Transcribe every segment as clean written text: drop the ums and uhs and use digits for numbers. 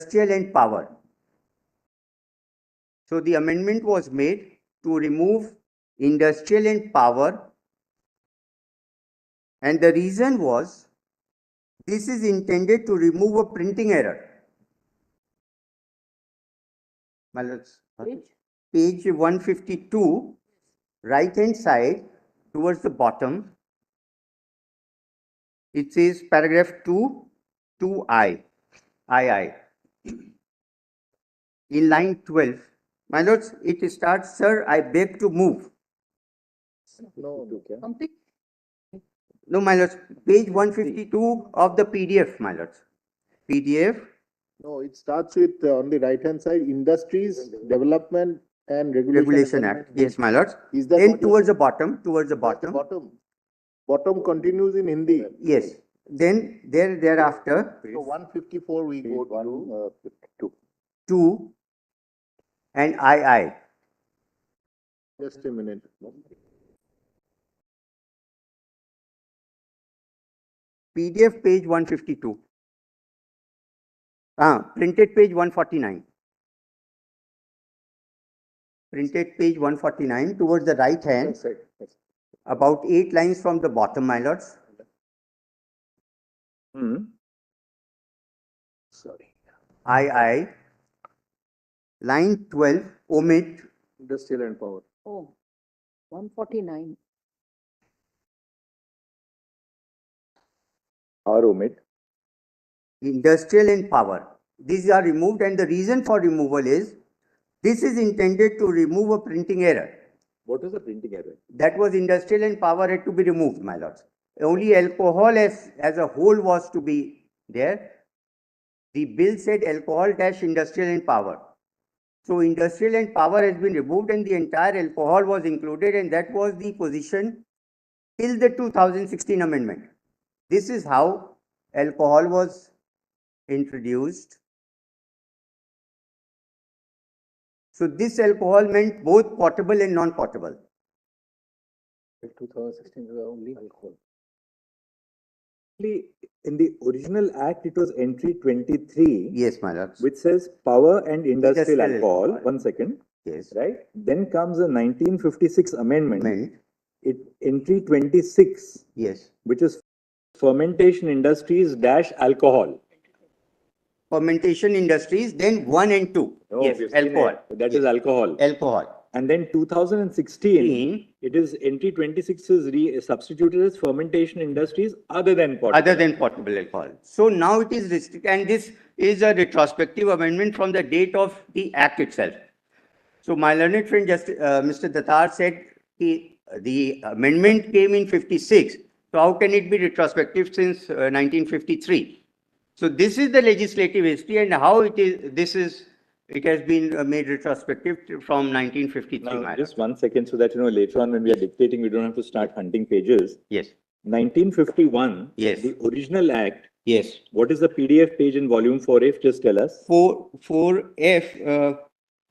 industrial and power. So the amendment was made to remove industrial and power, and the reason was this is intended to remove a printing error. Page 152, right hand side towards the bottom, it says paragraph 2, 2I, II. In line 12, my lords, it starts, sir, I beg to move. No, my lords, page 152 of the PDF, my lords. PDF. No, it starts with on the right hand side, Industries, Development and Regulation Act. Yes, my lords. Is that then towards the bottom, Bottom continues in Hindi. Yes. Then thereafter. So 154 we go to 2 and II. Just a minute. PDF page 152. Printed page 149. Printed page 149 towards the right hand. About 8 lines from the bottom, my lords. Sorry. II. Line 12, omit. Industrial and power. Oh, 149. Or omit. Industrial and power. These are removed, and the reason for removal is this is intended to remove a printing error. What is the printing error? That was industrial and power had to be removed, my lords. Only alcohol as a whole was to be there. The bill said alcohol dash industrial and power. So industrial and power has been removed and the entire alcohol was included, and that was the position till the 2016 amendment. This is how alcohol was introduced. So this alcohol meant both potable and non-potable. 2016 was only alcohol. In the original act, it was entry 23. Yes, my lord. Which says power and industrial alcohol. alcohol. 1 second. Yes. Right. Then comes the 1956 amendment. It entry 26. Yes. Which is fermentation industries dash alcohol. Fermentation industries, then 1 and 2. Oh, yes, alcohol. That is alcohol. Alcohol. And then 2016, it is entry 26 is substituted as fermentation industries other than potable. Other than potable alcohol. So now it is restricted, and this is a retrospective amendment from the date of the act itself. So my learned friend, Mr. Datar said the amendment came in 56. So how can it be retrospective since 1953? So this is the legislative history and how it is. It has been made retrospective from 1953. Now, just 1 second, so that later on when we are dictating, we don't have to start hunting pages. Yes. 1951. Yes. The original act. Yes. What is the PDF page in volume 4F? Just tell us. 4F.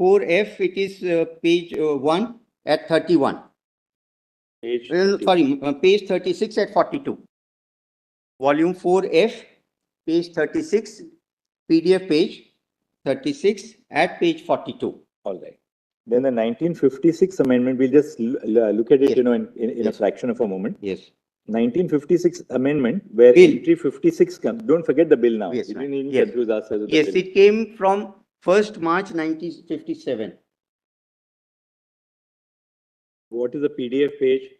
4F. It is page 1 at 31. Page 36 at 42. Volume 4F, page 36, PDF page 36 at page 42. All right. Then the 1956 amendment, we'll just look at it, in a fraction of a moment. Yes. 1956 amendment, where bill. entry 56 comes. Don't forget the bill now. Yes, We didn't even yes. confuse ourselves with Yes, the bill. it came from 1st March 1957. What is the PDF page?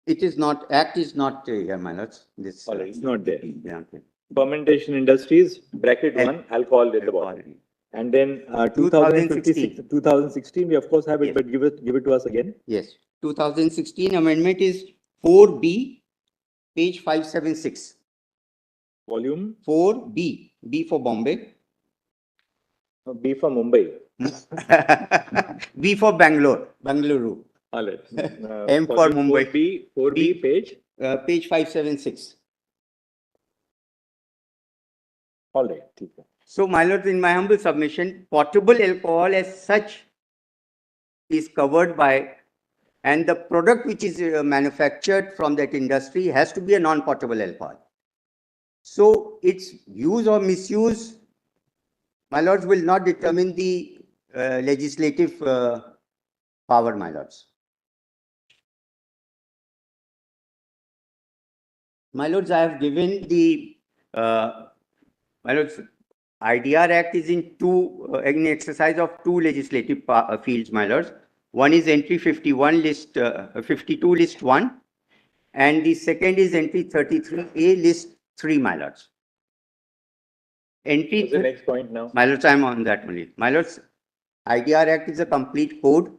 It is not, act is not here, my lords. This, All right, it's not there. Yeah, okay. Fermentation industries, bracket 1, alcohol at the bottom. And then 2016, we of course have it, yes. But give it to us again. Yes. 2016 amendment is 4B, page 576. Volume? 4B, B for Bombay. B for Mumbai. B for Bangalore, Bangalore. All right. M for Mumbai. 4B page? Page 576. All right. So, my lords, in my humble submission, potable alcohol as such is covered by, and the product which is manufactured from that industry has to be a non-potable alcohol. So, its use or misuse My lords, will not determine the legislative power, my lords. My lords, I have given the, my lords, IDR Act is in in exercise of two legislative fields, my lords. One is entry 51 list, 52 list 1, and the second is entry 33A list 3, my lords. Entry. What's the next point now? My lords, I am on that only. My lords, IDR Act is a complete code.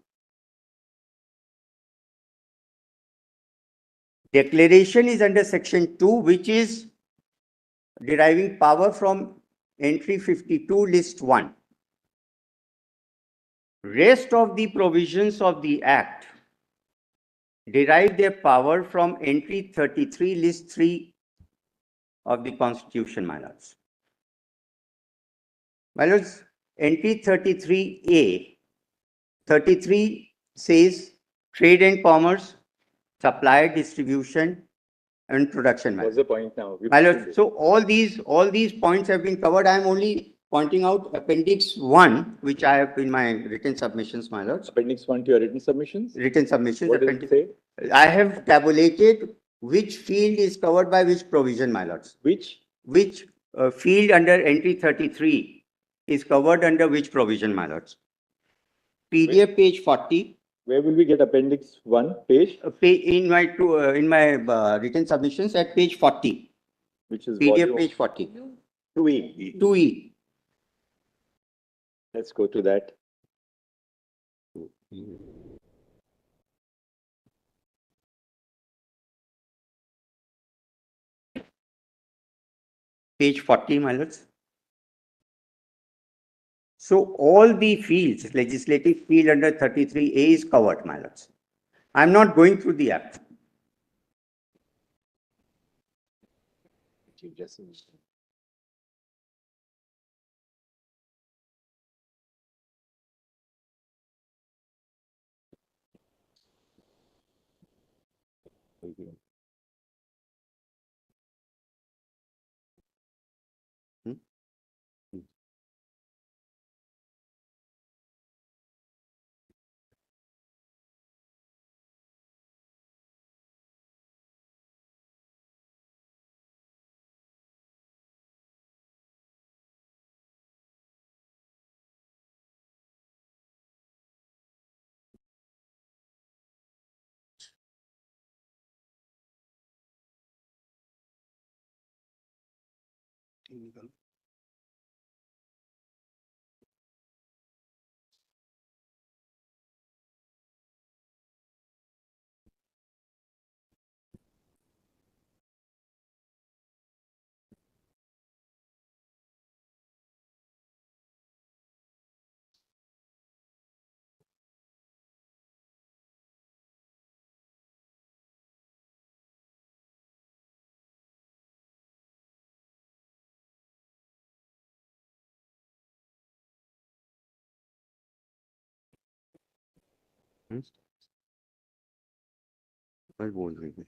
Declaration is under section 2, which is deriving power from entry 52 list 1. Rest of the provisions of the Act derive their power from entry 33 list 3 of the Constitution, my lords. My lords, entry 33A, 33 says trade and commerce, supply, distribution, and production. What's the point now? My lords, so all these points have been covered. I am only pointing out Appendix 1, which I have in my written submissions, my lords. Appendix 1 to your written submissions? Written submissions. What does it say? I have tabulated which field is covered by which provision, my lords. Which? Which field under entry 33 is covered under which provision, my lords. PDF page 40. Where will we get Appendix 1 page? In my written submissions at page 40. Which is PDF page 40. 2E. 2E. Let's go to that. Page 40, my lords. So all the fields, legislative field under 33A is covered, my lords. I'm not going through the Act. मैं बोल रही हूँ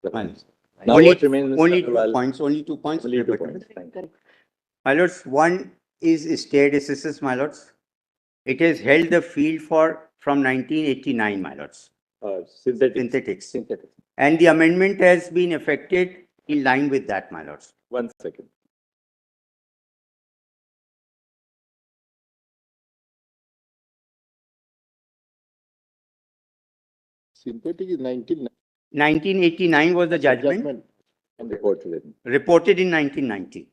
Now Only, what remains, Mr. only 2 Agarwal? points, only 2 points. Only 2 Rebuttal. points. Thank you. My lords, one is stay decisis, my lords. It has held the field from 1989, my lords. Synthetics. Synthetics. And the amendment has been effected in line with that, my lords. 1 second. Synthetic is 1989 was the judgment, judgment. And reported it. reported in 1990.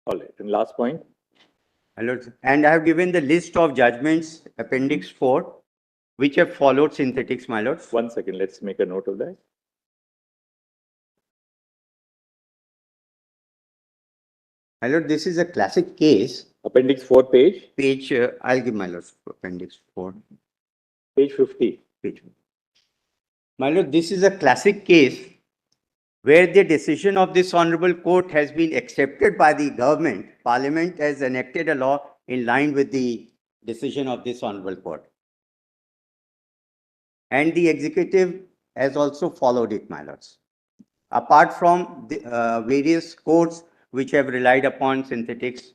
All right. And last point. My lords, and I have given the list of judgments, Appendix 4, which have followed synthetics, my lords. 1 second. Let's make a note of that. My lord, this is a classic case. Appendix 4 page. Page, I'll give my lords Appendix 4. Page 50. Page. My lord, this is a classic case where the decision of this honorable court has been accepted by the government. Parliament has enacted a law in line with the decision of this honorable court. And the executive has also followed it, my lords. Apart from the various courts which have relied upon synthetics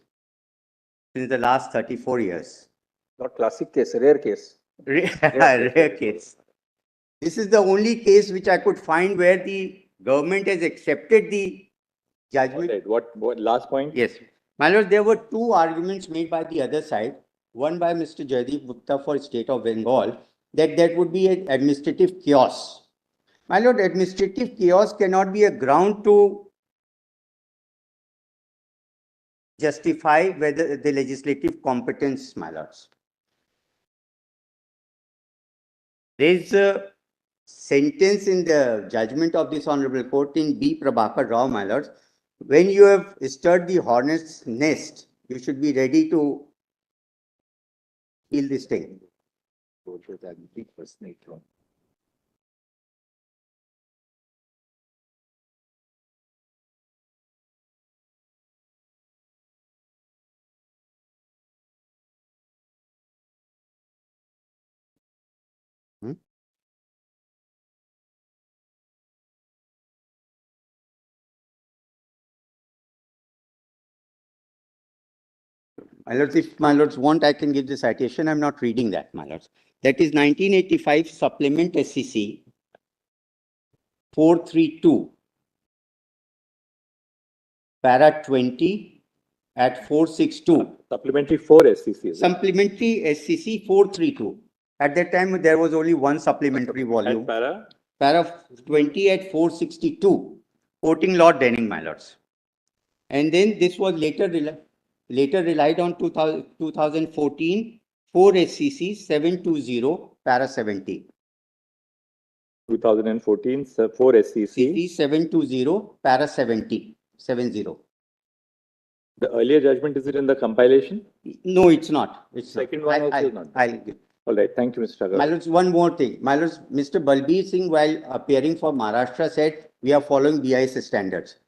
since the last 34 years. Not classic case, rare case. Rare case. This is the only case which I could find where the government has accepted the All judgment. right. What last point? Yes. My lord, there were two arguments made by the other side. One by Mr. Jaideep Gupta for State of Bengal, that there would be an administrative chaos. My lord, administrative chaos cannot be a ground to justify whether the legislative competence, my lords. There is a sentence in the judgment of this honorable court in B. Prabhakar Rao, my lords. When you have stirred the hornet's nest, you should be ready to kill this thing. My lords, if my lords want, I can give the citation. I'm not reading that, my lords. That is 1985 Supplement SCC 432, para 20 at 462. Supplementary 4 SCC. is it? Supplementary SCC 432. At that time, there was only one supplementary volume. And para? Para 20 at 462, quoting Lord Denning, my lords. And then this was later relied on 2014 4 SCC 720, para 70. 2014 4 SCC. CC 720, para 70. The earlier judgment, is it in the compilation? No, it's not. It's Second not. one also is not. I'll give. All right. Thank you, Mr. Agarwal. My lords, one more thing. My lords, Mr. Balbir Singh, while appearing for Maharashtra, said we are following BIS standards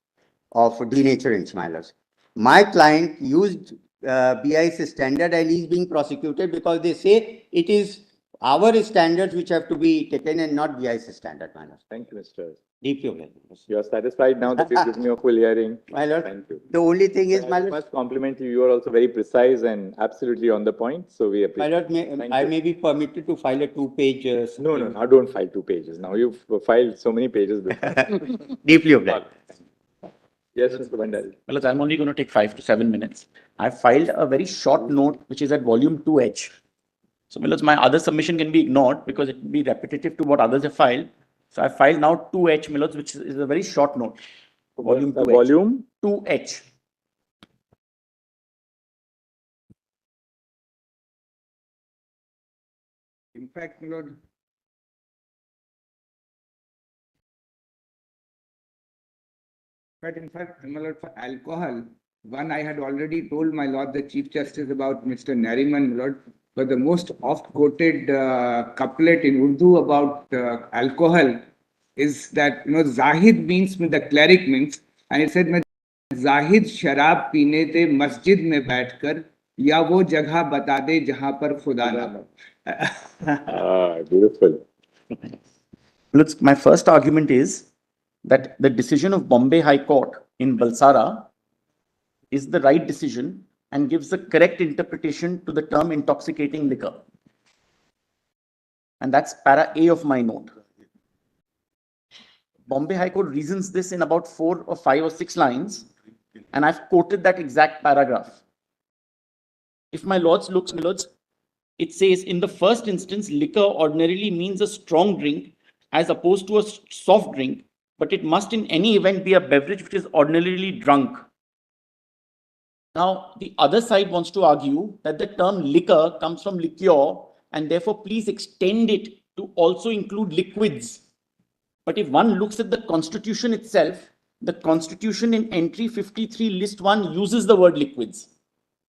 of denaturance, my lords. My client used BIS standard and is being prosecuted because they say it is our standards which have to be taken and not BIS standard, my lords. Thank you, Mr. Deeply obliged. You are satisfied now that you've given me a full hearing. My lord, Thank you. the only thing is, my I lord, must compliment you. You are also very precise and absolutely on the point. So we my appreciate. lord, Thank I you. may be permitted to file a 2-page. No, now don't file 2 pages. Now you've filed so many pages before. Deeply obliged. Yes, Mr. Bhandari. Well, I'm only going to take 5 to 7 minutes. I filed a very short note, which is at volume 2H. So, Millards, my other submission can be ignored because it will be repetitive to what others have filed. So, I filed now 2H, Millards, which is a very short note. Volume 2H. Volume 2H. In fact, my lord, my lord, for alcohol, one I had already told my lord, the Chief Justice, about Mr. Nariman, my lord, but the most oft-quoted couplet in Urdu about alcohol is that, Zahid means, the cleric means, and it said, Zahid शराब पीने थे मस्जिद में बैठकर, या वो जगह बता दे जहां पर खुदा ना हो. Beautiful. Look, my first argument is that the decision of Bombay High Court in Balsara is the right decision and gives the correct interpretation to the term intoxicating liquor. And that's para A of my note. Bombay High Court reasons this in about 4 or 5 or 6 lines, and I've quoted that exact paragraph. If my lords looks, my lords, it says in the first instance, liquor ordinarily means a strong drink as opposed to a soft drink, but it must in any event be a beverage which is ordinarily drunk. Now, the other side wants to argue that the term liquor comes from liqueur, and therefore please extend it to also include liquids. But if one looks at the constitution itself, the constitution in entry 53 list 1 uses the word liquids.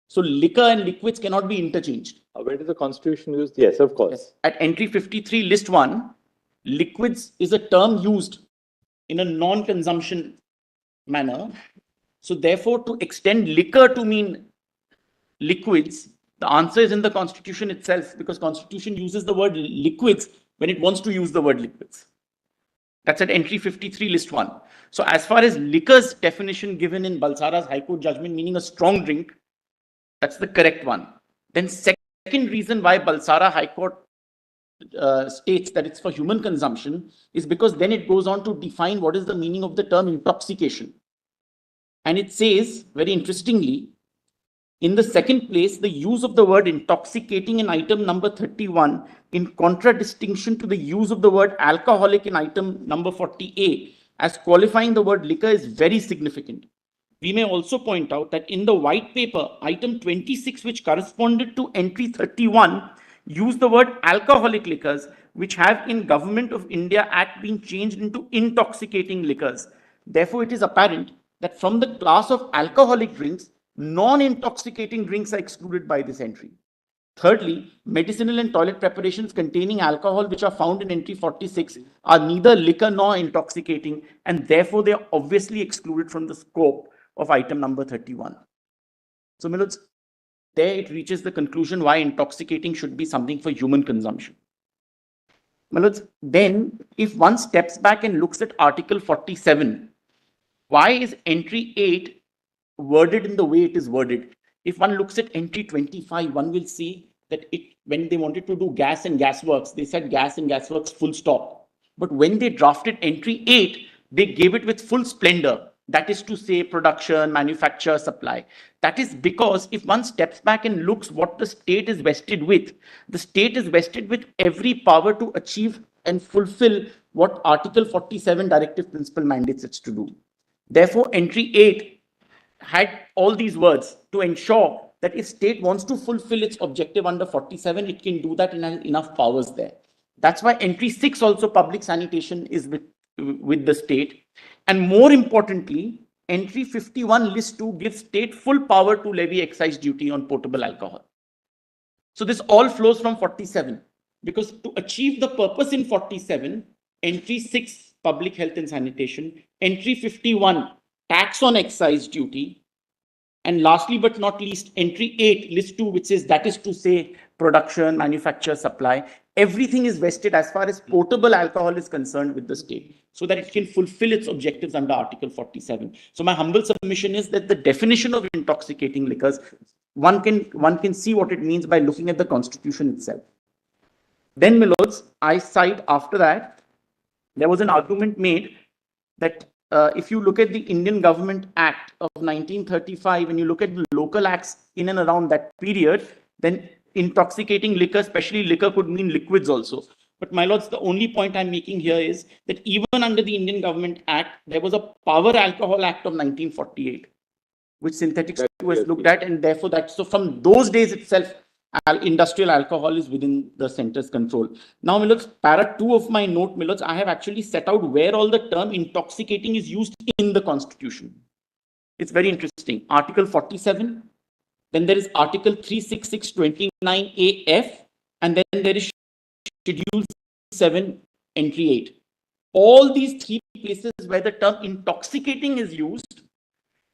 So liquor and liquids cannot be interchanged. Where does the constitution use? Yes, of course. Yes. At entry 53 list 1, liquids is a term used in a non-consumption manner. So therefore, to extend liquor to mean liquids, the answer is in the constitution itself, because constitution uses the word liquids when it wants to use the word liquids. That's at entry 53 list 1. So as far as liquor's definition given in Balsara's High Court judgment, meaning a strong drink, that's the correct one. Then second reason why Balsara High Court states that it's for human consumption is because then it goes on to define what is the meaning of the term intoxication. And it says, very interestingly, in the second place, the use of the word intoxicating in item number 31 in contradistinction to the use of the word alcoholic in item number 40A as qualifying the word liquor is very significant. We may also point out that in the white paper, item 26, which corresponded to entry 31, used the word alcoholic liquors, which have in Government of India Act been changed into intoxicating liquors. Therefore, it is apparent that from the class of alcoholic drinks, non-intoxicating drinks are excluded by this entry. Thirdly, medicinal and toilet preparations containing alcohol which are found in entry 46 are neither liquor nor intoxicating, and therefore they are obviously excluded from the scope of item number 31. So, my lords, there it reaches the conclusion why intoxicating should be something for human consumption. My lords, then if one steps back and looks at Article 47, why is entry 8 worded in the way it is worded? If one looks at entry 25, one will see that when they wanted to do gas and gas works, they said gas and gas works full stop. But when they drafted entry 8, they gave it with full splendor. That is to say production, manufacture, supply. That is because if one steps back and looks what the state is vested with, the state is vested with every power to achieve and fulfill what Article 47 Directive Principle mandates it to do. Therefore, entry 8 had all these words to ensure that if state wants to fulfill its objective under 47, it can do that and has enough powers there. That's why entry 6 also public sanitation is with the state. And more importantly, entry 51 list 2 gives state full power to levy excise duty on potable alcohol. So this all flows from 47, because to achieve the purpose in 47, entry 6 public health and sanitation, entry 51 tax on excise duty, and lastly but not least, entry 8 list 2, which says that is to say production, manufacture, supply. Everything is vested as far as potable alcohol is concerned with the state, so that it can fulfill its objectives under Article 47. So my humble submission is that the definition of intoxicating liquors, one can see what it means by looking at the Constitution itself. Then, my lords, I cite after that, there was an argument made that if you look at the Indian Government Act of 1935, and you look at the local acts in and around that period, then intoxicating liquor, especially liquor, could mean liquids also. But my lords, the only point I'm making here is that even under the Indian Government Act, there was a Power Alcohol Act of 1948, which synthetics was looked at, and therefore that, so from those days itself, industrial alcohol is within the center's control. Now, my lords, para 2 of my note, my lords, I have actually set out where all the term intoxicating is used in the Constitution. It's very interesting. Article 47, then there is Article 36629AF, and then there is Schedule 7, Entry 8. All these three places where the term intoxicating is used,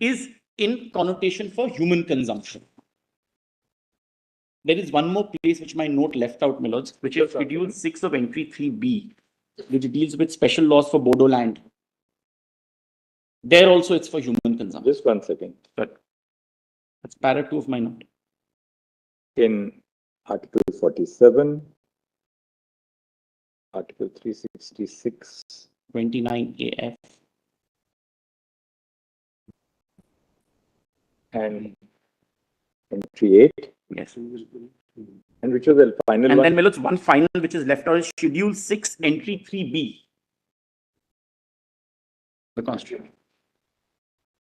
is in connotation for human consumption. There is one more place which my note left out, my lords, which is Schedule 6 of Entry 3B, which deals with special laws for Bodo land. There also it's for human consumption. Just 1 second. But that's para 2 of my note. In Article 47, Article 366, 29 AF. and Entry 8. Yes. And which was the final And one? then, my lords, one final which is left out is Schedule 6, Entry 3B. The Constitution.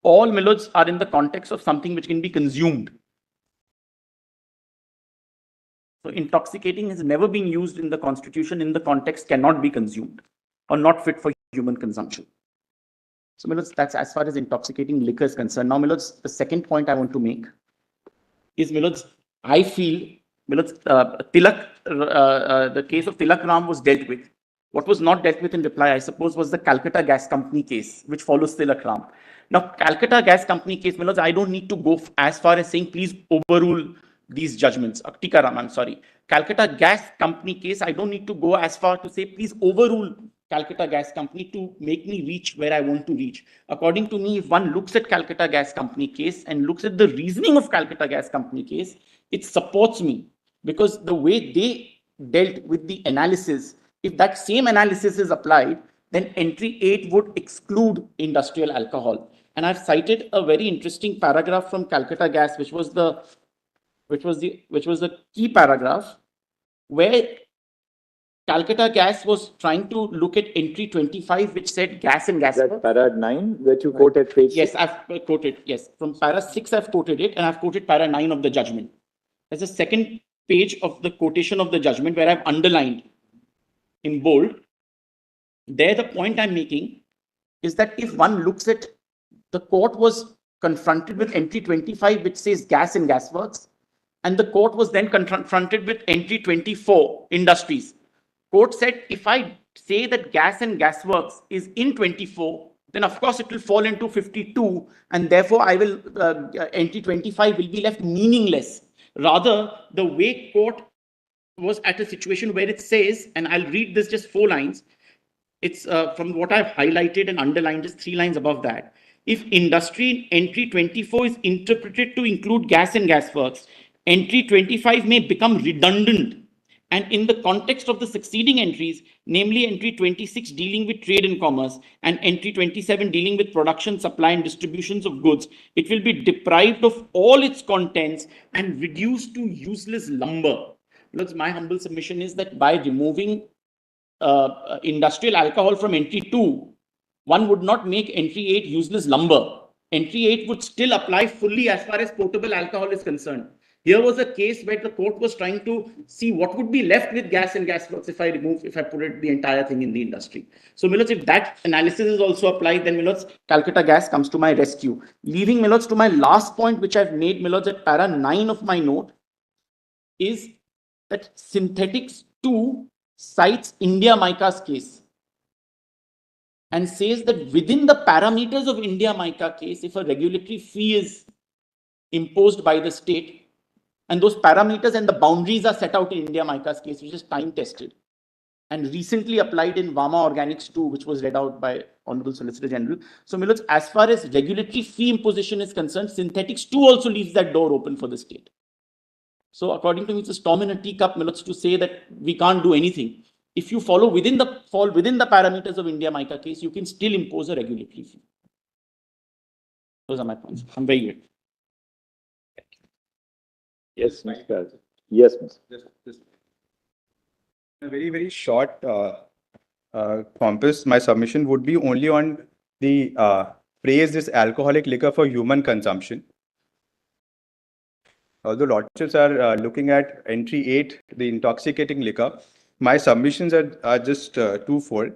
All, my lords, are in the context of something which can be consumed. So intoxicating has never been used in the Constitution in the context cannot be consumed or not fit for human consumption. So, my lords, that's as far as intoxicating liquor is concerned. Now, my lords, the second point I want to make is, my lords, I feel, my lords, the case of Tilak Ram was dealt with. What was not dealt with in reply, I suppose, was the Calcutta Gas Company case, which follows Tilak Ram. Now, Calcutta Gas Company case, my lords, I don't need to go as far as saying, please overrule these judgments. Tikaram, I'm sorry. Calcutta Gas Company case, I don't need to go as far to say, please overrule Calcutta Gas Company to make me reach where I want to reach. According to me, if one looks at Calcutta Gas Company case and looks at the reasoning of Calcutta Gas Company case, it supports me because the way they dealt with the analysis, if that same analysis is applied, then Entry 8 would exclude industrial alcohol. And I've cited a very interesting paragraph from Calcutta Gas, which was the key paragraph, where Calcutta Gas was trying to look at Entry 25, which said gas and gas. That para 9 that you quoted page Yes, 6? I've quoted, yes. From para 6, I've quoted it, and I've quoted para 9 of the judgment. There's a second page of the quotation of the judgment where I've underlined in bold. There, the point I'm making is that if one looks at the court was confronted with Entry 25, which says gas and gas works, and the court was then confronted with Entry 24, industries. Court said, if I say that gas and gas works is in 24, then of course it will fall into 52, and therefore I will Entry 25 will be left meaningless. Rather, the way court was at a situation where it says, and I'll read this just 4 lines. It's from what I've highlighted and underlined, just 3 lines above that. If industry in Entry 24 is interpreted to include gas and gas works, Entry 25 may become redundant. And in the context of the succeeding entries, namely Entry 26 dealing with trade and commerce and Entry 27 dealing with production, supply and distributions of goods, it will be deprived of all its contents and reduced to useless lumber. Because my humble submission is that by removing industrial alcohol from Entry 2, one would not make Entry 8 useless lumber. Entry 8 would still apply fully as far as potable alcohol is concerned. Here was a case where the court was trying to see what would be left with gas and gas works if I put it the entire thing in the industry. So, Millards, if that analysis is also applied, then Millards, Calcutta Gas comes to my rescue. Leaving Millards to my last point, which I've made, Millards, at para 9 of my note, is that Synthetics 2 cites India Mica's case and says that within the parameters of India Mica case, if a regulatory fee is imposed by the state, and those parameters and the boundaries are set out in India Mica's case, which is time tested and recently applied in Vama Organics 2, which was read out by Honorable Solicitor General. So, Millards, as far as regulatory fee imposition is concerned, Synthetics 2 also leaves that door open for the state. So, according to me, it's a storm in a teacup, Millards, to say that we can't do anything. If you fall within the parameters of India Mica case, you can still impose a regulatory fee. Those are my points. I'm very good. Yes, Mr. Yes, Mr. Just a very, very short compass. My submission would be only on the phrase this alcoholic liquor for human consumption. Although lordships are looking at Entry 8, the intoxicating liquor, my submissions are just twofold.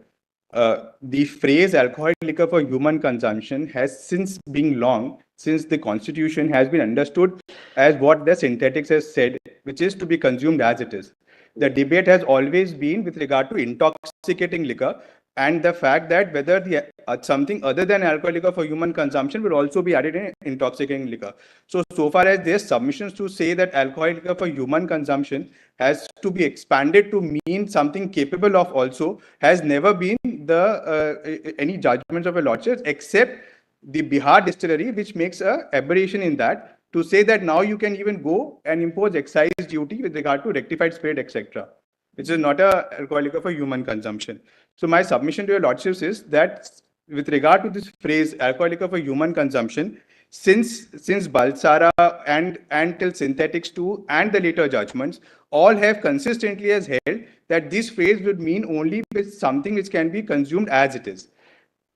The phrase alcoholic liquor for human consumption has since been long, since the Constitution has been understood as what the synthetics has said, which is to be consumed as it is. The debate has always been with regard to intoxicating liquor, and the fact that whether the something other than alcoholic liquor for human consumption will also be added in intoxicating liquor. So far as there's submissions to say that alcoholic liquor for human consumption has to be expanded to mean something capable of also has never been the any judgments of a lordships except the Bihar distillery, which makes a aberration in that to say that now you can even go and impose excise duty with regard to rectified spirit, etc., which is not a alcoholic liquor for human consumption. So my submission to your lordships is that with regard to this phrase alcoholic liquor for human consumption, since Balsara and till synthetics 2 and the later judgments all have consistently as held that this phrase would mean only with something which can be consumed as it is.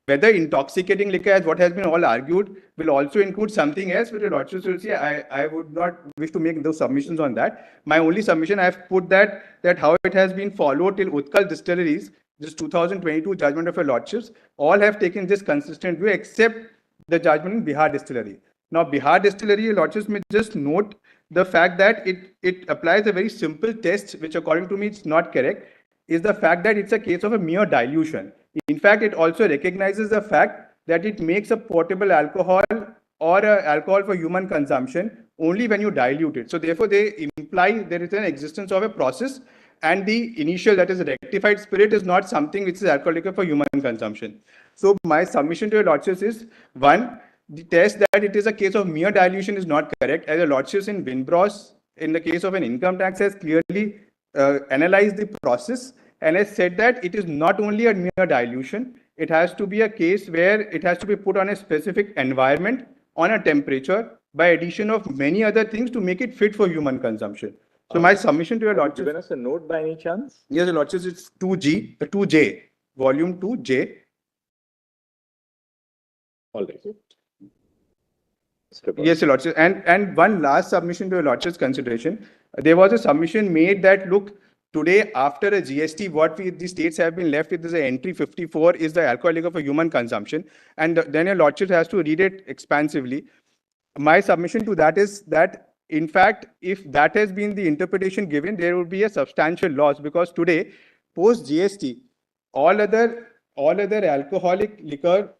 Whether intoxicating liquor, as what has been all argued, will also include something else, which the lordships will say, I would not wish to make those submissions on that. My only submission, I have put that how it has been followed till Utkal distilleries, this 2022 judgment of a lordships, all have taken this consistent view except the judgment in Bihar distillery. Now, Bihar distillery lordships may just note the fact that it applies a very simple test, which according to me is not correct, is the fact that it's a case of a mere dilution. In fact, it also recognizes the fact that it makes a portable alcohol or alcohol for human consumption only when you dilute it. So therefore, they imply there is an existence of a process, and the initial, that is rectified spirit, is not something which is alcoholic liquor for human consumption. So my submission to your lordships is, one, the test that it is a case of mere dilution is not correct, as the lordships in Winbros, in the case of an income tax, has clearly analyzed the process and has said that it is not only a mere dilution, it has to be a case where it has to be put on a specific environment, on a temperature, by addition of many other things to make it fit for human consumption. So my submission to your lordships. Given us a note by any chance? Yes, your lordships, it's 2J, volume 2J. All right. Yes, your lordships. And one last submission to your lordships consideration. There was a submission made that, look, today, after a GST, what the states have been left with is an entry 54 is the alcohol liquor for human consumption. And then your lordship has to read it expansively. My submission to that is that, in fact, if that has been the interpretation given, there would be a substantial loss, because today, post GST, all other alcoholic liquor,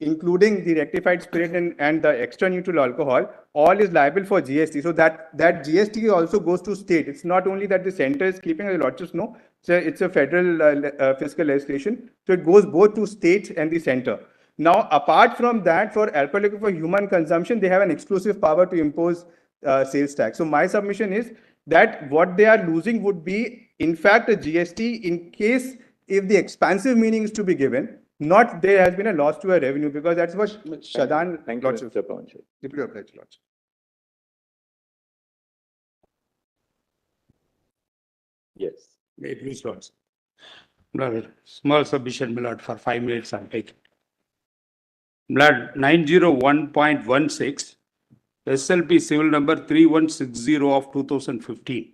including the rectified spirit and the extra neutral alcohol, all is liable for GST. So that GST also goes to state. It's not only that the center is keeping, as the lordships know, it's a federal fiscal legislation. So it goes both to state and the center. Now, apart from that, for alcohol liquor for human consumption, they have an exclusive power to impose sales tax. So my submission is that what they are losing would be, in fact, a GST in case if the expansive meaning is to be given, not there has been a loss to a revenue, because that's what Shadan. Thank you, Mr. Pawanchal. Deputy Applied Lords. Yes. Please, Lords. Blood, small submission, Blood, for 5 minutes I'll take it. Blood 901.16, SLP civil number 3160 of 2015.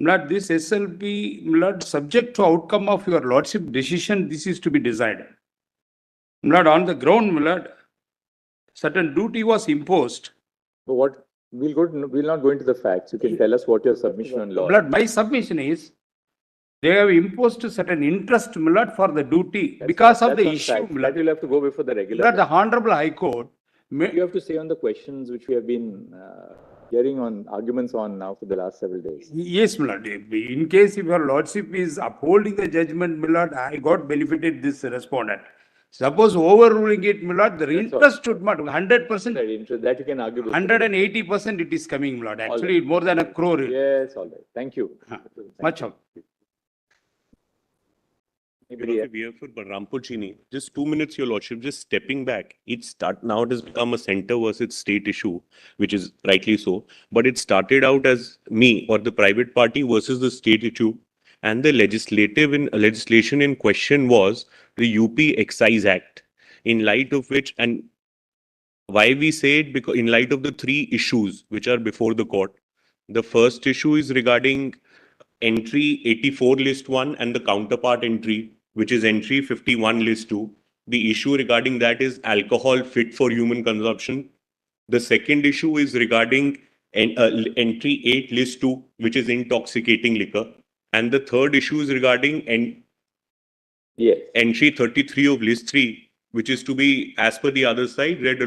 Blood, this SLP, Blood, subject to outcome of your lordship decision, this is to be decided. Blood, on the ground, Blood, certain duty was imposed. But what we'll not go into the facts. You can tell us what your submission on law. Blood, my submission is they have imposed certain interest, Blood, for the duty because of the issue. Blood, you'll have to go before the regular. Blood, the Honorable High Court. You have to say on the questions which we have been hearing on arguments on now for the last several days. Yes, Milord. In case if your lordship is upholding the judgment, Milord, I got benefited this respondent. Suppose overruling it, Milord, the interest should not 100%. That you can argue. 180% it is coming, Milord. Actually, more than a crore. Yes, all right. Thank you. Much of. Rampur Chini, just 2 minutes, your lordship, just stepping back. Now it has become a center versus state issue, which is rightly so. But it started out as me or the private party versus the state issue. And the legislation in question was the UP Excise Act, in light of which, and why we say it, because in light of the 3 issues which are before the court. The first issue is regarding entry 84 list 1 and the counterpart entry, which is entry 51 list 2. The issue regarding that is alcohol fit for human consumption. The second issue is regarding entry 8 list 2, which is intoxicating liquor. And the third issue is regarding Yes. entry 33 of list 3, which is to be, as per the other side, read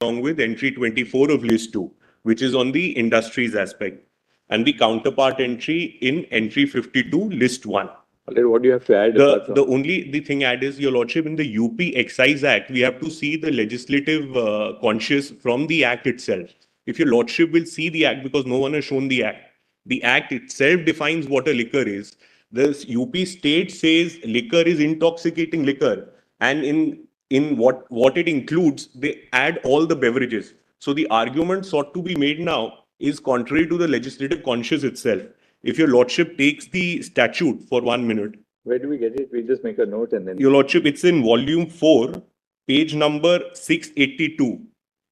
along with entry 24 of list 2, which is on the industries aspect, and the counterpart entry in entry 52, list 1. What do you have to add? apart from- The thing add is, Your Lordship, in the UP Excise Act, we have to see the legislative conscious from the act itself. If Your Lordship will see the act, because no one has shown the act itself defines what a liquor is. The UP state says liquor is intoxicating liquor, and in what it includes, they add all the beverages. So the argument sought to be made now is contrary to the legislative conscience itself. If Your Lordship takes the statute for 1 minute, Where do we get it? We just make a note and then. Your Lordship, it's in volume 4, page number 682.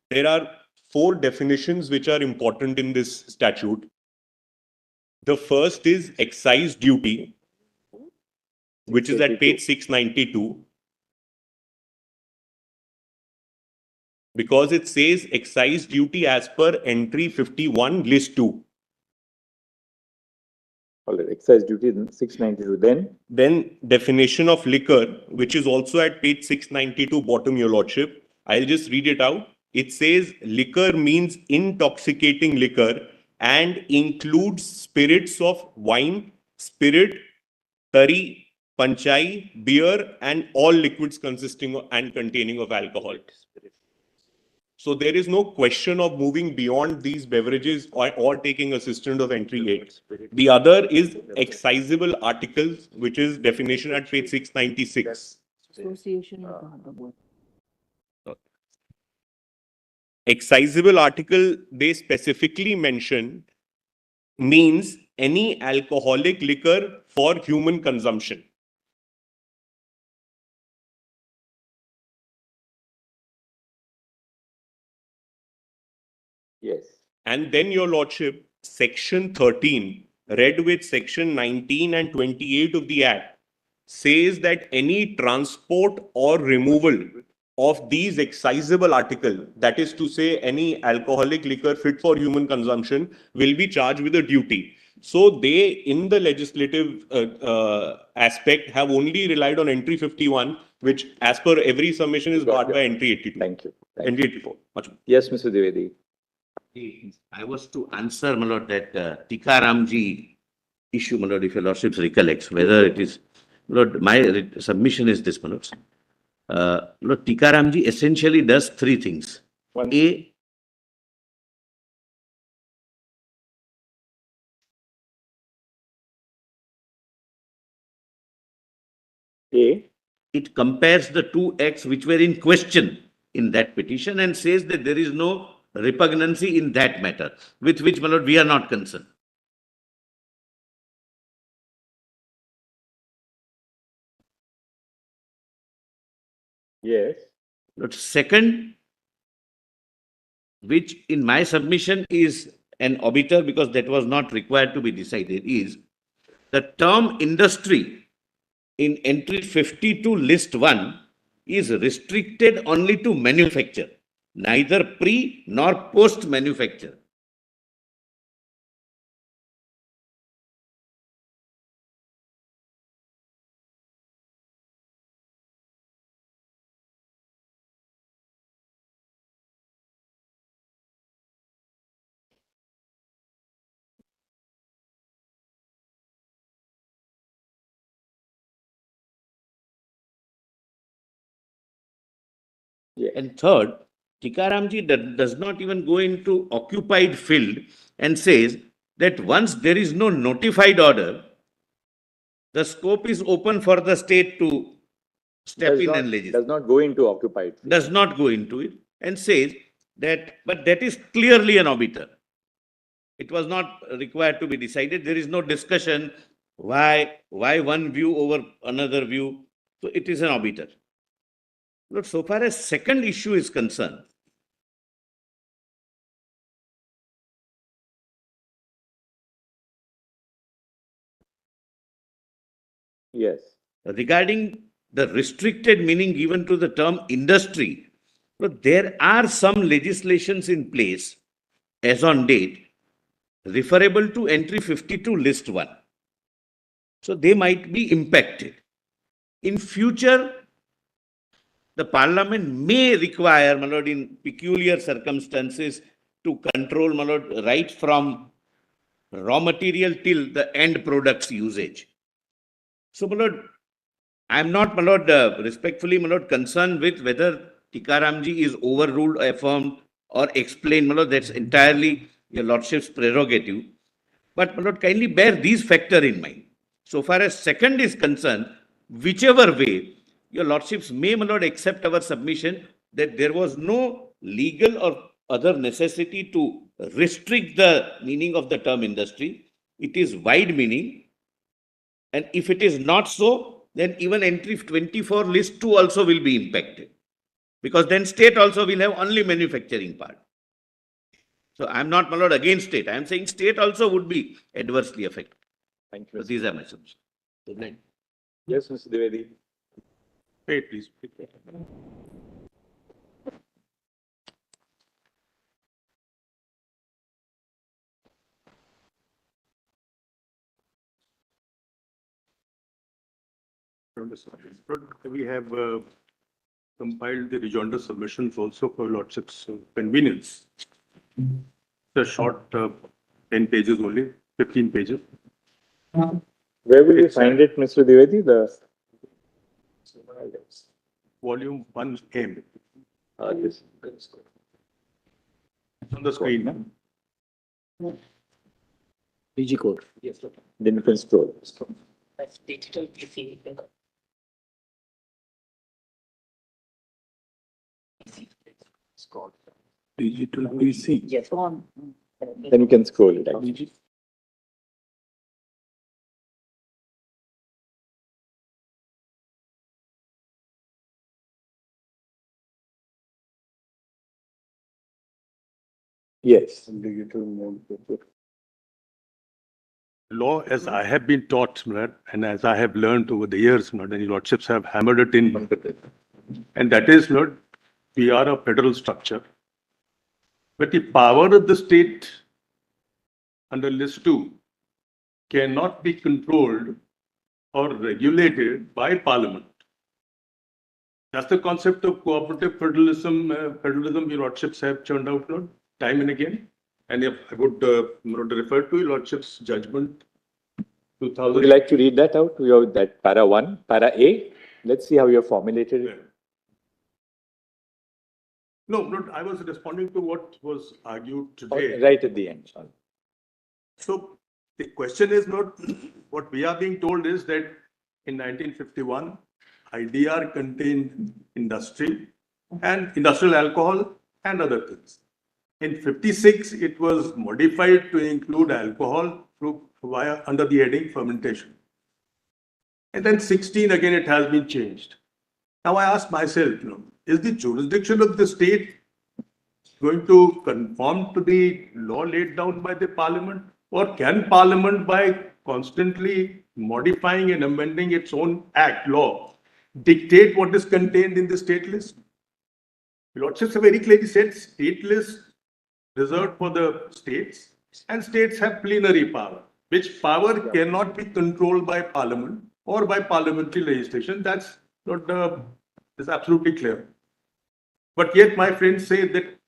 There are 4 definitions which are important in this statute. The first is excise duty, which is at page 692. Because it says excise duty as per entry 51, list 2. All right, excise duty in 692. Then definition of liquor, which is also at page 692 bottom, Your Lordship. I'll just read it out. It says liquor means intoxicating liquor and includes spirits of wine, spirit, tari, panchai, beer, and all liquids consisting of, and containing of alcohol. So there is no question of moving beyond these beverages or taking assistance of entry 8. The other is excisable articles, which is definition at page 696. Association with the board. Excisable article, they specifically mention, means any alcoholic liquor for human consumption. Yes. And then, Your Lordship, section 13, read with section 19 and 28 of the Act, says that any transport or removal of these excisable article, that is to say any alcoholic liquor fit for human consumption, will be charged with a duty. So they, in the legislative aspect, have only relied on entry 51, which as per every submission is barred by entry 82. Thank you. Entry 84. Much more. Yes, Mr. Dwivedi. I was to answer, my lord, that Tikaramji issue, my lord, if your lordships recollects, whether it is, my lord, my submission is this, my lords. Lord, Tikaramji essentially does 3 things. A, it compares the 2 acts which were in question in that petition and says that there is no repugnancy in that matter, with which, my lord, we are not concerned. Yes. But second, which in my submission is an obiter because that was not required to be decided, is the term industry in entry 52 list 1 is restricted only to manufacture, neither pre nor post manufacture. Yes. And third, Tikaramji does not even go into occupied field and says that once there is no notified order, the scope is open for the state to step in and legislate. Does not go into occupied. Does not go into it and says that, but that is clearly an obiter. It was not required to be decided. There is no discussion why one view over another view. So it is an obiter. But so far as second issue is concerned, Yes. regarding the restricted meaning given to the term industry, there are some legislations in place as on date referable to entry 52 list 1. So they might be impacted. in future, the parliament may require, my lord, in peculiar circumstances, to control, my lord, right from raw material till the end product's usage. So, my lord, I am not, my lord, respectfully, my lord, concerned with whether Tikaramji is overruled, affirmed, or explained, my lord. That's entirely your lordship's prerogative. But, my lord, kindly bear these factors in mind. So far as second is concerned, whichever way, your lordships may, my lord, accept our submission that there was no legal or other necessity to restrict the meaning of the term industry. It is wide meaning. And if it is not so, then even entry 24 list 2 also will be impacted. Because then state also will have only manufacturing part. So I am not, my lord, against state. I am saying state also would be adversely affected. Thank you. So these are my submissions. Good night. Yes, Mr. Dwivedi. Wait, please. We have compiled the rejoinder submissions also for lordship's convenience. It's a short 10 pages only, 15 pages. Where will you find it, Mr. Dwivedi? The Volume 1M. this. It's on the screen. PG code. Yes, sir. Then you can scroll. That's digital PC. Digital PC. Yes, on. Then you can scroll it actually. Yes. Law, as I have been taught, and as I have learned over the years, and your lordships have hammered it in, and that is, we are a federal structure. But the power of the state under list 2 cannot be controlled or regulated by parliament. That's the concept of cooperative federalism. Federalism, your lordships have churned out time and again. And if I would refer to your lordship's judgment, 2000. Would you like to read that out? We have that para 1, para A. Let's see how you have formulated it. No, I was responding to what was argued today. Right at the end. Sorry. So the question is not, what we are being told is that in 1951, IDR contained industry and industrial alcohol and other things. In 56, it was modified to include alcohol under the heading fermentation. And then 16, again, it has been changed. Now I ask myself, is the jurisdiction of the state going to conform to the law laid down by the parliament? Or can parliament, by constantly modifying and amending its own act law, dictate what is contained in the state list? Your lordships have very clearly said state list reserved for the states, and states have plenary power, which power cannot be controlled by parliament or by parliamentary legislation. That's not is absolutely clear. But yet my friends say that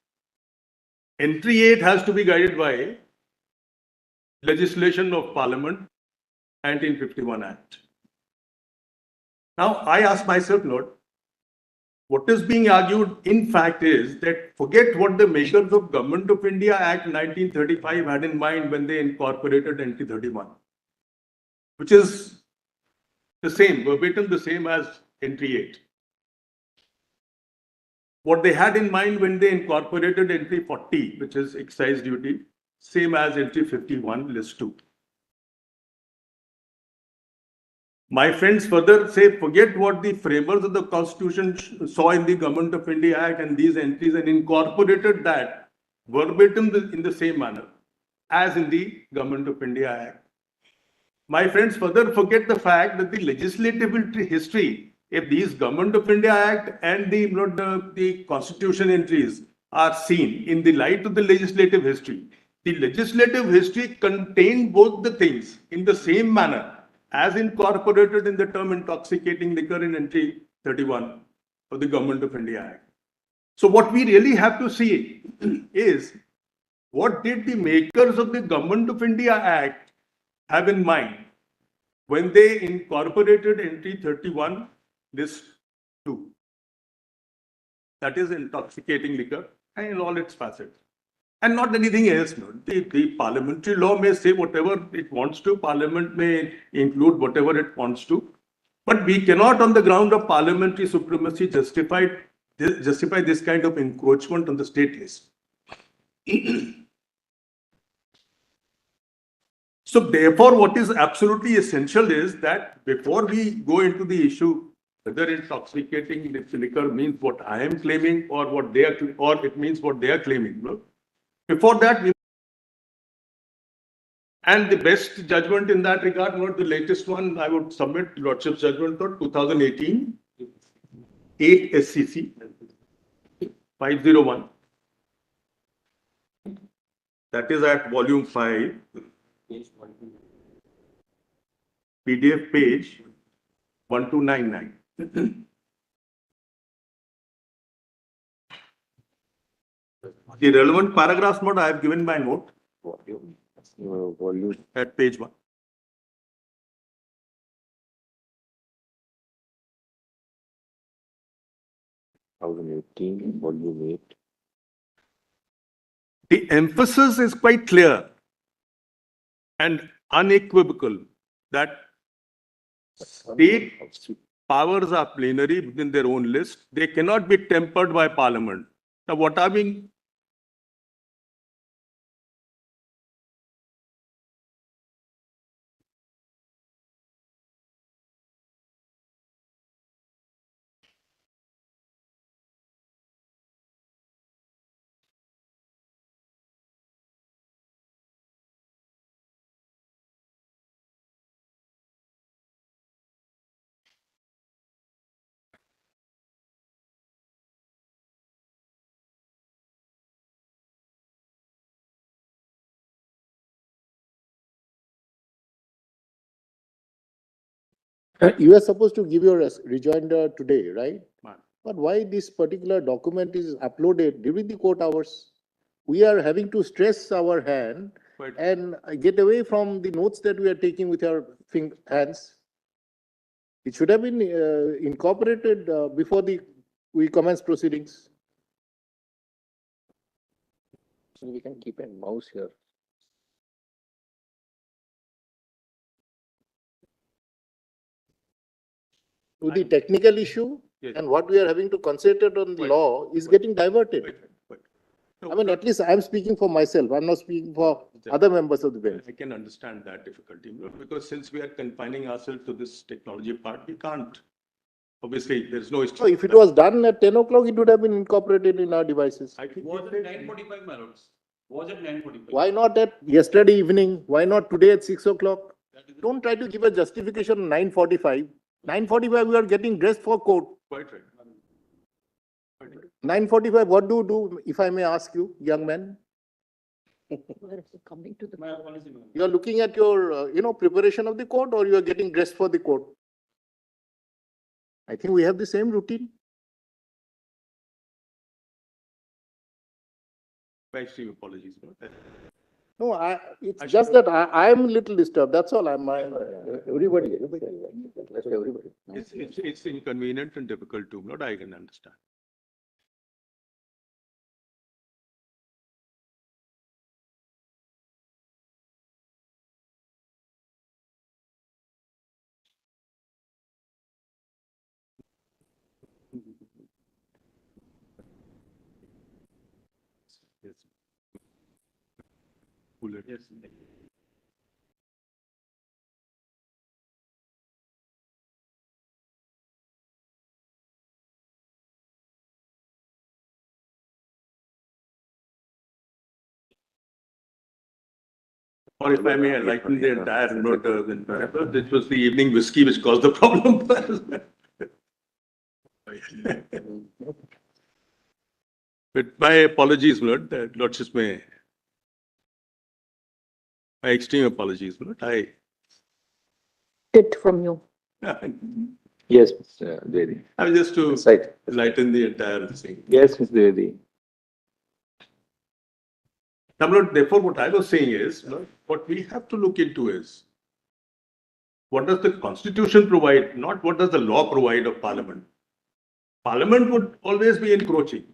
entry 8 has to be guided by legislation of parliament, 1951 Act. Now I ask myself, what is being argued in fact is that forget what the makers of Government of India Act 1935 had in mind when they incorporated NT 31, which is the same, verbatim the same as entry 8. What they had in mind when they incorporated entry 40, which is excise duty, same as entry 51, list 2. My friends further say, forget what the framers of the Constitution saw in the Government of India Act and these entries and incorporated that verbatim in the same manner as in the Government of India Act. My friends further forget the fact that the legislative history, if these Government of India Act and the Constitution entries are seen in the light of the legislative history contained both the things in the same manner as incorporated in the term intoxicating liquor in entry 31 of the Government of India Act. So what we really have to see is what did the makers of the Government of India Act have in mind when they incorporated entry 31, list 2. That is intoxicating liquor and in all its facets. And not anything else. No. The parliamentary law may say whatever it wants to, Parliament may include whatever it wants to, but we cannot on the ground of parliamentary supremacy justify this kind of encroachment on the state list. So therefore, what is absolutely essential is that before we go into the issue, whether intoxicating liquor means what I am claiming or what they are, or it means what they are claiming. No? Before that, and the best judgment in that regard, not the latest one, I would submit Lordship's judgment for 2018, 8 SCC 501. That is at volume 5, PDF page 1299. The relevant paragraphs note I have given by note at page 1. Volume 8. The emphasis is quite clear and unequivocal that state powers are plenary within their own list. They cannot be tempered by Parliament. Now, what are being You are supposed to give your rejoinder today, right? Ma'am. But why this particular document is uploaded during the court hours? We are having to stress our hand Right. and get away from the notes that we are taking with our hands. It should have been incorporated before we commence proceedings. So we can keep a mouse here. To the technical issue, Yes. and what we are having to concentrate on the Right. law is getting diverted. Right. No, I mean, at least I'm speaking for myself. I'm not speaking for other members of the bench. I can understand that difficulty because since we are confining ourselves to this technology part, we can't. Obviously, there is no So if it was done at 10 o'clock, it would have been incorporated in our devices. I think Was it 9:45, my lords? Was it 9:45? Why not at yesterday evening? Why not today at 6 o'clock? Don't try to give a justification 9:45. 9:45, we are getting dressed for court. quite right. 9:45, what do you do, if I may ask you, young man? Coming to the. My apology, ma'am. You are looking at your, preparation of the court, or you are getting dressed for the court? I think we have the same routine. My extreme apologies. No, it's just that I am a little disturbed. That's all. Everybody. Let's everybody. It's inconvenient and difficult too. Not I can understand. Yes. Bullet. Yes. Or if I may enlighten the entire note, this was the evening whiskey which caused the problem. But my apologies, Lord. Lordship may. My extreme apologies, Lord. it from you. Yes, Mr. Dedi. I mean, just to Right. lighten the entire thing. Yes, Mr. Dedi. Now, Lord, therefore, what I was saying is, Lord, what we have to look into is, what does the Constitution provide, not what does the law provide of Parliament. Parliament would always be encroaching.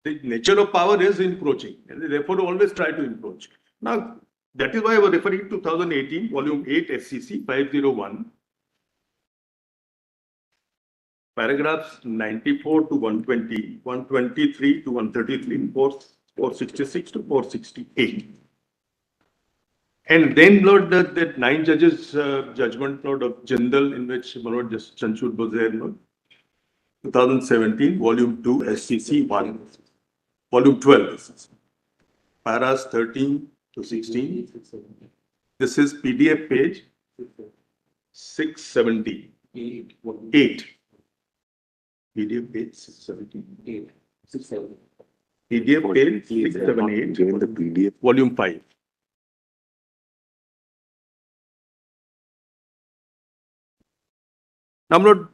The nature of power is encroaching, and they therefore always try to encroach. Now, that is why I was referring to 2018, Volume 8, SCC 501, paragraphs 94 to 120, 123 to 133, 466 to 468. And then, Lord, that 9 judges judgment, Lord, of Jindal, in which Lord Justice Chanchud was there, Lord, 2017, Volume 2, SCC 1, Volume 12, paras 13 to 16. This is PDF page 678. PDF page 678. PDF page 678. Given the PDF. Volume 5. Now, Lord,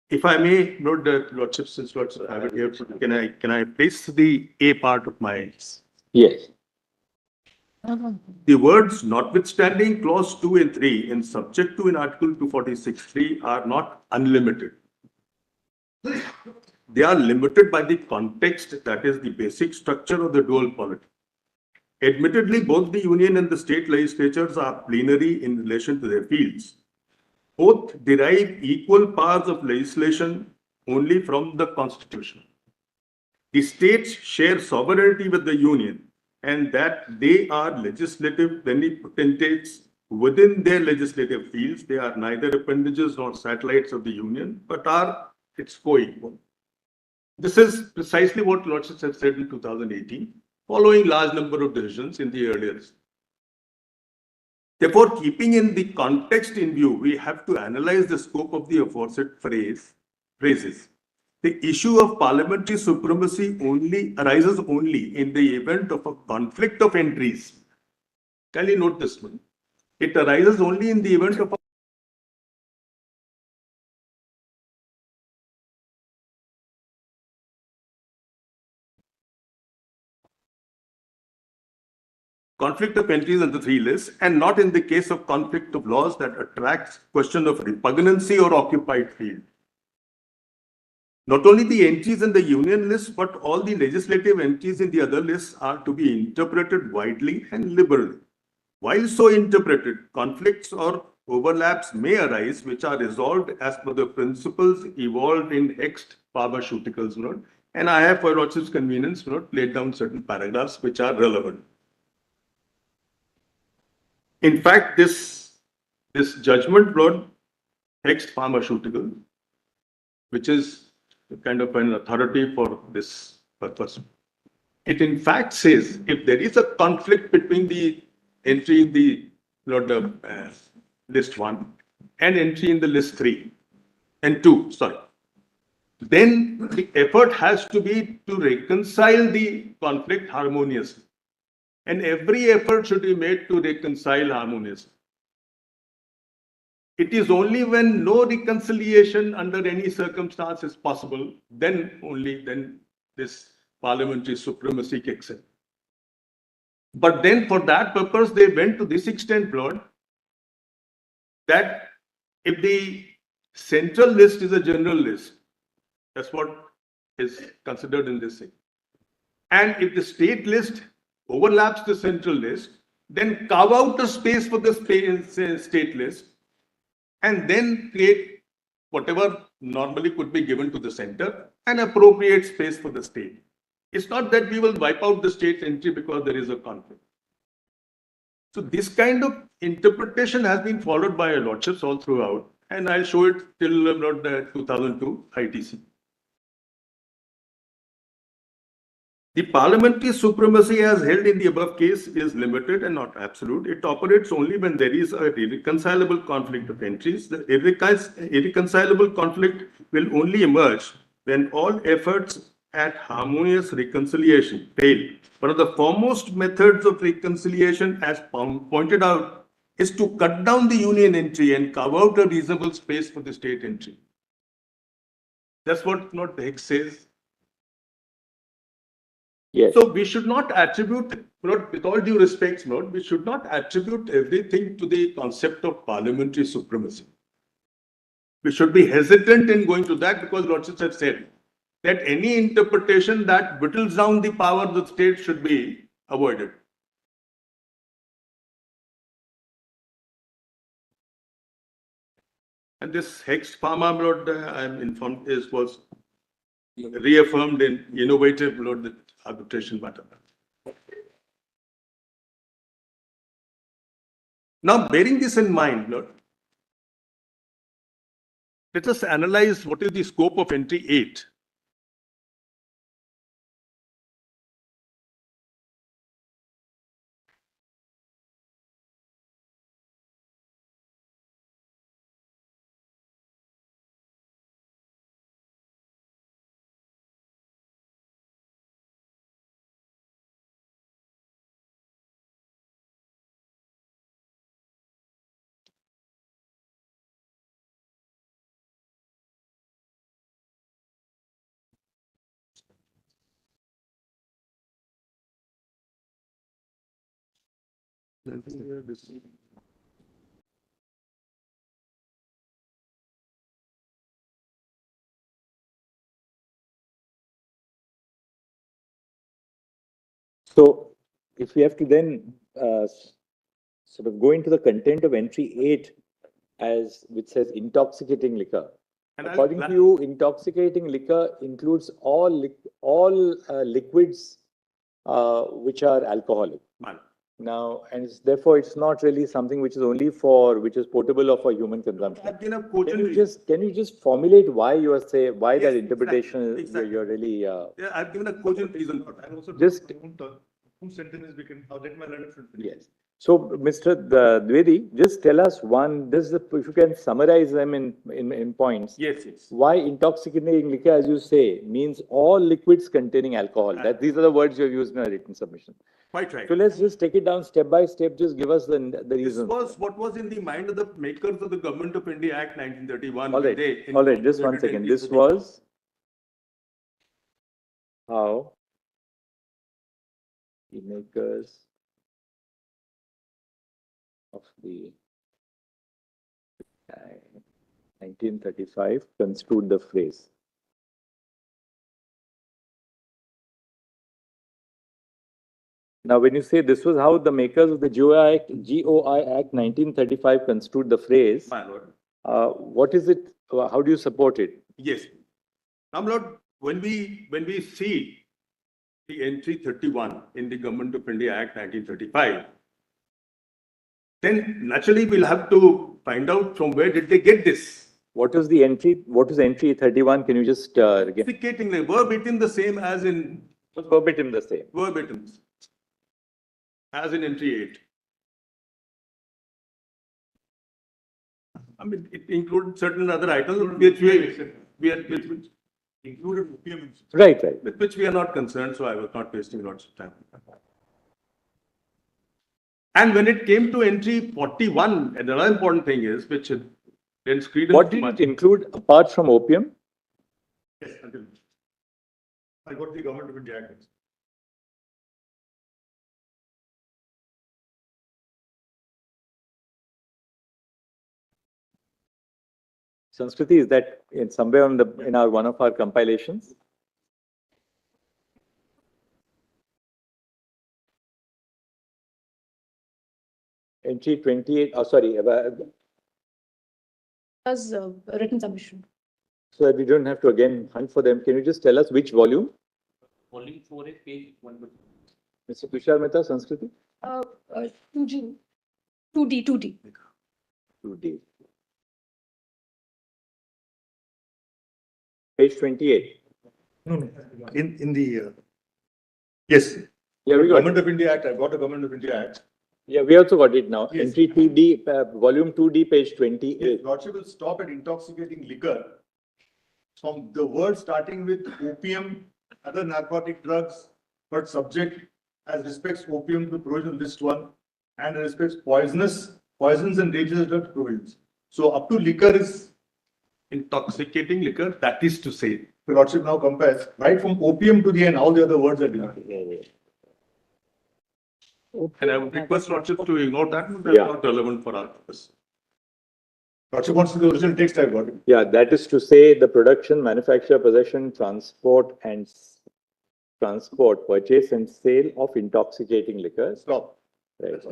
if I may, Lord, Lordship, since Lordship, I have it here, can I place the A part of my? Yes. The words notwithstanding clause 2 and 3 and subject to in Article 246(3) are not unlimited. They are limited by the context, that is the basic structure of the dual polity. Admittedly, both the union and the state legislatures are plenary in relation to their fields. Both derive equal powers of legislation only from the Constitution. The states share sovereignty with the union, and that they are legislative plenipotentiates within their legislative fields. They are neither appendages nor satellites of the union, but are its co-equal. This is precisely what Lordship has said in 2018, following large number of decisions in the earlier. Therefore, keeping in the context in view, we have to analyze the scope of the aforesaid phrases. The issue of parliamentary supremacy arises only in the event of a conflict of entries. Can you note this one? It arises only in the event of a conflict of entries on the 3 lists, and not in the case of conflict of laws that attracts question of repugnancy or occupied field. Not only the entries in the union list, but all the legislative entries in the other lists are to be interpreted widely and liberally. While so interpreted, conflicts or overlaps may arise, which are resolved as per the principles evolved in Hext Pharmaceuticals note. And I have, for Lordship's convenience, laid down certain paragraphs which are relevant. In fact, this judgment brought Hext Pharmaceutical, which is kind of an authority for this purpose. It in fact says if there is a conflict between the entry in the list 1 and entry in the list 3 and 2, then the effort has to be to reconcile the conflict harmoniously. And every effort should be made to reconcile harmoniously. It is only when no reconciliation under any circumstance is possible, then this parliamentary supremacy kicks in. But then for that purpose, they went to this extent, Lord, that if the central list is a general list, that's what is considered in this thing. And if the state list overlaps the central list, then carve out a space for the state list, and then create whatever normally could be given to the center and appropriate space for the state. It's not that we will wipe out the state entry because there is a conflict. So this kind of interpretation has been followed by our lordships all throughout, and I'll show it till 2002 ITC. The parliamentary supremacy as held in the above case is limited and not absolute. It operates only when there is a irreconcilable conflict of entries. The irreconcilable conflict will only emerge when all efforts at harmonious reconciliation fail. One of the foremost methods of reconciliation, as pointed out is to cut down the union entry and carve out a reasonable space for the state entry. That's what the Hicks says. Yes. So we should not attribute, with all due respect, we should not attribute everything to the concept of parliamentary supremacy. We should be hesitant in going to that because Lordships have said that any interpretation that whittles down the power of the state should be avoided. And this Hex Pharma blood, I'm informed, was reaffirmed in innovative blood arbitration matter. Now, bearing this in mind, let us analyze what is the scope of entry 8. So if we have to then sort of go into the content of entry 8 which says intoxicating liquor. And according to you, intoxicating liquor includes all liquids which are alcoholic. Now, and therefore it's not really something which is only which is portable or for human consumption. Can you just formulate why you are saying, why that interpretation exactly. You're really... Yeah, I've given a cogent reason for that. Also, just... sentence we can, how that my learner should finish. Yes. So, Mr. Dwivedi, just tell us if you can summarize them in points. Yes, yes. Why intoxicating liquor, as you say, means all liquids containing alcohol. These are the words you have used in a written submission. Quite right. So let's just take it down step by step. Just give us the reason. This was what was in the mind of the makers of the Government of India Act 1931. All right. Just one second. This was how the makers of the 1935 construed the phrase. Now, when you say this was how the makers of the GOI Act 1935 construed the phrase, my lord, what is it? How do you support it? Yes. Now, my lord, when we see the entry 31 in the Government of India Act 1935, then naturally we'll have to find out from where did they get this. What is the entry? What is entry 31? Can you just Intoxicating, verbatim the same as in... Verbatim the same. Verbatim. As in entry 8. I mean, it includes certain other items which included opium. Right. With which we are not concerned, so I was not wasting lots of time. And when it came to entry 41, another important thing is, which lends credence. What did it include apart from opium? Yes, until I got the Government of India Act. Sanskriti, is that in somewhere in our one of our compilations? Entry 28. Oh, sorry. As written submission. So that we don't have to again hunt for them. Can you just tell us which volume? Volume 4 is page 1. Mr. Tushar Mehta, Sanskriti? 2G. 2D. 2D. Page 28. No. In the yes. Yeah, we got Government of India Act. I got a Government of India Act. Yeah, we also got it now. Yes. Entry 2D, volume 2D, page 28. Yes, Lordship will stop at intoxicating liquor from the word starting with opium, other narcotic drugs, but subject as respects opium to provision list 1 and respects poisonous poisons and dangerous drugs provisions. So up to liquor is intoxicating liquor, that is to say. The Lordship now compares right from opium to the end, all the other words are defined. And I would request Lordship to ignore that, that's not relevant for our purpose. Lordship wants to the original text I've got. Yeah, that is to say the production, manufacture, possession, transport, purchase and sale of intoxicating liquors. Stop. Right.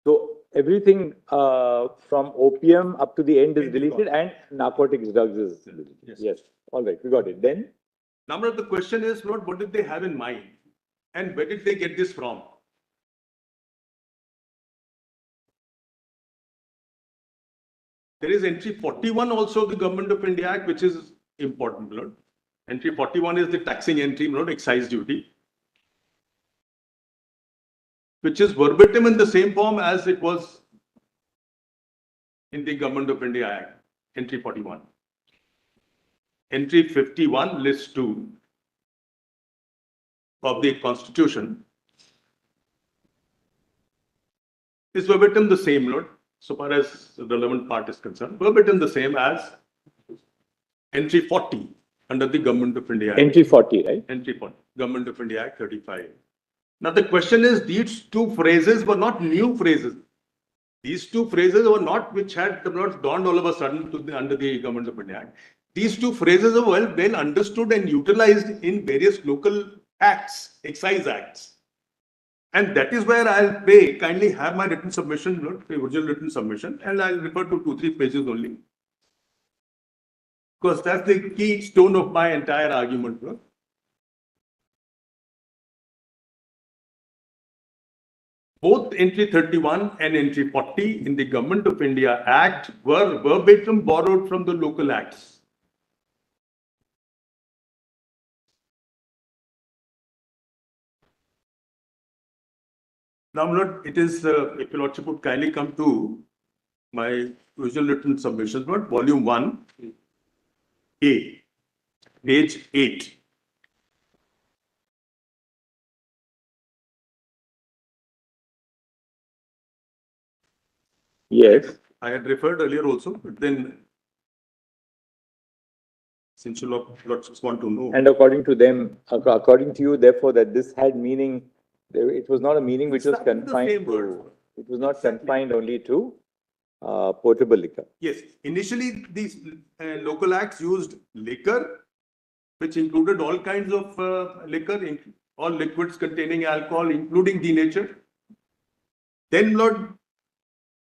So everything from opium up to the end is deleted and narcotics drugs is deleted. Yes. All right, we got it. Then? Number of the question is not what did they have in mind and where did they get this from? There is entry 41 also of the Government of India Act, which is important, Lord. Entry 41 is the taxing entry, not excise duty, which is verbatim in the same form as it was in the Government of India Act, entry 41. Entry 51, list 2 of the Constitution is verbatim the same, Lord, so far as the relevant part is concerned, verbatim the same as entry 40 under the Government of India Act. Entry 40, right? Entry 40, Government of India Act 35. Now the question is, these two phrases were not new phrases. These two phrases were not which had not dawned all of a sudden to under the Government of India Act. These two phrases are well understood and utilized in various local acts, excise acts. And that is where I'll kindly have my written submission, not the original written submission, and I'll refer to 2-3 pages only. Because that's the keystone of my entire argument. Bro. Both entry 31 and entry 40 in the Government of India Act were verbatim borrowed from the local acts. Now, Lord, it is, if your Lordship would kindly come to my original written submission, Lord, volume 1, A, page 8. Yes. I had referred earlier also, but then since you Lordships want to know. And according to them, according to you, therefore, that this had meaning, it was not a meaning which was confined to, it was not confined only to potable liquor. Yes, initially these local acts used liquor, which included all kinds of liquor, all liquids containing alcohol, including denatured. Then, Lord,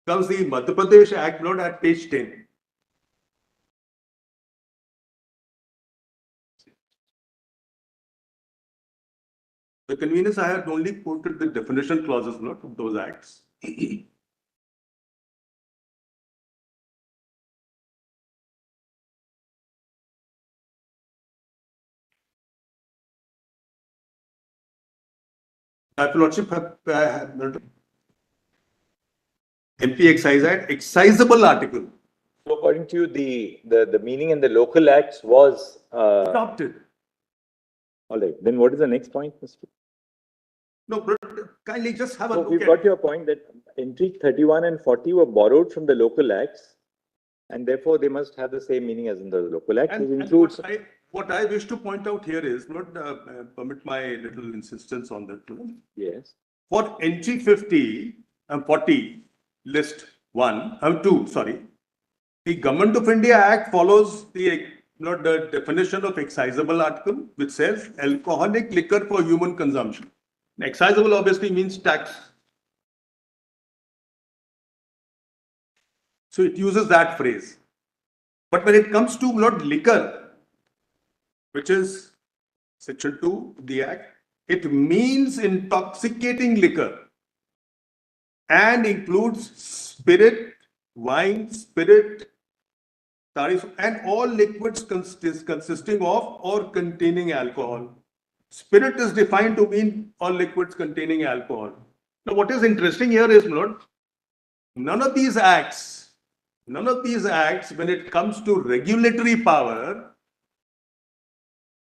comes the Madhya Pradesh Act, Lord, at page 10. The convenience, I had only quoted the definition clauses, Lord, of those acts. Lordship, MP Excise Act, excisable article. So according to you, the meaning in the local acts was adopted. All right. Then what is the next point, Mr.? No, but kindly just have a look. We've got your point that entry 31 and 40 were borrowed from the local acts, and therefore they must have the same meaning as in the local acts. It includes. What I wish to point out here is, not permit my little insistence on that. Yes. For entry 50 and 40, list 2, sorry. The Government of India Act follows the definition of excisable article, which says alcoholic liquor for human consumption. Excisable obviously means tax. So it uses that phrase. But when it comes to liquor, which is section 2 of the Act, it means intoxicating liquor and includes spirit, wine, spirit, and all liquids consisting of or containing alcohol. Spirit is defined to mean all liquids containing alcohol. Now, what is interesting here is, Lord, none of these acts, when it comes to regulatory power,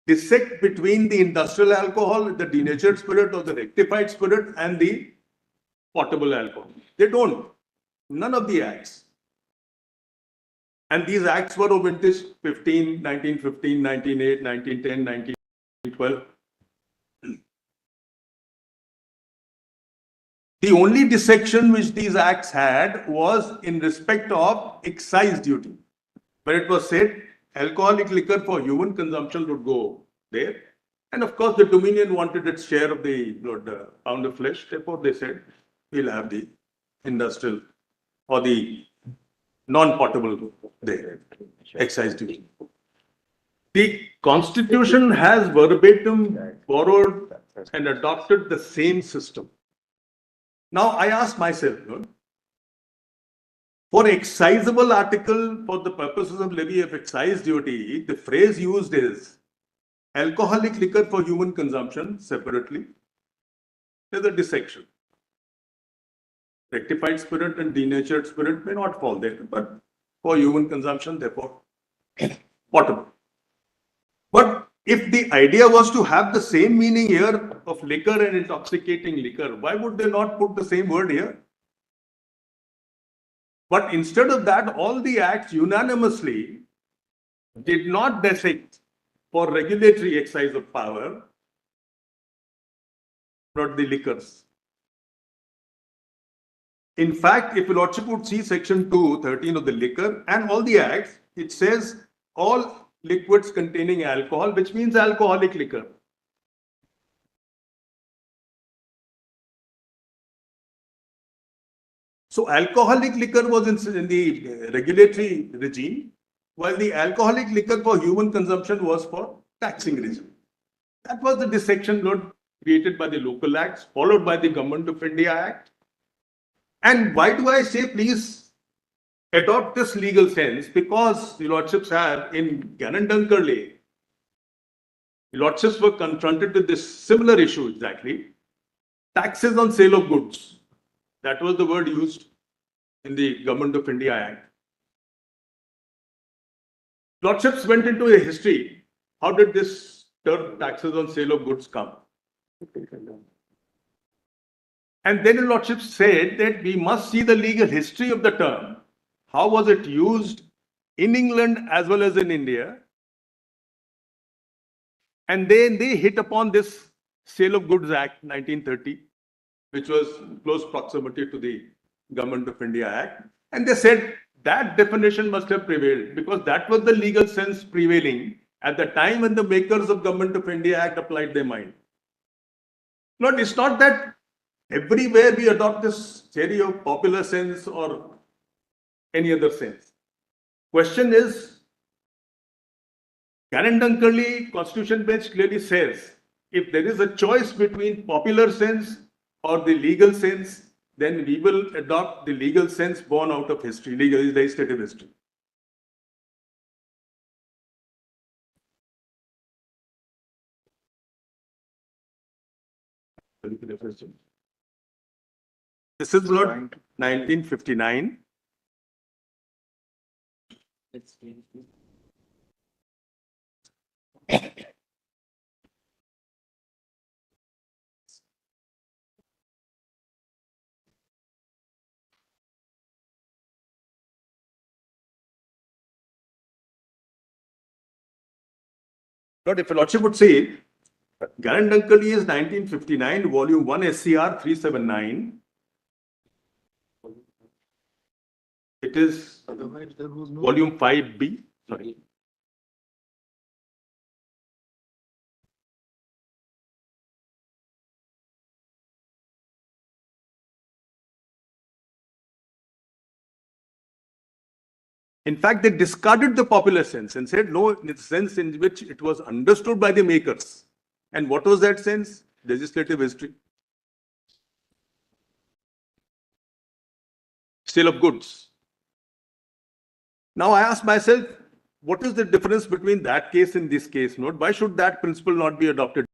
dissect between the industrial alcohol, the denatured spirit or the rectified spirit and the potable alcohol. They don't. None of the acts. And these acts were of vintage 1915, 1908, 1910, 1912. The only dissection which these acts had was in respect of excise duty, where it was said alcoholic liquor for human consumption would go there. And of course, the Dominion wanted its share of the pound of flesh. Therefore, they said, we'll have the industrial or the non-potable there, excise duty. The Constitution has verbatim borrowed and adopted the same system. Now, I ask myself, for excisable article for the purposes of levy of excise duty, the phrase used is alcoholic liquor for human consumption separately. There's a dissection. Rectified spirit and denatured spirit may not fall there, but for human consumption, therefore, potable. But if the idea was to have the same meaning here of liquor and intoxicating liquor, why would they not put the same word here? But instead of that, all the acts unanimously did not designate for regulatory exercise of power, not the liquors. In fact, if your Lordship would see section 213 of the liquor and all the acts, it says all liquids containing alcohol, which means alcoholic liquor. So alcoholic liquor was in the regulatory regime, while the alcoholic liquor for human consumption was for taxing regime. That was the dissection created by the local acts, followed by the Government of India Act. And why do I say please adopt this legal sense? Because the Lordships have in Gannon-Dunkerley, the Lordships were confronted with this similar issue exactly. Taxes on sale of goods. That was the word used in the Government of India Act. Lordships went into a history. How did this term taxes on sale of goods come? And then the Lordships said that we must see the legal history of the term. How was it used in England as well as in India? And then they hit upon this Sale of Goods Act 1930, which was close proximity to the Government of India Act. And they said that definition must have prevailed because that was the legal sense prevailing at the time when the makers of Government of India Act applied their mind. Lord, it's not that everywhere we adopt this theory of popular sense or any other sense. Question is, Gannon-Dunkerley Constitution Bench clearly says, if there is a choice between popular sense or the legal sense, then we will adopt the legal sense born out of history, legislative history. This is Lord 1959. Lord, if your Lordship would say, Gannon-Dunkerley is 1959, volume 1 SCR 379. It is volume 5B. Sorry. In fact, they discarded the popular sense and said, no, it's the sense in which it was understood by the makers. And what was that sense? Legislative history. Sale of goods. Now I ask myself, what is the difference between that case and this case? Note, why should that principle not be adopted?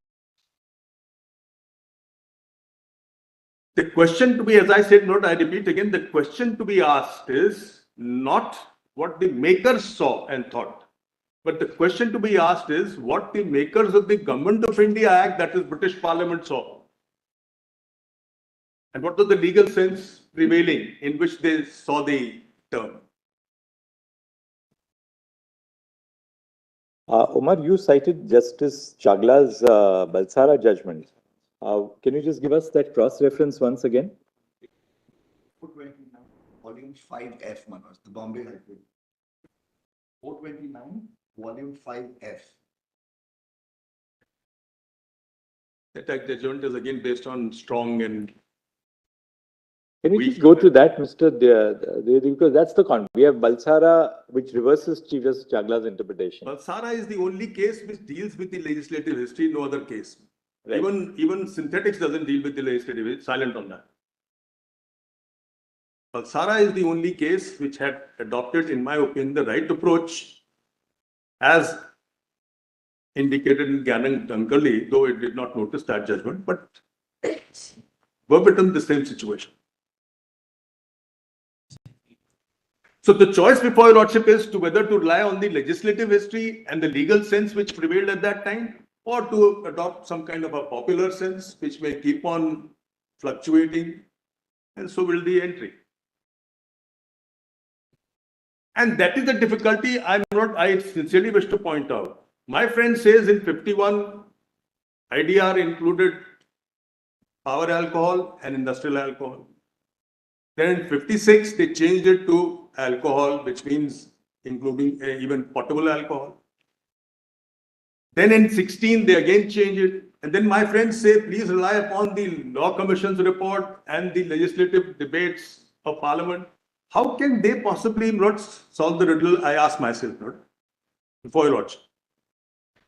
The question to be, as I said, note, I repeat again, the question to be asked is not what the makers saw and thought, but the question to be asked is what the makers of the Government of India Act, that is British Parliament, saw. And what was the legal sense prevailing in which they saw the term? Omar, you cited Justice Chagla's Balsara judgment. Can you just give us that cross-reference once again? 429, volume 5F, Manoj, the Bombay High Court. 429, volume 5F. That judgment is again based on strong and. Can you just go to that, Mr. Because that's the con. We have Balsara, which reverses Chief Justice Chagla's interpretation. Balsara is the only case which deals with the legislative history, no other case. Right. Even synthetics doesn't deal with the legislative, it's silent on that. Balsara is the only case which had adopted, in my opinion, the right approach as indicated in Gannon Dunkerley, though it did not notice that judgment, but verbatim the same situation. So the choice before your lordship is to whether to rely on the legislative history and the legal sense which prevailed at that time, or to adopt some kind of a popular sense which may keep on fluctuating, and so will the entry. And that is the difficulty I sincerely wish to point out. My friend says in 51, IDR included power alcohol and industrial alcohol. Then in 56, they changed it to alcohol, which means including even potable alcohol. Then in 16, they again changed it. And then my friends say, please rely upon the Law Commission's report and the legislative debates of Parliament. How can they possibly not solve the riddle? I ask myself, not before your lordship.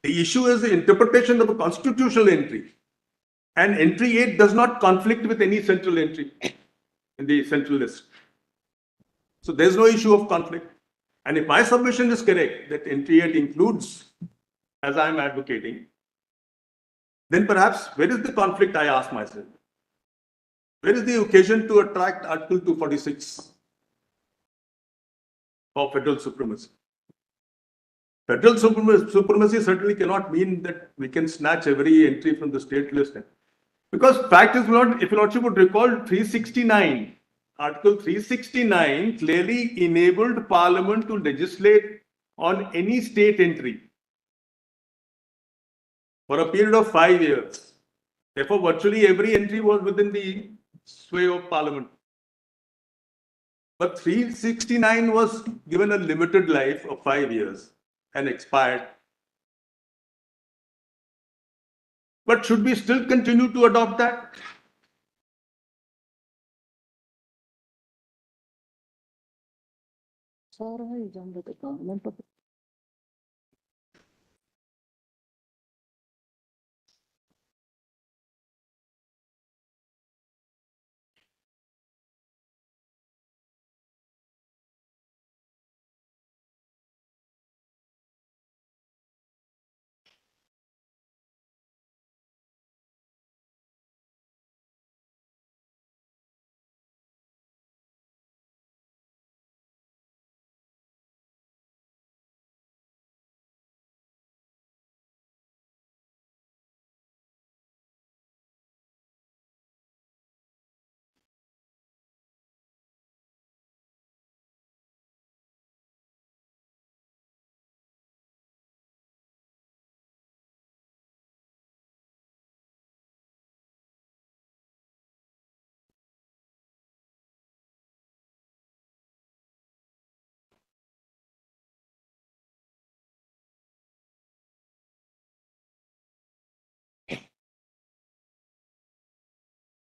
The issue is the interpretation of a constitutional entry. And entry 8 does not conflict with any central entry in the central list. So there's no issue of conflict. And if my submission is correct, that entry 8 includes, as I'm advocating, then perhaps where is the conflict, I ask myself? Where is the occasion to attract Article 246 of federal supremacy? Federal supremacy certainly cannot mean that we can snatch every entry from the state list. Because fact is, Lord, if your lordship would recall 369, Article 369 clearly enabled Parliament to legislate on any state entry for a period of 5 years. Therefore, virtually every entry was within the sway of Parliament. But 369 was given a limited life of 5 years and expired. But should we still continue to adopt that? Balsara is under the government of.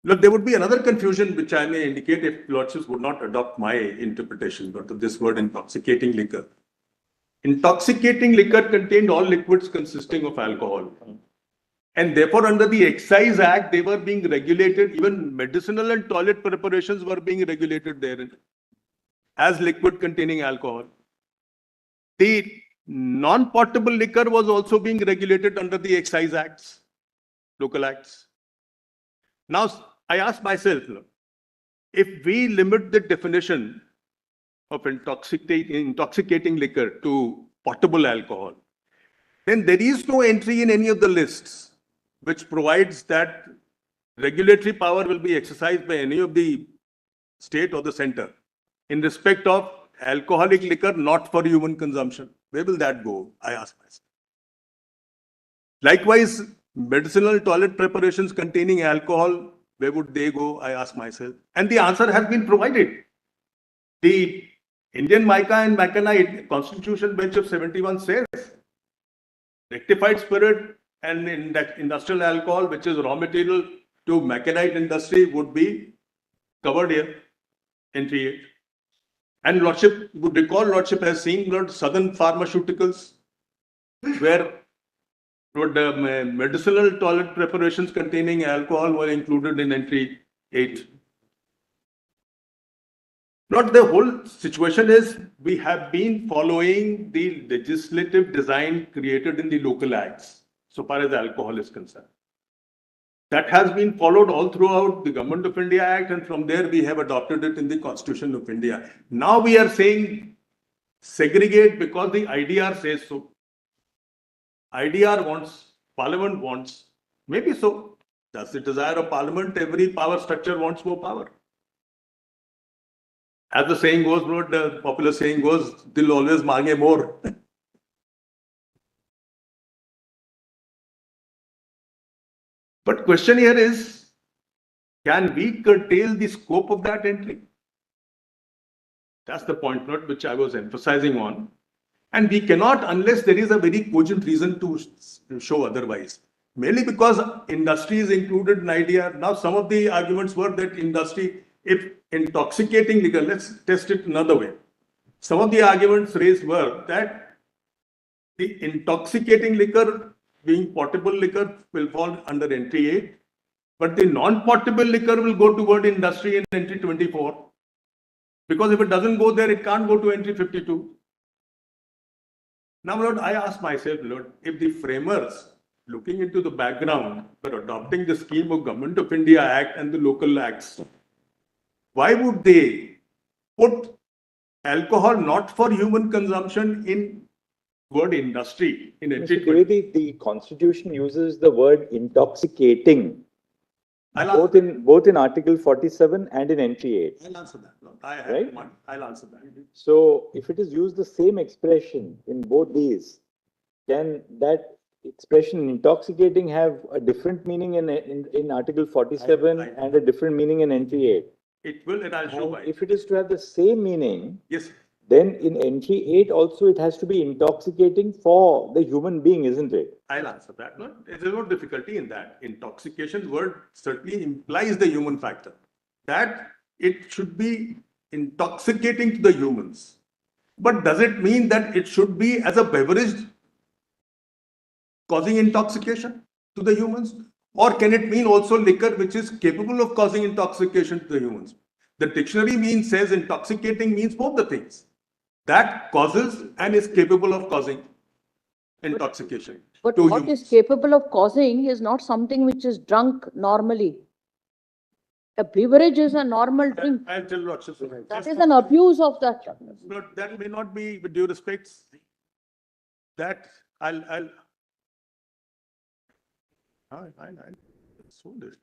Look, there would be another confusion which I may indicate if lordships would not adopt my interpretation, but of this word intoxicating liquor. Intoxicating liquor contained all liquids consisting of alcohol. And therefore, under the Excise Act, they were being regulated, even medicinal and toilet preparations were being regulated therein as liquid containing alcohol. The non-potable liquor was also being regulated under the Excise Acts, local acts. Now, I ask myself, if we limit the definition of intoxicating liquor to potable alcohol, then there is no entry in any of the lists which provides that regulatory power will be exercised by any of the state or the center in respect of alcoholic liquor not for human consumption. Where will that go? I ask myself. Likewise, medicinal toilet preparations containing alcohol, where would they go? I ask myself. And the answer has been provided. The Indian mica and macanite Constitution Bench of 71 says rectified spirit and industrial alcohol, which is raw material to macanite industry, would be covered here, entry 8. And Lordship would recall, Lordship has seen southern pharmaceuticals where medicinal toilet preparations containing alcohol were included in entry 8. Not the whole situation is we have been following the legislative design created in the local acts, so far as alcohol is concerned. That has been followed all throughout the Government of India Act, and from there we have adopted it in the Constitution of India. Now we are saying segregate because the IDR says so. IDR wants, Parliament wants, maybe so. That's the desire of Parliament. Every power structure wants more power. As the saying goes, the popular saying goes, "Dil always mange more." But question here is, can we curtail the scope of that entry? That's the point which I was emphasizing on. And we cannot unless there is a very cogent reason to show otherwise. Mainly because industry is included in IDR. Now, some of the arguments were that industry, if intoxicating liquor, let's test it another way. Some of the arguments raised were that the intoxicating liquor, being potable liquor, will fall under entry 8, but the non-potable liquor will go toward industry in entry 24. Because if it doesn't go there, it can't go to entry 52. Now, Lord, I ask myself, Lord, if the framers looking into the background were adopting the scheme of Government of India Act and the local acts, why would they put alcohol not for human consumption in word industry in entry 20? The Constitution uses the word intoxicating both in Article 47 and in entry 8. I'll answer that. No, I have right? one. I'll answer that. So if it is used the same expression in both these, can that expression intoxicating have a different meaning in Article 47 and a different meaning in entry 8? It will, and I'll show why. If it is to have the same meaning, yes, then in entry 8 also it has to be intoxicating for the human being, isn't it? I'll answer that. No, there's no difficulty in that. Intoxication word certainly implies the human factor. That it should be intoxicating to the humans. But does it mean that it should be as a beverage causing intoxication to the humans? Or can it mean also liquor which is capable of causing intoxication to the humans? The dictionary says intoxicating means both the things. That causes and is capable of causing intoxication. But what is capable of causing is not something which is drunk normally. A beverage is a normal drink. I'll tell you what. That is an abuse of that. But that may not be, with due respects, that I'll so this.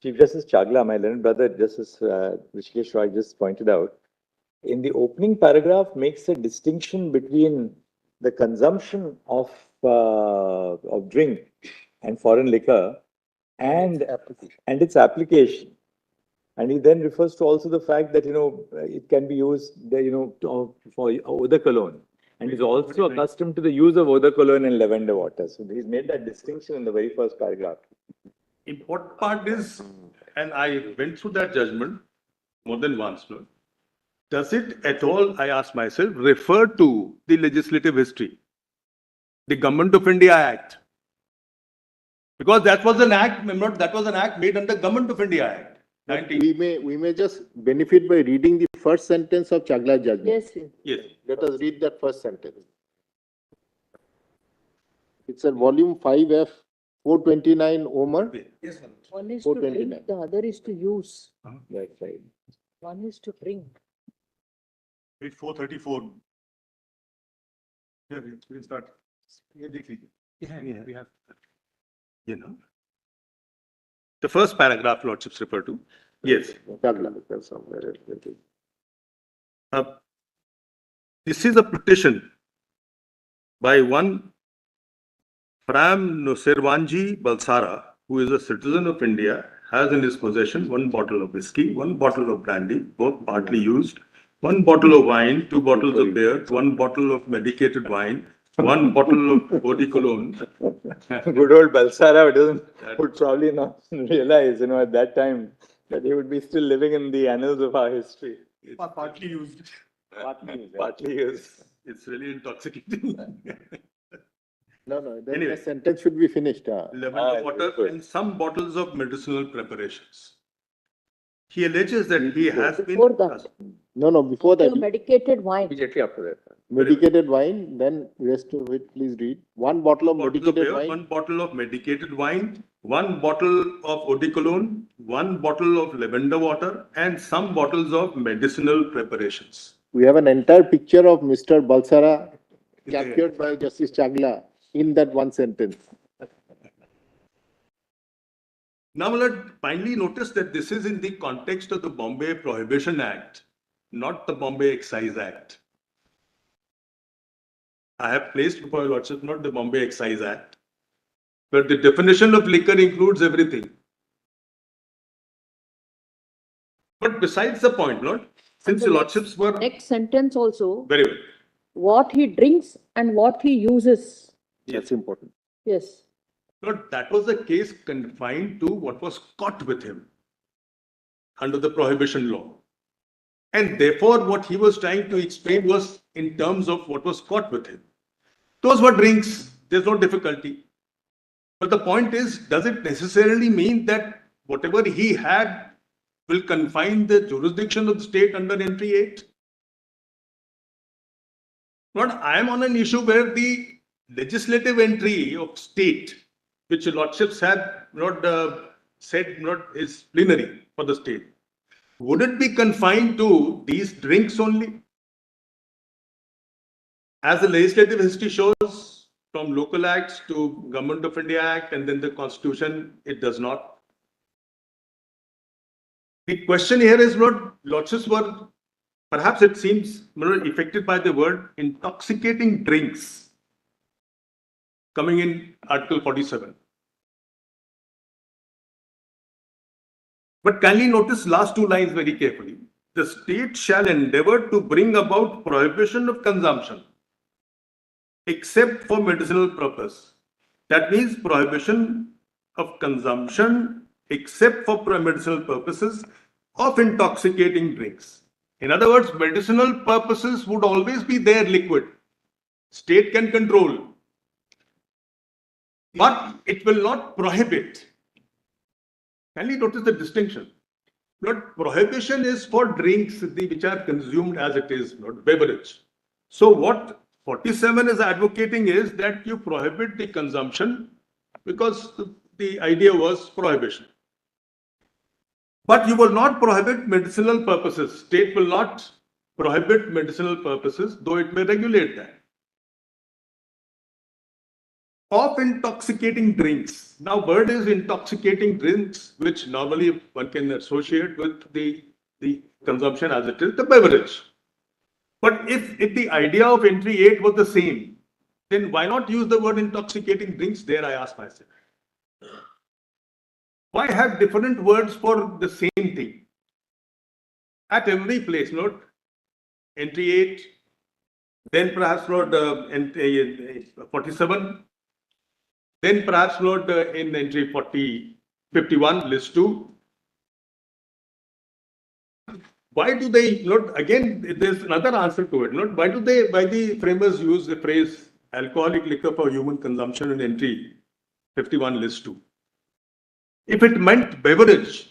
Chief Justice Chagla, my learned brother, Justice Rishikesh Roy just pointed out, in the opening paragraph makes a distinction between the consumption of drink and foreign liquor and its application. And he then refers to also the fact that, it can be used, for eau de cologne. And he's also accustomed to the use of eau de cologne and lavender water. So he's made that distinction in the very first paragraph. Important part is, and I went through that judgment more than once, no? Does it at all, I ask myself, refer to the legislative history, the Government of India Act? Because that was an act, remember, that was an act made under Government of India Act. We may just benefit by reading the first sentence of Chagla''s judgment. Yes. Yes. Let us read that first sentence. It's at volume 5F, 429 Omar. Yes, One is to drink, the other is to use. That's right. One is to drink. Page 434. Here, we'll start. Yeah, we have. The first paragraph, Lordships refer to. Yes. This is a petition by one Pram Nusirwanji Balsara, who is a citizen of India, has in his possession 1 bottle of whiskey, 1 bottle of brandy, both partly used, 1 bottle of wine, 2 bottles of beer, 1 bottle of medicated wine, 1 bottle of eau de cologne. Good old Balsara would probably not realize, at that time, that he would be still living in the annals of our history. It's partly used. Partly used. It's really intoxicating. No, then the sentence should be finished. Lavender water and some bottles of medicinal preparations. He alleges that he has been... Before that. No, before that. Medicated wine. Immediately after that. Medicated wine, then rest of it, please read. 1 bottle of medicated wine. 1 bottle of medicated wine, 1 bottle of eau de cologne, 1 bottle of lavender water, and some bottles of medicinal preparations. We have an entire picture of Mr. Balsara captured by Justice Chagla in that one sentence. Now, my lord, finally notice that this is in the context of the Bombay Prohibition Act, not the Bombay Excise Act. I have placed before your lordship not the Bombay Excise Act, but the definition of liquor includes everything. But besides the point, Lord, since your lordships were... Next sentence also. Very well. What he drinks and what he uses. That's important. Yes. Lord, that was the case confined to what was caught with him under the prohibition law. And therefore, what he was trying to explain was in terms of what was caught with him. Those were drinks, there's no difficulty. But the point is, does it necessarily mean that whatever he had will confine the jurisdiction of the state under entry 8? Not, I am on an issue where the legislative entry of state, which your lordships had not said is plenary for the state, would it be confined to these drinks only? As the legislative history shows, from local acts to Government of India Act and then the Constitution, it does not. The question here is, lordships were, perhaps it seems, affected by the word intoxicating drinks coming in Article 47. But kindly notice last 2 lines very carefully. The state shall endeavor to bring about prohibition of consumption except for medicinal purpose. That means prohibition of consumption except for medicinal purposes of intoxicating drinks. In other words, medicinal purposes would always be there liquid. State can control. But it will not prohibit. Kindly notice the distinction. Not prohibition is for drinks which are consumed as it is, not beverage. So what 47 is advocating is that you prohibit the consumption because the idea was prohibition. But you will not prohibit medicinal purposes. State will not prohibit medicinal purposes, though it may regulate that. of intoxicating drinks. Now, word is intoxicating drinks, which normally one can associate with the consumption as it is, the beverage. But if the idea of entry 8 was the same, then why not use the word intoxicating drinks there, I ask myself. Why have different words for the same thing? At every place, note, entry 8, then perhaps note entry 47, then perhaps note in entry 51, list 2. Why do they not, again, there's another answer to it, not why the framers use the phrase alcoholic liquor for human consumption in entry 51, list 2? If it meant beverage,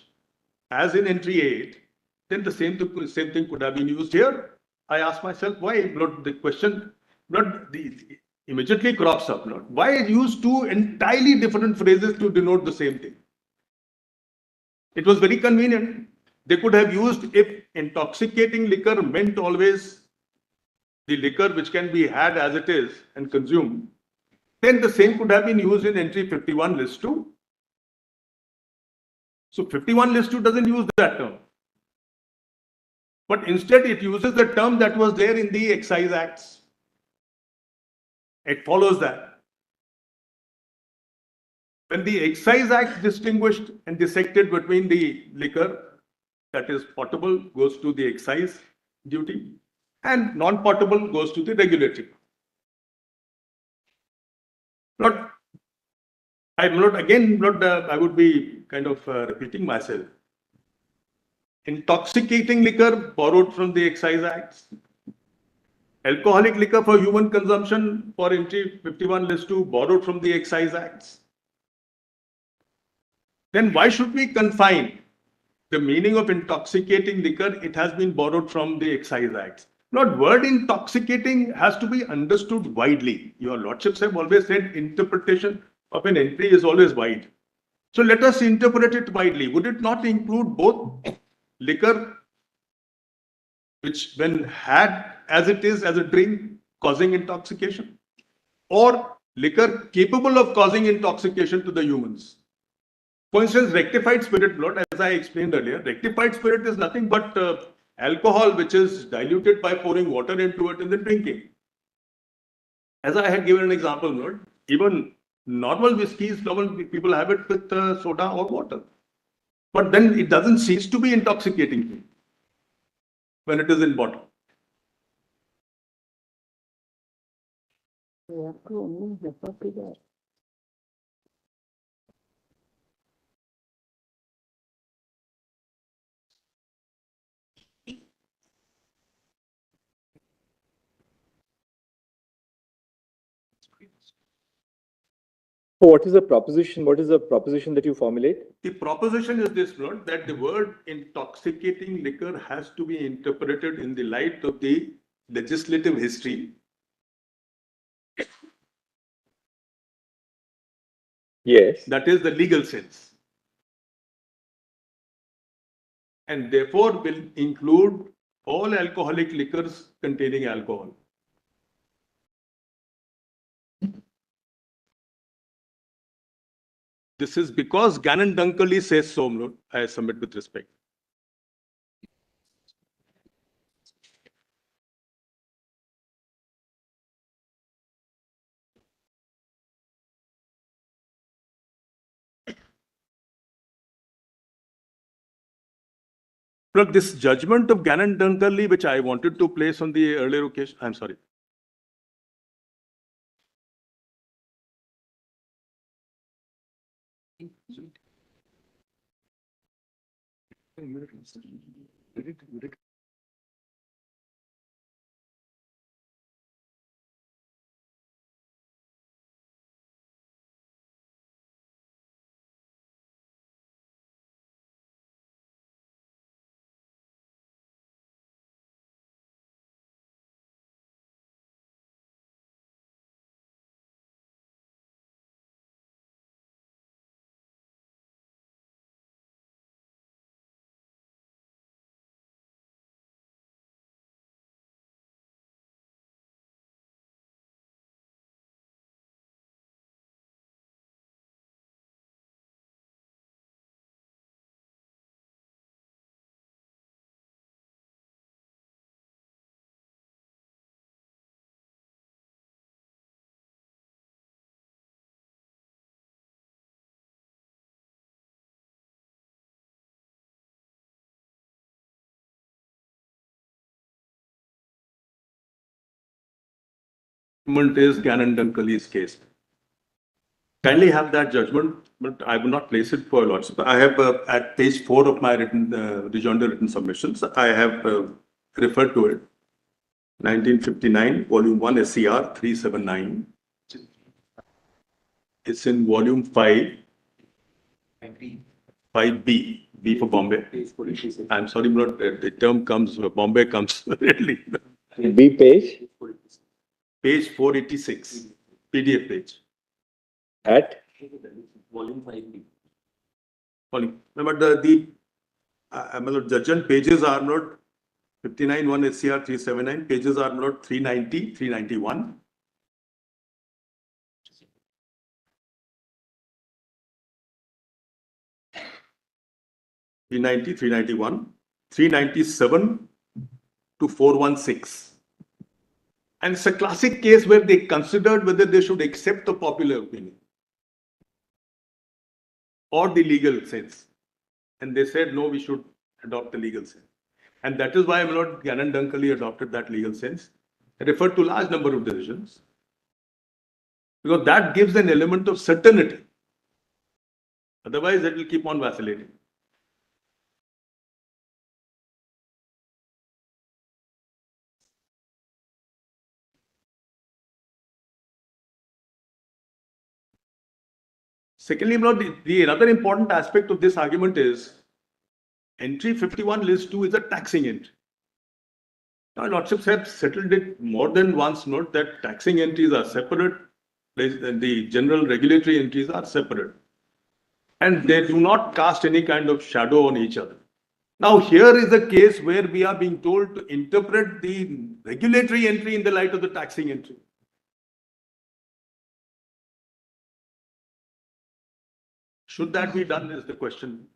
as in entry 8, then the same thing could have been used here. I ask myself why, not the question, not the immediately crops up, not why use two entirely different phrases to denote the same thing. It was very convenient. They could have used, if intoxicating liquor meant always the liquor which can be had as it is and consumed, then the same could have been used in entry 51 list 2. So 51 list 2 doesn't use that term. But instead it uses the term that was there in the Excise Acts. It follows that. When the Excise Act distinguished and dissected between the liquor that is potable goes to the excise duty and non-potable goes to the regulatory. I would be kind of repeating myself. Intoxicating liquor borrowed from the Excise Acts. Alcoholic liquor for human consumption for entry 51 list 2 borrowed from the Excise Acts. Then why should we confine the meaning of intoxicating liquor? It has been borrowed from the Excise Acts. Not word intoxicating has to be understood widely. Your lordships have always said interpretation of an entry is always wide. So let us interpret it widely. Would it not include both liquor, which when had as it is as a drink causing intoxication, or liquor capable of causing intoxication to the humans? For instance, rectified spirit, Lord, as I explained earlier, rectified spirit is nothing but alcohol which is diluted by pouring water into it and then drinking. As I had given an example, Lord, even normal whiskeys, normal people have it with soda or water. But then it doesn't cease to be intoxicating when it is in bottle. What is the proposition? What is the proposition that you formulate? The proposition is this, Lord, that the word intoxicating liquor has to be interpreted in the light of the legislative history. Yes. That is the legal sense. And therefore will include all alcoholic liquors containing alcohol. This is because Gannon Dunkerley says so, Lord. I submit with respect. Look, this judgment of Gannon Dunkerley, which I wanted to place on the earlier occasion, I'm sorry. Is Gannon Dunkali's case. Kindly have that judgment, but I will not place it for lordship. I have at page 4 of my rejoinder written submissions, I have referred to it. 1959, volume 1, SCR 379. It's in volume 5, 5B, B for Bombay. I'm sorry, but the term comes, Bombay comes really. B page? Page 486, PDF page. At? Volume 5B. But the judgment pages are not 59, 1 SCR 379, pages are not 390, 391. (390, 391), 397 to 416. And it's a classic case where they considered whether they should accept the popular opinion or the legal sense. And they said, no, we should adopt the legal sense. And that is why Lord Gannon Dunkali adopted that legal sense. I referred to a large number of decisions. Because that gives an element of certainty. Otherwise, it will keep on vacillating. Secondly, the another important aspect of this argument is entry 51 list 2 is a taxing entry. Now, lordships have settled it more than once, note that taxing entries are separate, the general regulatory entries are separate, and they do not cast any kind of shadow on each other. Now, here is a case where we are being told to interpret the regulatory entry in the light of the taxing entry. Should that be done is the question.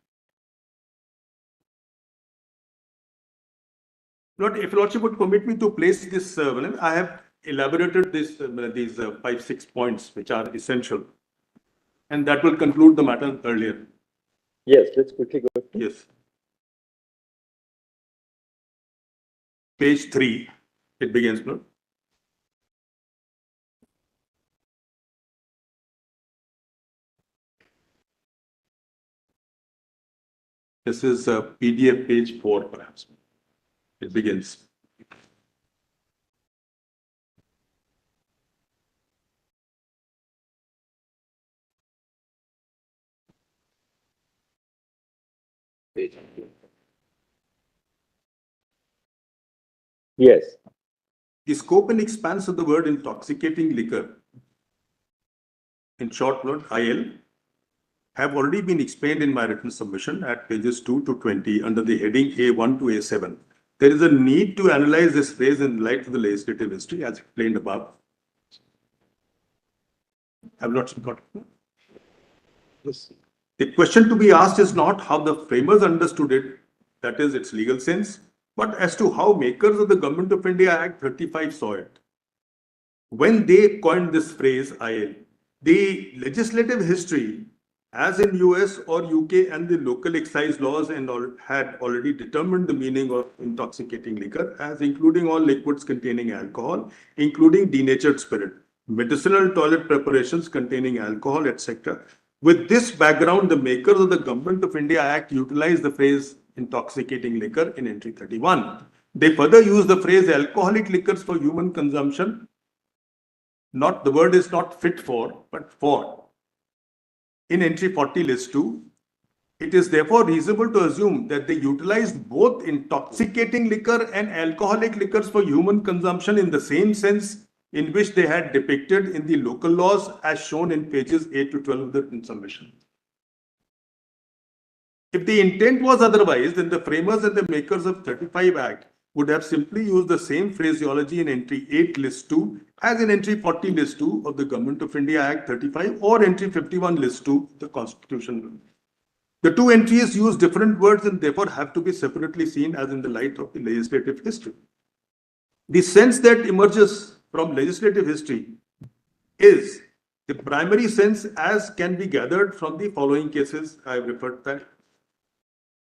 If lordship would permit me to place this, I have elaborated this, these 5-6 points which are essential, and that will conclude the matter earlier. Yes, let's quickly go. Yes. Page 3, it begins, no? This is PDF page 4, perhaps. It begins. Yes. The scope and expanse of the word intoxicating liquor, in short, IL, have already been explained in my written submission at pages 2 to 20 under the heading A1 to A7. There is a need to analyze this phrase in light of the legislative history as explained above. Have not got it? Yes. The question to be asked is not how the framers understood it, that is its legal sense, but as to how makers of the Government of India Act 35 saw it. When they coined this phrase, IL, the legislative history, as in US or UK and the local excise laws and all, had already determined the meaning of intoxicating liquor as including all liquids containing alcohol, including denatured spirit, medicinal toilet preparations containing alcohol, etc. With this background, the makers of the Government of India Act utilized the phrase intoxicating liquor in entry 31. They further use the phrase alcoholic liquors for human consumption. Not the word is not fit for, but for. In entry 40 list 2, it is therefore reasonable to assume that they utilized both intoxicating liquor and alcoholic liquors for human consumption in the same sense in which they had depicted in the local laws as shown in pages 8 to 12 of the written submission. If the intent was otherwise, then the framers and the makers of 35 Act would have simply used the same phraseology in entry 8 list 2 as in entry 40 list 2 of the Government of India Act 35 or entry 51 list 2 of the Constitution. The two entries use different words and therefore have to be separately seen as in the light of the legislative history. The sense that emerges from legislative history is the primary sense as can be gathered from the following cases I have referred to.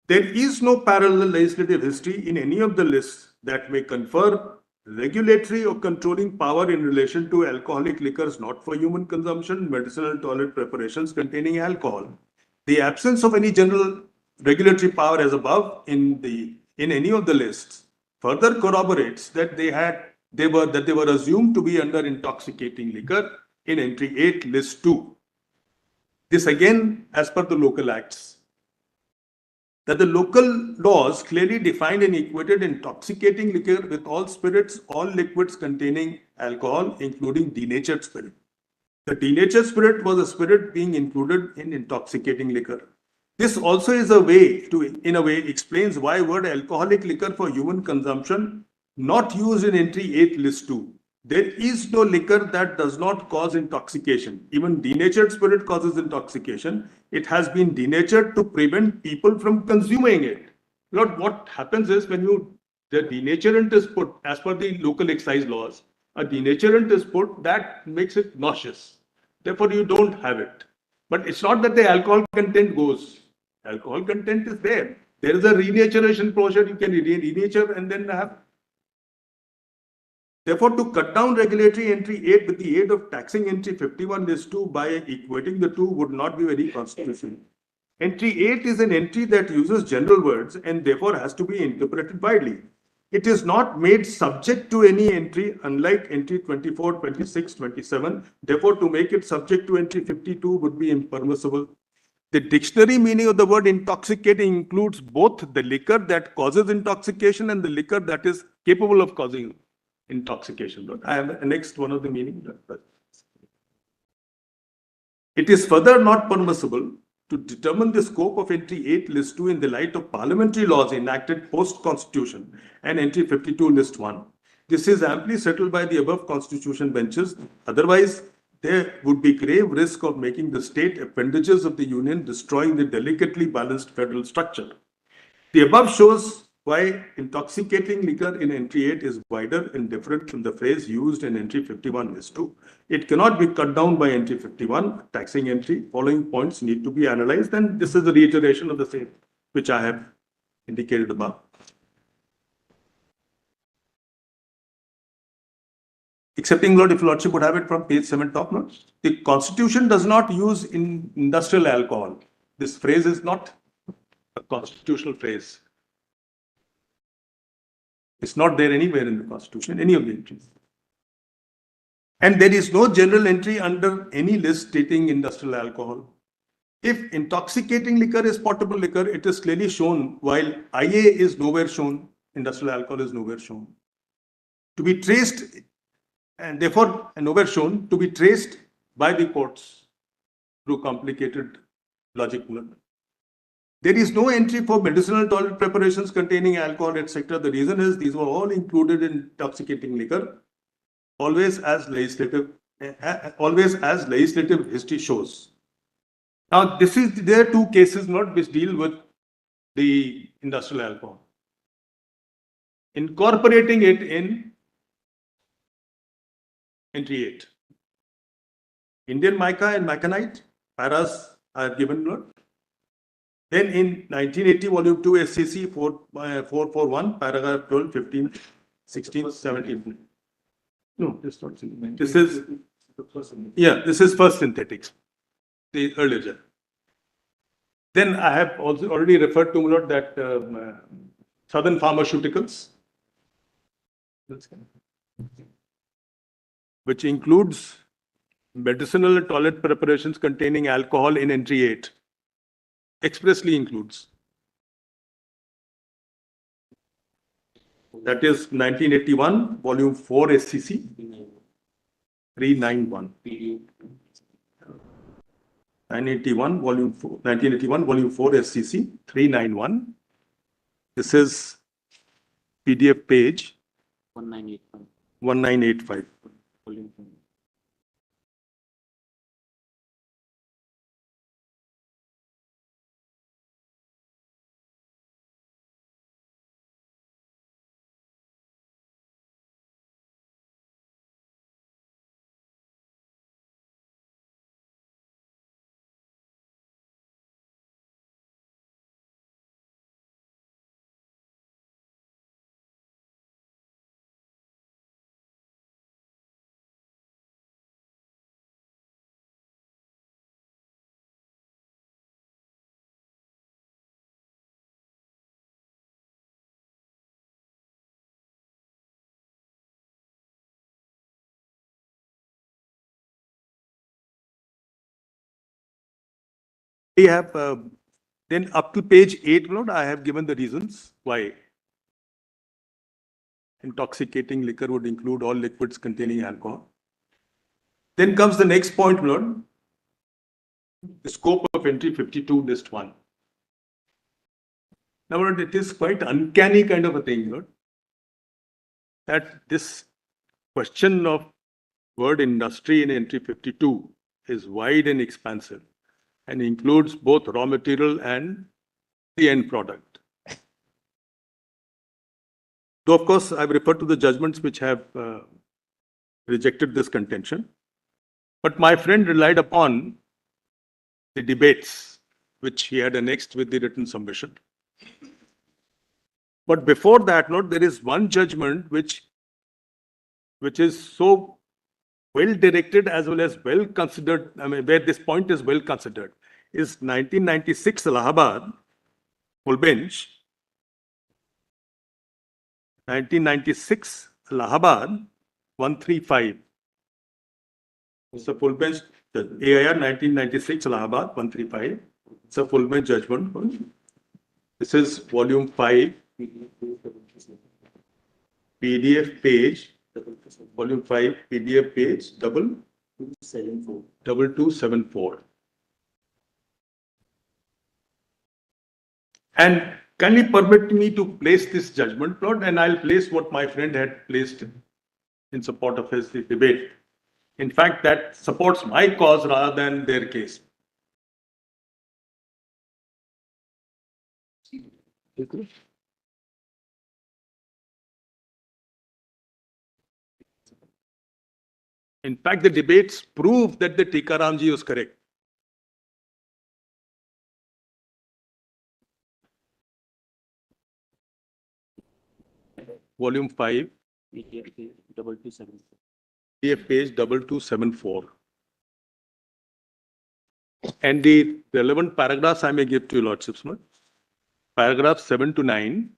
There is no parallel legislative history in any of the lists that may confer regulatory or controlling power in relation to alcoholic liquors not for human consumption, medicinal toilet preparations containing alcohol. The absence of any general regulatory power as above in any of the lists further corroborates that they were assumed to be under intoxicating liquor in entry 8 list 2. This again as per the local acts. That the local laws clearly defined and equated intoxicating liquor with all spirits, all liquids containing alcohol, including denatured spirit. The denatured spirit was a spirit being included in intoxicating liquor. This also is a way in a way, explains why word alcoholic liquor for human consumption not used in entry 8 list 2. There is no liquor that does not cause intoxication. Even denatured spirit causes intoxication. It has been denatured to prevent people from consuming it. Lord, what happens is when the denaturant is put, as per the local excise laws, a denaturant is put that makes it nauseous. Therefore, you don't have it. But it's not that the alcohol content goes. Alcohol content is there. There is a renaturation process. You can renature and then have. Therefore, to cut down regulatory entry 8 with the aid of taxing entry 51 list 2 by equating the two would not be very constitutional. Entry 8 is an entry that uses general words and therefore has to be interpreted widely. It is not made subject to any entry, unlike entry 24, 26, 27. Therefore, to make it subject to entry 52 would be impermissible. The dictionary meaning of the word intoxicating includes both the liquor that causes intoxication and the liquor that is capable of causing intoxication. I have annexed one of the meaning. It is further not permissible to determine the scope of entry 8 list 2 in the light of parliamentary laws enacted post-constitution and entry 52 list 1. This is amply settled by the above constitution benches. Otherwise, there would be grave risk of making the state appendages of the union, destroying the delicately balanced federal structure. The above shows why intoxicating liquor in entry 8 is wider and different from the phrase used in entry 51 list 2. It cannot be cut down by entry 51, taxing entry. Following points need to be analyzed, and this is a reiteration of the same which I have indicated above. Accepting, Lord, if Lordship would have it from page 7 top note. The Constitution does not use industrial alcohol. This phrase is not a constitutional phrase. It's not there anywhere in the Constitution, any of the entries. And there is no general entry under any list stating industrial alcohol. If intoxicating liquor is potable liquor, it is clearly shown, while IA is nowhere shown, industrial alcohol is nowhere shown. To be traced, and therefore nowhere shown, to be traced by the courts through complicated logic. There is no entry for medicinal toilet preparations containing alcohol, etc. The reason is these were all included in intoxicating liquor, always as legislative history shows. Now, there are two cases not which deal with the industrial alcohol. Incorporating it in entry 8. Indian mica and maconite, paras are given note. Then in 1980, volume 2 SCC 441, paragraph 12, 15, 16, 17. No, this is not synthetic. This is first synthetics, the earlier. Then I have also already referred to that Southern Pharmaceuticals, which includes medicinal toilet preparations containing alcohol in entry 8. Expressly includes. That is 1981, volume 4 SCC 391. 1981, volume 4 SCC 391. This is PDF page 1985. We have, then up to page 8, Lord, I have given the reasons why intoxicating liquor would include all liquids containing alcohol. Then comes the next point, Lord, the scope of entry 52, list 1. Now, Lord, it is quite uncanny kind of a thing, Lord, that this question of word industry in entry 52 is wide and expansive and includes both raw material and the end product. Though, of course, I've referred to the judgments which have rejected this contention. But my friend relied upon the debates which he had annexed with the written submission. But before that, Lord, there is one judgment which is so well directed as well as well considered, I mean, where this point is well considered, is 1996 Allahabad, full bench, 1996 Allahabad, 135. It's a full bench, AIR 1996 Allahabad, 135. It's a full bench judgment. This is volume 5, PDF page, volume 5, PDF page, 2274. And kindly permit me to place this judgment, Lord, and I'll place what my friend had placed in support of his debate. In fact, that supports my cause rather than their case. In fact, the debates prove that the Tikaramji was correct. Volume 5, PDF page 2274. PDF page 2274. And the relevant paragraphs I may give to you, Lordships. Paragraph 7 to 9,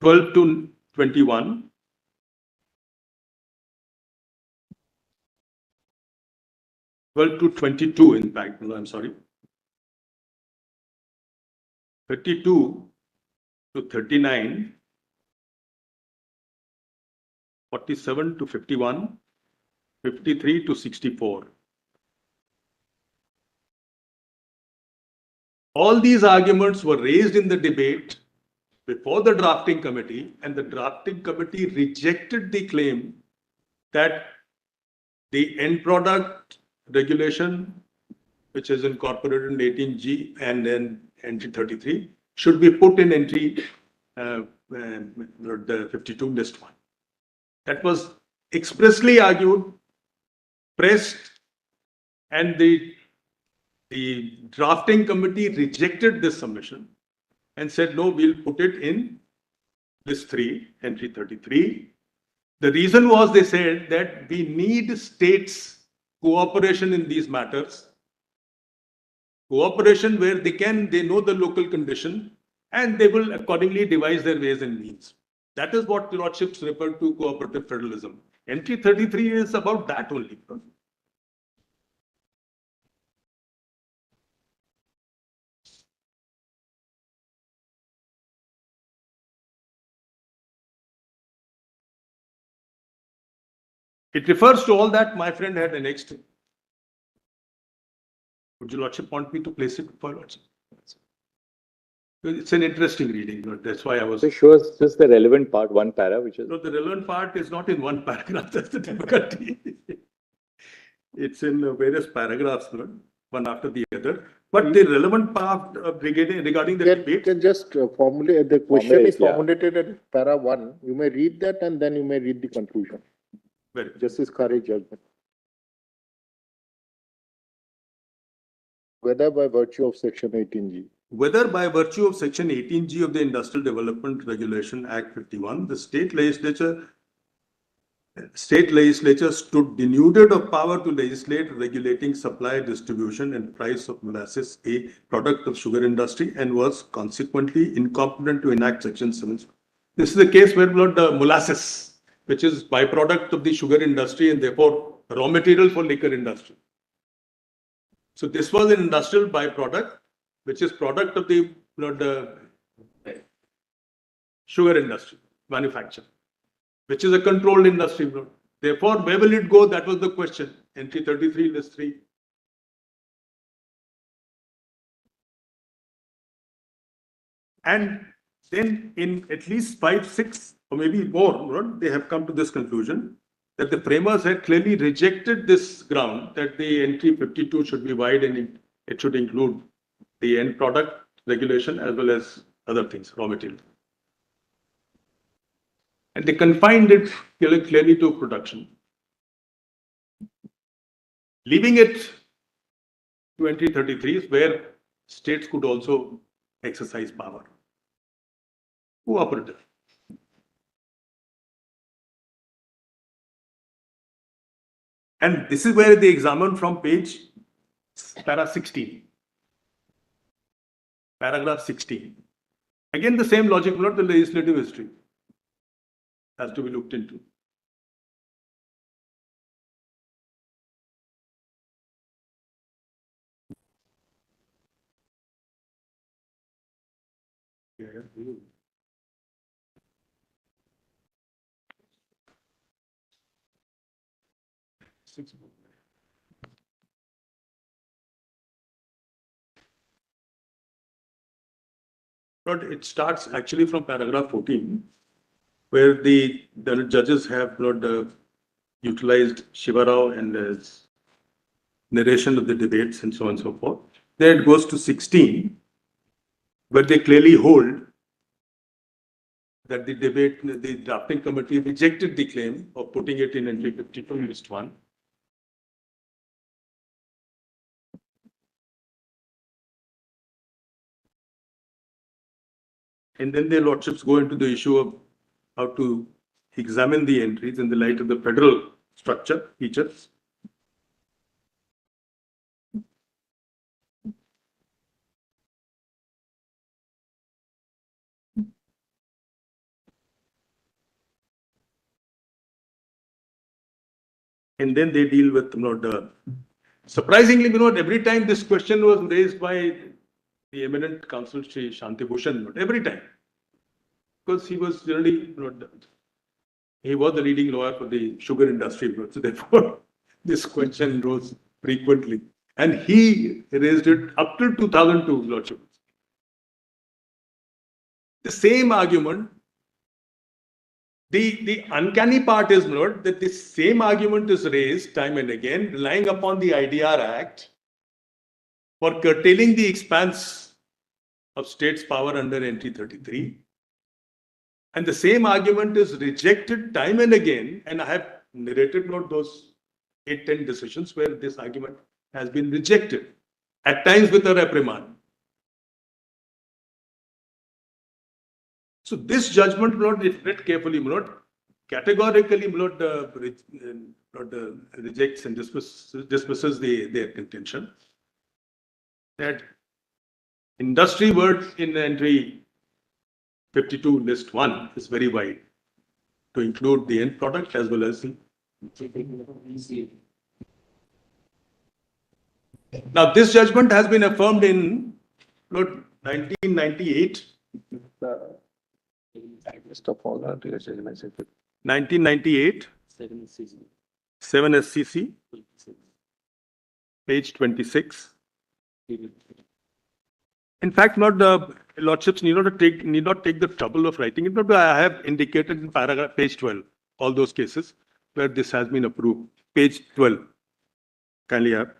12 to 21, 12 to 22, in fact, I'm sorry, 32 to 39, 47 to 51, 53 to 64. All these arguments were raised in the debate before the drafting committee, and the drafting committee rejected the claim that the end product regulation, which is incorporated in 18G and then entry 33, should be put in entry the 52 list 1. That was expressly argued, pressed, and the drafting committee rejected this submission and said, no, we'll put it in list 3, entry 33. The reason was, they said, that we need states' cooperation in these matters. Cooperation where they know the local condition and they will accordingly devise their ways and means. That is what the Lordships refer to cooperative federalism. Entry 33 is about that only. It refers to all that my friend had annexed. Would your Lordship want me to place it for Lordship? It's an interesting reading, but that's why I was. So show us just the relevant part, one para, which is. No, the relevant part is not in one paragraph. That's the difficulty. It's in various paragraphs, one after the other. But the relevant part regarding the debate. You can just formulate, the question is formulated at para 1. You may read that and then you may read the conclusion. Justice Kharage judgment. Whether by virtue of section 18G. Whether by virtue of section 18G of the Industrial Development Regulation Act 51, the state legislature stood denuded of power to legislate regulating supply, distribution and price of molasses, a product of sugar industry, and was consequently incompetent to enact section 7. This is the case where the molasses, which is byproduct of the sugar industry and therefore raw material for liquor industry. So this was an industrial byproduct, which is product of the sugar industry, manufacture, which is a controlled industry. Therefore, where will it go? That was the question. Entry 33, list 3. And then in at least 5, 6, or maybe more, they have come to this conclusion that the framers had clearly rejected this ground that the entry 52 should be wide and it should include the end product regulation as well as other things, raw material. And they confined it clearly to production, leaving it to entry 33 where states could also exercise power. Cooperative. And this is where they examine from page para 16. Paragraph 16. Again, the same logic, not the legislative history has to be looked into. But it starts actually from paragraph 14, where the judges have utilized Shiva Rao and his narration of the debates and so on and so forth. Then it goes to 16, where they clearly hold that the drafting committee rejected the claim of putting it in entry 52 list 1. And then their lordships go into the issue of how to examine the entries in the light of the federal structure features. And then they deal with surprisingly, every time this question was raised by the eminent counsel Shri Shanti Bhushan, every time, because he was generally he was the leading lawyer for the sugar industry, so therefore this question rose frequently, and he raised it up till 2002, Lordship. The same argument. The uncanny part is not that the same argument is raised time and again, relying upon the IDR Act for curtailing the expanse of states' power under entry 33. And the same argument is rejected time and again, and I have narrated those 8-10 decisions where this argument has been rejected, at times with a reprimand. So this judgment, if read carefully, categorically rejects and dismisses their contention that industry word in entry 52 list 1 is very wide to include the end product as well as the. Now this judgment has been affirmed in 1998. 1998, 7 SCC, page 26. In fact, the lordships need not take the trouble of writing it, but I have indicated in paragraph page 12 all those cases where this has been approved. Page 12, kindly have.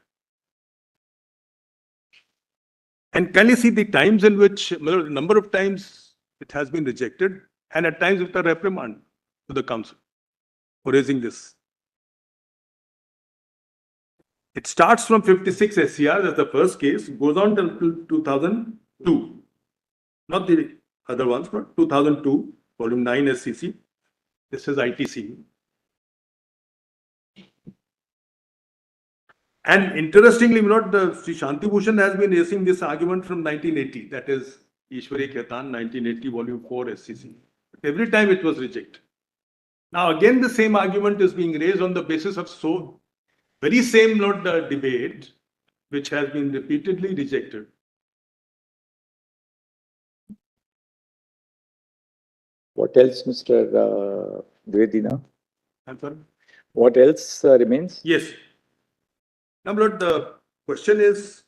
And can you see the times in which, the number of times it has been rejected, and at times with a reprimand to the council for raising this. It starts from 56 SCR, that's the first case, goes on till 2002. Not the other ones, but 2002, volume 9 SCC. This is ITC. And interestingly, the Sri Shanti Bhushan has been raising this argument from 1980, that is Ishwari Khaitan, 1980, volume 4 SCC. Every time it was rejected. Now again, the same argument is being raised on the basis of very same debate which has been repeatedly rejected. What else, Mr. Dvedina? I'm sorry? What else remains? Yes. Now, Lord, the question is,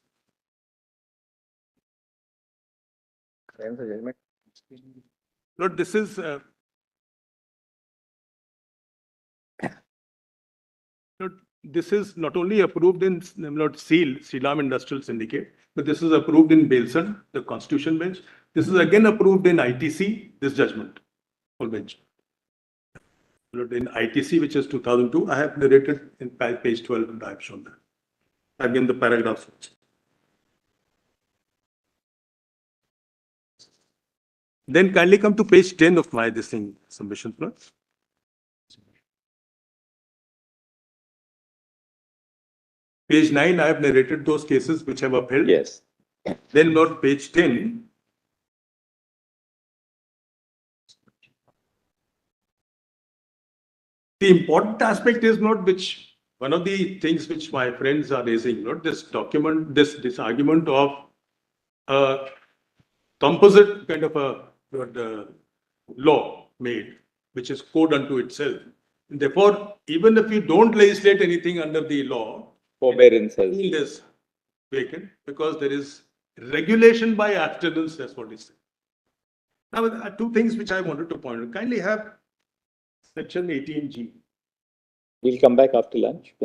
Lord, this is Lord, this is not only approved in Lord SEAL, Shriram Industrial Syndicate, but this is approved in Bailson, the Constitution Bench. This is again approved in ITC, this judgment, full bench. Lord, in ITC, which is 2002, I have narrated in page 12, and I have shown that. I've given the paragraphs. Then kindly come to page 10 of my this thing submission plus. Page 9, I have narrated those cases which have upheld. Yes. Then note page 10. The important aspect is not which one of the things which my friends are raising, not this document, this argument of a composite kind of a law made, which is code unto itself. And therefore, even if you don't legislate anything under the law, forbearance is vacant because there is regulation by abstinence. That's what it says. Now, there are two things which I wanted to point out. Kindly have section 18G. We'll come back after lunch.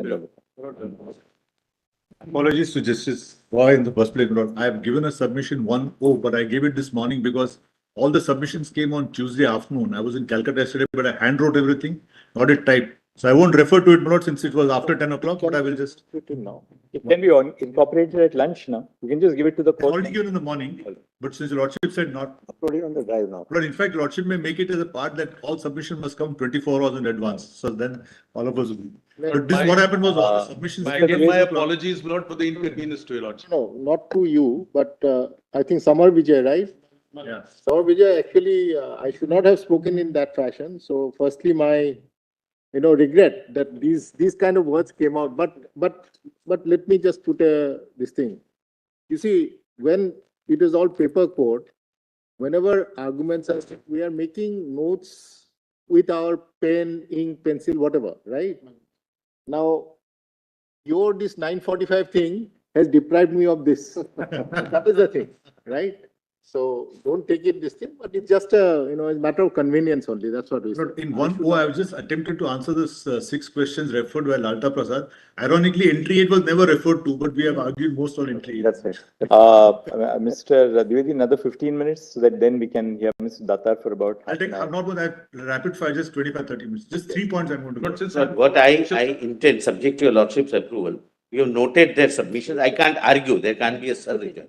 Apologies to Justice Roy in the first place, Lord. I have given a submission 1-0, but I gave it this morning because all the submissions came on Tuesday afternoon. I was in Calcutta yesterday, but I hand wrote everything, not it typed. So I won't refer to it, Lord, since it was after 10 o'clock, but I will just. It can be incorporated at lunch now. You can just give it to the court. Already given in the morning, but since Lordship said not. Uploading on the drive now. Lord, in fact, Lordship may make it as a part that all submission must come 24 hours in advance. So then all of us will be. But this what happened was all the submissions. Again, my apologies, Lord, for the inconvenience to your Lordship. No, not to you, but I think Samar Vijay, right? Yeah. Samar Vijay, actually, I should not have spoken in that fashion. So firstly, my regret that these kind of words came out. But let me just put this thing. You see, when it is all paper court, whenever arguments are, we are making notes with our pen, ink, pencil, whatever, right? Now, this 9:45 thing has deprived me of this. That is the thing, right? So don't take it this thing, but it's just a matter of convenience only. That's what we say. In 1-0, I was just attempted to answer this 6 questions referred by Lalta Prasad. Ironically, entry 8 was never referred to, but we have argued most on entry 8. That's right. Mr. Dwivedi, another 15 minutes, so that then we can hear Mr. Datar for about. I'll take. I'm not going to rapid fire. Just 25-30 minutes. Just 3 points I'm going to. But what I intend, subject to your Lordship's approval, you have noted their submissions. I can't argue. There can't be a surrender.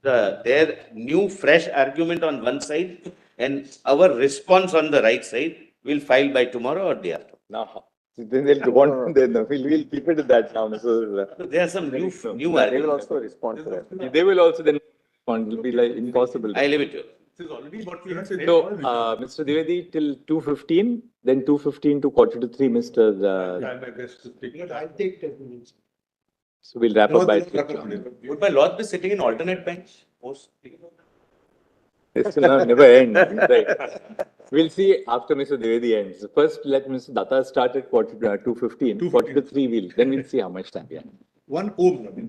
Their new fresh argument on one side and our response on the right side will file by tomorrow or day after. No. Then they'll go on. Then we'll keep it at that now. So there are some new arguments. They will also respond to that. They will also then respond. It will be like impossible. I leave it to you. This is already what we have said. So, Mr. Dwivedi, till 2:15, then 2:15 to 2:45, Mr. Try my best to take it. I'll take 10 minutes. So we'll wrap up by. Would my Lord be sitting in alternate bench? This will never end. Right. We'll see after Mr. Dwivedi ends. First, let Mr. Datta start at 2:15. 2:45 then we'll see how much time we have. 1-0.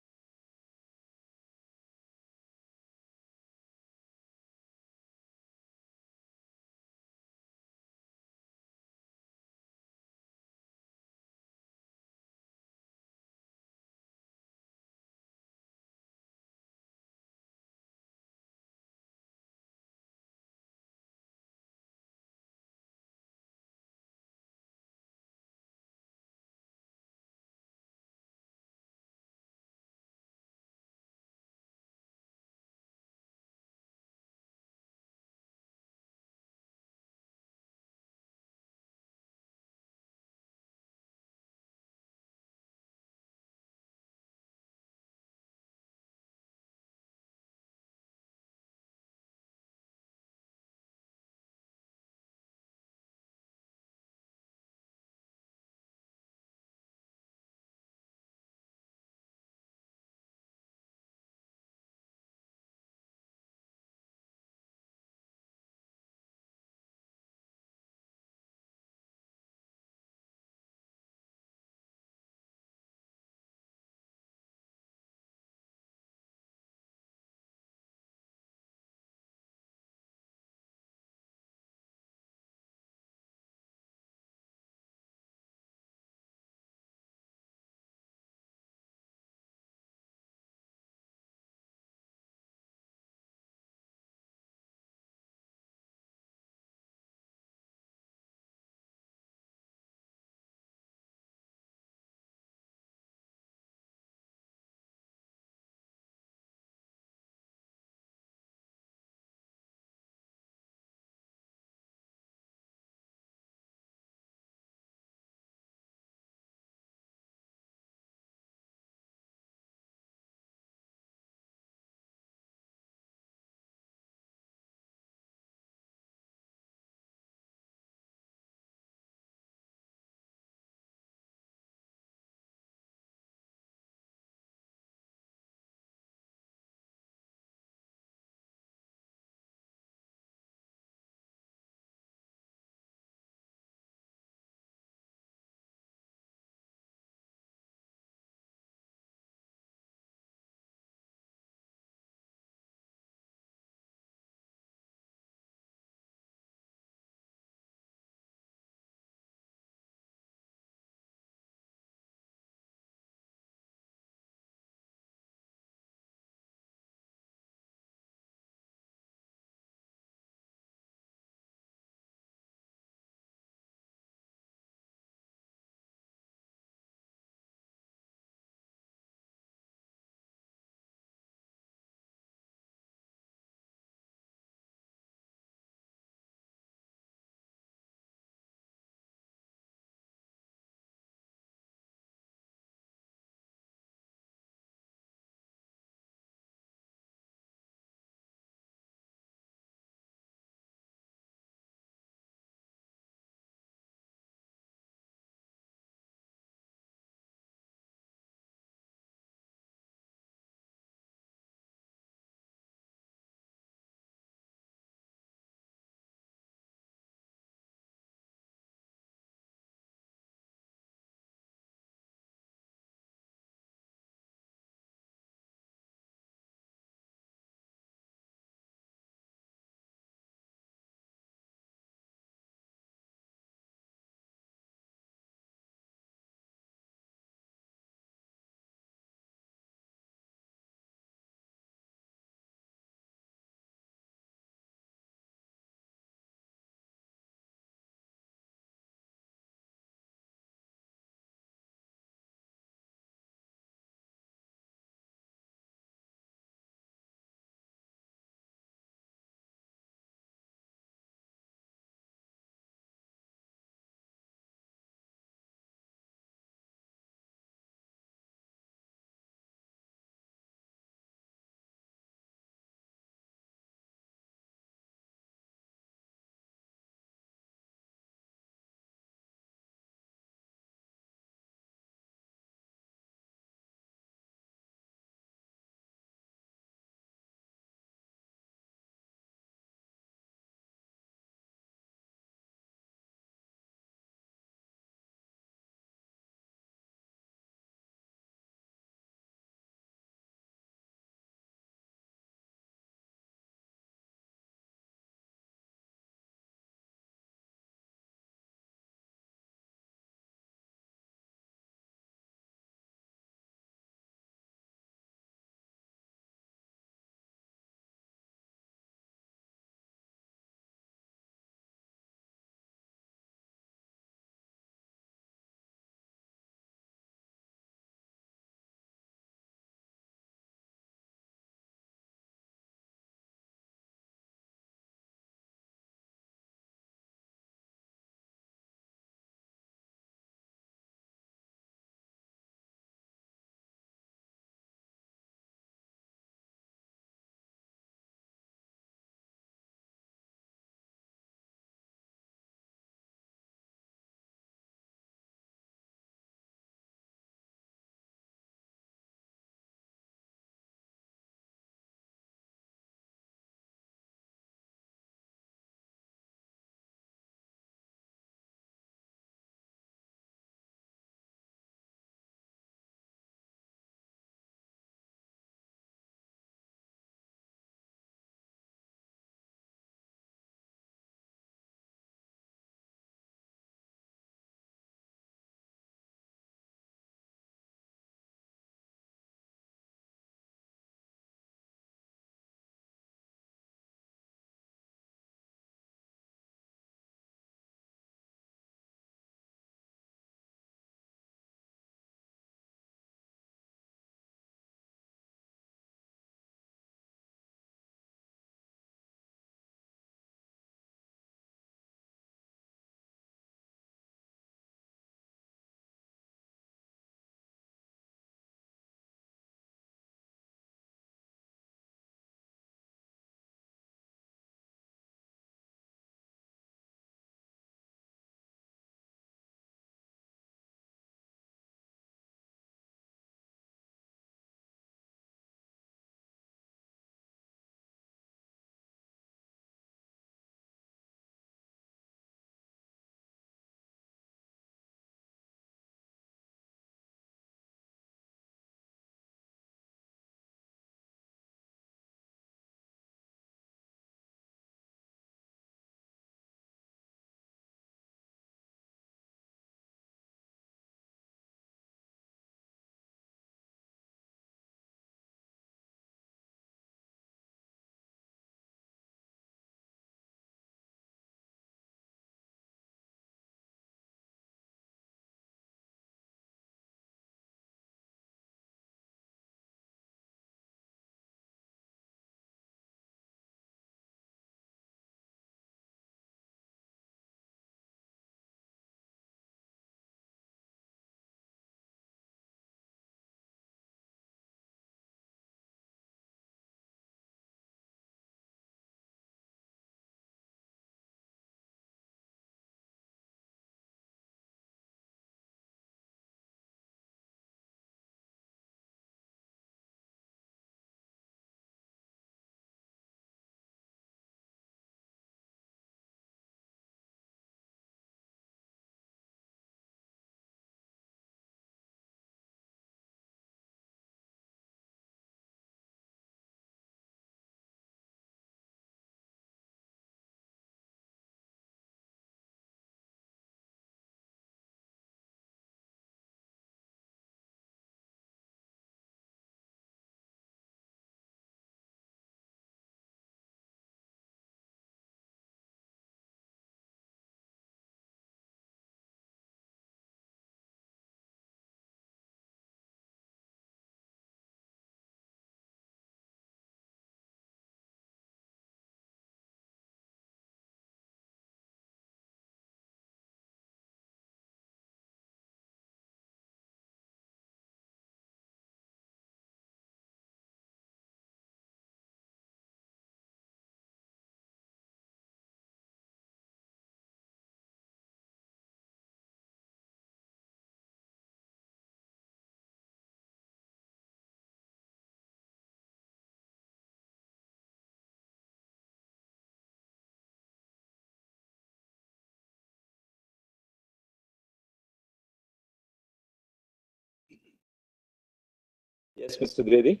Yes, Mr. Dwivedi.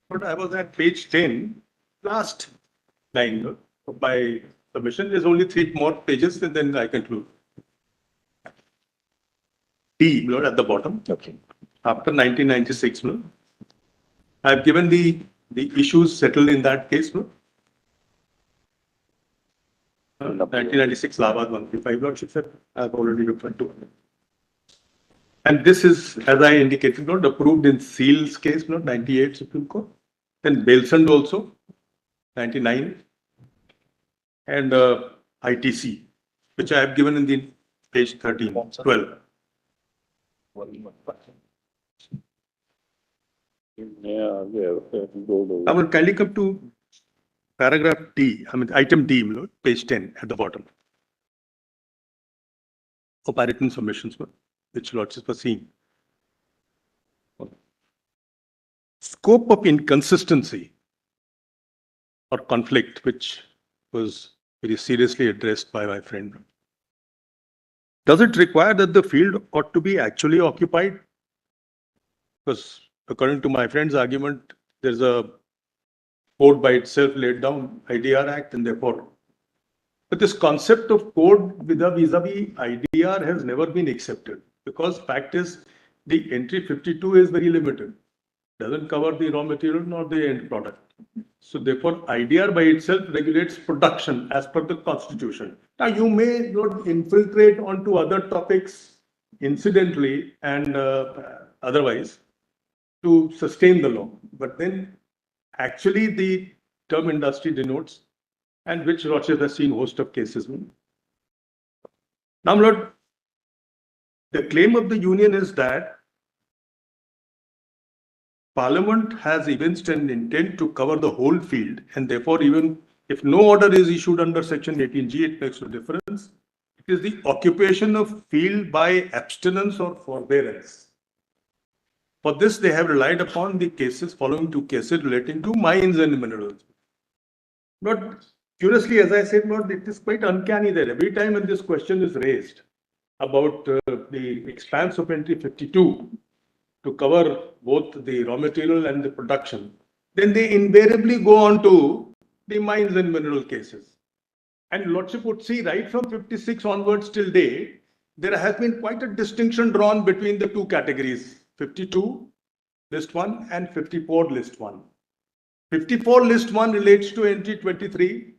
But I was at page 10, last line of my submission. There's only 3 more pages and then I conclude. D, at the bottom. Okay. After 1996, I've given the issues settled in that case. 1996 Lavas 135 Lordship, I've already referred to. And this is, as I indicated, approved in Seal's case, 98 Supreme Court. Then Belson also, 99. And ITC, which I have given in the page 13, 12. I will kindly come to paragraph D, item D, page 10 at the bottom. Of our written submissions, which Lordship was seeing. Scope of inconsistency or conflict, which was very seriously addressed by my friend. Does it require that the field ought to be actually occupied? Because according to my friend's argument, there's a code by itself laid down, IDR Act, and therefore. But this concept of code vis-a-vis IDR has never been accepted because fact is the entry 52 is very limited. Doesn't cover the raw material nor the end product. So therefore, IDR by itself regulates production as per the constitution. Now you may not infiltrate onto other topics incidentally and otherwise to sustain the law. But then actually the term industry denotes, and which Lordship has seen host of cases. Now, Lord, the claim of the union is that Parliament has evinced an intent to cover the whole field, and therefore, even if no order is issued under Section 18G, it makes no difference. It is the occupation of field by abstinence or forbearance. For this, they have relied upon the cases, following 2 cases relating to mines and minerals. But curiously, as I said, Lord, it is quite uncanny that every time when this question is raised about the expanse of entry 52, to cover both the raw material and the production, then they invariably go on to the mines and mineral cases. And Lordship would see right from 56 onwards till date, there has been quite a distinction drawn between the 2 categories, 52 list 1 and 54 list 1. 54 list 1 relates to entry 23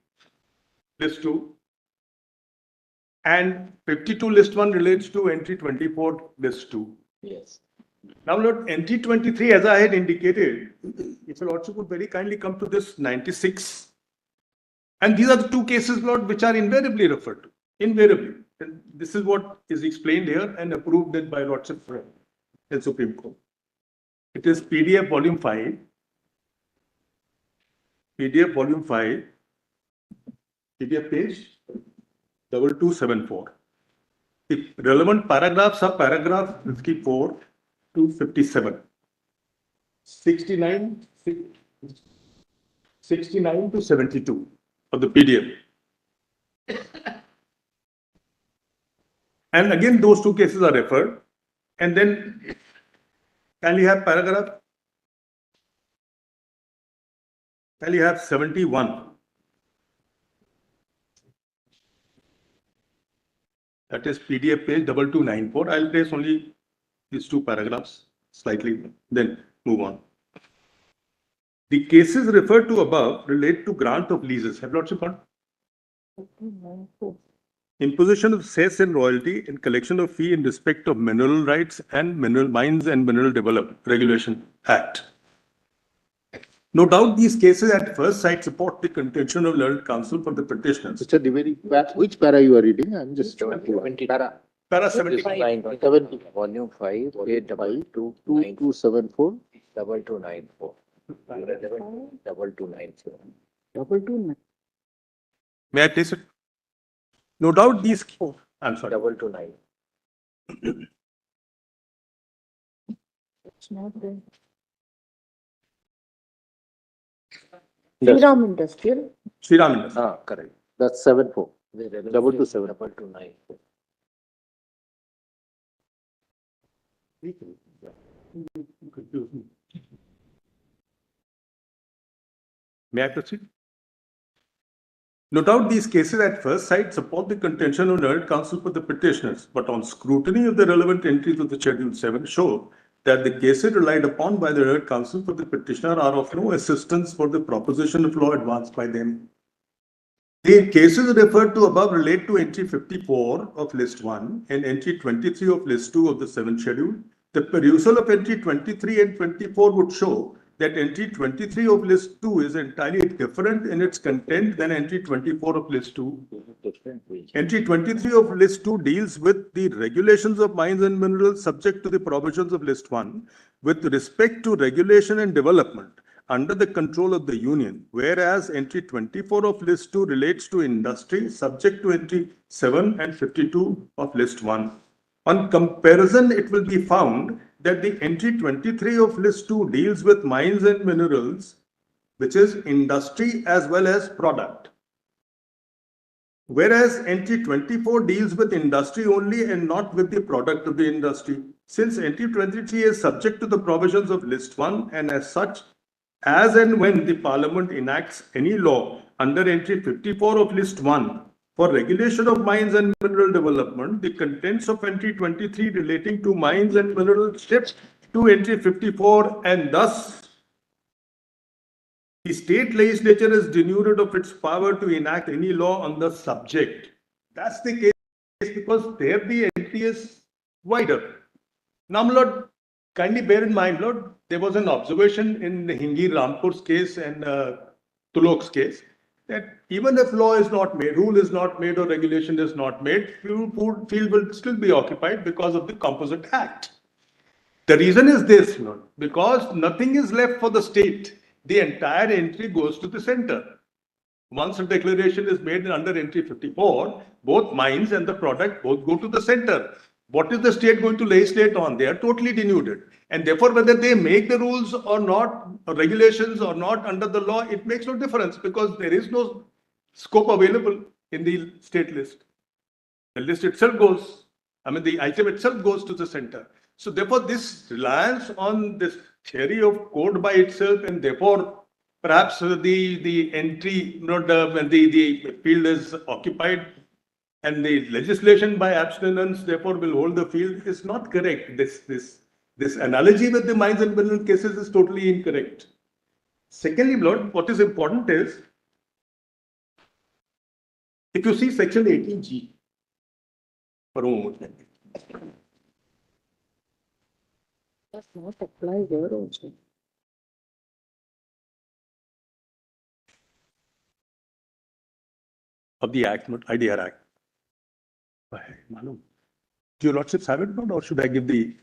list 2 and 52 list 1 relates to entry 24 list 2. Yes. Now, Lord, entry 23, as I had indicated, if your Lordship would very kindly come to this 96. And these are the 2 cases, Lord, which are invariably referred to. Invariably. And this is what is explained here and approved by Lordship in Supreme Court. It is PDF volume 5. PDF volume 5. PDF page 2274. The relevant paragraphs are paragraph 54 to 57. 69 to 72 of the PDF. And again, those 2 cases are referred. And then can you have paragraph? Can you have 71? That is PDF page 2294. I'll place only these 2 paragraphs slightly, then move on. The cases referred to above relate to grant of leases. Have Lordship heard? Imposition of cess and royalty and collection of fee in respect of mineral rights and mineral mines and mineral development regulation act. No doubt these cases at first sight support the contention of learned counsel for the petitioners. Mr. Dwivedi, which para you are reading? I'm just Para 75. Volume 5, page 2274. 2294. 2294. May I place it? No doubt these. I'm sorry. 229. It's not there. Shriram Industrial. Shriram Industrial. Ah, correct. That's 74. 227. 2294. Excuse me. May I proceed? No doubt these cases at first sight support the contention of learned counsel for the petitioners, but on scrutiny of the relevant entries of the Schedule 7 show that the cases relied upon by the learned counsel for the petitioner are of no assistance for the proposition of law advanced by them. The cases referred to above relate to entry 54 of list 1 and entry 23 of list 2 of the 7th schedule. The perusal of entry 23 and 24 would show that entry 23 of list 2 is entirely different in its content than entry 24 of list 2. Entry 23 of list 2 deals with the regulations of mines and minerals subject to the provisions of list 1 with respect to regulation and development under the control of the union, whereas entry 24 of list 2 relates to industry subject to entry 7 and 52 of list 1. On comparison, it will be found that the entry 23 of list 2 deals with mines and minerals, which is industry as well as product. Whereas entry 24 deals with industry only and not with the product of the industry. Since entry 23 is subject to the provisions of list 1 and as such, as and when the Parliament enacts any law under entry 54 of list 1 for regulation of mines and mineral development, the contents of entry 23 relating to mines and minerals shift to entry 54 and thus the state legislature is denuded of its power to enact any law on the subject. That's the case because there the entry is wider. Now, my lord, kindly bear in mind, Lord, there was an observation in the Hingi Rampur's case and Tulok's case that even if law is not made, rule is not made or regulation is not made, field will still be occupied because of the Composite Act. The reason is this, Lord, because nothing is left for the state. The entire entry goes to the center. Once a declaration is made under entry 54, both mines and the product both go to the center. What is the state going to legislate on? They are totally denuded. And therefore, whether they make the rules or not, or regulations or not under the law, it makes no difference because there is no scope available in the state list. The list itself goes, the item itself goes to the center. So therefore, this reliance on this theory of code by itself and therefore perhaps the entry, when the field is occupied and the legislation by abstinence therefore will hold the field is not correct. This analogy with the mines and mineral cases is totally incorrect. Secondly, Lord, what is important is, if you see section 18G, Does not apply here also. of the Act, not IDR Act. Do your lordships have it, or should I give the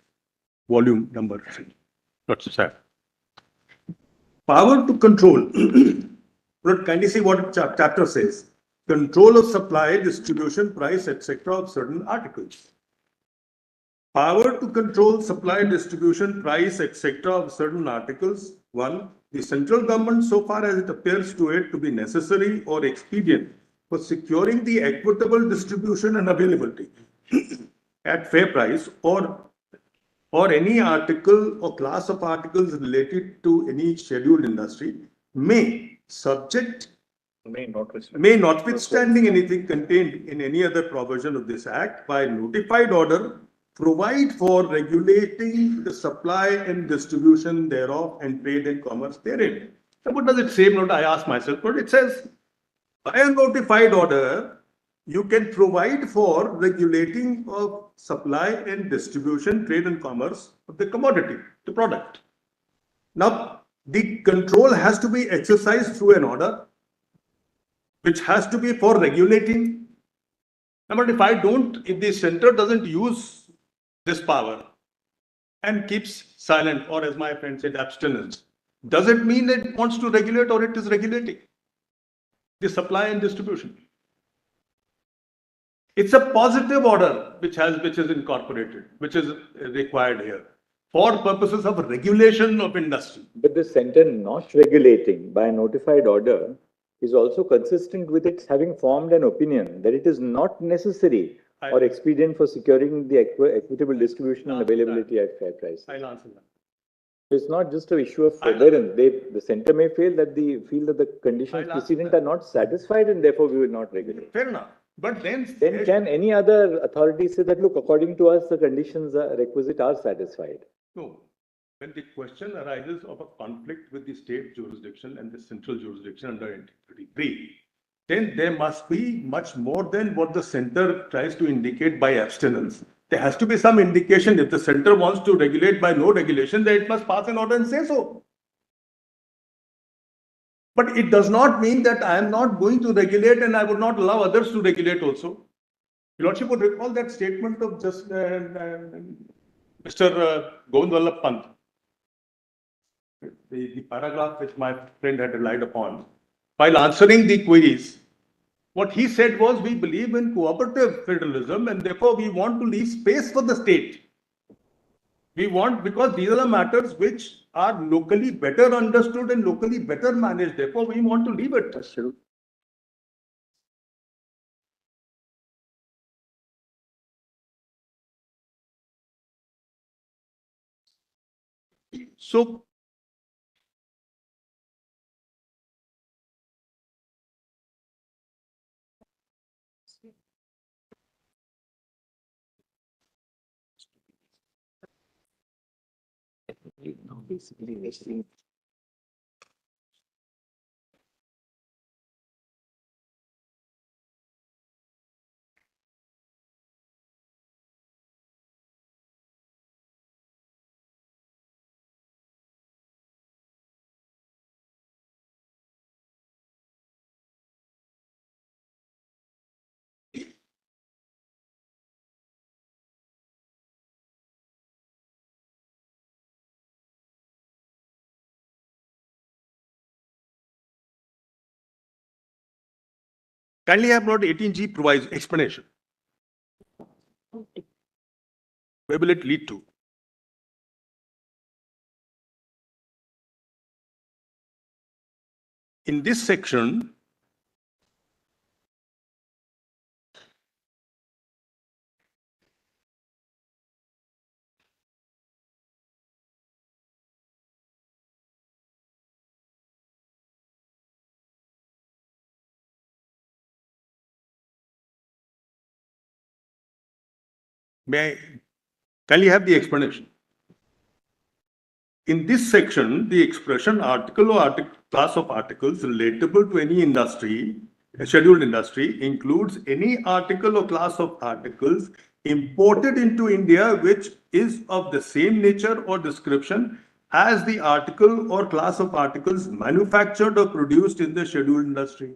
volume number? Lordships have. Power to control. But kindly see what chapter says. Control of supply, distribution, price, etc. of certain articles. Power to control supply, distribution, price, etc. of certain articles. 1. The central government, so far as it appears to it to be necessary or expedient for securing the equitable distribution and availability at fair price or any article or class of articles related to any scheduled industry may notwithstanding anything contained in any other provision of this act by notified order provide for regulating the supply and distribution thereof and trade and commerce therein. So what does it say? I ask myself, but it says by a notified order, you can provide for regulating of supply and distribution, trade and commerce of the commodity, the product. Now, the control has to be exercised through an order, which has to be for regulating. But if the center doesn't use this power and keeps silent, or as my friend said, abstinence, does it mean it wants to regulate or it is regulating the supply and distribution? It's a positive order which is incorporated, which is required here for purposes of regulation of industry. But the center not regulating by a notified order is also consistent with its having formed an opinion that it is not necessary or expedient for securing the equitable distribution and availability at fair price. I'll answer that. It's not just an issue of forbearance. The center may feel that the conditions precedent are not satisfied and therefore we will not regulate. Fair enough. But then Can any other authority say that, look, according to us, the conditions requisite are satisfied? no, when the question arises of a conflict with the state jurisdiction and the central jurisdiction under NT33, then there must be much more than what the center tries to indicate by abstinence. There has to be some indication. If the center wants to regulate by no regulation, then it must pass an order and say so. But it does not mean that I am not going to regulate and I would not allow others to regulate also. Your Lordship would recall that statement of just Mr. Govind Vallabh Pant, the paragraph which my friend had relied upon. While answering the queries, what he said was, we believe in cooperative federalism and therefore we want to leave space for the state. We want, because these are the matters which are locally better understood and locally better managed. Therefore, we want to leave it. So, Basically, kindly have note 18G provides explanation. Where will it lead to? In this section, may I kindly have the explanation? In this section, the expression article or class of articles relatable to any industry, a scheduled industry, includes any article or class of articles imported into India which is of the same nature or description as the article or class of articles manufactured or produced in the scheduled industry.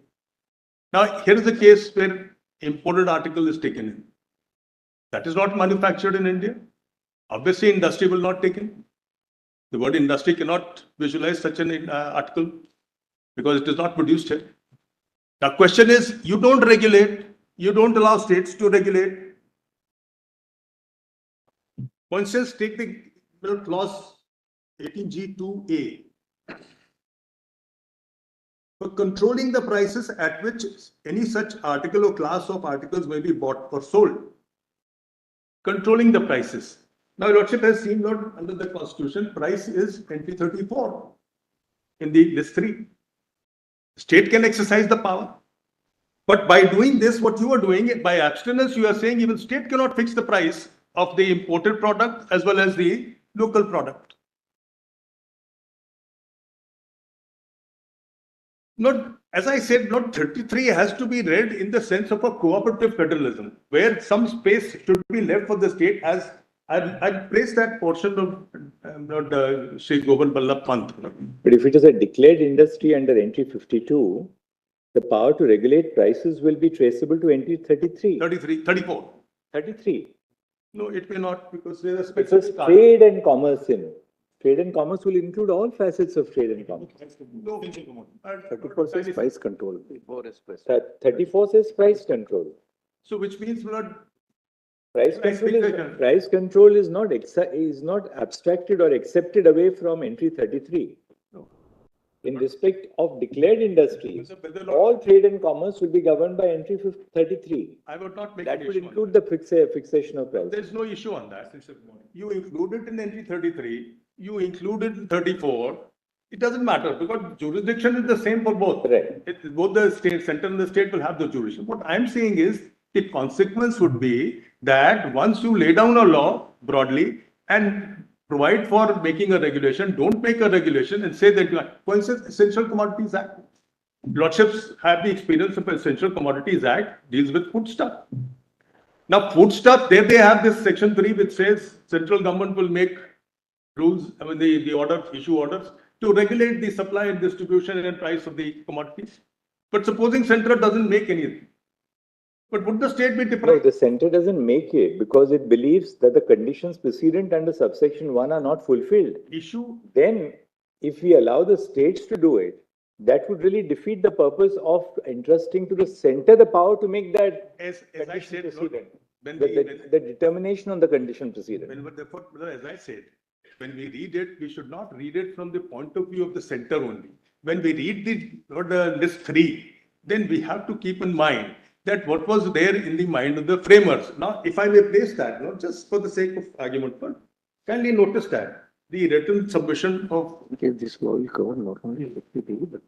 Now, here is a case where imported article is taken in. That is not manufactured in India. Obviously, industry will not take in. The word industry cannot visualize such an article because it is not produced here. The question is, you don't regulate, you don't allow states to regulate. For instance, take the clause 18G2A. For controlling the prices at which any such article or class of articles may be bought or sold. Controlling the prices. Now, Lordship has seen that under the Constitution, price is 2034 in the list 3. State can exercise the power. But by doing this, what you are doing, by abstinence, you are saying even state cannot fix the price of the imported product as well as the local product. Not, as I said, not 33 has to be read in the sense of a cooperative federalism, where some space should be left for the state as I'd place that portion of Sri Govind Vallabh Pant. But if it is a declared industry under entry 52, the power to regulate prices will be traceable to entry 33. 34. 33. No, it may not, because there are It specific says trade and commerce in it. Trade and commerce will include all facets of trade and commerce. No, 34 says price control. 34 says price control. so which means not Price control is not abstracted or accepted away from entry 33. No. In respect of declared industries, all trade and commerce will be governed by entry 33. I would not make That an would issue on include the fixation of price. There is no issue on that. You include it in entry 33, you included 34, it doesn't matter because jurisdiction is the same for both. Correct. Both the state, center and the state will have the jurisdiction. What I'm saying is the consequence would be that once you lay down a law broadly and provide for making a regulation, don't make a regulation and say that, for instance, Essential Commodities Act. Lordships have the experience of Essential Commodities Act deals with foodstuff. Now, foodstuff, there they have this section 3 which says central government will make rules, I mean the order, issue orders to regulate the supply and distribution and price of the commodities. But supposing center doesn't make anything, but would the state be deprived? No, the center doesn't make it because it believes that the conditions precedent under subsection 1 are not fulfilled. Then, if we allow the states to do it, that would really defeat the purpose of entrusting to the center the power to make that as I said, precedent. The determination on the condition precedent. As I said, when we read it, we should not read it from the point of view of the center only. When we read the list 3, then we have to keep in mind that what was there in the mind of the framers. Now, if I may place that, not just for the sake of argument, but kindly notice that the written submission of this law will cover not only electricity, but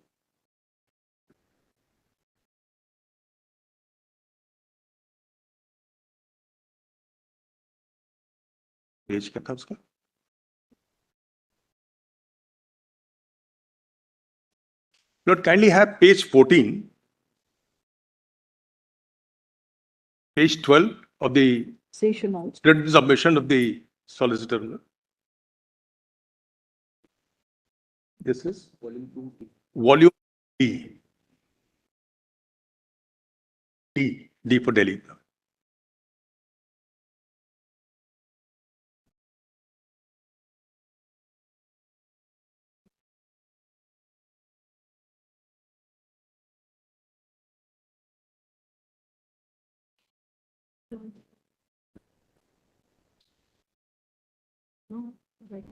page क्या था उसका? Lord, kindly have page 14, page 12 of the written submission of the solicitor. This is volume D. D for Delhi. No, right.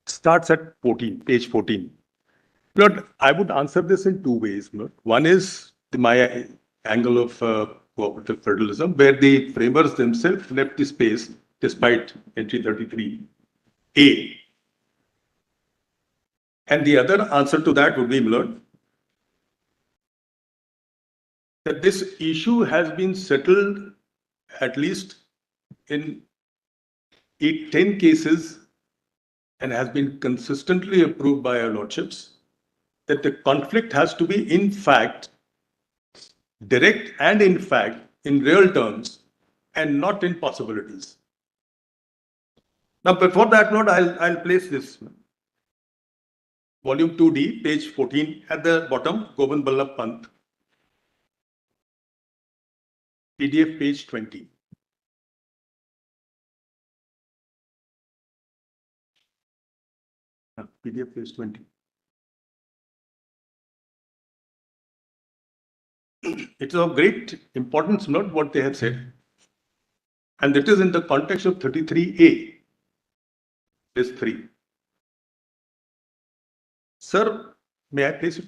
Starts at 14, page 14. Lord, I would answer this in two ways. Lord. One is my angle of cooperative federalism, where the framers themselves left the space despite entry 33A. And the other answer to that would be, Lord, that this issue has been settled at least in 10 cases and has been consistently approved by our lordships, that the conflict has to be in fact, direct and in fact, in real terms, and not in possibilities. Now, before that, Lord, I'll place this. Volume 2D, page 14, at the bottom, Govind Ballabh Pant. PDF, page 20. PDF, page 20. It is of great importance, not what they have said. And it is in the context of 33A, list 3. Sir, may I place it?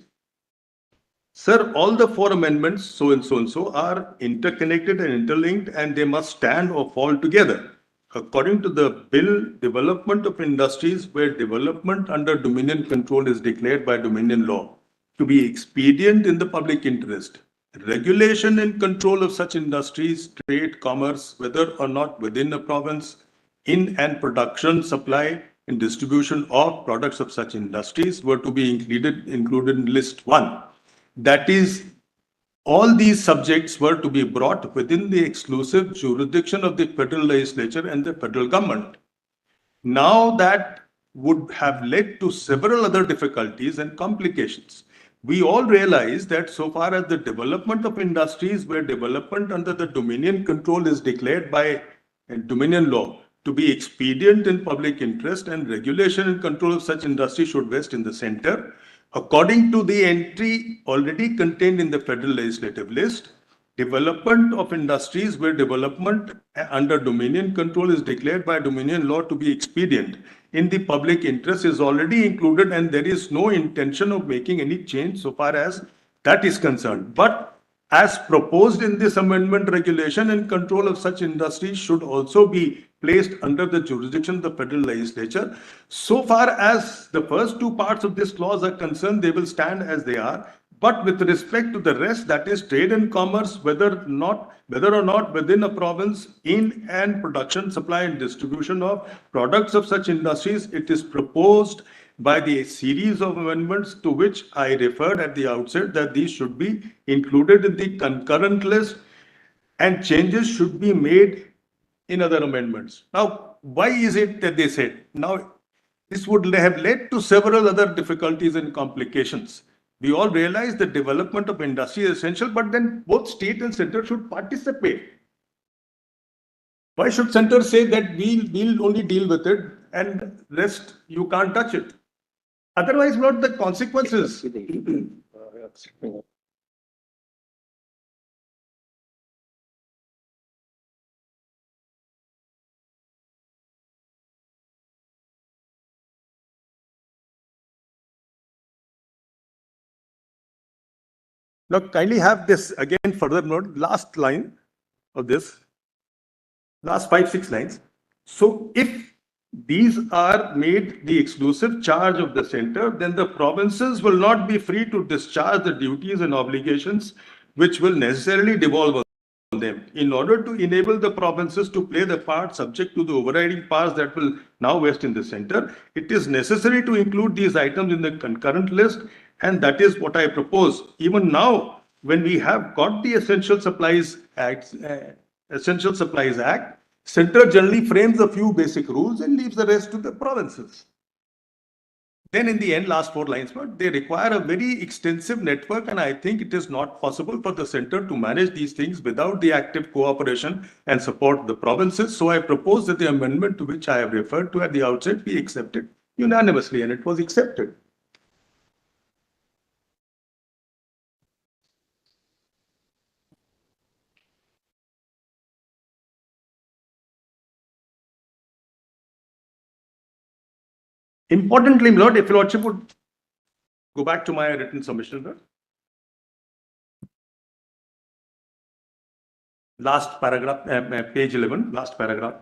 Sir, all the 4 amendments, so and so and so, are interconnected and interlinked, and they must stand or fall together. According to the bill, development of industries where development under dominion control is declared by dominion law to be expedient in the public interest. Regulation and control of such industries, trade, commerce, whether or not within a province, in and production, supply, and distribution of products of such industries were to be included in list 1. That is, all these subjects were to be brought within the exclusive jurisdiction of the federal legislature and the federal government. Now that would have led to several other difficulties and complications. We all realize that so far as the development of industries where development under the dominion control is declared by dominion law to be expedient in public interest, and regulation and control of such industry should rest in the center. According to the entry already contained in the federal legislative list, development of industries where development under dominion control is declared by dominion law to be expedient in the public interest is already included, and there is no intention of making any change so far as that is concerned. But as proposed in this amendment, regulation and control of such industries should also be placed under the jurisdiction of the federal legislature. So far as the first two parts of this clause are concerned, they will stand as they are. But with respect to the rest, that is trade and commerce, whether or not within a province, in and production, supply and distribution of products of such industries, it is proposed by the series of amendments to which I referred at the outset that these should be included in the concurrent list and changes should be made in other amendments. Now, why is it that they said? Now, this would have led to several other difficulties and complications. We all realize the development of industry is essential, but then both state and center should participate. Why should center say that we'll only deal with it and rest you can't touch it? Otherwise, what the consequences? Now, kindly have this again further note, last line of this, last 5-6 lines. So, if these are made the exclusive charge of the center, then the provinces will not be free to discharge the duties and obligations which will necessarily devolve on them. In order to enable the provinces to play the part subject to the overriding powers that will now vest in the center, it is necessary to include these items in the concurrent list. And that is what I propose. Even now, when we have got the Essential Supplies Act, Center generally frames a few basic rules and leaves the rest to the provinces. Then in the end, last 4 lines, but they require a very extensive network, and I think it is not possible for the center to manage these things without the active cooperation and support of the provinces. So I propose that the amendment to which I have referred to at the outset be accepted unanimously, and it was accepted. Importantly, my lord, if your lordship would go back to my written submission, sir. Last paragraph, page 11, last paragraph.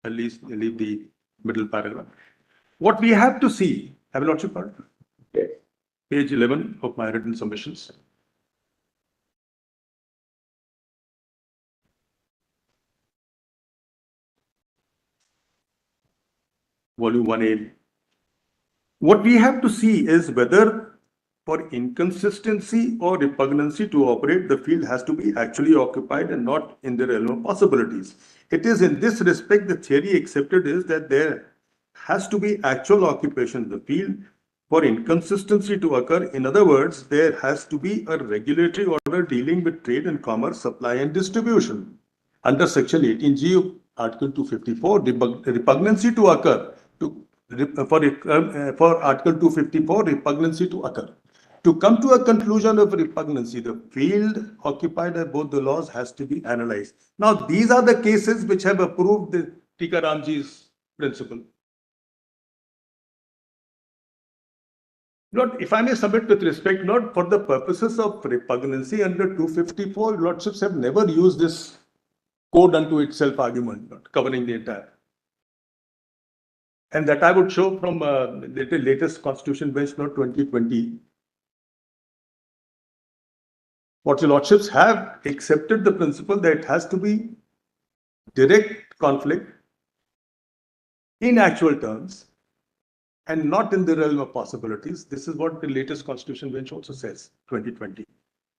At least leave the middle paragraph. What we have to see, have your lordship heard? Yes. Page 11 of my written submissions. Volume 1A. What we have to see is whether for inconsistency or repugnancy to operate, the field has to be actually occupied and not in the realm of possibilities. It is in this respect the theory accepted is that there has to be actual occupation of the field for inconsistency to occur. In other words, there has to be a regulatory order dealing with trade and commerce, supply and distribution. Under Section 18G of Article 254, repugnancy to occur. For Article 254, repugnancy to occur. To come to a conclusion of repugnancy, the field occupied by both the laws has to be analyzed. Now, these are the cases which have approved the Tika Ramji's principle. Lord, if I may submit with respect, Lord, for the purposes of repugnancy under 254, Lordships have never used this code unto itself argument, Lord, covering the entire. And that I would show from the latest Constitution Bench Note 2020. What your Lordships have accepted the principle that it has to be direct conflict in actual terms and not in the realm of possibilities. This is what the latest Constitution Bench also says, 2020.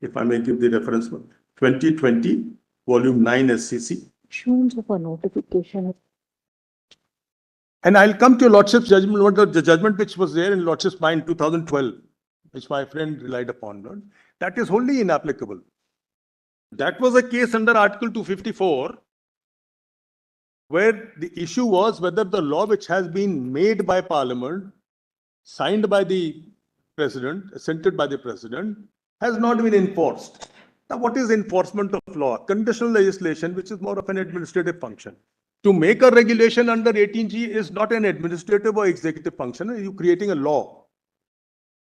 If I may give the reference, 2020, Volume 9 SCC. Issuance of a notification. And I'll come to your Lordship's judgment, the judgment which was there in Lordship's mind 2012, which my friend relied upon, Lord. That is wholly inapplicable. That was a case under Article 254, where the issue was whether the law which has been made by Parliament, signed by the President, assented by the President, has not been enforced. Now, what is enforcement of law? Conditional legislation, which is more of an administrative function. To make a regulation under 18G is not an administrative or executive function. You're creating a law.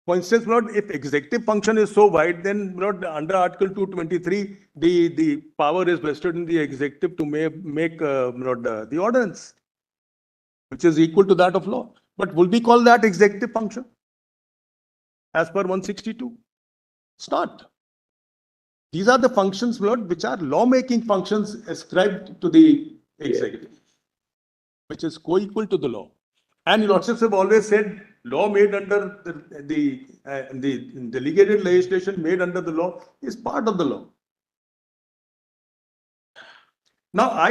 For instance, if executive function is so wide, then under Article 223, the power is vested in the executive to make the ordinance, which is equal to that of law. But will we call that executive function as per 162? It's not. These are the functions, which are lawmaking functions ascribed to the executive, which is co-equal to the law. And lordships have always said law made under the delegated legislation made under the law is part of the law. Now,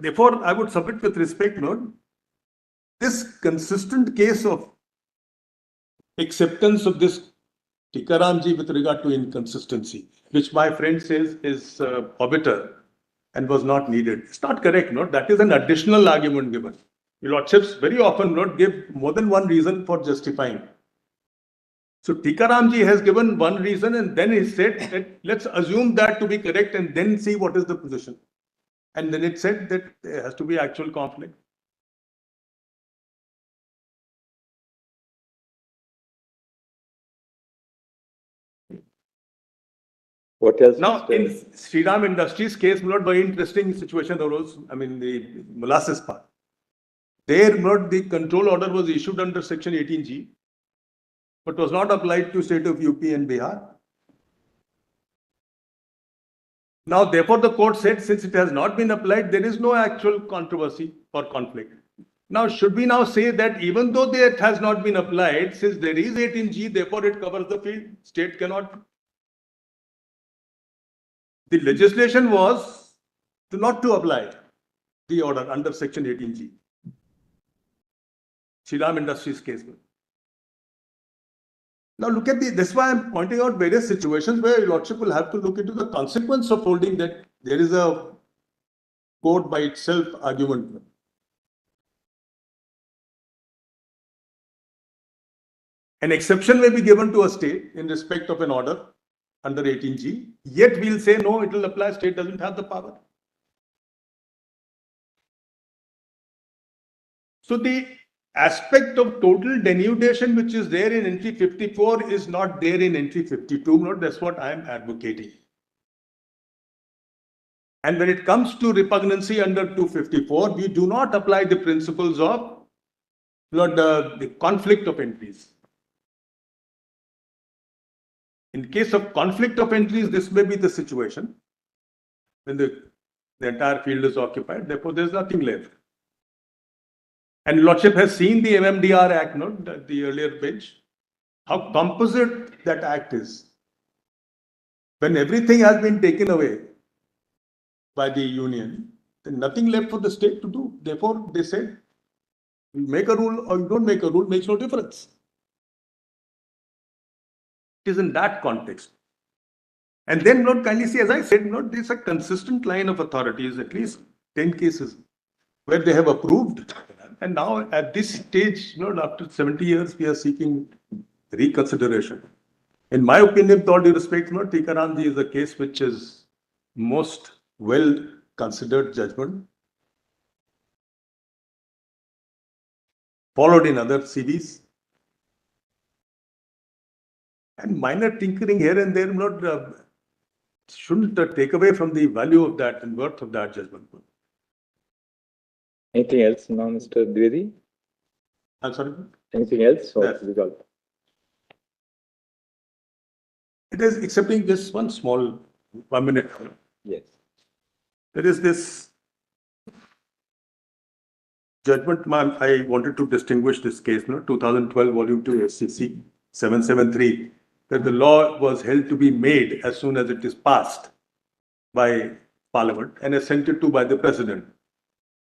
therefore, I would submit with respect, this consistent case of acceptance of this Tikaramji with regard to inconsistency, which my friend says is obiter and was not needed. It's not correct, that is an additional argument given. Your lordships very often give more than one reason for justifying. So Tikaramji has given one reason and then he said that let's assume that to be correct and then see what is the position. And then it said that there has to be actual conflict. What else? Now, in SHRI Industries case, very interesting situation arose. I mean, the molasses part. There, the control order was issued under Section 18G, but was not applied to state of UP and Bihar. Now, therefore, the court said, since it has not been applied, there is no actual controversy or conflict. Now, should we now say that even though it has not been applied, since there is 18G, therefore it covers the field, state cannot? The legislation was not to apply the order under Section 18G. SHRI Industries case. Now look at that's why I'm pointing out various situations where your lordship will have to look into the consequence of holding that there is a court by itself argument. An exception may be given to a state in respect of an order under 18G, yet we'll say no, it will apply, state doesn't have the power. So the aspect of total denudation which is there in entry 54 is not there in entry 52. That's what I am advocating. And when it comes to repugnancy under 254, we do not apply the principles of the conflict of entries. In case of conflict of entries, this may be the situation when the entire field is occupied. Therefore, there is nothing left. And lordship has seen the MMDR Act, the earlier bench, how composite that act is. When everything has been taken away by the union, then nothing left for the state to do. Therefore, they said, you make a rule or you don't make a rule, makes no difference. It is in that context. And then, kindly see, as I said, there's a consistent line of authorities, at least 10 cases, where they have approved. And now at this stage, after 70 years, we are seeking reconsideration. In my opinion, with all due respect, Tikaramji is a case which is most well considered judgment, followed in other CVs. And minor tinkering here and there shouldn't take away from the value of that and worth of that judgment. Anything else now, Mr. Dwivedi? I'm sorry? Anything else? Yes. It is accepting this one small 1 minute. Yes. There is this judgment, I wanted to distinguish this case, 2012 volume 2 SCC 773, that the law was held to be made as soon as it is passed by Parliament and assented to by the President.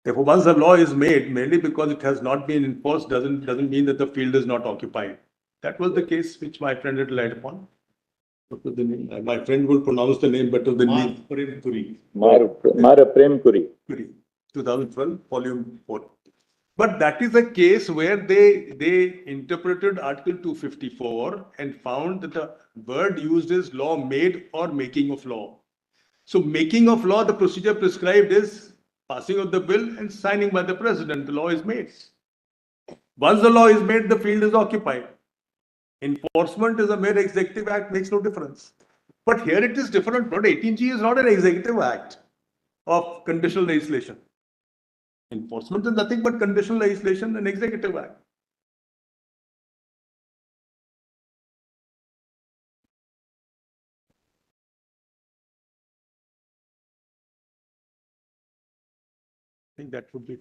Therefore, once the law is made, mainly because it has not been enforced, doesn't mean that the field is not occupied. That was the case which my friend had relied upon. What was the name? My friend will pronounce the name better than me. Mara Prem Kuri. 2012, volume 4. But that is a case where they interpreted Article 254 and found that the word used is law made or making of law. So making of law, the procedure prescribed is passing of the bill and signing by the president. The law is made. Once the law is made, the field is occupied. Enforcement is a mere executive act, makes no difference. But here it is different. Not 18G is not an executive act of conditional legislation. Enforcement is nothing but conditional legislation and executive act. I think that would be.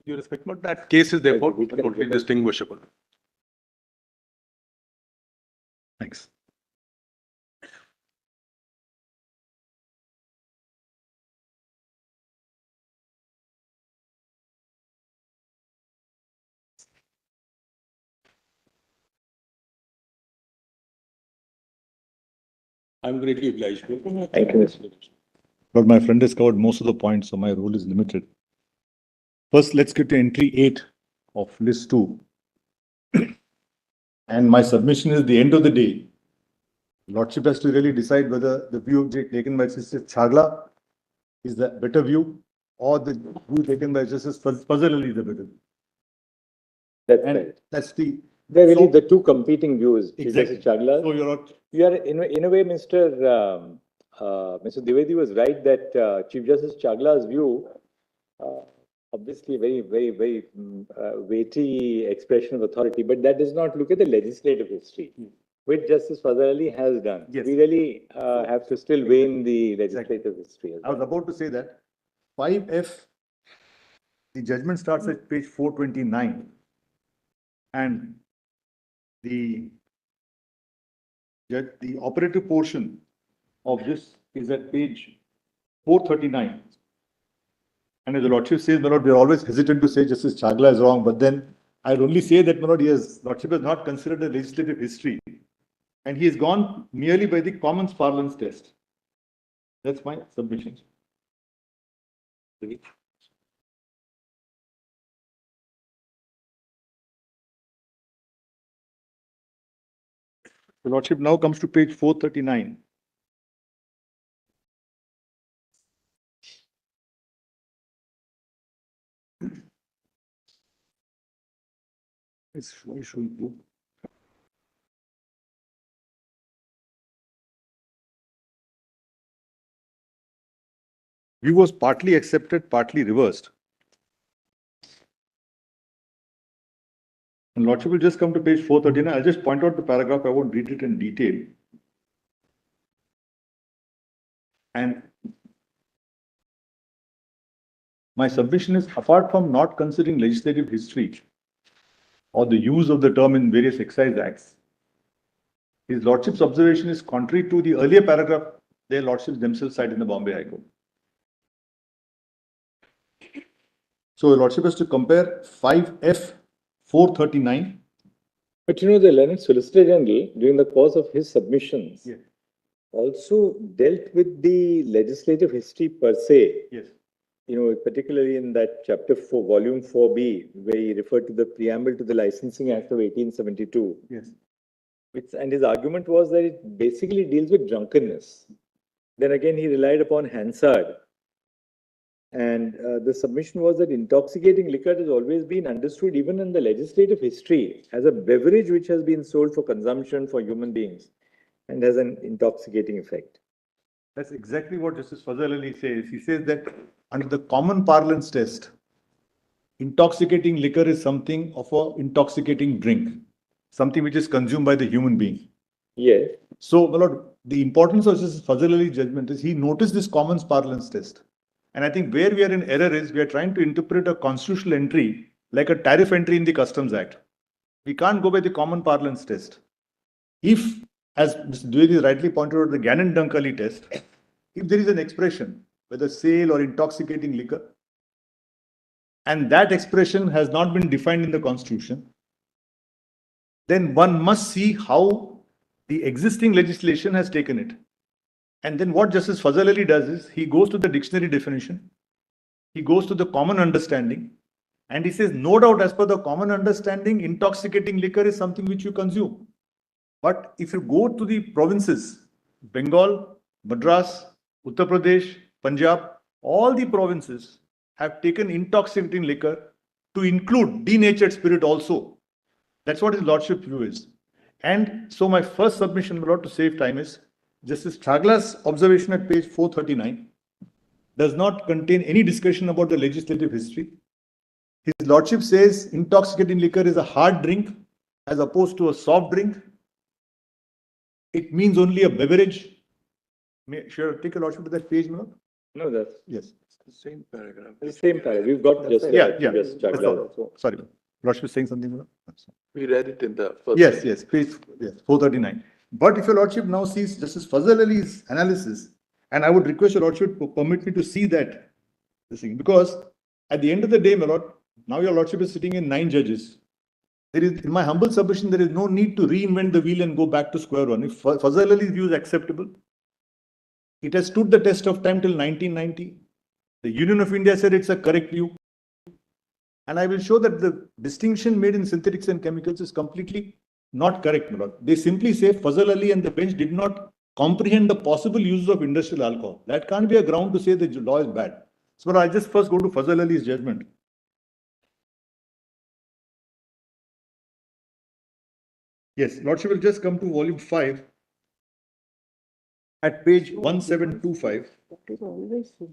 Due respect, but that case is therefore totally distinguishable. Thanks. I'm greatly obliged. Thank you. But my friend has covered most of the points, so my role is limited. First, let's get to entry 8 of list 2. And my submission is the end of the day. Lordship has to really decide whether the view taken by Justice Chagla is the better view or the view taken by Justice Fazal Ali is the better view. That's And right. that's the. They're really so- the two competing views. Exactly. Justice Chagla. So you're not. You are in a way, Mr. Dwivedi was right that Chief Justice Chagla's view, obviously very weighty expression of authority, but that does not look at the legislative history, which Justice Fazal Ali has done. Yes. We really have to still weigh in the legislative history as I was well. about to say that 5F, the judgment starts at page 429 and the operative portion of this is at page 439. And as the Lordship says, my Lord, we are always hesitant to say Justice Chagla is wrong, but then I'll only say that, my Lord, yes, Lordship has not considered the legislative history and he has gone merely by the common parlance test. That's my submission. The Lordship now comes to page 439. Why should we do? View was partly accepted, partly reversed. And Lordship will just come to page 439. I'll just point out the paragraph. I won't read it in detail. And my submission is, apart from not considering legislative history or the use of the term in various excise acts, His Lordship's observation is contrary to the earlier paragraph their Lordships themselves cite in the Bombay High Court. So, Your Lordship has to compare 5F 439. But you know, the learned Solicitor General, during the course of his submissions, also dealt with the legislative history per se. Yes. You know, particularly in that chapter 4, volume 4B, where he referred to the preamble to the Licensing Act of 1872. Yes. And his argument was that it basically deals with drunkenness. Then again, he relied upon Hansard. And the submission was that intoxicating liquor has always been understood, even in the legislative history, as a beverage which has been sold for consumption for human beings and has an intoxicating effect. That's exactly what Justice Fazal Ali says. He says that under the common parlance test, intoxicating liquor is something of an intoxicating drink. something which is consumed by the human being. Yes. So, my lord, the importance of this Fazal Ali's judgment is he noticed this common parlance test. And I think where we are in error is we are trying to interpret a constitutional entry like a tariff entry in the Customs Act. We can't go by the common parlance test. If, as Mr. Dwivedi rightly pointed out, the Gannon-Duncali test, if there is an expression, whether sale or intoxicating liquor, and that expression has not been defined in the Constitution, then one must see how the existing legislation has taken it. And then what Justice Fazal Ali does is, he goes to the dictionary definition, he goes to the common understanding, and he says, no doubt, as per the common understanding, intoxicating liquor is something which you consume. But if you go to the provinces, Bengal, Madras, Uttar Pradesh, Punjab, all the provinces have taken intoxicating liquor to include denatured spirit also. That's what his lordship's view is. And so my first submission, my lord, to save time is, Justice Chagla's observation at page 439 does not contain any discussion about the legislative history. His lordship says intoxicating liquor is a hard drink as opposed to a soft drink. It means only a beverage. Should I take a lordship to that page, my lord? No, that's Yes. The same paragraph. the same paragraph. We've got just That's Chagla all. also. Sorry, lordship is saying something, my lord? We read it in the first. Yes, page 439. But if your lordship now sees Justice Fazal Ali's analysis, and I would request your lordship to permit me to see that, this thing, because at the end of the day, my lord, now your lordship is sitting in 9 judges. There is, in my humble submission, there is no need to reinvent the wheel and go back to square one. If Fazal Ali's view is acceptable, it has stood the test of time till 1990. The Union of India said it's a correct view. And I will show that the distinction made in synthetics and chemicals is completely not correct, my lord. They simply say Fazal Ali and the bench did not comprehend the possible uses of industrial alcohol. That can't be a ground to say the law is bad. So I'll just first go to Fazal Ali's judgment. Yes, lordship will just come to volume 5 at page 1725. That is always so.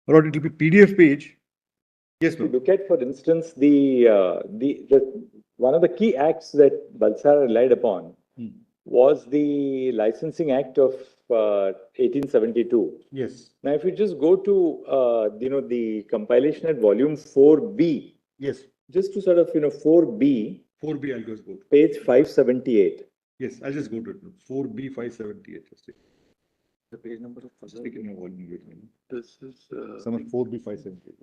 Lord, it will be PDF page. Yes, If you look at, for instance, one of the key acts that Balsara relied upon was the Licensing Act of 1872. Yes. Now, if you just go to the compilation at volume 4B, Yes. just to sort of 4B, 4B, I'll just go. page 578. Yes, I'll just go to it. 4B 578. Just take. The page number of Fazal. Stick in your volume. Wait a minute. This is. Someone 4B 578.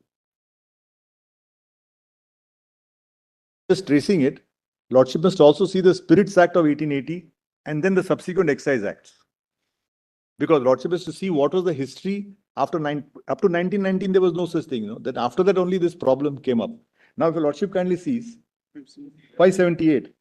Just tracing it, lordship must also see the Spirits Act of 1880 and then the subsequent Excise Acts. Because lordship is to see what was the history after up to 1919, there was no such thing, That after that only this problem came up. Now, if your lordship kindly sees 578.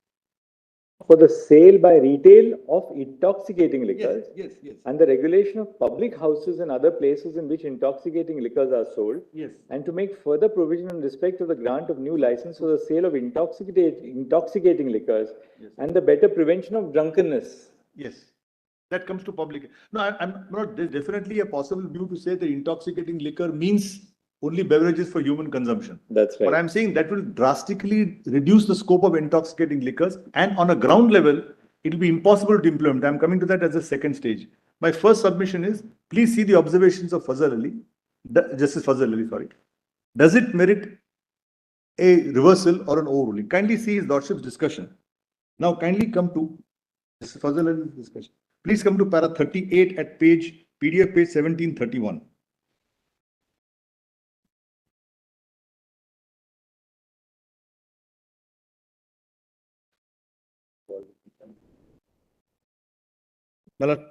For the sale by retail of intoxicating liquors Yes. and the regulation of public houses and other places in which intoxicating liquors are sold, Yes. and to make further provision in respect of the grant of new license for the sale of intoxicating liquors and the better prevention of drunkenness. Yes. That comes to public. No, I'm not. There's definitely a possible view to say that intoxicating liquor means only beverages for human consumption. That's right. But I'm saying that will drastically reduce the scope of intoxicating liquors, and on a ground level, it will be impossible to implement. I'm coming to that as a second stage. My first submission is, please see the observations of Fazal Ali, Justice Fazal Ali, sorry. Does it merit a reversal or an overruling? Kindly see his lordship's discussion. Now, kindly come to Justice Fazal Ali's discussion. Please come to para 38 at PDF page 1731.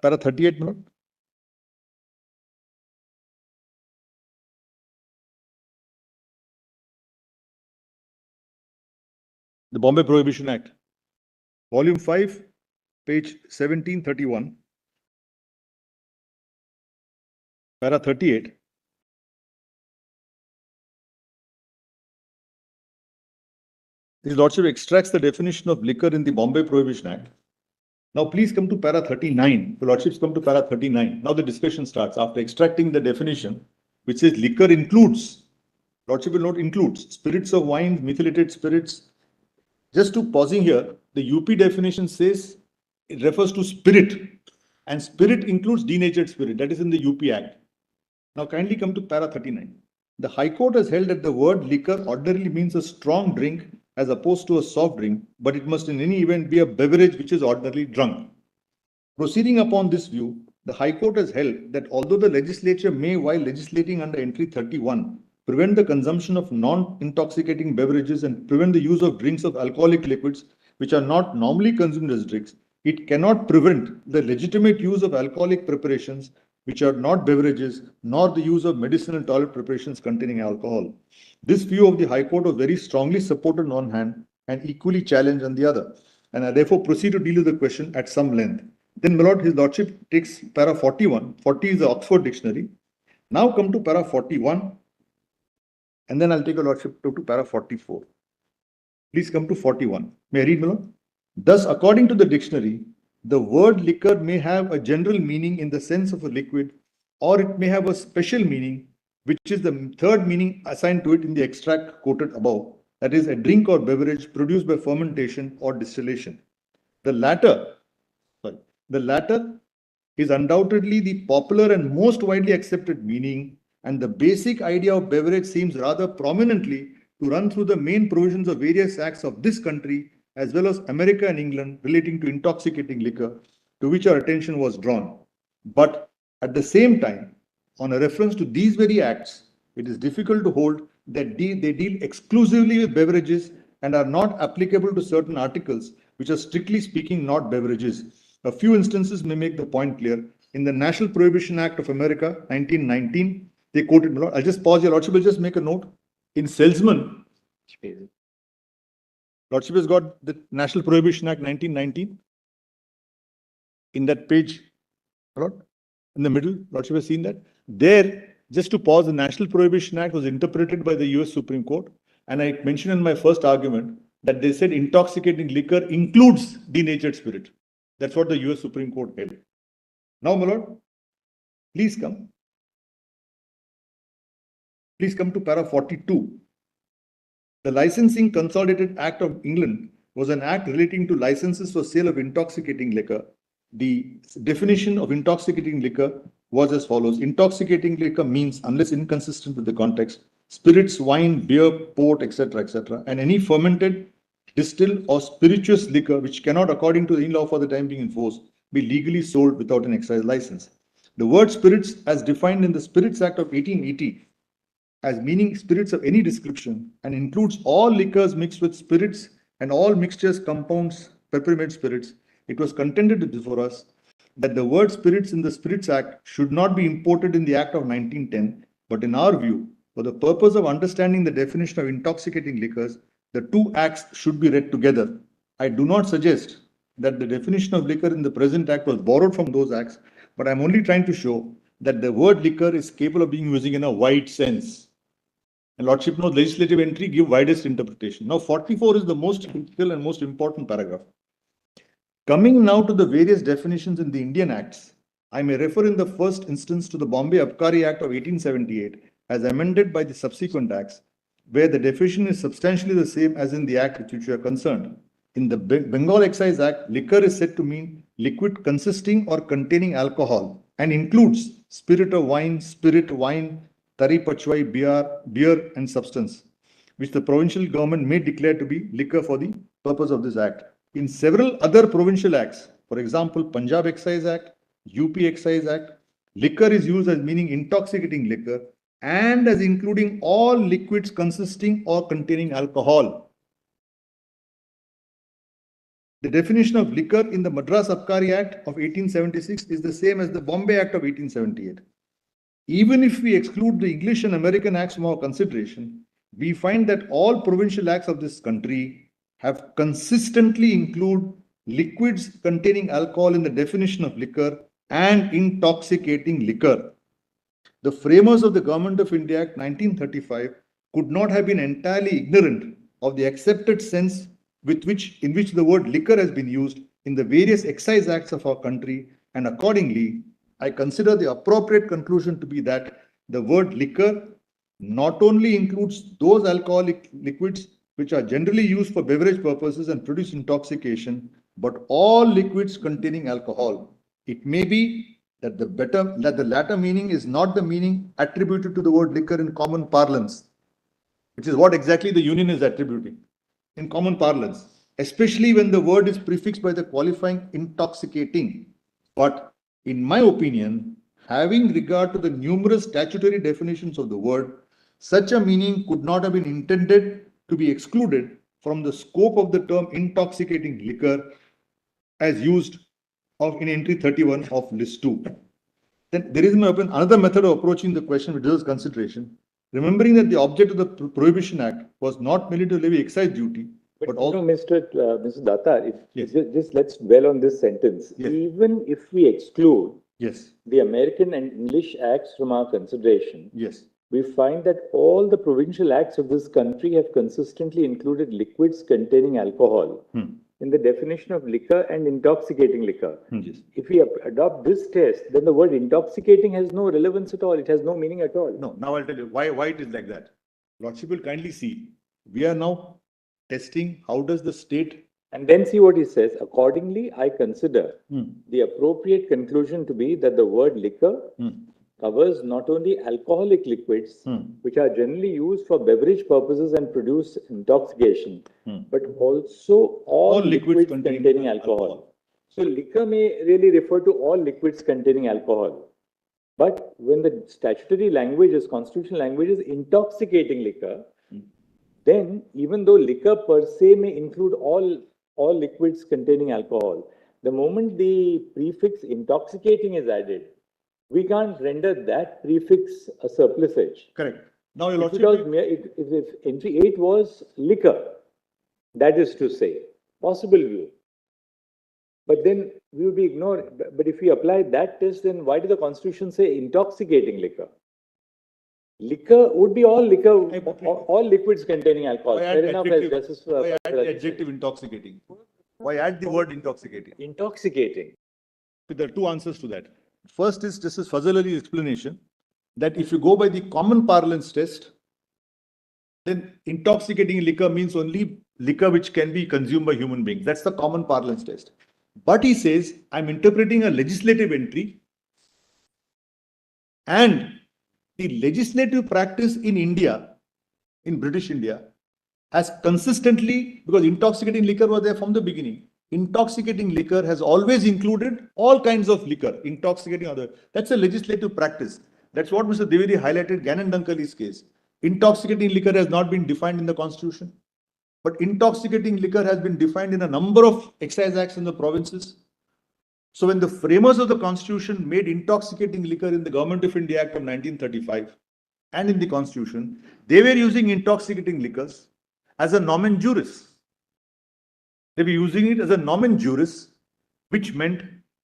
Para 38 minute. The Bombay Prohibition Act. Volume 5, page 1731. para 38. His Lordship extracts the definition of liquor in the Bombay Prohibition Act. Now please come to para 39. The Lordships come to para 39. Now the discussion starts after extracting the definition, which says liquor includes, Lordship will note includes, spirits of wine, methylated spirits. Just to pausing here, the UP definition says it refers to spirit, and spirit includes denatured spirit. That is in the UP Act. Now kindly come to para 39. The High Court has held that the word liquor ordinarily means a strong drink as opposed to a soft drink, but it must in any event be a beverage which is ordinarily drunk. Proceeding upon this view, the High Court has held that although the legislature may, while legislating under entry 31, prevent the consumption of non-intoxicating beverages and prevent the use of drinks of alcoholic liquids which are not normally consumed as drinks, it cannot prevent the legitimate use of alcoholic preparations which are not beverages, nor the use of medicinal toilet preparations containing alcohol. This view of the High Court was very strongly supported on one hand and equally challenged on the other, and I therefore proceed to deal with the question at some length. Then, my lord, his lordship takes para 41. 40 is the Oxford Dictionary. Now come to para 41, and then I'll take a lordship to para 44. Please come to 41. May I read, my lord? Thus, according to the dictionary, the word liquor may have a general meaning in the sense of a liquid, or it may have a special meaning, which is the third meaning assigned to it in the extract quoted above, that is, a drink or beverage produced by fermentation or distillation. The latter is undoubtedly the popular and most widely accepted meaning, and the basic idea of beverage seems rather prominently to run through the main provisions of various acts of this country as well as America and England relating to intoxicating liquor, to which our attention was drawn. But at the same time, on a reference to these very acts, it is difficult to hold that they deal exclusively with beverages and are not applicable to certain articles which are strictly speaking not beverages. A few instances may make the point clear. In the National Prohibition Act of America, 1919, they quoted, I'll just pause here, Lordship will just make a note. In Salesman, Lordship has got the National Prohibition Act 1919. In that page, Lord, in the middle, Lordship has seen that. There, just to pause, the National Prohibition Act was interpreted by the US Supreme Court. And I mentioned in my first argument that they said intoxicating liquor includes denatured spirit. That's what the US Supreme Court held. Now, my lord, please come. Please come to para 42. The Licensing Consolidated Act of England was an act relating to licenses for sale of intoxicating liquor. The definition of intoxicating liquor was as follows. Intoxicating liquor means, unless inconsistent with the context, spirits, wine, beer, port, etc., and any fermented, distilled or spirituous liquor which cannot, according to the law for the time being enforced, be legally sold without an excise license. The word spirits, as defined in the Spirits Act of 1880, as meaning spirits of any description and includes all liquors mixed with spirits and all mixtures, compounds, peppermint spirits, it was contended before us that the word spirits in the Spirits Act should not be imported in the Act of 1910, but in our view, for the purpose of understanding the definition of intoxicating liquors, the two acts should be read together. I do not suggest that the definition of liquor in the present act was borrowed from those acts, but I'm only trying to show that the word liquor is capable of being used in a wide sense. And Lordship knows legislative entry give widest interpretation. Now 44 is the most critical and most important paragraph. Coming now to the various definitions in the Indian Acts, I may refer in the first instance to the Bombay Abkari Act of 1878 as amended by the subsequent acts, where the definition is substantially the same as in the act with which we are concerned. In the Bengal Excise Act, liquor is said to mean liquid consisting or containing alcohol and includes spirit of wine, spirit, wine, tari pachwai, beer and substance, which the provincial government may declare to be liquor for the purpose of this act. In several other provincial acts, for example, Punjab Excise Act, UP Excise Act, liquor is used as meaning intoxicating liquor and as including all liquids consisting or containing alcohol. The definition of liquor in the Madras Abkari Act of 1876 is the same as the Bombay Act of 1878. Even if we exclude the English and American acts from our consideration, we find that all provincial acts of this country have consistently include liquids containing alcohol in the definition of liquor and intoxicating liquor. the framers of the Government of India Act 1935 could not have been entirely ignorant of the accepted sense in which the word liquor has been used in the various excise acts of our country, and accordingly, I consider the appropriate conclusion to be that the word liquor not only includes those alcoholic liquids which are generally used for beverage purposes and produce intoxication, but all liquids containing alcohol. It may be that the latter meaning is not the meaning attributed to the word liquor in common parlance, which is what exactly the union is attributing in common parlance, especially when the word is prefixed by the qualifying intoxicating. But in my opinion, having regard to the numerous statutory definitions of the word, such a meaning could not have been intended to be excluded from the scope of the term intoxicating liquor as used in entry 31 of list 2. Then there is another method of approaching the question which deserves consideration. Remembering that the object of the Prohibition Act was not merely to levy excise duty, but also... Mr. Datar, just let's dwell on this sentence. Yes. Even if we exclude the American and English acts from our consideration, we find that all the provincial acts of this country have consistently included liquids containing alcohol in the definition of liquor and intoxicating liquor. If we adopt this test, then the word intoxicating has no relevance at all. It has no meaning at all. No, now I'll tell you why it is like that. Lordship will kindly see. We are now testing how does the state... And then see what he says. Accordingly, I consider the appropriate conclusion to be that the word liquor covers not only alcoholic liquids, which are generally used for beverage purposes and produce intoxication, but also all liquids containing alcohol. So liquor may really refer to all liquids containing alcohol. But when the statutory language is, constitutional language is intoxicating liquor, then even though liquor per se may include all liquids containing alcohol, the moment the prefix intoxicating is added, we can't render that prefix a surplusage. Correct. Now, your Lordship... If entry 8 was liquor, that is to say, possible view. But then we would be ignored. But if we apply that test, then why did the Constitution say intoxicating liquor? Liquor would be all liquor, all liquids containing alcohol. Fair enough, as Justice... Why add the adjective intoxicating? Why add the word intoxicating? Intoxicating. There are two answers to that. First is Justice Fazal Ali's explanation that if you go by the common parlance test, then intoxicating liquor means only liquor which can be consumed by human beings. That's the common parlance test. But he says, I'm interpreting a legislative entry, and the legislative practice in India, in British India, has consistently, because intoxicating liquor was there from the beginning, intoxicating liquor has always included all kinds of liquor, intoxicating other. That's a legislative practice. That's what Mr. Dwivedi highlighted Gannon Duncally's case. Intoxicating liquor has not been defined in the Constitution, but intoxicating liquor has been defined in a number of excise acts in the provinces. So when the framers of the Constitution made intoxicating liquor in the Government of India Act of 1935 and in the Constitution, they were using intoxicating liquors as a nomen juris. They were using it as a nomen juris, which meant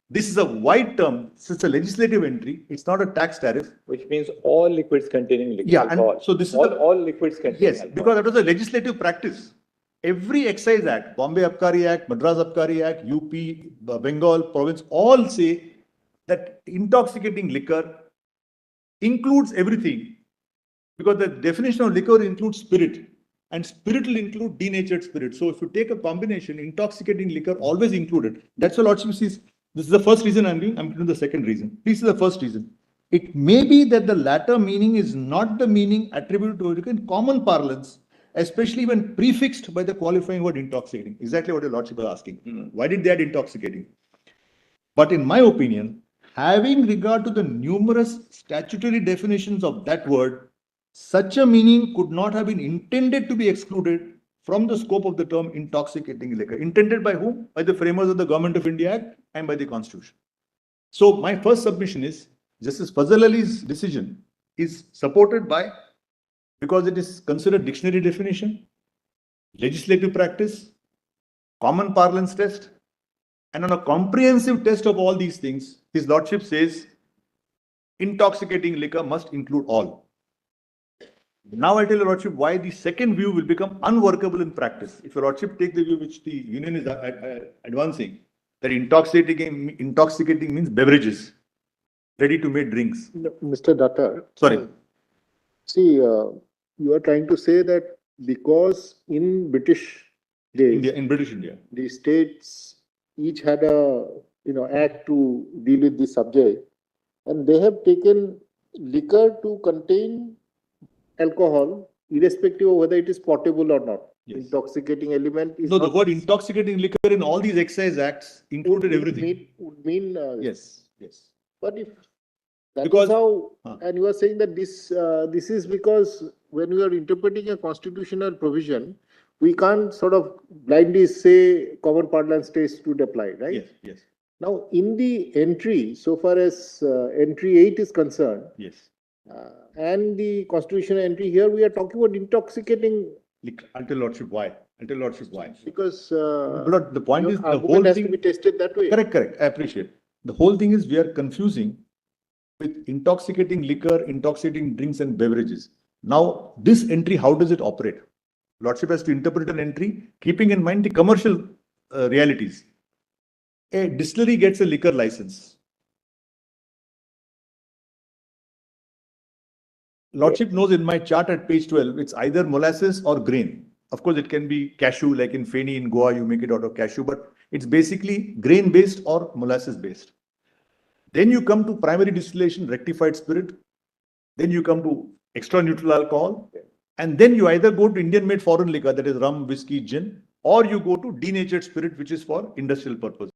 this is a wide term. It's a legislative entry. It's not a tax tariff. Which means all liquids containing alcohol. And so this is all liquids containing alcohol. Because that was a legislative practice. Every excise act, Bombay Abkari Act, Madras Abkari Act, UP, Bengal province, all say that intoxicating liquor includes everything, because the definition of liquor includes spirit, and spirit will include denatured spirit. So if you take a combination, intoxicating liquor always included. That's what Lordship sees. This is the first reason I'm giving the second reason. This is the first reason. It may be that the latter meaning is not the meaning attributed to it in common parlance, especially when prefixed by the qualifying word intoxicating. Exactly what your Lordship was asking. Why did they add intoxicating? But in my opinion, having regard to the numerous statutory definitions of that word, such a meaning could not have been intended to be excluded from the scope of the term intoxicating liquor. Intended by whom? By the framers of the Government of India Act and by the Constitution. So my first submission is, Justice Fazal Ali's decision is supported by, because it is considered dictionary definition, legislative practice, common parlance test, and on a comprehensive test of all these things, His Lordship says intoxicating liquor must include all. Now I'll tell your lordship why the second view will become unworkable in practice. If your lordship take the view which the union is advancing, that intoxicating means beverages, ready to make drinks. No, Mr. Datta. Sorry. See, you are trying to say that because in British days, In British India, the states each had a act to deal with the subject, and they have taken liquor to contain alcohol, irrespective of whether it is potable or not. Yes. Intoxicating element is no, not, the word intoxicating liquor in all these excise acts included everything. would mean Yes, yes. But if that Because- is how, Huh. and you are saying that this is because when we are interpreting a constitutional provision, we can't sort of blindly say common parlance states to apply, right? Yes, yes, Now, in the entry, so far as entry 8 is concerned, yes. and the constitutional entry here, we are talking about intoxicating Until lordship, why? Until lordship, why? because But the point your is the argument whole has thing. to be tested that way. Correct, correct. I appreciate. The whole thing is we are confusing with intoxicating liquor, intoxicating drinks and beverages. Now, this entry, how does it operate? Lordship has to interpret an entry, keeping in mind the commercial realities. A distillery gets a liquor license. Lordship knows in my chart at page 12, it's either molasses or grain. Of course, it can be cashew, like in Feni in Goa, you make it out of cashew, but it's basically grain based or molasses based. Then you come to primary distillation, rectified spirit. Then you come to extra neutral alcohol. And then you either go to Indian made foreign liquor, that is rum, whiskey, gin, or you go to denatured spirit, which is for industrial purposes.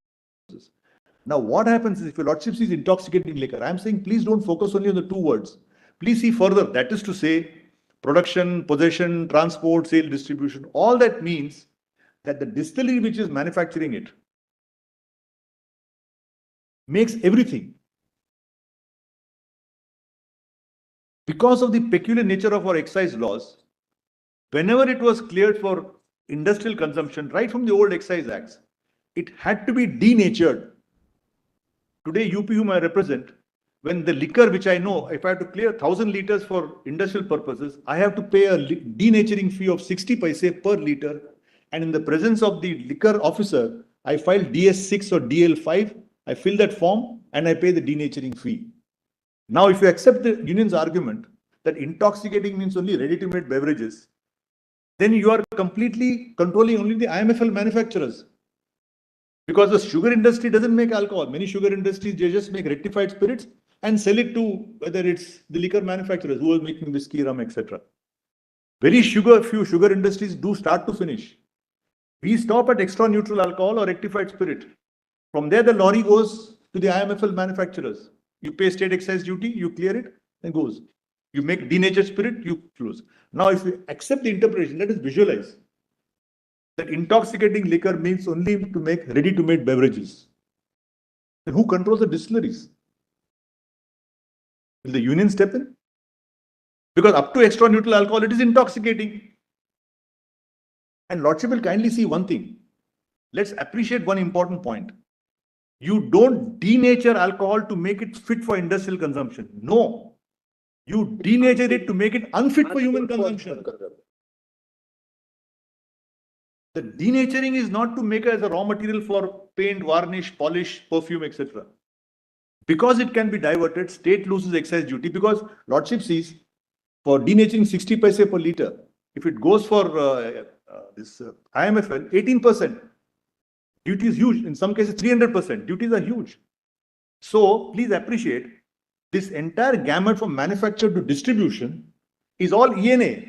Now, what happens is if your lordship sees intoxicating liquor, I'm saying please don't focus only on the two words. Please see further. That is to say, production, possession, transport, sale, distribution. All that means that the distillery which is manufacturing it makes everything. Because of the peculiar nature of our excise laws, whenever it was cleared for industrial consumption, right from the old excise acts, it had to be denatured. Today, UP whom I represent, when the liquor which I know, if I have to clear 1,000 liters for industrial purposes, I have to pay a denaturing fee of 60 paise per liter. And in the presence of the liquor officer, I file DS6 or DL5, I fill that form and I pay the denaturing fee. Now, if you accept the union's argument that intoxicating means only ready-to-made beverages, then you are completely controlling only the IMFL manufacturers. Because the sugar industry doesn't make alcohol. Many sugar industries, they just make rectified spirits and sell it to whether it's the liquor manufacturers who are making whiskey, rum, etc. Very few sugar industries do start to finish. We stop at extra neutral alcohol or rectified spirit. From there, the lorry goes to the IMFL manufacturers. You pay state excise duty, you clear it, and goes. You make denatured spirit, you close. Now, if you accept the interpretation, let us visualize that intoxicating liquor means only to make ready-to-made beverages. Then who controls the distilleries? Will the union step in? Because up to extra neutral alcohol, it is intoxicating. And lordship will kindly see one thing. Let's appreciate one important point. You don't denature alcohol to make it fit for industrial consumption. No. You denature it to make it unfit for human consumption. The denaturing is not to make it as a raw material for paint, varnish, polish, perfume, etc. Because it can be diverted, state loses excise duty because lordship sees for denaturing 60 paise per liter. If it goes for IMFL, 18%. Duty is huge. In some cases, 300%. Duties are huge. So please appreciate this entire gamut from manufacture to distribution is all ENA.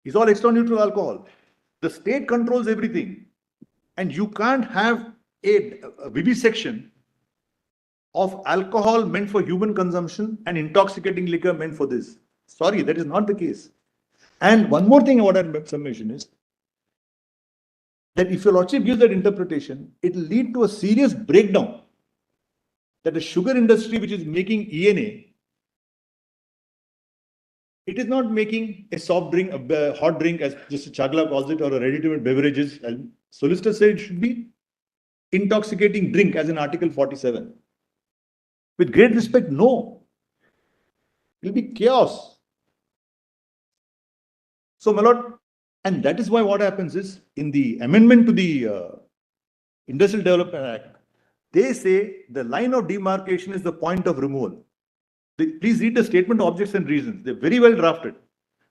Is all extra neutral alcohol. The state controls everything. And you can't have a vivisection of alcohol meant for human consumption and intoxicating liquor meant for this. Sorry, that is not the case. And one more thing I want to submission is that if your lordship gives that interpretation, it will lead to a serious breakdown that the sugar industry which is making ENA, it is not making a soft drink, a hot drink as just Chagla calls it, or a ready-to-eat beverages. And solicitor said it should be intoxicating drink as in Article 47. With great respect, no. It will be chaos. So, my lord, and that is why what happens is, in the amendment to the Industrial Development Act, they say the line of demarcation is the point of removal. Please read the statement of objects and reasons. They're very well drafted.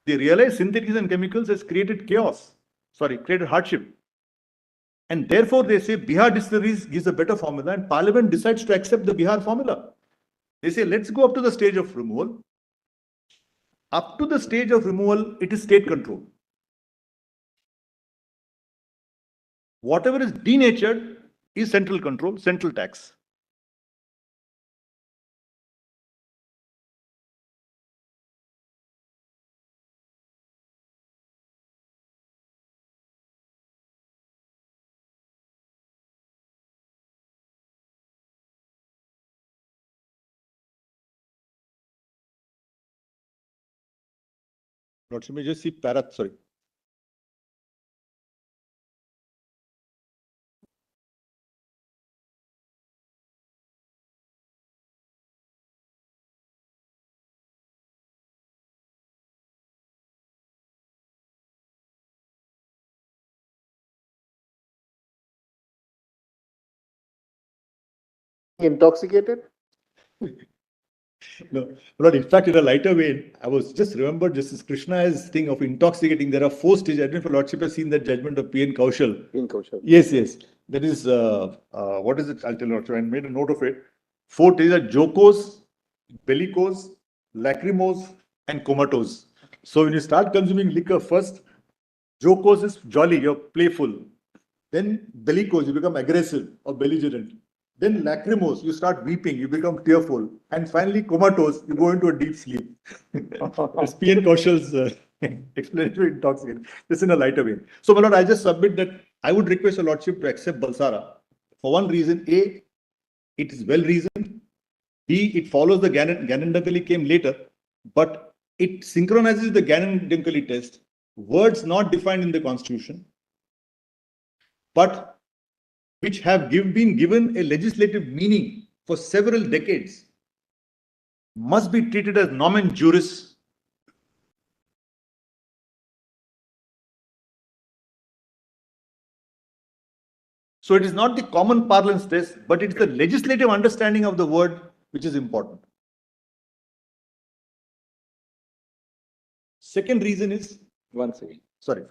They realize synthetics and chemicals has created created hardship. And therefore, they say Bihar distilleries gives a better formula, and Parliament decides to accept the Bihar formula. They say, let's go up to the stage of removal. Up to the stage of removal, it is state control. Whatever is denatured is central control, central tax. Lord, let me just see sorry. Intoxicated? No, Lord, in fact, in a lighter vein, I was just remembered Justice Krishna's thing of intoxicating. There are 4 stages. I don't know if Lordship has seen that judgment of P.N. Kaushal. P.N. Kaushal. Yes, yes. That is, what is it? I'll tell Lordship. I made a note of it. 4 stages are jocose, bellicose, lachrymose, and comatose. So when you start consuming liquor first, jocose is jolly, you're playful. Then bellicose, you become aggressive or belligerent. Then lachrymose, you start weeping, you become tearful. And finally, comatose, you go into a deep sleep. It's P.N. Kaushal's explanatory intoxicant. This in a lighter vein. So, my lord, I just submit that I would request your lordship to accept Balsara. For one reason, A, it is well reasoned. B, it follows the Gannon-Dunkley came later, but it synchronizes the Gannon-Dunkley test. Words not defined in the Constitution, but which have been given a legislative meaning for several decades, must be treated as nomen juris. So it is not the common parlance test, but it's the legislative understanding of the word which is important. Second reason is, one second. Sorry.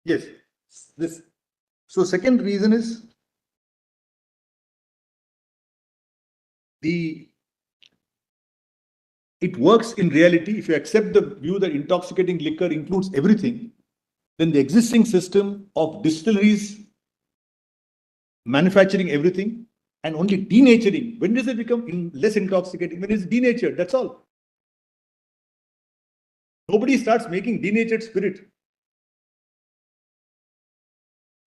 Yes. So second reason is it works in reality. If you accept the view that intoxicating liquor includes everything, then the existing system of distilleries manufacturing everything and only denaturing, when does it become less intoxicating? When it's denatured, that's all. Nobody starts making denatured spirit.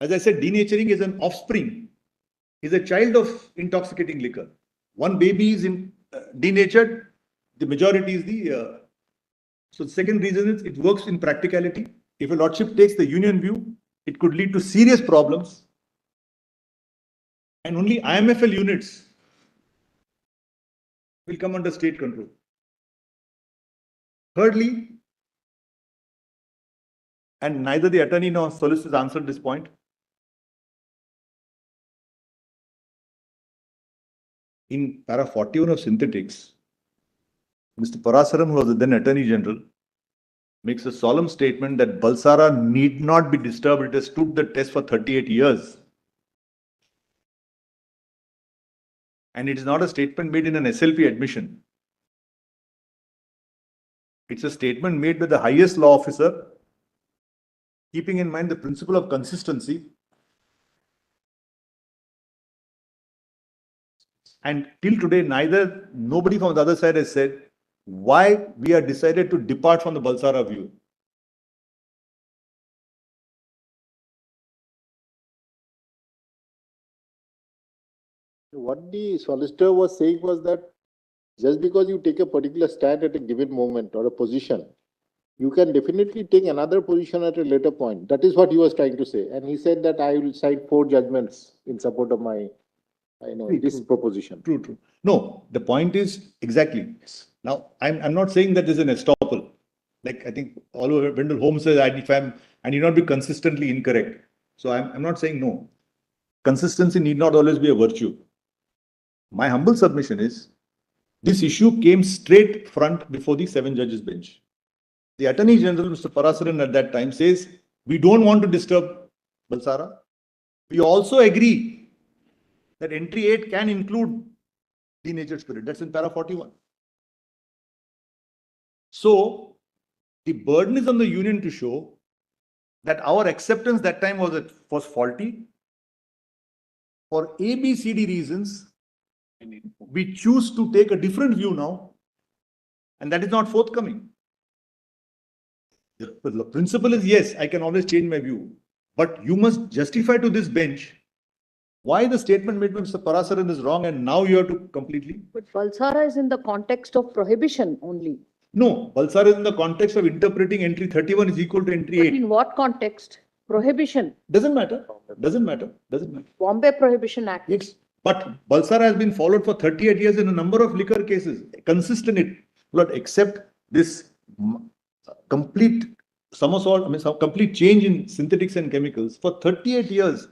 As I said, denaturing is an offspring, is a child of intoxicating liquor. One baby is denatured, the majority is the... So the second reason is it works in practicality. If a lordship takes the union view, it could lead to serious problems. And only IMFL units will come under state control. Thirdly, and neither the attorney nor solicitor answered this point, in para 41 of synthetics, Mr. Parasaram, who was the then Attorney General, makes a solemn statement that Balsara need not be disturbed. It has stood the test for 38 years. And it is not a statement made in an SLP admission. It's a statement made by the highest law officer, keeping in mind the principle of consistency. And till today, nobody from the other side has said why we are decided to depart from the Balsara view. What the solicitor was saying was that just because you take a particular stand at a given moment or a position, you can definitely take another position at a later point. That is what he was trying to say. And he said that I will cite 4 judgments in support of my, this proposition. True, true. No, the point is exactly. Now, I'm not saying that there's an estoppel. Like I think Oliver Wendell Holmes says, if I need not be consistently incorrect. So I'm not saying no. Consistency need not always be a virtue. My humble submission is this issue came straight front before the 7 judges bench. The Attorney General, Mr. Parasaran, at that time says, we don't want to disturb Balsara. We also agree that entry 8 can include denatured spirit. That's in para 41. So the burden is on the union to show that our acceptance that time was faulty. For A, B, C, D reasons, we choose to take a different view now, and that is not forthcoming. The principle is, yes, I can always change my view, but you must justify to this bench why the statement made by Mr. Parasaran is wrong, and now you have to completely. But Balsara is in the context of prohibition only. No, Balsara is in the context of interpreting entry 31 is equal to entry 8. But in what context? Prohibition. Doesn't matter. Doesn't matter. Doesn't matter. Bombay Prohibition Act. It's, but Balsara has been followed for 38 years in a number of liquor cases. Consistent, it will not accept this complete somersault, some complete change in synthetics and chemicals. For 38 years,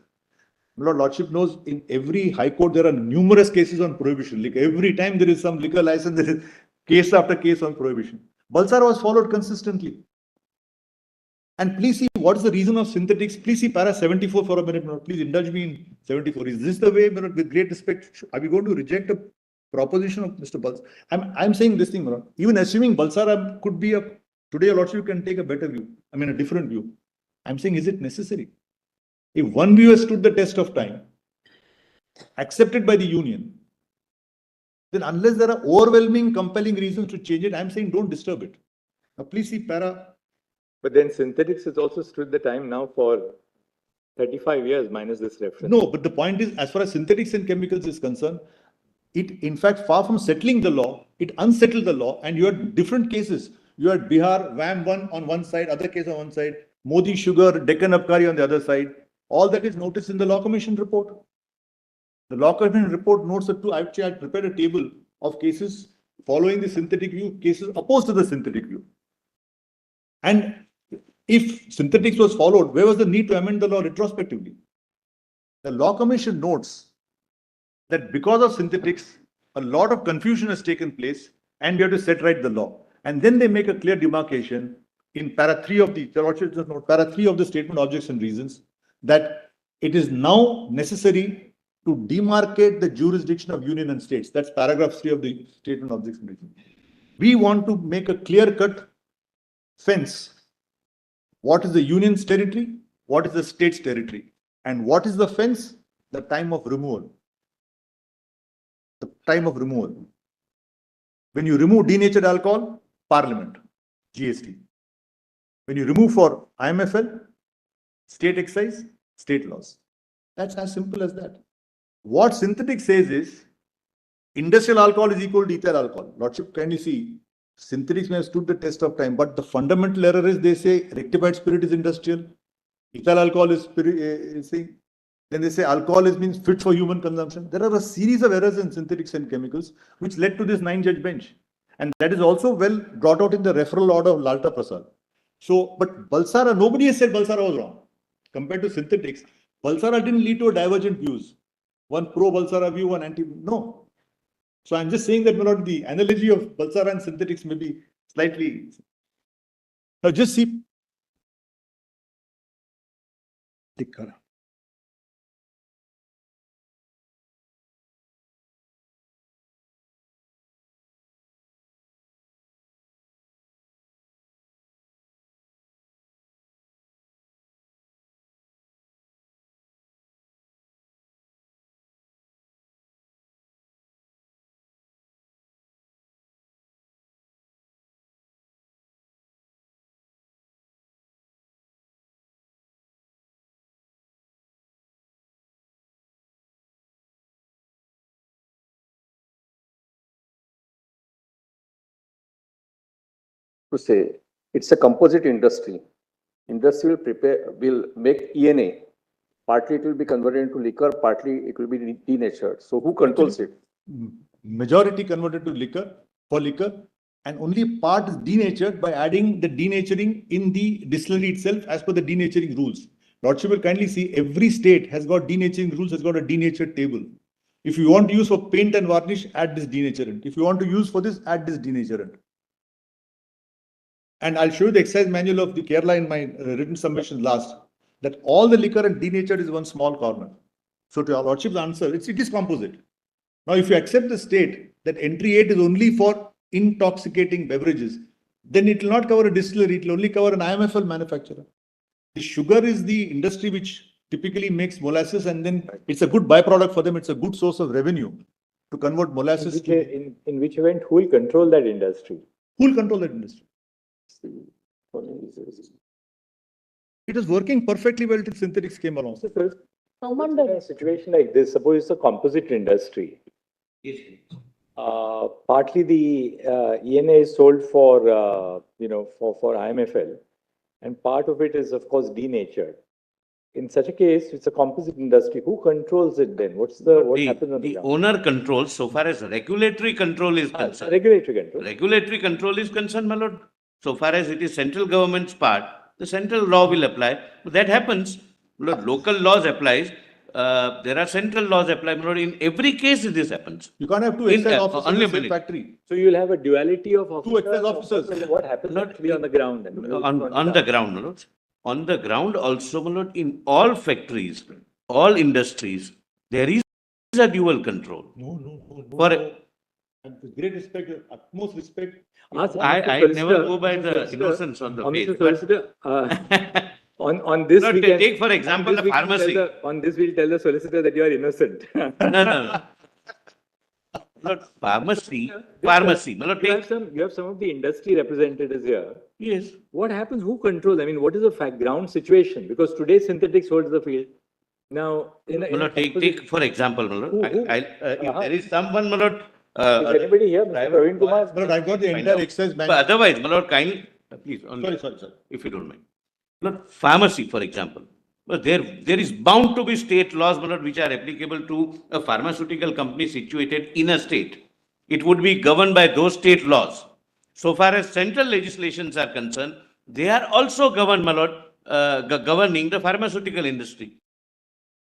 Lord Lordship knows in every High Court there are numerous cases on prohibition. Like every time there is some liquor license, there is case after case on prohibition. Balsara was followed consistently. And please see what is the reason of synthetics. Please see para 74 for a minute. Please indulge me in 74. Is this the way, with great respect, are we going to reject a proposition of Mr. Balsara? I'm saying this thing, Manoj. Even assuming Balsara could be today a Lordship can take a better view. A different view. I'm saying, is it necessary? If one view has stood the test of time, accepted by the union, then unless there are overwhelming, compelling reasons to change it, I'm saying don't disturb it. Now, please see para. But then synthetics has also stood the time now for 35 years minus this reference. No, but the point is, as far as synthetics and chemicals is concerned, it, in fact, far from settling the law, it unsettled the law, and you had different cases. You had Bihar, VAM1 on one side, other case on one side, Modi Sugar, Deccan Abkari on the other side. All that is noticed in the Law Commission report. The Law Commission report notes that I had prepared a table of cases following the synthetic view, cases opposed to the synthetic view. And if synthetics was followed, where was the need to amend the law retrospectively? The Law Commission notes that because of synthetics, a lot of confusion has taken place and we have to set right the law. And then they make a clear demarcation in para 3 of the statement, objects and reasons, that it is now necessary to demarcate the jurisdiction of union and states. That's paragraph 3 of the statement, objects and reasons. We want to make a clear-cut fence. What is the union's territory? What is the state's territory? And what is the fence? The time of removal. The time of removal. When you remove denatured alcohol, Parliament, GST. When you remove for IMFL, state excise, state laws. That's as simple as that. What synthetic says is, industrial alcohol is equal to ethyl alcohol. Lordship, can you see? Synthetics may have stood the test of time, but the fundamental error is they say rectified spirit is industrial, ethyl alcohol is then they say alcohol means fit for human consumption. There are a series of errors in synthetics and chemicals which led to this 9-judge bench. And that is also well brought out in the referral order of Lalta Prasad. So, but Balsara, nobody has said Balsara was wrong. Compared to synthetics, Balsara didn't lead to a divergent views. One pro-Balsara view, one anti, no. So I'm just saying that the analogy of Balsara and synthetics may be slightly. Now just see. to say, it's a composite industry. Industry will make ENA. Partly it will be converted into liquor, partly it will be denatured. So who controls it? Majority converted to liquor, for liquor, and only part is denatured by adding the denaturing in the distillery itself as per the denaturing rules. Lordship will kindly see every state has got denaturing rules, has got a denatured table. If you want to use for paint and varnish, add this denaturant. If you want to use for this, add this denaturant. And I'll show you the exercise manual of the Kerala in my written submission last, that all the liquor and denatured is one small corner. So to our Lordship's answer, it is composite. Now, if you accept the state that entry 8 is only for intoxicating beverages, then it will not cover a distillery, it will only cover an IMFL manufacturer. The sugar is the industry which typically makes molasses, and then it's a good byproduct for them. It's a good source of revenue to convert molasses. In which event, who will control that industry? Who will control that industry? It was working perfectly well till synthetics came along. In a situation like this, suppose it's a composite industry. Partly the ENA is sold for for IMFL, and part of it is of course denatured. In such a case, it's a composite industry. Who controls it then? What happens on the ground? Owner controls so far as regulatory control is concerned. Regulatory control. Regulatory control is concerned, my lord. So far as it is central government's part, the central law will apply. But that happens. My lord, local laws applies. There are central laws apply. My lord, in every case this happens. You can't have two excise officers in the same factory. So you'll have a duality of officers. Two excise officers. What happens actually on the ground? On the ground, my lord. On the ground also, my lord, in all factories, all industries, there is a dual control. No. For and with great respect, utmost respect. I never go by the innocence on the face. On this, no, we take for example the pharmacy. On this, we'll tell the solicitor that you are innocent. No. Not pharmacy. You have some of the industry representatives here. Yes. What happens? Who controls? I mean, what is the ground situation? Because today synthetics holds the field. Now, take for example, if there is someone, is anybody here? Praveen Kumar? But I've got the entire exercise manual. But otherwise, my lord, kindly, please, Sorry. If you don't mind. Not pharmacy, for example. But there is bound to be state laws, my lord, which are applicable to a pharmaceutical company situated in a state. It would be governed by those state laws. So far as central legislations are concerned, they are also governed, my lord, governing the pharmaceutical industry.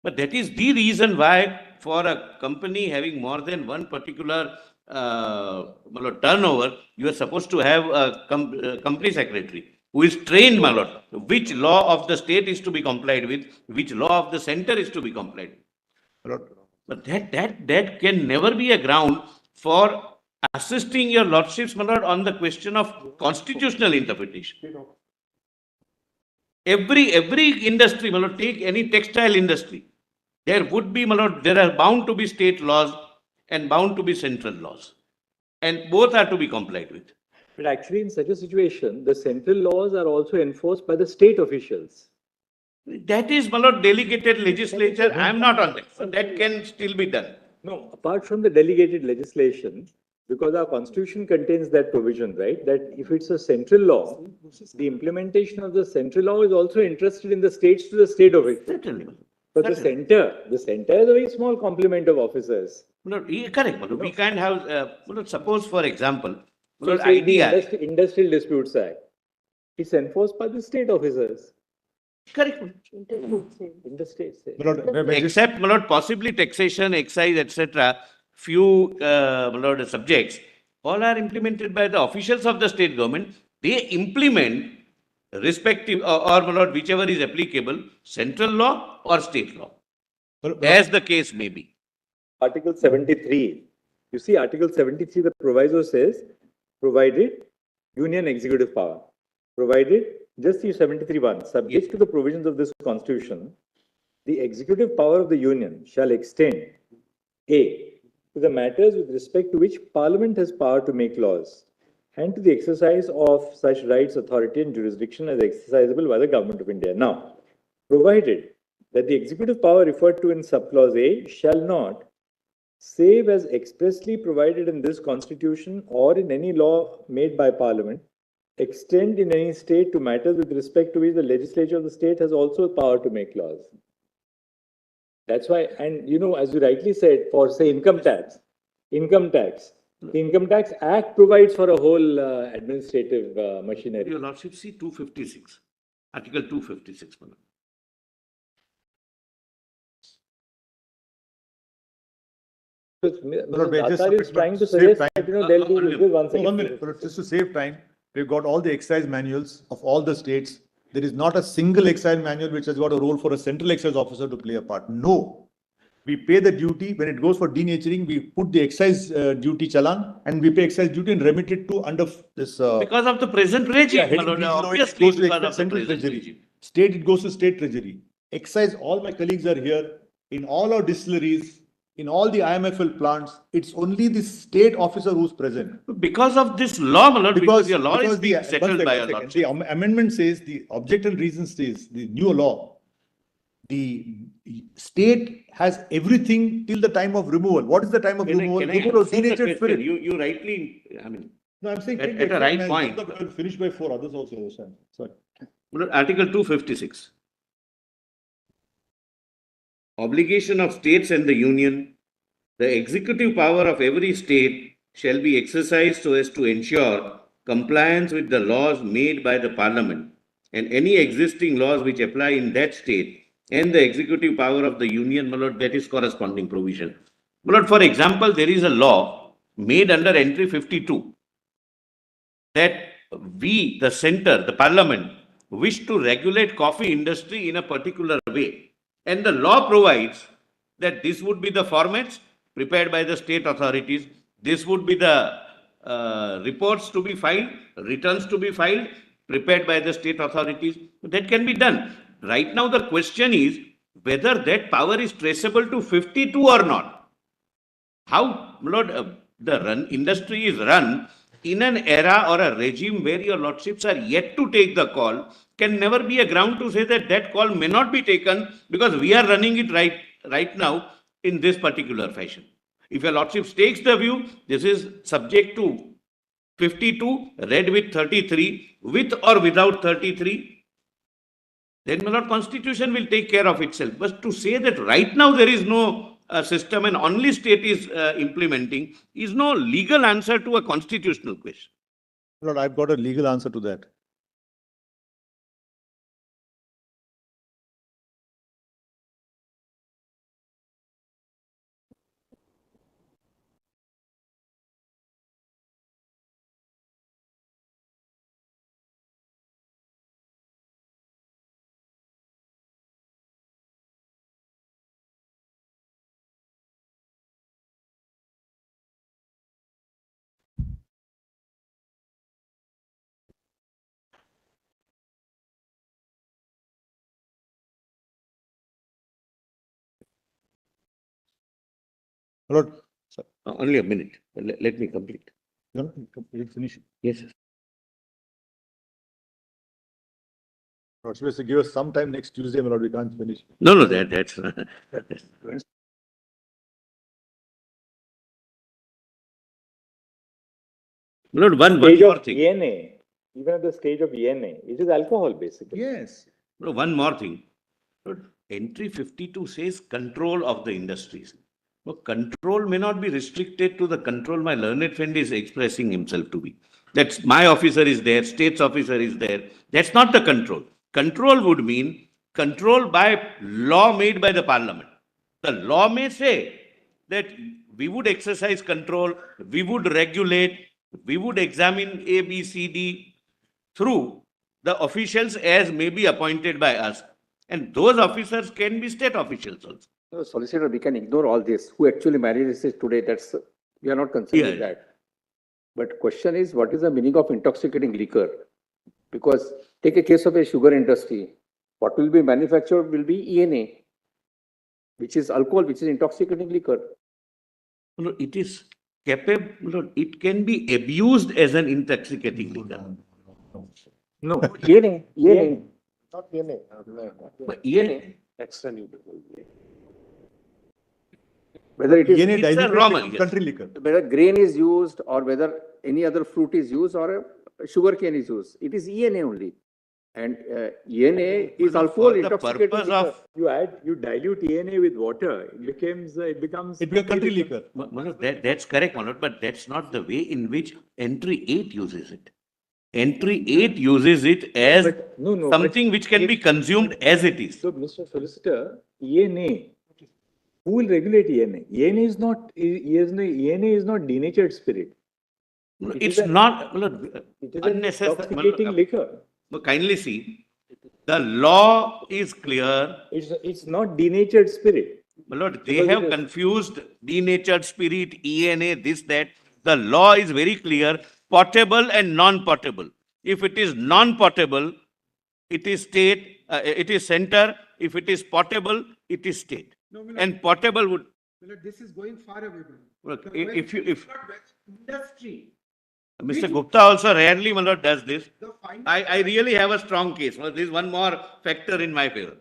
But that is the reason why for a company having more than one particular turnover, you are supposed to have a company secretary who is trained, my lord, which law of the state is to be complied with, which law of the center is to be complied with. But that can never be a ground for assisting your lordships, my lord, on the question of constitutional interpretation. Every industry, my lord, take any textile industry, there would be, my lord, there are bound to be state laws and bound to be central laws, and both are to be complied with. But actually, in such a situation, the central laws are also enforced by the state officials. That is, my lord, delegated legislature. I am not on that. So that can still be done. No, apart from the delegated legislation, because our constitution contains that provision, right? That if it's a central law, the implementation of the central law is also entrusted in the states to the state of it. Certainly. But the center is a very small complement of officers. No, correct. No. We can't have, suppose for example, so the Industrial Disputes Act, it's enforced by the state officers. Correct. In the states. Except, my lord, possibly taxation, excise, etc. Few subjects, all are implemented by the officials of the state government. They implement respective or my lord, whichever is applicable, central law or state law, as the case may be. Article 73. You see, Article 73, the proviso says, provided union executive power, provided, just see 73(1), subject to the provisions of this constitution, the executive power of the union shall extend, A, to the matters with respect to which Parliament has power to make laws, and to the exercise of such rights, authority, and jurisdiction as exercisable by the Government of India. Now, provided that the executive power referred to in subclause A shall not, save as expressly provided in this constitution or in any law made by Parliament, extend in any state to matters with respect to which the legislature of the state has also power to make laws. That's why, and you know, as you rightly said, for say income tax, the Income Tax Act provides for a whole administrative machinery. Your Lordship, see 256, Article 256. Datar is trying to suggest that, you know, they'll do one second. 1 minute, just to save time, we've got all the excise manuals of all the states. There is not a single excise manual which has got a role for a central excise officer to play a part. No. We pay the duty. When it goes for denaturing, we put the excise duty challan and we pay excise duty and remit it to under this. Because of the present regime, Yeah, obviously it goes to because of the central present treasury. regime. State, it goes to state treasury. Excise, all my colleagues are here. In all our distilleries, in all the IMFL plants, it's only the state officer who's present. Because of this law, my lord, because your law is being settled by a The lordship. amendment says, the object and reason says, the new law, the state has everything till the time of removal. What is the time of removal? Can I Removal of answer the denatured question? spirit. You rightly, I mean, No, I'm saying at a right point. I'll finish by 4 others also understand. Sorry. Article 256. Obligation of states and the union. The executive power of every state shall be exercised so as to ensure compliance with the laws made by the parliament and any existing laws which apply in that state and the executive power of the union, my lord, that is corresponding provision. My lord, for example, there is a law made under entry 52 that we, the center, the parliament, wish to regulate coffee industry in a particular way. And the law provides that this would be the formats prepared by the state authorities. This would be the reports to be filed, returns to be filed, prepared by the state authorities. That can be done. Right now, the question is whether that power is traceable to 52 or not. How, Lord, the industry is run in an era or a regime where your lordships are yet to take the call can never be a ground to say that that call may not be taken because we are running it right now in this particular fashion. If your lordships takes the view, this is subject to 52, read with 33, with or without 33, then my lord, constitution will take care of itself. But to say that right now there is no system and only state is implementing is no legal answer to a constitutional question. Lord, I've got a legal answer to that. Lord, only a minute. Let me complete. No, finish. Yes, sir. Lord, supposed to give us some time next Tuesday, my Lord, we can't finish. No, that's Lord, one more thing. ENA, even at the stage of ENA, it is alcohol basically. Yes. Lord, one more thing. Lord, entry 52 says control of the industries. No, control may not be restricted to the control my learned friend is expressing himself to be. That's my officer is there, state's officer is there. That's not the control. Control would mean control by law made by the parliament. The law may say that we would exercise control, we would regulate, we would examine A, B, C, D through the officials as may be appointed by us. And those officers can be state officials also. No, Solicitor, we can ignore all this. Who actually married this today, that's, we are not considering that. But question is, what is the meaning of intoxicating liquor? Because take a case of a sugar industry. What will be manufactured will be ENA, which is alcohol, which is intoxicating liquor. No, it is capable, it can be abused as an intoxicating liquor. No, ENA. Not ENA. But ENA. Extra neutral. Whether it is ENA country liquor. Whether grain is used or whether any other fruit is used or sugarcane is used. It is ENA only. And ENA is alcohol the intoxicating purpose liquor. of You dilute ENA with water, it becomes. It becomes country liquor. Manoj, that's correct, Manoj, but that's not the way in which entry 8 uses it. Entry 8 uses it as No, something which can be consumed as it is. So, Mr. Solicitor, ENA, who will regulate ENA? ENA is not denatured spirit. It's not It is an unnecessary. intoxicating liquor. Kindly see, the law is clear. It's not denatured spirit. My lord, they have confused denatured spirit, ENA, this, that. The law is very clear, potable and non-potable. If it is non-potable, it is state, it is center. If it is potable, it is state. And potable would. This is going far away. Look, if Industry. Mr. Gupta also rarely, my lord, does this. I really have a strong case. Well, there is one more factor in my favor.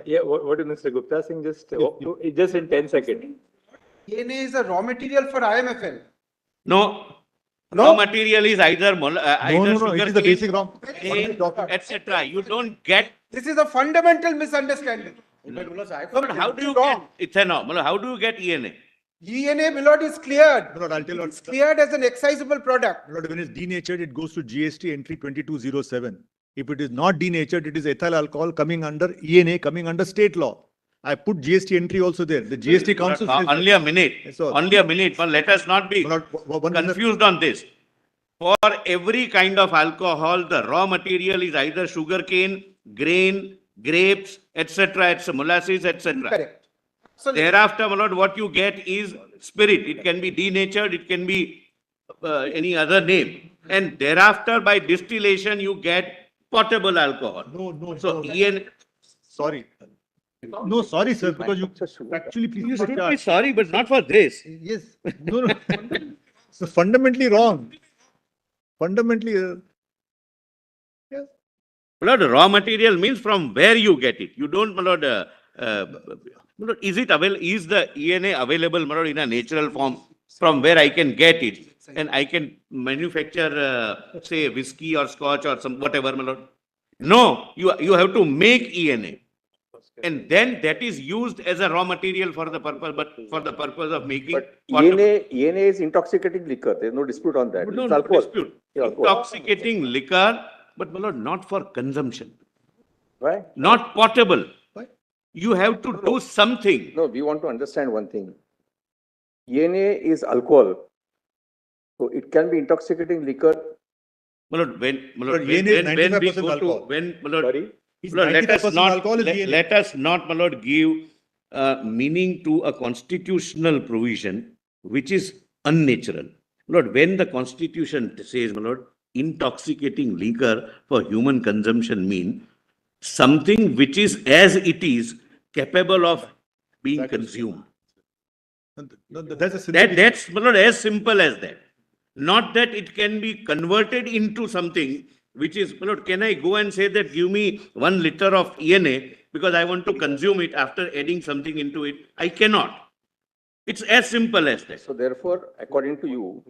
Yeah, what is Mr. Gupta saying? Just in 10 seconds. ENA is a raw material for IMFL. No. Raw material is either it is the basic raw. etc. You don't get. This is a fundamental misunderstanding. But how do you get ethanol? How do you get ENA? ENA, my lord, is cleared. Lord, I'll tell you. It's cleared as an excisable product. Lord, when it's denatured, it goes to GST entry 2207. If it is not denatured, it is ethyl alcohol coming under ENA, coming under state law. I put GST entry also there. The GST council. Only a minute. Only a minute. But let us not be confused on this. For every kind of alcohol, the raw material is either sugarcane, grain, grapes, etc., etc., molasses, etc. Correct. So thereafter, my lord, what you get is spirit. It can be denatured, it can be any other name. And thereafter, by distillation, you get potable alcohol. No. So, Sorry. No, sorry, sir, because you actually please. You should be sorry, but not for this. Yes. No. So fundamentally wrong. Fundamentally. Yes. Lord, raw material means from where you get it. You don't, my lord, is it available? Is the ENA available, my lord, in a natural form from where I can get it and I can manufacture, say, whiskey or scotch or some whatever, my lord? No, you have to make ENA. And then that is used as a raw material for the purpose, but for the purpose of making. But ENA is intoxicating liquor. There's no dispute on that. No dispute. Intoxicating liquor, but my lord, not for consumption. Why? Not potable. Why? You have to do something. No, we want to understand one thing. ENA is alcohol. So it can be intoxicating liquor. My lord, when we go to, Sorry? let us not, my lord, give meaning to a constitutional provision which is unnatural. Lord, when the constitution says, my lord, intoxicating liquor for human consumption mean something which is as it is capable of being consumed. That's, my lord, as simple as that. Not that it can be converted into something which is, my lord, can I go and say that give me 1 liter of ENA because I want to consume it after adding something into it? I cannot. It's as simple as that. So therefore, according to you,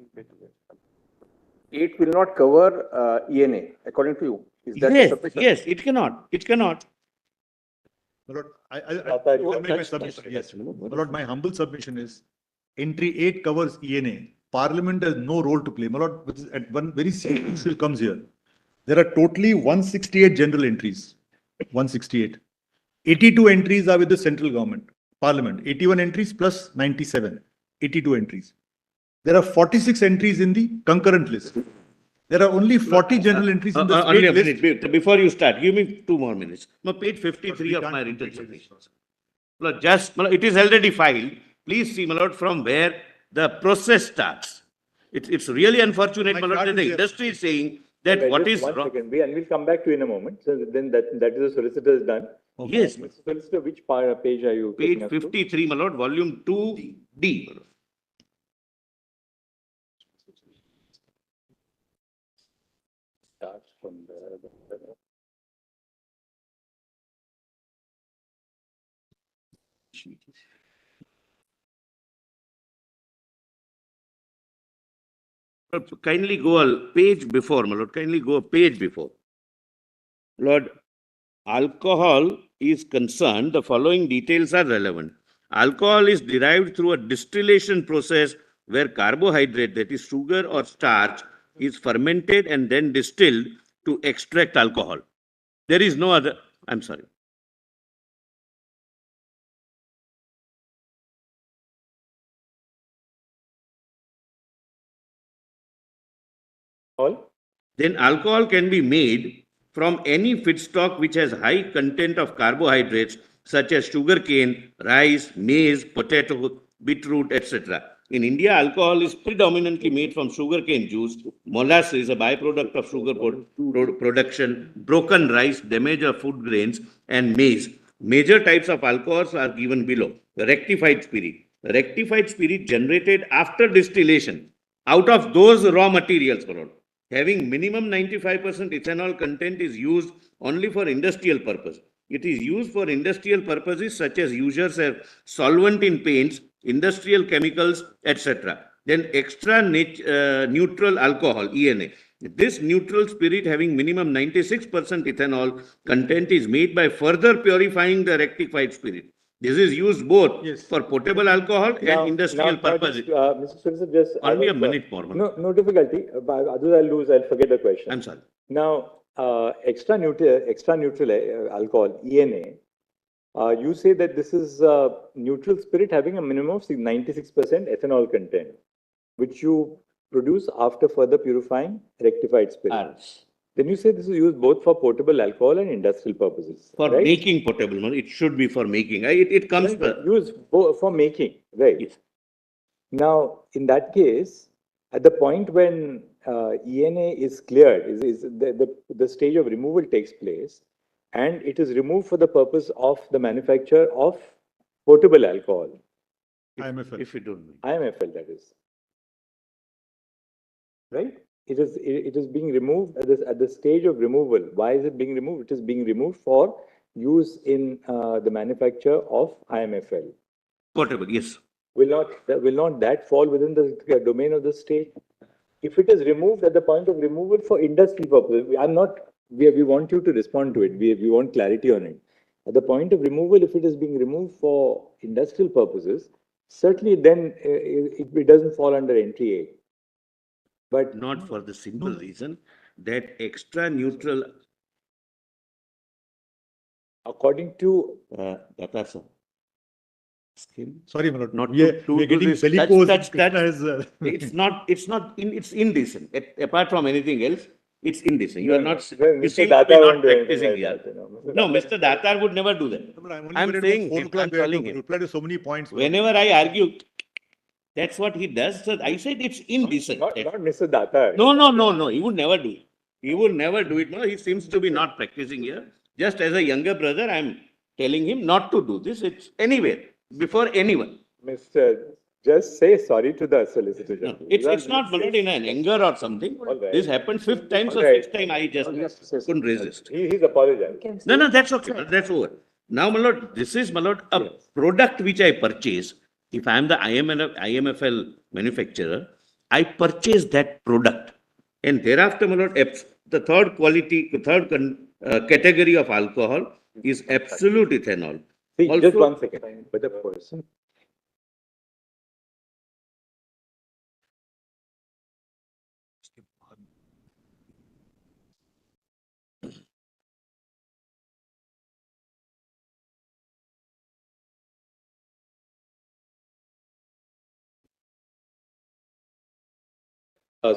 it will not cover ENA, according to you. Is that sufficient? Yes, it cannot. It cannot. My lord, I'll make my submission. Yes. My lord, my humble submission is entry 8 covers ENA. Parliament has no role to play. My lord, at one very serious issue comes here. There are totally 168 general entries. 168. 82 entries are with the central government, Parliament. 81 entries plus 97. 82 entries. There are 46 entries in the concurrent list. There are only 40 general entries in the state list. Minute. Before you start, give me 2 more minutes. Page 53 of my written submission. It is already filed. Please see, my lord, from where the process starts. It's really unfortunate, my lord, that the industry is saying that what is wrong. And we'll come back to you in a moment. So then that is the solicitor's done. Okay. Yes. Mr. Solicitor, which page are you? Page 53, my lord, volume 2D. Starts from the Kindly go a page before, my lord. Kindly go a page before. Lord, alcohol is concerned, the following details are relevant. Alcohol is derived through a distillation process where carbohydrate, that is sugar or starch, is fermented and then distilled to extract alcohol. There is no other, I'm sorry. Then alcohol can be made from any feedstock which has high content of carbohydrates such as sugarcane, rice, maize, potato, beetroot, etc. In India, alcohol is predominantly made from sugarcane juice, molasses, a byproduct of sugar production, broken rice, damage of food grains, and maize. Major types of alcohols are given below. The rectified spirit. The rectified spirit generated after distillation out of those raw materials, having minimum 95% ethanol content is used only for industrial purpose. It is used for industrial purposes such as users as solvent in paints, industrial chemicals, etc. Then extra neutral alcohol, ENA. This neutral spirit having minimum 96% ethanol content is made by further purifying the rectified spirit. This is used both for potable alcohol and industrial purposes. Mr. Solicitor, just Only a minute more. No difficulty. Otherwise I'll forget the question. I'm sorry. Now, extra neutral alcohol, ENA, you say that this is neutral spirit having a minimum of 96% ethanol content, which you produce after further purifying rectified spirit. Then you say this is used both for potable alcohol and industrial purposes. For right? making potable, no? It should be for making. It comes used for making, right? Yes. Now, in that case, at the point when ENA is cleared, is the stage of removal takes place, and it is removed for the purpose of the manufacture of potable alcohol. IMFL. If you don't mind. IMFL, that is. Right? It is being removed at the stage of removal. Why is it being removed? It is being removed for use in the manufacture of IMFL. Potable, yes. Will not that fall within the domain of the state? If it is removed at the point of removal for industry purposes, we want you to respond to it. We want clarity on it. At the point of removal, if it is being removed for industrial purposes, certainly then it doesn't fall under entry 8. But not for the simple reason that extra neutral. According to Datar sir. Sorry, my lord. Not we are getting this. bellicose. It's indecent. Apart from anything else, it's indecent. You are not. Mr. seem Datar to be not won't do anything practicing like here. that, No, Mr. Datar would never do that. I'm saying him. I'm telling him. Reply to so many points. Whenever I argue, that's what he does. So I said it's indecent. Not Mr. Datar. No. He would never do it. He would never do it. No, he seems to be not practicing here. Just as a younger brother, I'm telling him not to do this. It's anywhere, before anyone. Mr. Just say sorry to the solicitor. No, it's not in an anger or something. Right. This happened 5th time, so Right. 6th time I just couldn't resist. He's apologized. No, that's okay. That's over. Now, my lord, this is, my lord, a product which I purchase. If I am the IMFL manufacturer, I purchase that product. And thereafter, my lord, the third category of alcohol is absolute ethanol. See, Also, just 1 second. But the person.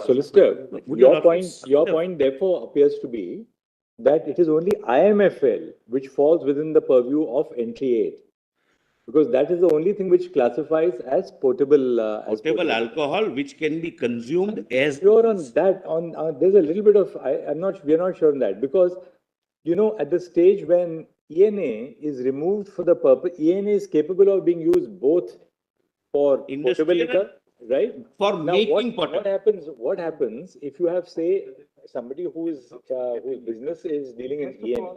Solicitor, your point therefore appears to be that it is only IMFL which falls within the purview of entry 8, because that is the only thing which classifies as potable. potable alcohol which can be consumed as. Sure on that. There's a little bit of we are not sure on that, because at the stage when ENA is removed for the purpose, ENA is capable of being used both for potable liquor. Right? For now, making what happens if you have, say, somebody whose business is dealing in ENA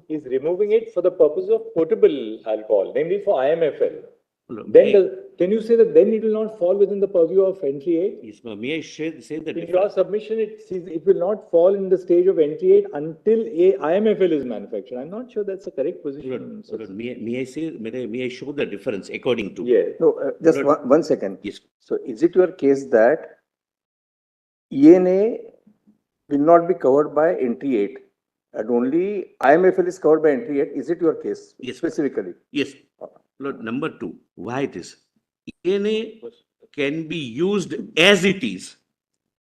is removing it for the purpose of potable alcohol, namely for IMFL. Can you say that then it will not fall within the purview of entry 8? Yes, ma'am. May I say the In difference? your submission, it says it will not fall in the stage of entry 8 until a IMFL is manufactured. I'm not sure that's the correct position. May I show the difference according to? Yes. No, just Lord. one second. Yes. So is it your case that ENA will not be covered by entry 8 and only IMFL is covered by entry 8? Is it your case? Yes. Specifically? Yes. Lord, number 2, why this? ENA can be used as it is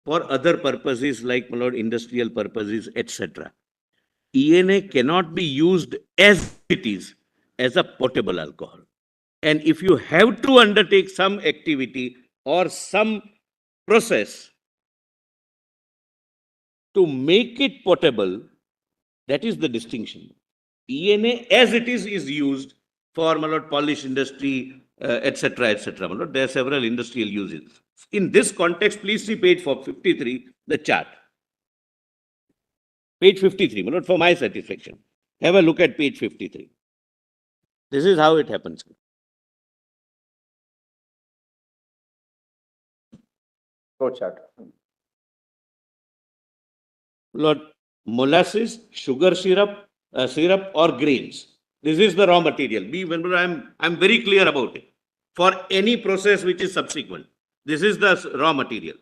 for other purposes like, my lord, industrial purposes, etc. ENA cannot be used as it is as a potable alcohol. And if you have to undertake some activity or some process to make it potable, that is the distinction. ENA as it is used for, my lord, polish industry, etc., etc. My lord, there are several industrial uses. In this context, please see page 53, the chart. Page 53, my lord, for my satisfaction. Have a look at page 53. This is how it happens. No chart. Lord, molasses, sugar syrup, or grains. This is the raw material. I'm very clear about it. For any process which is subsequent, this is the raw material.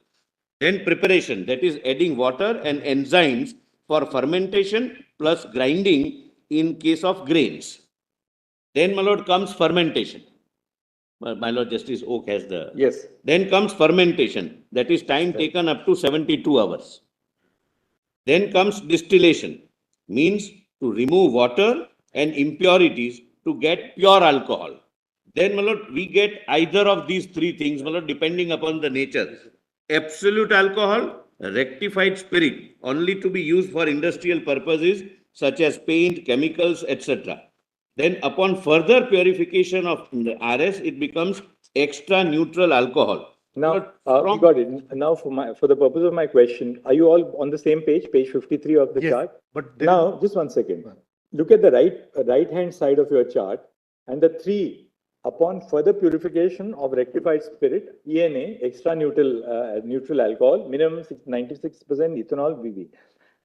Then preparation, that is adding water and enzymes for fermentation plus grinding in case of grains. Then, my lord, comes fermentation. My lord, Justice Oak has the... Yes. Then comes fermentation, that is time taken up to 72 hours. Then comes distillation, means to remove water and impurities to get pure alcohol. Then, my lord, we get either of these three things, my lord, depending upon the nature. Absolute alcohol, rectified spirit, only to be used for industrial purposes such as paint, chemicals, etc. Then upon further purification of the RS, it becomes extra neutral alcohol. Now, you got it. Now, for the purpose of my question, are you all on the same page, page 53 of the chart? But now, just one second. Look at the right-hand side of your chart, and the three, upon further purification of rectified spirit, ENA, extra neutral alcohol, minimum 96% ethanol, VV.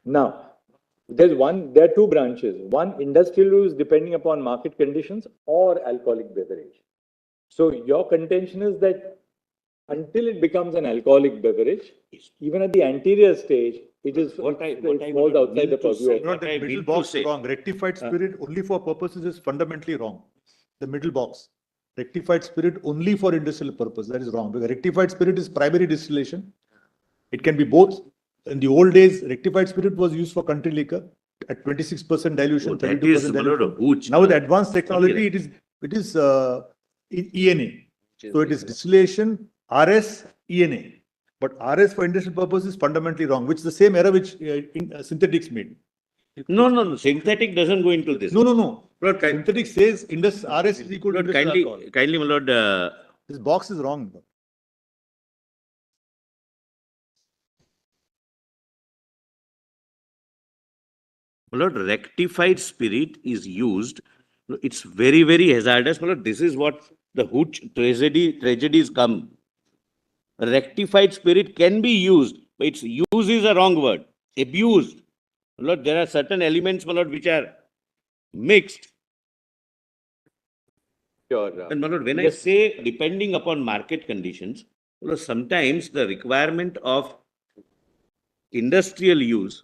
Now, there are two branches. One, industrial use depending upon market conditions or alcoholic beverage. So your contention is that until it becomes an alcoholic beverage, even at the anterior stage, it falls outside the purview. Not the middle box wrong. Rectified spirit only for purposes is fundamentally wrong. The middle box. Rectified spirit only for industrial purpose. That is wrong. Because rectified spirit is primary distillation. It can be both. In the old days, rectified spirit was used for country liquor at 26% dilution, 32% dilution. Now with advanced technology, it is ENA. So it is distillation, RS, ENA. But RS for industrial purpose is fundamentally wrong, which is the same error which synthetics made. No. Synthetic doesn't go into this. No. Synthetic says RS is equal to industrial alcohol. Kindly, my lord. This box is wrong. My lord, rectified spirit is used. It's very, very hazardous. My lord, this is what the huge tragedies come. Rectified spirit can be used, but its use is a wrong word. Abused. My lord, there are certain elements, my lord, which are mixed. Sure. And my lord, when I say depending upon market conditions, my lord, sometimes the requirement of industrial use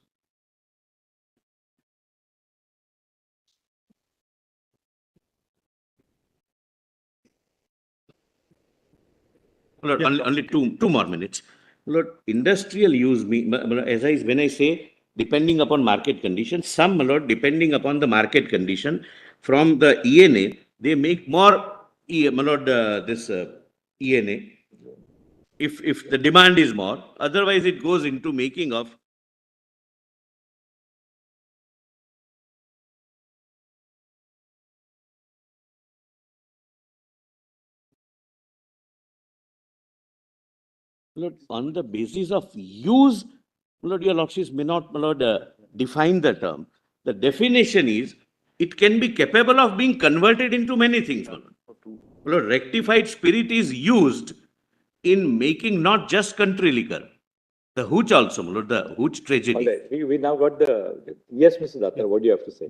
Lord, only two more minutes. Lord, industrial use, when I say depending upon market conditions, some, Lord, depending upon the market condition, from the ENA, they make more, ENA, if the demand is more. Otherwise, it goes into making of Lord, on the basis of use, Lord, your lordships may not, Lord, define the term. The definition is, it can be capable of being converted into many things, Lord. My lord, rectified spirit is used in making not just country liquor, the hooch also, my lord, the hooch All tragedy. right, we now got yes, Mr. Datar, what do you have to say?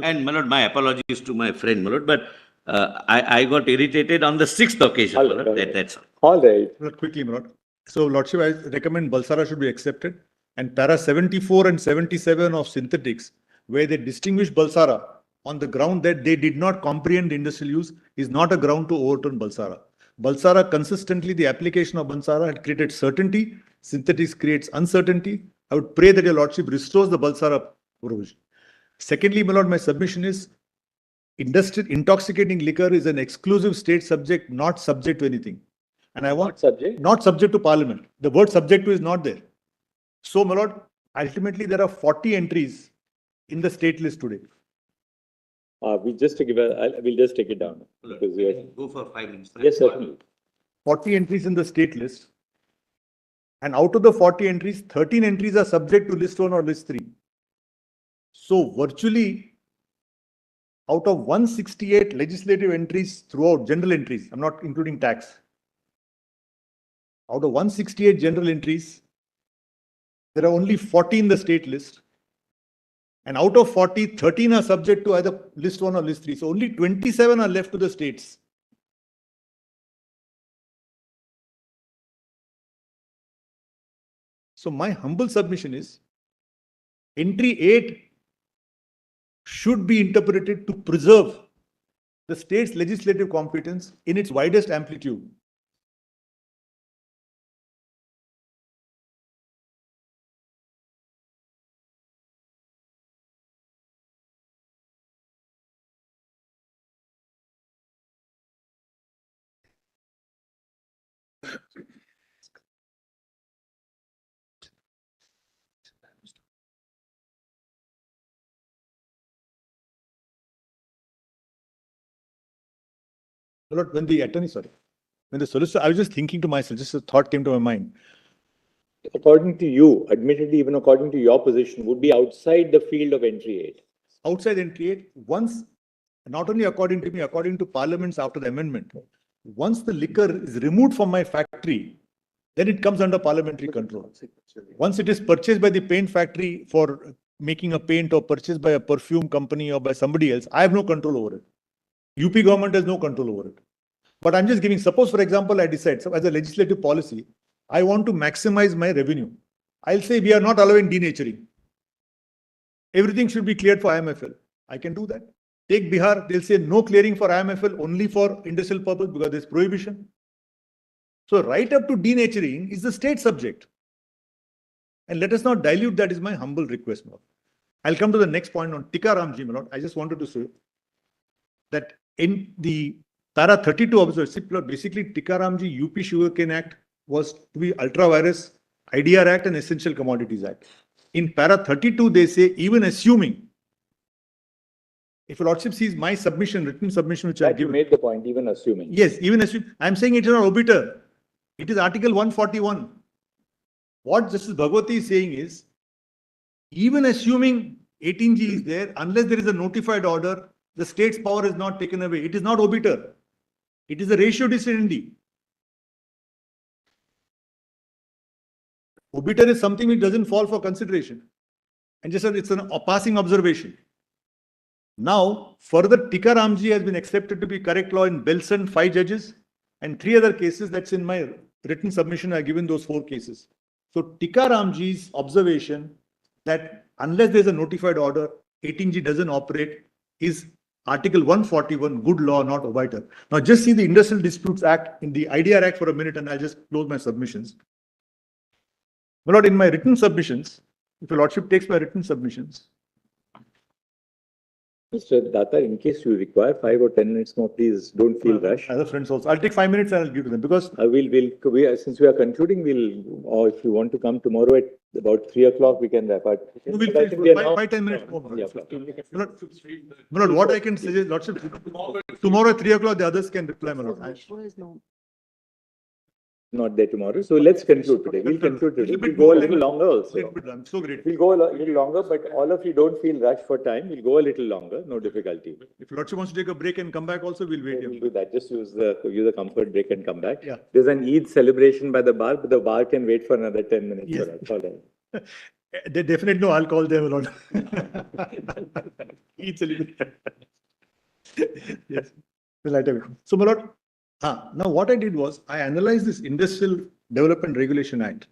And my lord, my apologies to my friend, my lord, but I got irritated on the sixth occasion, my lord. That's all. All right. Quickly, my lord. So, Lordship, I recommend Balsara should be accepted. And para 74 and 77 of synthetics, where they distinguish Balsara on the ground that they did not comprehend the industrial use, is not a ground to overturn Balsara. Balsara, consistently, the application of Balsara had created certainty. Synthetics creates uncertainty. I would pray that your Lordship restores the Balsara provision. Secondly, my lord, my submission is intoxicating liquor is an exclusive state subject, not subject to anything. And I want not subject to parliament. The word subject to is not there. So, my lord, ultimately there are 40 entries in the state list today. We'll just take it down. Because we are... Go for 5 minutes. Yes, certainly. 40 entries in the state list. And out of the 40 entries, 13 entries are subject to list 1 or list 3. So virtually out of 168 legislative entries throughout, general entries, I'm not including tax. Out of 168 general entries, there are only 40 in the state list. And out of 40, 13 are subject to either list 1 or list 3. So only 27 are left to the states. So my humble submission is, entry 8 should be interpreted to preserve the state's legislative competence in its widest amplitude. When the solicitor, I was just thinking to myself, just a thought came to my mind. According to you, admittedly, even according to your position, would be outside the field of entry 8. Outside entry 8, once, not only according to me, according to parliaments after the amendment, once the liquor is removed from my factory, then it comes under parliamentary control. Once it is purchased by the paint factory for making a paint or purchased by a perfume company or by somebody else, I have no control over it. UP government has no control over it. But I'm just giving, suppose for example, I decide, so as a legislative policy, I want to maximize my revenue. I'll say we are not allowing denaturing. Everything should be cleared for IMFL. I can do that. Take Bihar, they'll say no clearing for IMFL, only for industrial purpose because there's prohibition. So right up to denaturing is the state subject. And let us not dilute that is my humble request. I'll come to the next point on Tika Ramji, my lord. I just wanted to say that in the Para 32 observation, basically Tika Ramji UP Sugarcane Act was to be ultra virus, IDR Act and Essential Commodities Act. In Para 32, they say even assuming, if your lordship sees my submission, written submission, which I give. You made the point, even assuming. Yes, even assuming. I'm saying it is not obiter. It is Article 141. What Justice Bhagwati is saying is, even assuming 18G is there, unless there is a notified order, the state's power is not taken away. It is not obiter. It is a ratio decidendi. Obiter is something which doesn't fall for consideration. And just it's a passing observation. Now, further, Tika Ramji has been accepted to be correct law in Belson, 5 judges, and 3 other cases. That's in my written submission. I've given those 4 cases. So, Tika Ramji's observation that unless there's a notified order, 18G doesn't operate is Article 141, good law, not obiter. Now, just see the Industrial Disputes Act in the IDR Act for a minute, and I'll just close my submissions. My lord, in my written submissions, if your lordship takes my written submissions. Mr. Datar, in case you require 5 or 10 minutes more, please don't feel rushed. Other friends also. I'll take 5 minutes and I'll give to them because since we are concluding, or if you want to come tomorrow at about 3 o'clock, we can wrap up. We'll take 5-10 minutes more. Yeah, my lord, what I can suggest, lordship, tomorrow at 3 o'clock, the others can reply, my lord. not there tomorrow. So let's conclude today. We'll conclude today. We'll go a little longer also. I'm so grateful. We'll go a little longer, but all of you don't feel rushed for time. We'll go a little longer, no difficulty. If Lordship wants to take a break and come back also, we'll wait. We'll do that. Just use the comfort break and come back. Yeah. There's an Eid celebration by the bar, but the bar can wait for another 10 minutes. Yes. For us. All right. They definitely know I'll call them a lot. Each celebration. Yes. So, my lord, now what I did was I analyzed this Industrial Development Regulation Act.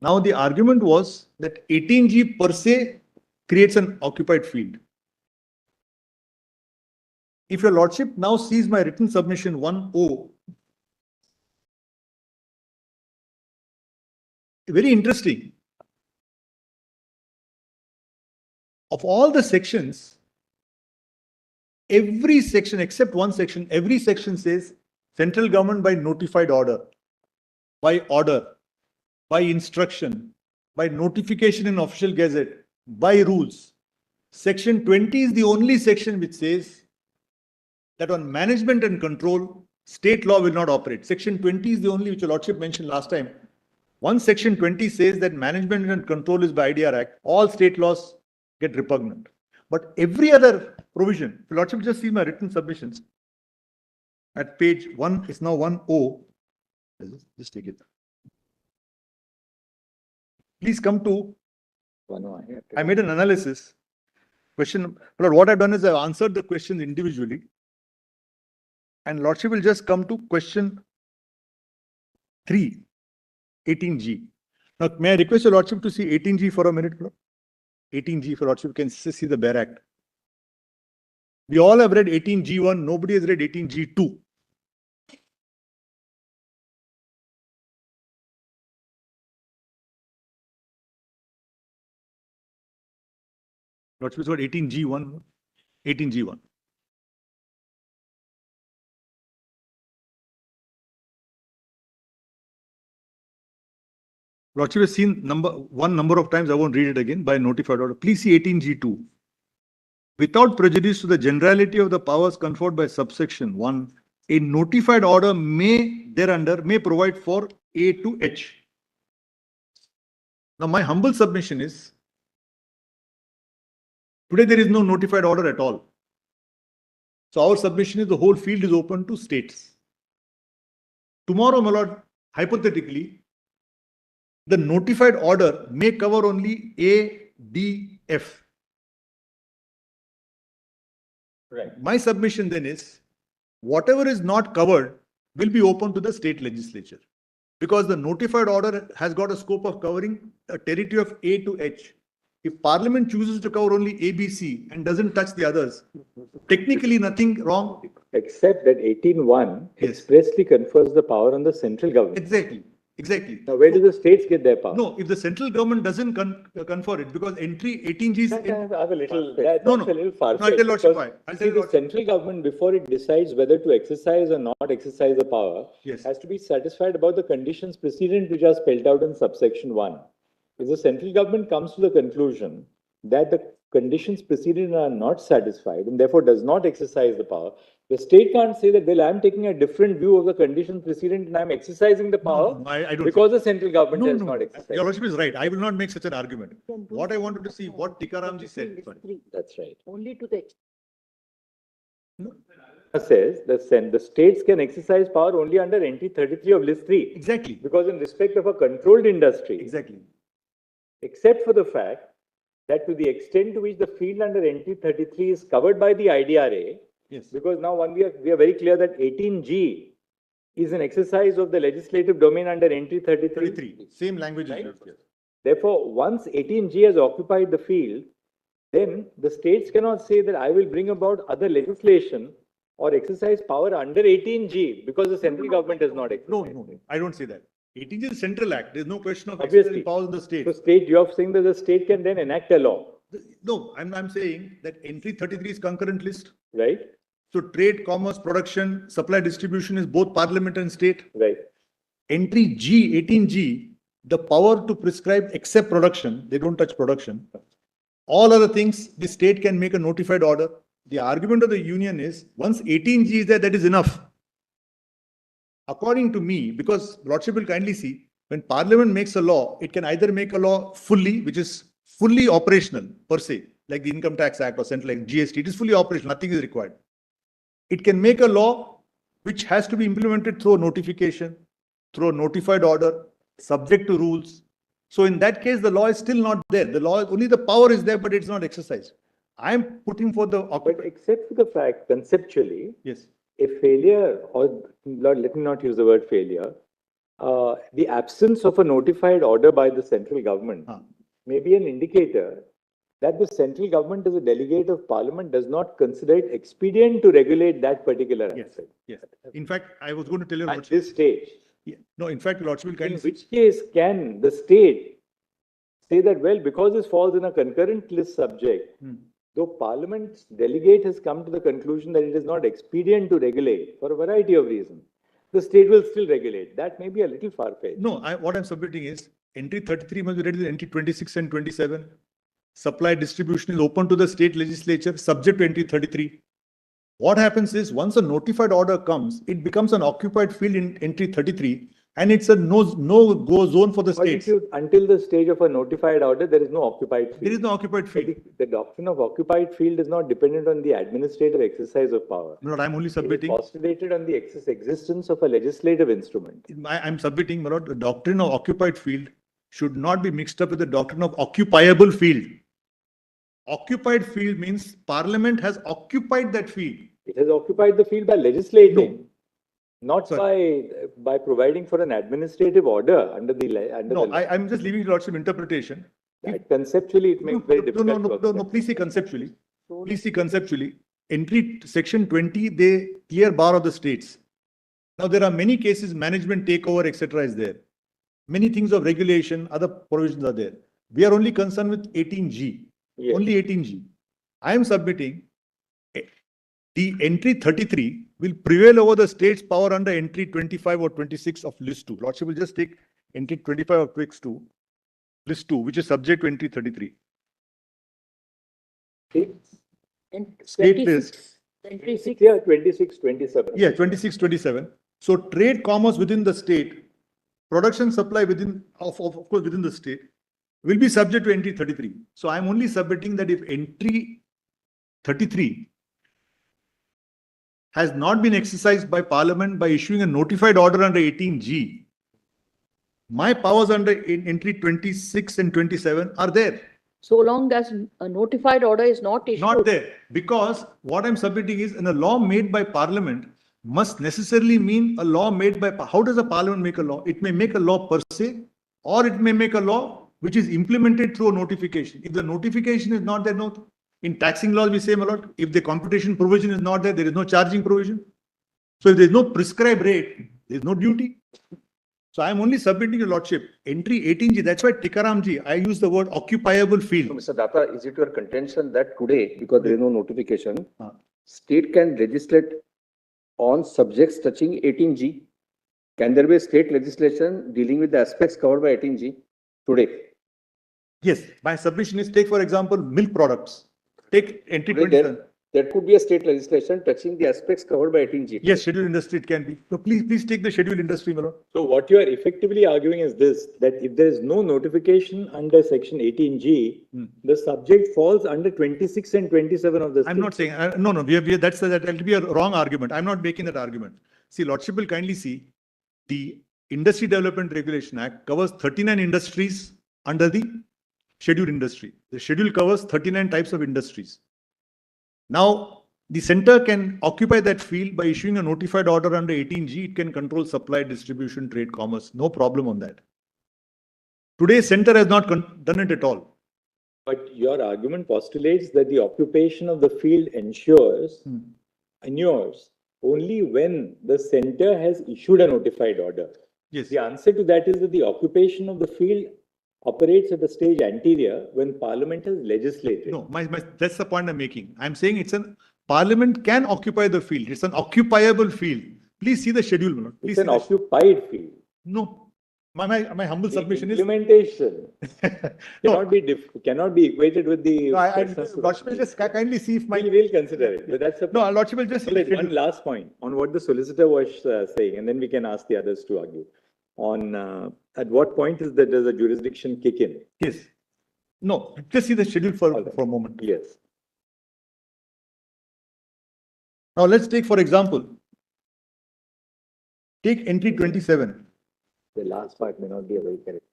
Now the argument was that 18G per se creates an occupied field. If your lordship now sees my written submission 1O, very interesting. Of all the sections, every section except one section, every section says central government by notified order, by instruction, by notification in official gazette, by rules. Section 20 is the only section which says that on management and control, state law will not operate. Section 20 is the only which your lordship mentioned last time. One section 20 says that management and control is by IDR Act. All state laws get repugnant. But every other provision, your lordship just see my written submissions. At page 1, it's now 1O. Just take it. Please come to, I made an analysis. Question, but what I've done is I've answered the questions individually. And lordship will just come to question 3, 18G. Now, may I request your lordship to see 18G for a minute? 18G for lordship, can see the bare act. We all have read 18G1, nobody has read 18G2. Lordship is what 18G1, 18G1. Lordship has seen one number of times, I won't read it again, by notified order. Please see 18G2. Without prejudice to the generality of the powers conferred by subsection 1, a notified order may provide for A to H. Now, my humble submission is, today there is no notified order at all. So our submission is the whole field is open to states. Tomorrow, my lord, hypothetically, the notified order may cover only A, D, F. Right. My submission then is, whatever is not covered will be open to the state legislature. Because the notified order has got a scope of covering a territory of A to H. If Parliament chooses to cover only A, B, C and doesn't touch the others, technically nothing wrong. Except that 18(1) expressly confers the power on the central government. Exactly. Exactly. Now, where do the states get their power? No, if the central government doesn't confer it, because entry 18G is... I have a little, that's a little far-fetched. The central government, before it decides whether to exercise or not exercise the power, has to be satisfied about the conditions precedent which are spelled out in subsection 1. If the central government comes to the conclusion that the conditions precedent are not satisfied and therefore does not exercise the power, the state can't say that, well, I'm taking a different view of the conditions precedent and I'm exercising the power I don't because the central government has not exercised. Your lordship is right. I will not make such an argument. What I wanted to see, what Tikaramji said. That's right. Only to the Says that the states can exercise power only under entry 33 of list 3. Exactly. Because in respect of a controlled industry. Exactly. Except for the fact that to the extent to which the field under entry 33 is covered by the IDRA, yes. Because now we are very clear that 18G is an exercise of the legislative domain under entry 33. Same language. Right? Therefore, once 18G has occupied the field, then the states cannot say that I will bring about other legislation or exercise power under 18G because the central government has not exercised. No, I don't say that. 18G is a central act. There's no question of exercising power of the state. So you are saying that the state can then enact a law. No, I'm saying that entry 33 is concurrent list. Right. So trade, commerce, production, supply, distribution is both parliament and state. Right. Entry G, 18G, the power to prescribe except production, they don't touch production. All other things, the state can make a notified order. The argument of the union is, once 18G is there, that is enough. according to me, because Lordship will kindly see, when Parliament makes a law, it can either make a law fully, which is fully operational per se, like the Income Tax Act or central like GST, it is fully operational, nothing is required. It can make a law which has to be implemented through a notification, through a notified order, subject to rules. So in that case, the law is still not there. The law, only the power is there, but it's not exercised. I am putting for the... But except for the fact, conceptually, yes, a failure, or let me not use the word failure, the absence of a notified order by the central government may be an indicator that the central government as a delegate of parliament does not consider it expedient to regulate that particular aspect. Yes. In fact, I was going to tell you... At this stage. Yeah. No, in fact, Lordship will kindly... In which case can the state say that, well, because this falls in a concurrent list subject, though Parliament's delegate has come to the conclusion that it is not expedient to regulate for a variety of reasons, the state will still regulate. That may be a little far-fetched. No, what I'm submitting is entry 33 must be ready with entry 26 and 27. Supply distribution is open to the state legislature subject to entry 33. What happens is once a notified order comes, it becomes an occupied field in entry 33 and it's a no-go zone for the states. Until the stage of a notified order, there is no occupied field. There is no occupied field. The doctrine of occupied field is not dependent on the administrative exercise of power. No, I'm only submitting. It is postulated on the existence of a legislative instrument. I'm submitting, my lord, the doctrine of occupied field should not be mixed up with the doctrine of occupiable field. Occupied field means Parliament has occupied that field. It has occupied the field by legislating. Not by providing for an administrative order under the... I'm just leaving Lordship interpretation. Conceptually, it makes very difficult. No, please see conceptually. Please see conceptually. Entry section 20, they clear bar of the states. Now, there are many cases, management takeover, etc. is there. Many things of regulation, other provisions are there. We are only concerned with 18G. Yes. Only 18G. I am submitting the entry 33 will prevail over the state's power under entry 25 or 26 of list 2. Lordship will just take entry 25 of list 2, which is subject to entry 33. State list. 26, yeah, 26, 27. Yeah, 26, 27. So trade commerce within the state, production supply within, of course, within the state will be subject to entry 33. So I'm only submitting that if entry 33 has not been exercised by Parliament by issuing a notified order under 18G, my powers under entry 26 and 27 are there. So long as a notified order is not issued. Not there. Because what I'm submitting is, in a law made by Parliament must necessarily mean a law made by... How does a Parliament make a law? It may make a law per se, or it may make a law which is implemented through a notification. If the notification is not there, no. In taxing laws, we say a lot. If the computation provision is not there, there is no charging provision. So if there is no prescribed rate, there is no duty. So I am only submitting your Lordship. Entry 18G, that's why Tikaramji, I use the word occupiable field. So, Mr. Datta, is it your contention that today, because there is no notification, state can legislate on subjects touching 18G? Can there be a state legislation dealing with the aspects covered by 18G today? Yes, my submission is, take for example, milk products. Take entry 27. There could be a state legislation touching the aspects covered by 18G. Yes, scheduled industry it can be. So please take the scheduled industry, my lord. So what you are effectively arguing is this, that if there is no notification under section 18G, the subject falls under 26 and 27 of the state. I'm not saying, no, that will be a wrong argument. I'm not making that argument. See, Lordship will kindly see, the Industry Development Regulation Act covers 39 industries under the scheduled industry. The schedule covers 39 types of industries. Now, the center can occupy that field by issuing a notified order under 18G. It can control supply, distribution, trade, commerce. No problem on that. Today, center has not done it at all. But your argument postulates that the occupation of the field ensures only when the center has issued a notified order. Yes. The answer to that is that the occupation of the field operates at the stage anterior when Parliament has legislated. No, that's the point I'm making. I'm saying Parliament can occupy the field. It's an occupiable field. Please see the schedule. Please it's an occupied field. No. My humble The submission is. implementation No. cannot be equated with the. No, Lordship will just kindly see if my. We'll consider it, but that's a. No, Lordship will just. One last point on what the solicitor was saying, and then we can ask the others to argue. On at what point does the jurisdiction kick in? Yes. No, just see the schedule for a moment. Yes. Now let's take, for example, take entry 27. The last part may not be very correct.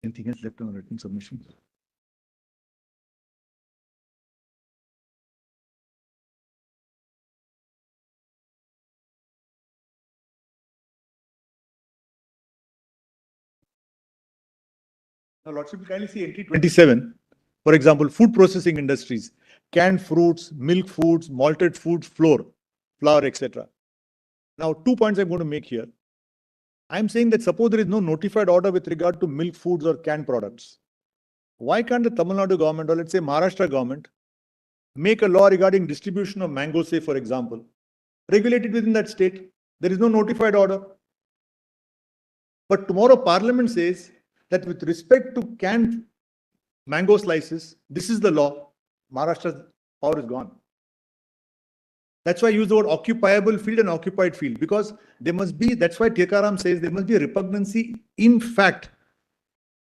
Anything else left on written submission? Now, Lordship, kindly see entry 27. For example, food processing industries, canned fruits, milk foods, malted foods, flour, etc. Now, 2 points I'm going to make here. I'm saying that suppose there is no notified order with regard to milk foods or canned products. Why can't the Tamil Nadu government or let's say Maharashtra government make a law regarding distribution of mango, say for example, regulated within that state? There is no notified order. But tomorrow Parliament says that with respect to canned mango slices, this is the law. Maharashtra's power is gone. That's why I use the word occupiable field and occupied field, because there must be, that's why Tekaram says there must be a repugnancy in fact,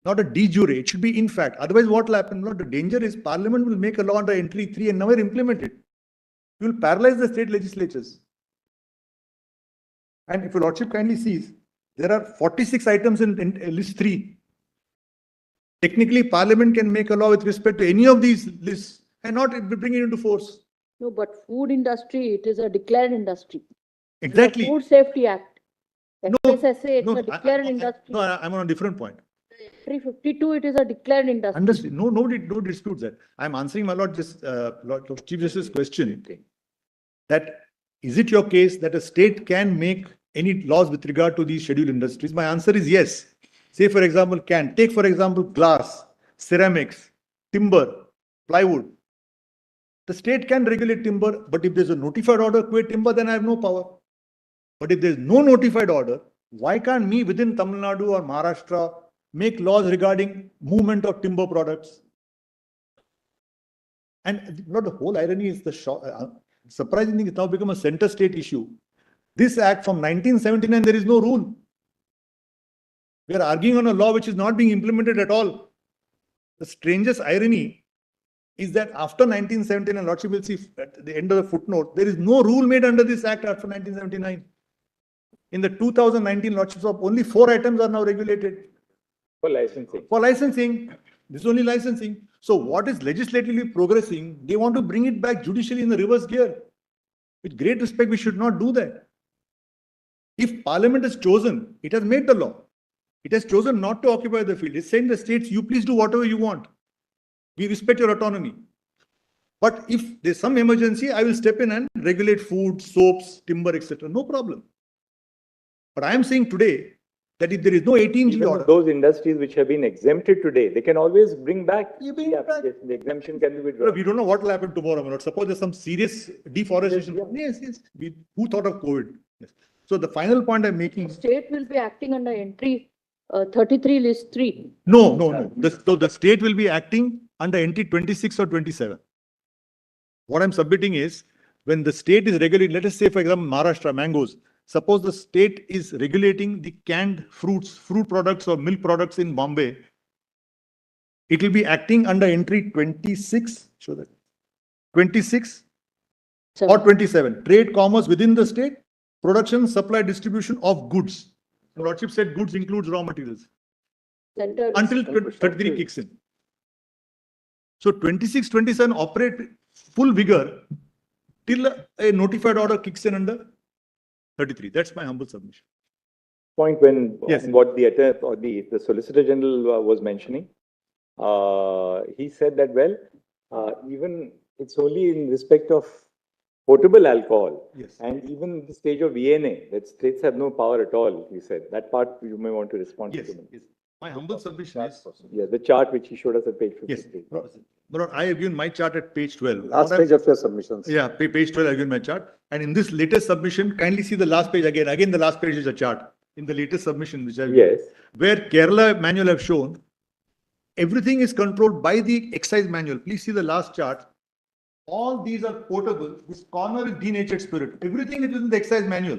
not a de jure. It should be in fact. Otherwise, what will happen? The danger is Parliament will make a law under entry 3 and never implement it. You will paralyze the state legislatures. And if your Lordship kindly sees, there are 46 items in list 3. Technically, Parliament can make a law with respect to any of these lists and not bring it into force. No, but food industry, it is a declared industry. Exactly. The Food Safety Act. FSSA, it's no, a declared industry. No, I'm on a different point. 352, it is a declared industry. Understood. No disputes that. I'm answering my Lord Chief Justice's question. That is it your case that a state can make any laws with regard to these scheduled industries? My answer is yes. Say for example, take for example glass, ceramics, timber, plywood. The state can regulate timber, but if there's a notified order, quit timber, then I have no power. But if there's no notified order, why can't me within Tamil Nadu or Maharashtra make laws regarding movement of timber products? And the whole irony is the surprising thing, it's now become a center state issue. This act from 1979, there is no rule. We are arguing on a law which is not being implemented at all. The strangest irony is that after 1979, Lordship will see at the end of the footnote, there is no rule made under this act after 1979. In the 2019 Lordships of only 4 items are now regulated. For licensing. For licensing. This is only licensing. So what is legislatively progressing, they want to bring it back judicially in the reverse gear. With great respect, we should not do that. If Parliament has chosen, it has made the law. It has chosen not to occupy the field. It's saying the states, you please do whatever you want. We respect your autonomy. But if there's some emergency, I will step in and regulate food, soaps, timber, etc. No problem. But I am saying today that if there is no 18G order. Those industries which have been exempted today, they can always bring back. The exemption can be withdrawn. We don't know what will happen tomorrow. Suppose there's some serious deforestation. Yes. Who thought of COVID? Yes. So the final point I'm making. State will be acting under entry 33 list 3. No. The state will be acting under entry 26 or 27. What I'm submitting is when the state is regulating, let us say, for example, Maharashtra mangoes. Suppose the state is regulating the canned fruits, fruit products or milk products in Bombay. It will be acting under entry 26. Show that. 26 or 27. Trade commerce within the state, production, supply, distribution of goods. The Lordship said goods includes raw materials. Until 33 kicks in. So 26, 27 operate full vigor till a notified order kicks in under 33. That's my humble submission. Point when what the Solicitor General was mentioning, he said that even it's only in respect of potable alcohol, and even the stage of VNA, that states have no power at all. He said that part you may want to respond to. Yes. My humble submission is. Yeah, the chart which he showed us at page Yes. 53. But I have given my chart at page 12. Last page of your submissions. Yeah, page 12, I given my chart. And in this latest submission, kindly see the last page again. Again, the last page is a chart. In the latest submission, which I've Yes. where Kerala manual have shown, everything is controlled by the excise manual. Please see the last chart. All these are portable. This corner is denatured spirit. Everything is within the excise manual.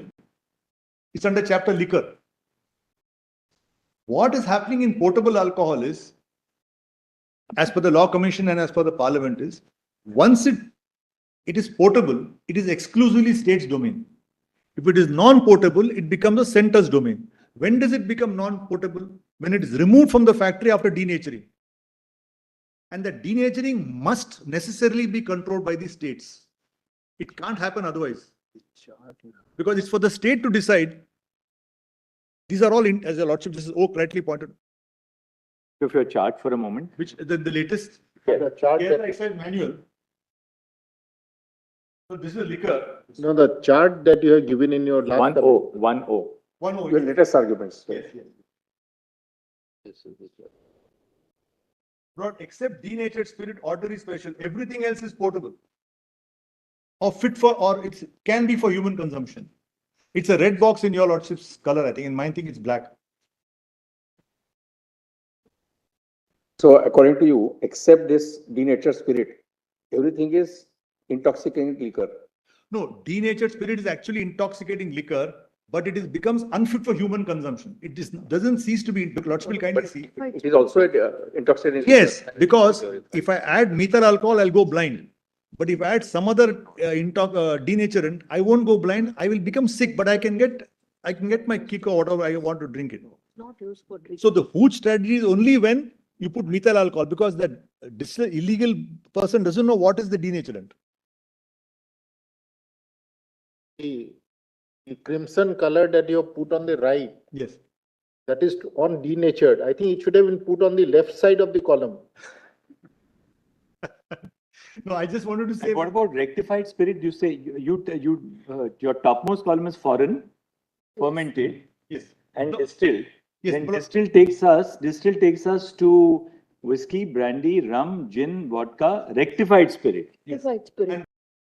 It's under chapter liquor. What is happening in portable alcohol is, as per the Law Commission and as per the Parliament is, once it is portable, it is exclusively state's domain. If it is non-portable, it becomes a center's domain. When does it become non-portable? When it is removed from the factory after denaturing. And that denaturing must necessarily be controlled by the states. It can't happen otherwise. Because it's for the state to decide. These are all, as your Lordship Justice Oak rightly pointed. Of your chart for a moment. Which the latest The chart Kerala Excise Manual. So this is liquor. No, the chart that you have given in your last. 1-0. 1-0. Your latest arguments. Yes, yes. Brought except denatured spirit, ordinary special, everything else is portable. Or fit for, or it can be for human consumption. It's a red box in your Lordship's color, I think. In mine, think it's black. So according to you, except this denatured spirit, everything is intoxicating liquor. No, denatured spirit is actually intoxicating liquor, but it becomes unfit for human consumption. It doesn't cease to be. Lordship will kindly see. It is also intoxicating. Yes, because if I add methyl alcohol, I'll go blind. But if I add some other denaturant, I won't go blind. I will become sick, but I can get my kick or whatever I want to drink it. Not used for drinking. So the hooch strategy is only when you put methyl alcohol, because that illegal person doesn't know what is the denaturant. The crimson color that you have put on the right. Yes. That is on denatured. I think it should have been put on the left side of the column. No, I just wanted to say. And what about rectified spirit? You say your topmost column is foreign, fermented, yes, and distilled. Yes, then distilled takes us to whiskey, brandy, rum, gin, vodka, rectified spirit. Yes. Rectified spirit.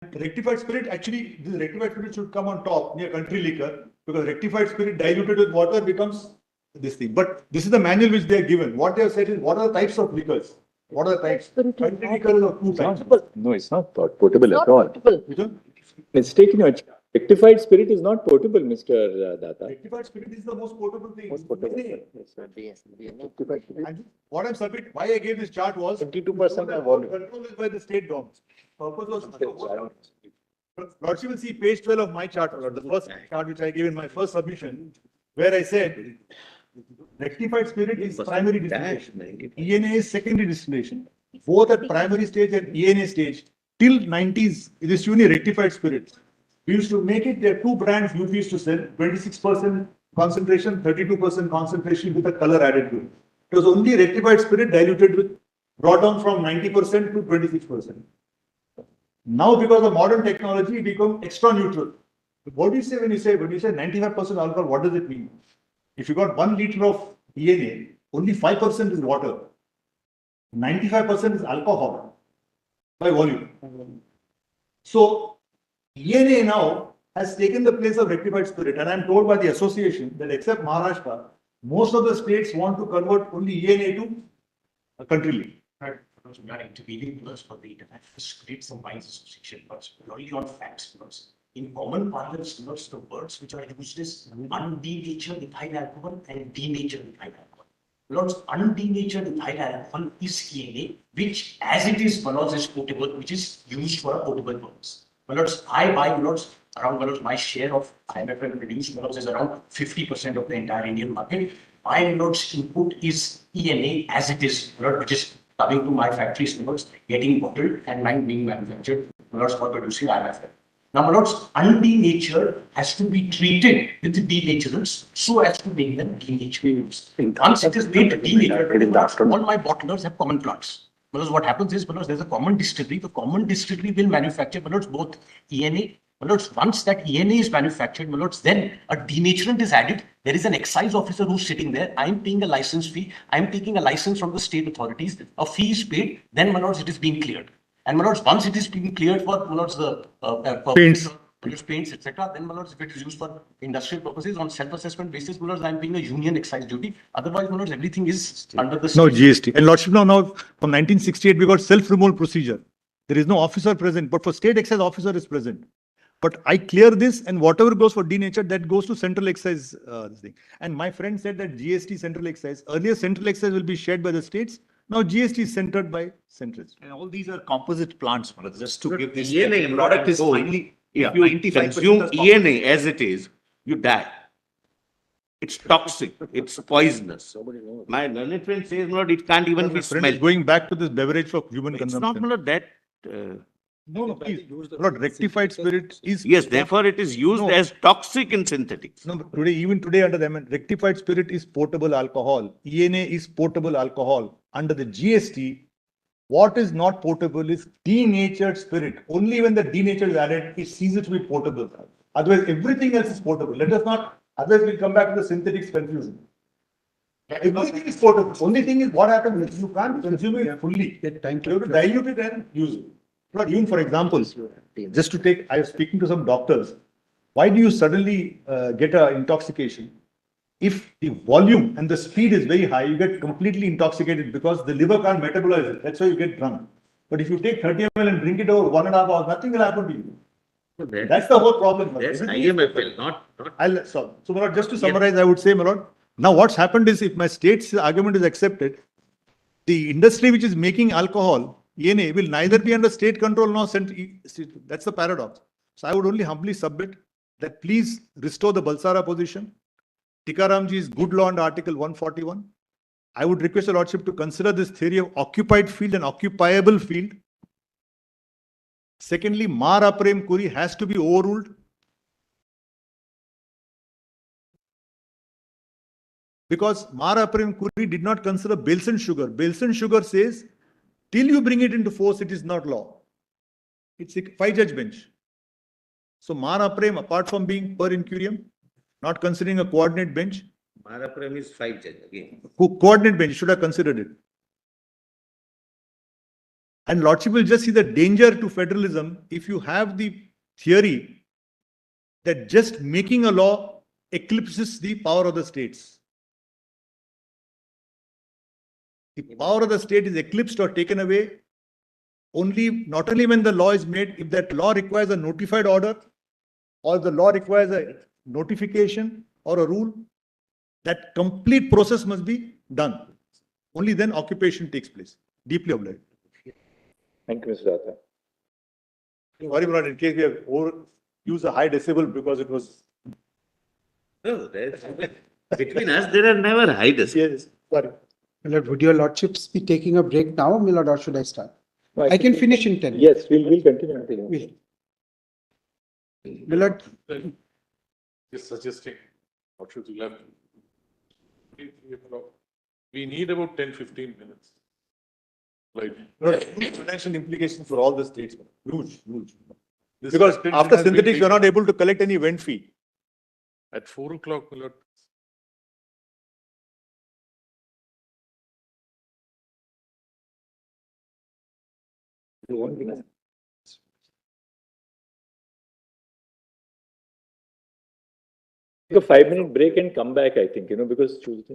And rectified spirit, actually, this rectified spirit should come on top near country liquor, because rectified spirit diluted with water becomes this thing. But this is the manual which they are given. What they have said is, what are the types of liquors? What are the types? Country liquor is of two types. No, it's not portable Not at all. portable. Mistaken your chart. Rectified spirit is not portable, Mr. Datta. Rectified spirit is the most portable thing. Most portable. And what I'm submitting, why I gave this chart was 22% of volume. Control is by the state governments. Purpose was. Lordship will see page 12 of my chart, the first chart which I gave in my first submission, where I said rectified spirit is primary distillation. ENA is secondary distillation. Both at primary stage and ENA stage. Till 90s, it is only rectified spirit. We used to make it, there are two brands we used to sell, 26% concentration, 32% concentration with a color added to it. It was only rectified spirit diluted with, brought down from 90% to 26%. Now, because of modern technology, it become extra neutral. What do you say when you say 95% alcohol, what does it mean? If you got 1 liter of ENA, only 5% is water. 95% is alcohol by volume. So, ENA now has taken the place of rectified spirit, and I am told by the association that except Maharashtra, most of the states want to convert only ENA to a country liquor. Right. We are intervening first for the first create some wines association first, purely on facts first. In common parlance, the words which are used is undenatured ethyl alcohol and denatured ethyl alcohol. Lords, undenatured ethyl alcohol is ENA, which as it is, is potable, which is used for a potable purpose. Lords, I buy around my share of IMFL produced is around 50% of the entire Indian market. My Lord's input is ENA as it is, which is coming to my factories, getting bottled and being manufactured, for producing IMFL. Now, undenatured has to be treated with denaturants so as to make them denatured. Once it is made denatured, all my bottlers have common plants. Because what happens is, there's a common distillery, the common distillery will manufacture both ENA My lords, once that ENA is manufactured, my lords, then a denaturant is added. There is an excise officer who's sitting there. I'm paying a license fee. I'm taking a license from the state authorities. A fee is paid. Then, my lords, it is being cleared. And my lords, once it is being cleared for, my lords, the paints, etc., then, my lords, if it is used for industrial purposes on self-assessment basis, my lords, I'm paying a union excise duty. Otherwise, my lords, everything is under the No state. GST. And Lordship, now from 1968, we got self-removal procedure. There is no officer present, but for state excise officer is present. But I clear this, and whatever goes for denatured, that goes to central excise thing. And my friend said that GST central excise, earlier central excise will be shared by the states. Now GST is centered by centrals. And all these are composite plants, just to give this. ENA product is so finally, if you 95% consume ENA as it is, you die. It's toxic. It's poisonous. My learned friend says, no, it can't even be smelled. Going back to this beverage for human It's consumption. not that. No, please. Not rectified spirit is. Yes, therefore it is used as toxic in synthetics. No, but even today under the amendment, rectified spirit is portable alcohol. ENA is portable alcohol. Under the GST, what is not portable is denatured spirit. Only when the denatured is added, it ceases to be portable. Otherwise, everything else is portable. Let us not, otherwise we'll come back to the synthetics confusion. Everything is portable. Only thing is what happens is you can't consume it fully. You have to dilute it and use it. Not even for examples, just to take, I was speaking to some doctors. Why do you suddenly get an intoxication? If the volume and the speed is very high, you get completely intoxicated because the liver can't metabolize it. That's why you get drunk. But if you take 30 ml and drink it over 1.5 hours, nothing will happen to you. That's the whole problem. Yes, IMFL, not. So, just to summarize, I would say, my lord, now what's happened is if my state's argument is accepted, the industry which is making alcohol, ENA, will neither be under state control nor central. That's the paradox. So I would only humbly submit that please restore the Balsara position. Tikaramji's good law under Article 141. I would request the Lordship to consider this theory of occupied field and occupiable field. Secondly, Mar Aprem Kuri has to be overruled. Because Mar Aprem Kuri did not consider Belsen sugar. Belsen sugar says, till you bring it into force, it is not law. It's a 5-judge bench. So Mar Aprem, apart from being per incurium, not considering a coordinate bench. Mar Aprem is 5-judge again. Coordinate bench should have considered it. And Lordship will just see the danger to federalism if you have the theory that just making a law eclipses the power of the states. The power of the state is eclipsed or taken away not only when the law is made, if that law requires a notified order or the law requires a notification or a rule, that complete process must be done. Only then occupation takes place. Deeply obliged. Thank you, Mr. Datta. Sorry, Brother, in case we have used a high decibel because it was. No, between us, there are never high decibels. Yes, sorry. My lord, would your lordships be taking a break now, my lord, or should I start? No, I can finish in 10. Yes, we'll continue until. My lord. Just suggesting, what should we left? We need about 10-15 minutes. Right. Financial implications for all the states. Huge. Because after synthetics, you are not able to collect any vent fee. At 4 o'clock, my lord. Take a 5-minute break and come back, I think, because Tuesday.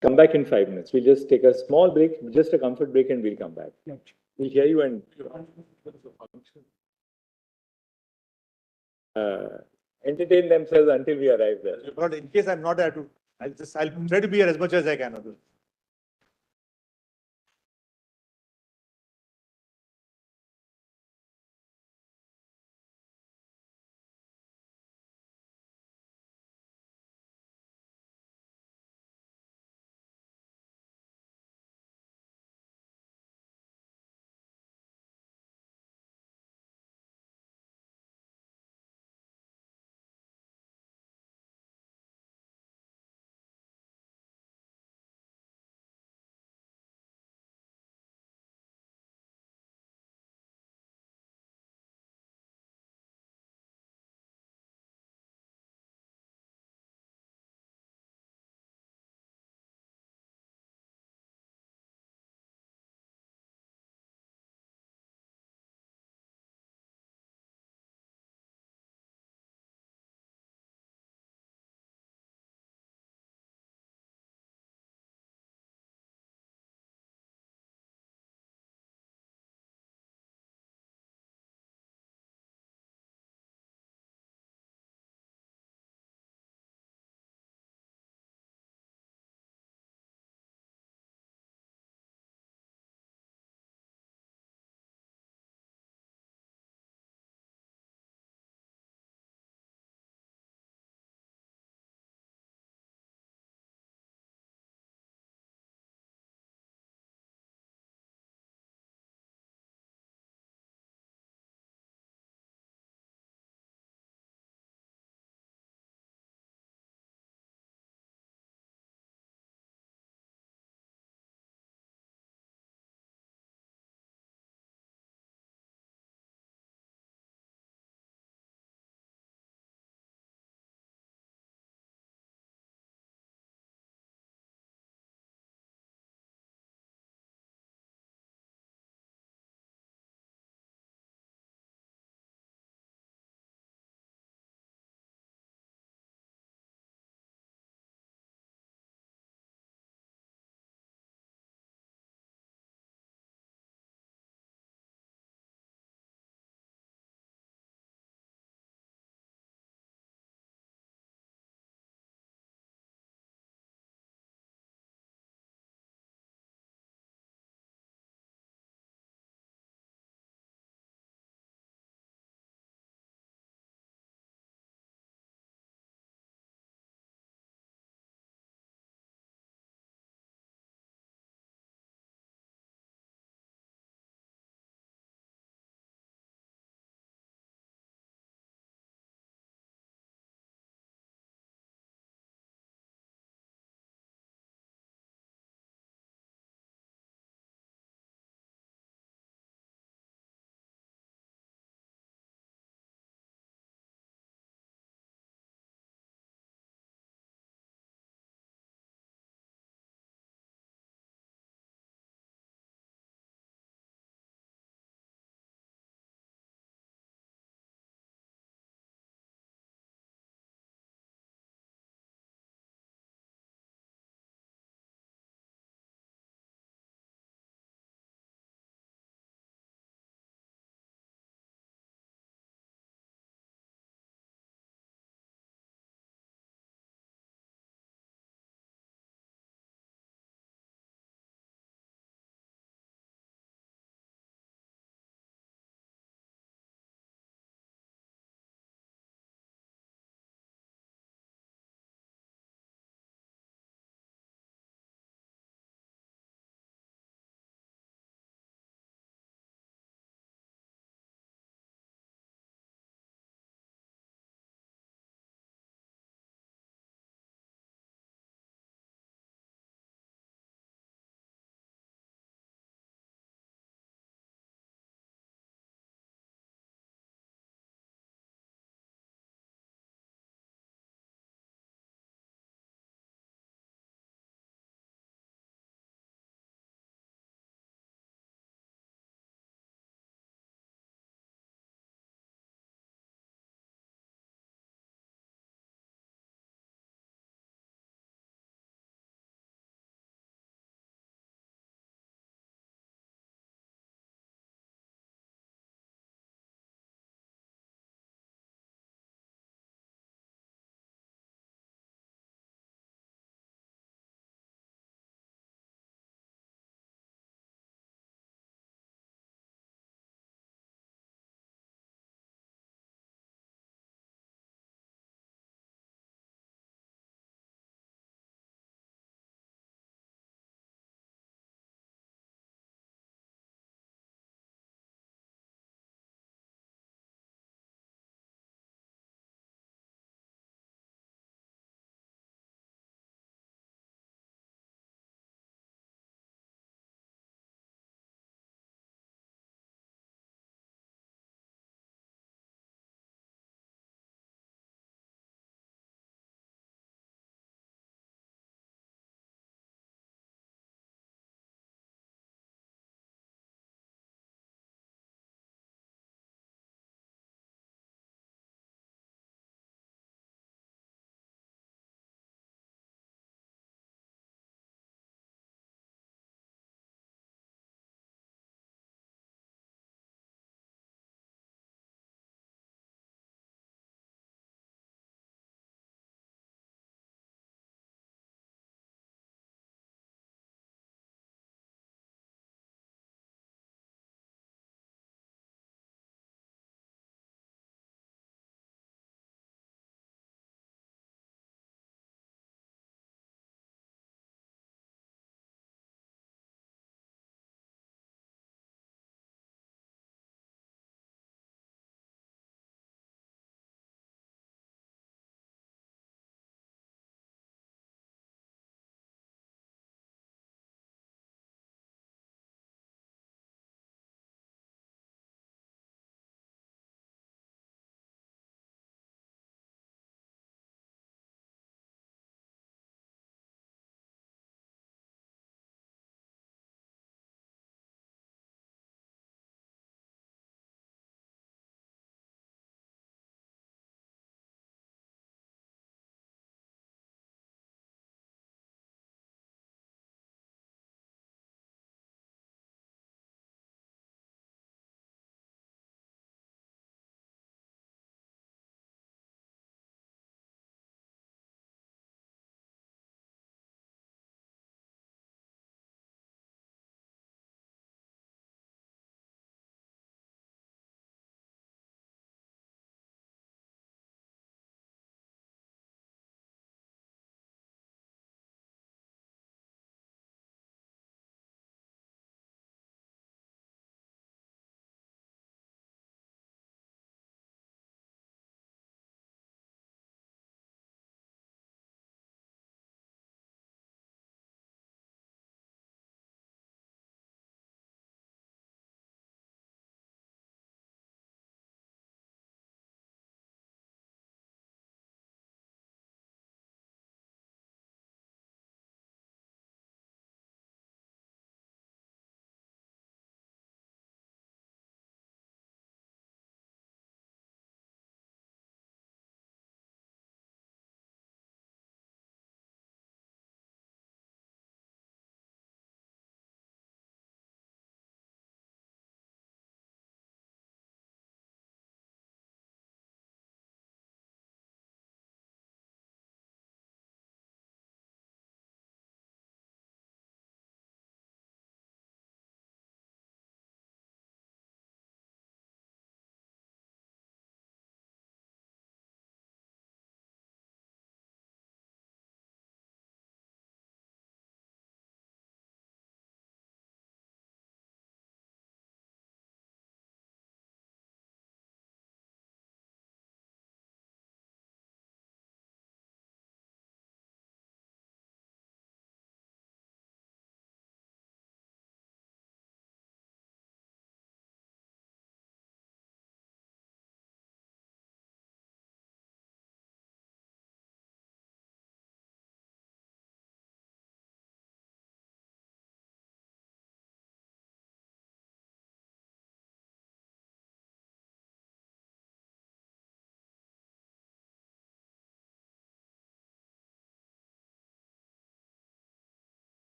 Come back in 5 minutes. We'll just take a small break, just a comfort break, and we'll come back. We'll hear you and entertain themselves until we arrive there. But in case I'm not there I'll try to be here as much as I can.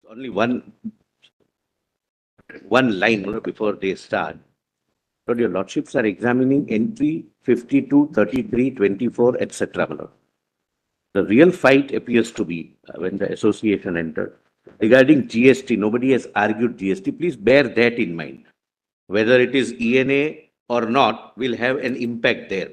only one line, you know, before they start. So your lordships are examining entry 52, 33, 24, etc. my lord. The real fight appears to be when the association entered. Regarding GST, nobody has argued GST. Please bear that in mind. Whether it is ENA or not will have an impact there.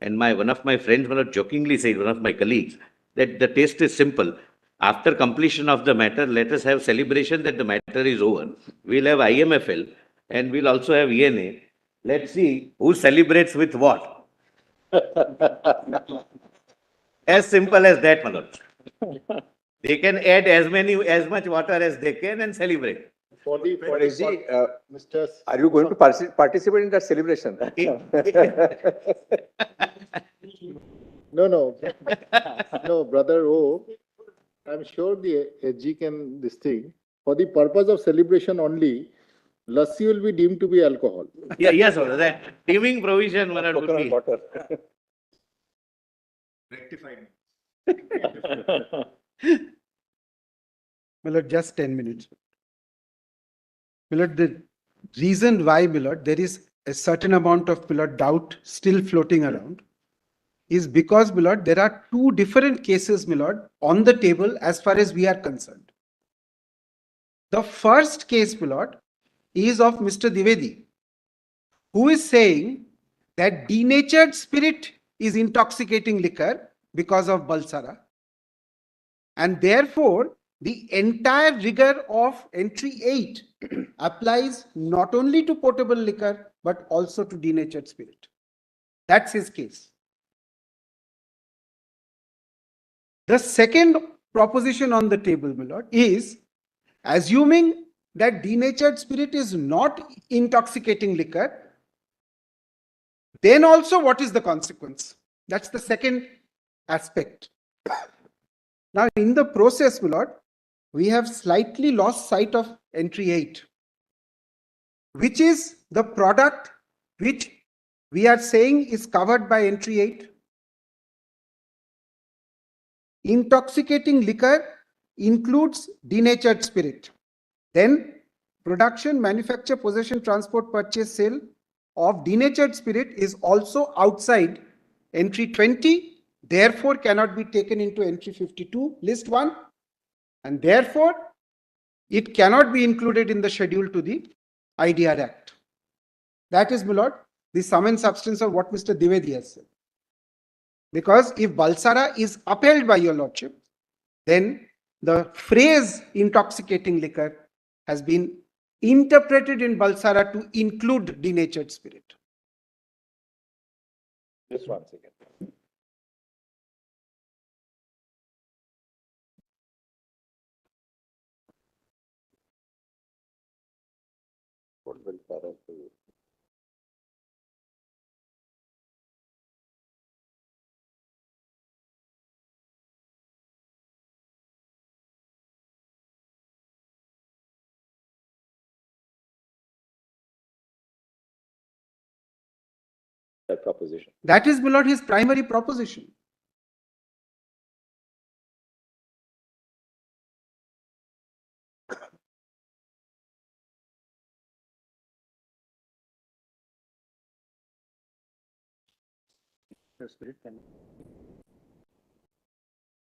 And one of my friends, jokingly said, one of my colleagues, that the test is simple. After completion of the matter, let us have celebration that the matter is over. We'll have IMFL and we'll also have ENA. Let's see who celebrates with what. As simple as that, my lord. They can add as much water as they can and celebrate. Mr. Are you going to participate in that celebration? No, brother O, I'm sure the SG can this thing. For the purpose of celebration only, lassi will be deemed to be alcohol. Yeah, yes, sir. That deeming provision would be. Rectified. Milord, just 10 minutes. Milord, the reason why, Milord, there is a certain amount of, Milord, doubt still floating around is because, Milord, there are two different cases, Milord, on the table as far as we are concerned. The first case, Milord, is of Mr. Dwivedi, who is saying that denatured spirit is intoxicating liquor because of Balsara. And therefore, the entire rigor of entry 8 applies not only to potable liquor, but also to denatured spirit. That's his case. The second proposition on the table, my lord, is assuming that denatured spirit is not intoxicating liquor, then also what is the consequence? That's the second aspect. Now, in the process, my lord, we have slightly lost sight of entry 8, which is the product which we are saying is covered by entry 8. Intoxicating liquor includes denatured spirit. Then production, manufacture, possession, transport, purchase, sale of denatured spirit is also outside entry 20, therefore cannot be taken into entry 52, list 1, and therefore it cannot be included in the schedule to the IDR Act. That is, my lord, the sum and substance of what Mr. Dwivedi has said. Because if Balsara is upheld by your lordship, then the phrase intoxicating liquor has been interpreted in Balsara to include denatured spirit. Just one second. What will Balsara do? That proposition. That is, my lord, his primary proposition.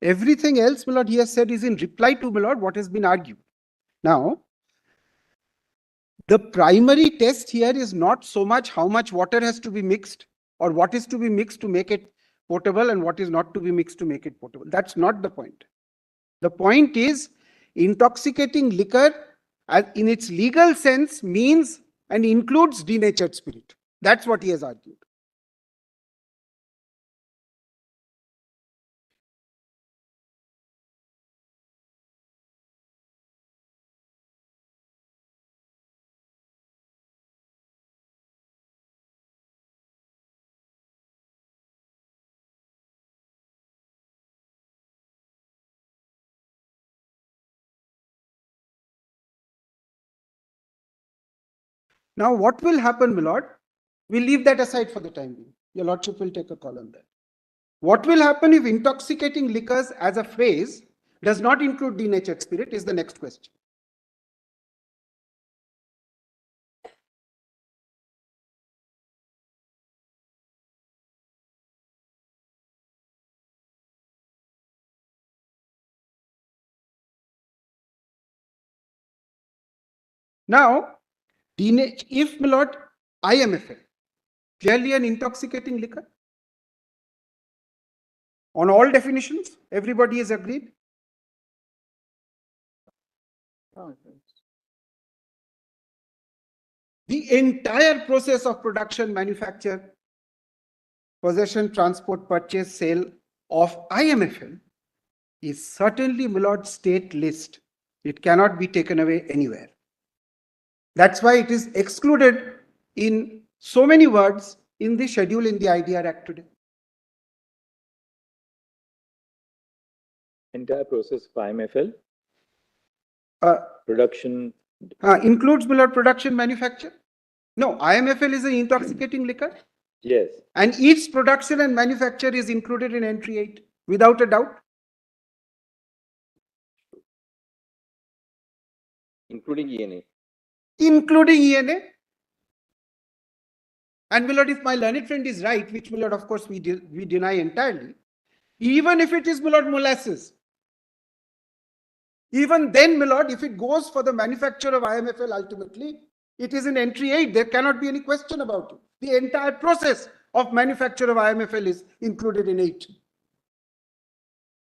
Everything else, my lord, he has said is in reply to, my lord, what has been argued. Now, the primary test here is not so much how much water has to be mixed or what is to be mixed to make it potable and what is not to be mixed to make it potable. That's not the point. The point is intoxicating liquor in its legal sense means and includes denatured spirit. That's what he has argued. Now, what will happen, my lord? We'll leave that aside for the time being. Your lordship will take a call on that. What will happen if intoxicating liquors as a phrase does not include denatured spirit is the next question. Now, if, my lord, IMFL, clearly an intoxicating liquor. On all definitions, everybody is agreed. The entire process of production, manufacture, possession, transport, purchase, sale of IMFL is certainly, my lord, state list. It cannot be taken away anywhere. That's why it is excluded in so many words in the schedule in the IDR Act today. Entire process of IMFL, production. Includes, my lord, production, manufacture. No, IMFL is an intoxicating liquor. Yes. And its production and manufacture is included in entry 8, without a doubt. Including ENA. Including ENA. And, my lord, if my learned friend is right, which, my lord, of course, we deny entirely, even if it is, my lord, molasses, even then, my lord, if it goes for the manufacture of IMFL ultimately, it is in entry 8. There cannot be any question about it. The entire process of manufacture of IMFL is included in 8.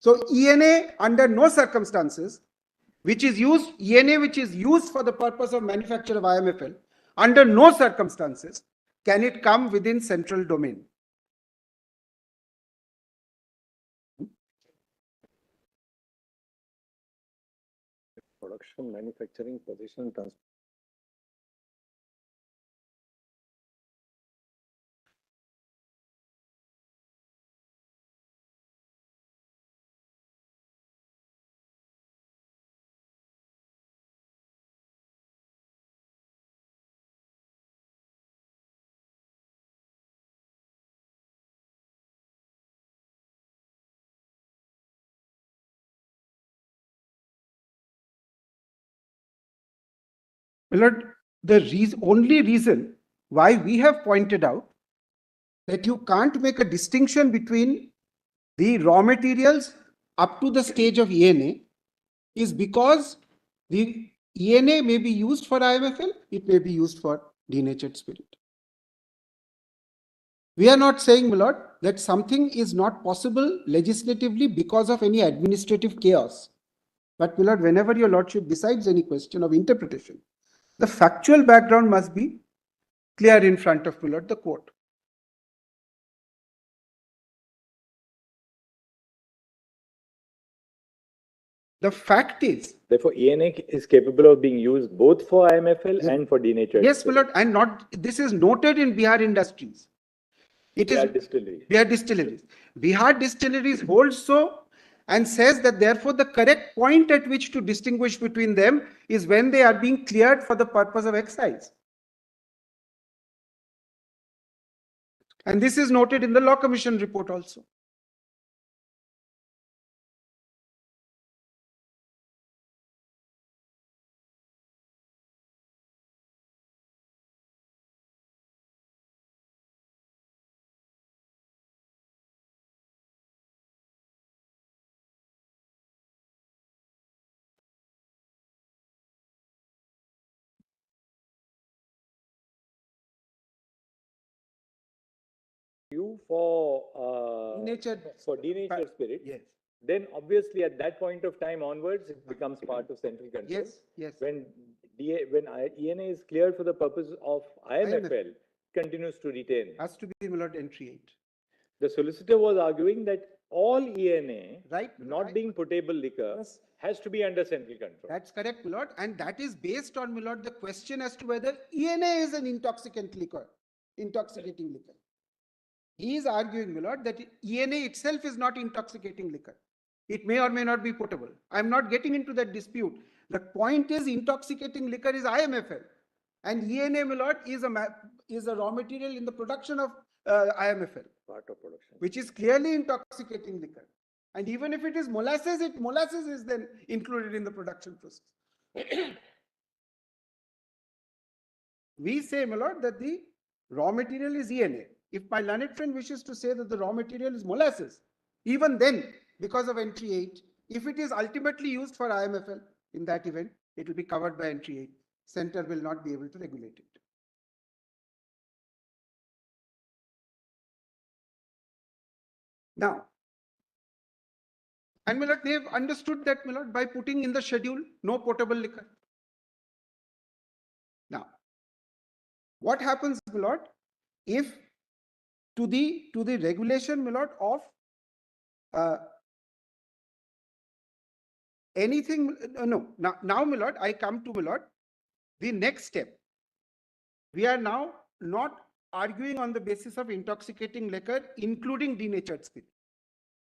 So ENA under no circumstances, ENA which is used for the purpose of manufacture of IMFL, under no circumstances can it come within central domain. Production, manufacturing, possession, transport. My lord, the only reason why we have pointed out that you can't make a distinction between the raw materials up to the stage of ENA is because the ENA may be used for IMFL, it may be used for denatured spirit. We are not saying, my lord, that something is not possible legislatively because of any administrative chaos. But, my lord, whenever your lordship decides any question of interpretation, the factual background must be clear in front of, my lord, the court. The fact is, therefore, ENA is capable of being used both for IMFL and for denatured. Yes, my lord, and not, this is noted in Bihar Industries. Bihar Distilleries. Bihar Distilleries. Bihar Distilleries holds so and says that therefore the correct point at which to distinguish between them is when they are being cleared for the purpose of excise. And this is noted in the Law Commission report also. For denatured spirit, yes. Then obviously at that point of time onwards, it becomes part of central control. Yes, yes. When ENA is cleared for the purpose of IMFL, continues to retain. Has to be, my lord, entry 8. The solicitor was arguing that all ENA, not being potable liquor, has to be under central control. That's correct, my lord. And that is based on, my lord, the question as to whether ENA is an intoxicating liquor. He is arguing, my lord, that ENA itself is not intoxicating liquor. It may or may not be potable. I'm not getting into that dispute. The point is, intoxicating liquor is IMFL. And ENA, my lord, is a raw material in the production of IMFL. Part of production. Which is clearly intoxicating liquor. And even if it is molasses, molasses is then included in the production process. We say, my lord, that the raw material is ENA. If my learned friend wishes to say that the raw material is molasses, even then, because of entry 8, if it is ultimately used for IMFL, in that event, it will be covered by entry 8. Center will not be able to regulate it. Now, and my lord, they have understood that, my lord, by putting in the schedule, no potable liquor. Now, what happens, my lord, if to the regulation, my lord, of anything, now, my lord, I come to, my lord, the next step. We are now not arguing on the basis of intoxicating liquor, including denatured spirit.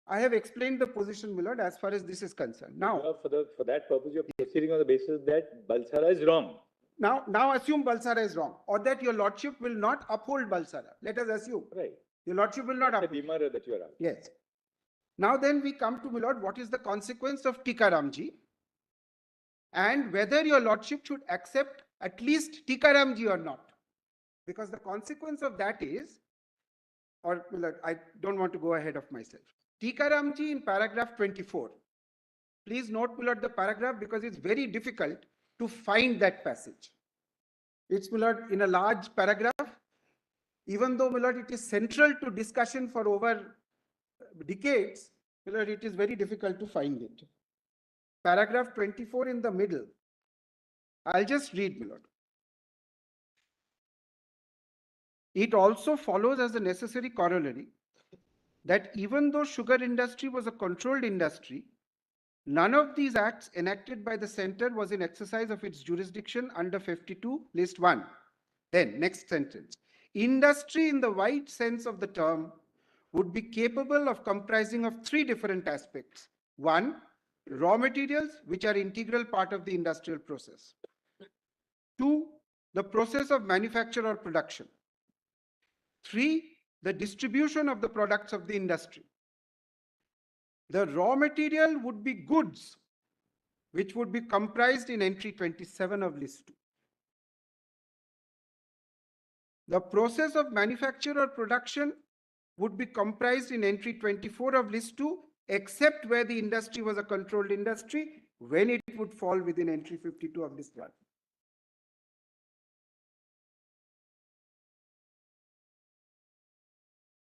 I have explained the position, my lord, as far as this is concerned. Now, for that purpose, you're proceeding on the basis that Balsara is wrong. Now assume Balsara is wrong, or that your lordship will not uphold Balsara. Let us assume. Right. Your lordship will not uphold. The demerit that you are asking. Yes. Now then we come to, my lord, what is the consequence of Tikaramji, and whether your lordship should accept at least Tikaramji or not. Because the consequence of that is, or my lord, I don't want to go ahead of myself. Tikaramji in paragraph 24. Please note, my lord, the paragraph, because it's very difficult to find that passage. It's, my lord, in a large paragraph. Even though, my lord, it is central to discussion for over decades, my lord, it is very difficult to find it. Paragraph 24 in the middle. I'll just read, my lord. It also follows as a necessary corollary that even though sugar industry was a controlled industry, none of these acts enacted by the center was in exercise of its jurisdiction under 52 list 1. Then next sentence. Industry in the wide sense of the term would be capable of comprising of 3 different aspects. 1, raw materials, which are integral part of the industrial process. 2, the process of manufacture or production. 3, the distribution of the products of the industry. The raw material would be goods, which would be comprised in entry 27 of list 2. The process of manufacture or production would be comprised in entry 24 of list 2, except where the industry was a controlled industry, when it would fall within entry 52 of list 1.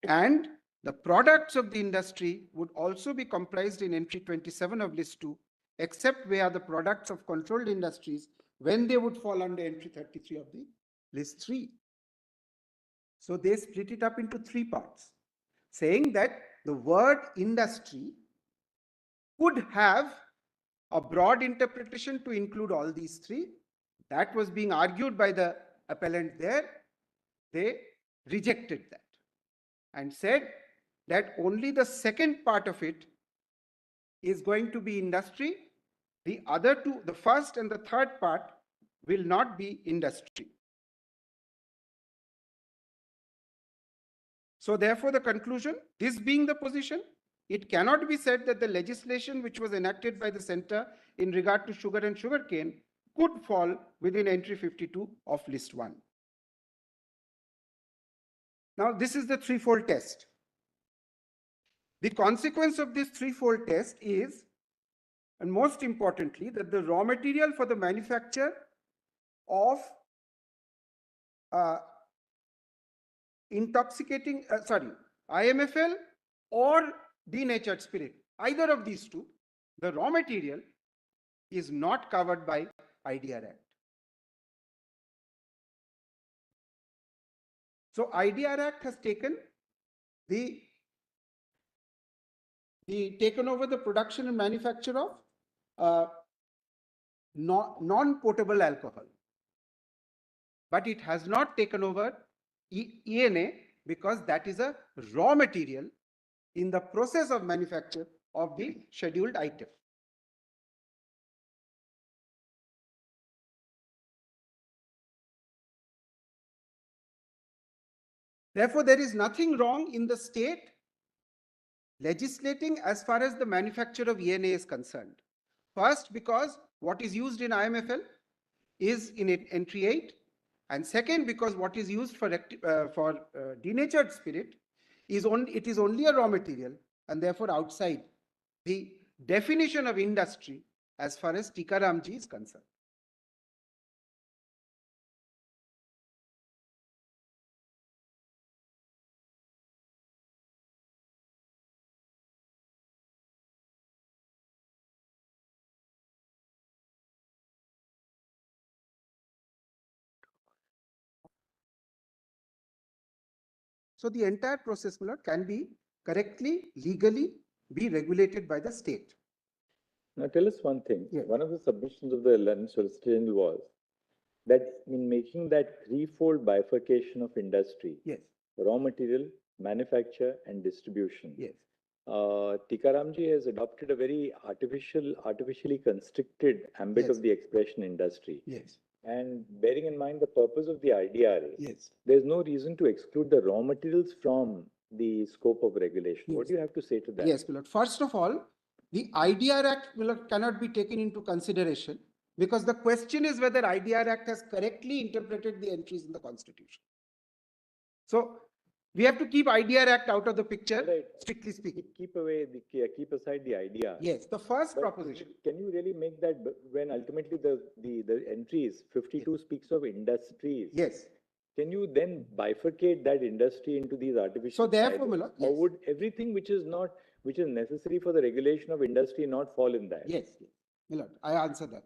And the products of the industry would also be comprised in entry 27 of list 2, except where the products of controlled industries, when they would fall under entry 33 of the list 3. So they split it up into 3 parts, saying that the word industry could have a broad interpretation to include all these 3. That was being argued by the appellant there. They rejected that and said that only the second part of it is going to be industry. The other 2, the first and the third part, will not be industry. So therefore the conclusion, this being the position, it cannot be said that the legislation which was enacted by the center in regard to sugar and sugarcane could fall within entry 52 of list 1. Now this is the threefold test. The consequence of this threefold test is, and most importantly, that the raw material for the manufacture of IMFL or denatured spirit, either of these 2, the raw material is not covered by IDR Act. So IDR Act has taken taken over the production and manufacture of non-potable alcohol, but it has not taken over ENA, because that is a raw material in the process of manufacture of the scheduled item. Therefore, there is nothing wrong in the state legislating as far as the manufacture of ENA is concerned. First, because what is used in IMFL is in entry 8, and second, because what is used for denatured spirit is only a raw material and therefore outside the definition of industry as far as Tikaramji is concerned. So the entire process, my lord, can be correctly, legally be regulated by the state. Now tell us one thing. Yeah. One of the submissions of the London Solicitor General was that in making that threefold bifurcation of industry, Yes. raw material, manufacture, and distribution, Yes. Tikaramji has adopted a very artificially constricted ambit Yes. of the expression industry. Yes. And bearing in mind the purpose of the IDRA, Yes. there's no reason to exclude the raw materials from the scope of regulation. Yes. What do you have to say to that? Yes, my lord. First of all, the IDR Act, my lord, cannot be taken into consideration because the question is whether IDR Act has correctly interpreted the entries in the Constitution. So we have to keep IDR Act out of the picture, Right. strictly speaking. Keep aside the idea. Yes, the first But proposition. Can you really make that when ultimately the entries 52 speaks of industries? Yes. Can you then bifurcate that industry into these artificial? So therefore, silos? my lord, Or yes. would everything which is necessary for the regulation of industry not fall in that? Yes, yes. My lord, I answer that.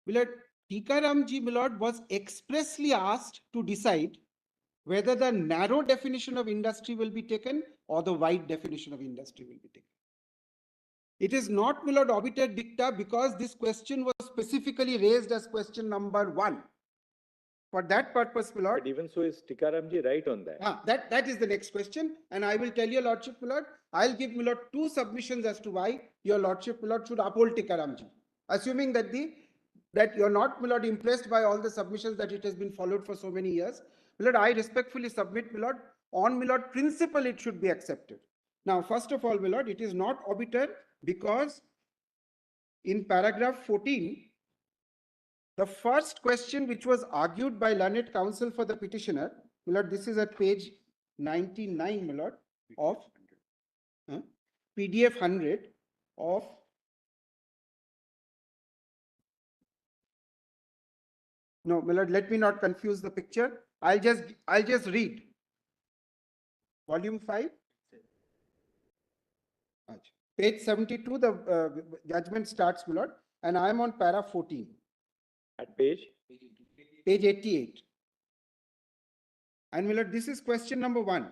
My lord, Tikaramji, my lord, was expressly asked to decide whether the narrow definition of industry will be taken or the wide definition of industry will be taken. It is not, my lord, obiter dicta because this question was specifically raised as question number 1. For that purpose, my lord. But even so, is Tikaramji right on that? That is the next question. And I will tell your lordship, my lord, I'll give, my lord, 2 submissions as to why your lordship, my lord, should uphold Tikaramji. Assuming that you're not, my lord, impressed by all the submissions that it has been followed for so many years. My lord, I respectfully submit, my lord, on, my lord, principle it should be accepted. Now, first of all, my lord, it is not obiter because in paragraph 14, the first question which was argued by learned counsel for the petitioner, my lord, this is at page 99, my lord, of PDF 100 of no, my lord, let me not confuse the picture. I'll just read. Volume 5. Page 72, the judgment starts, my lord, and I am on para 14. At page? Page 88. And my lord, this is question number 1.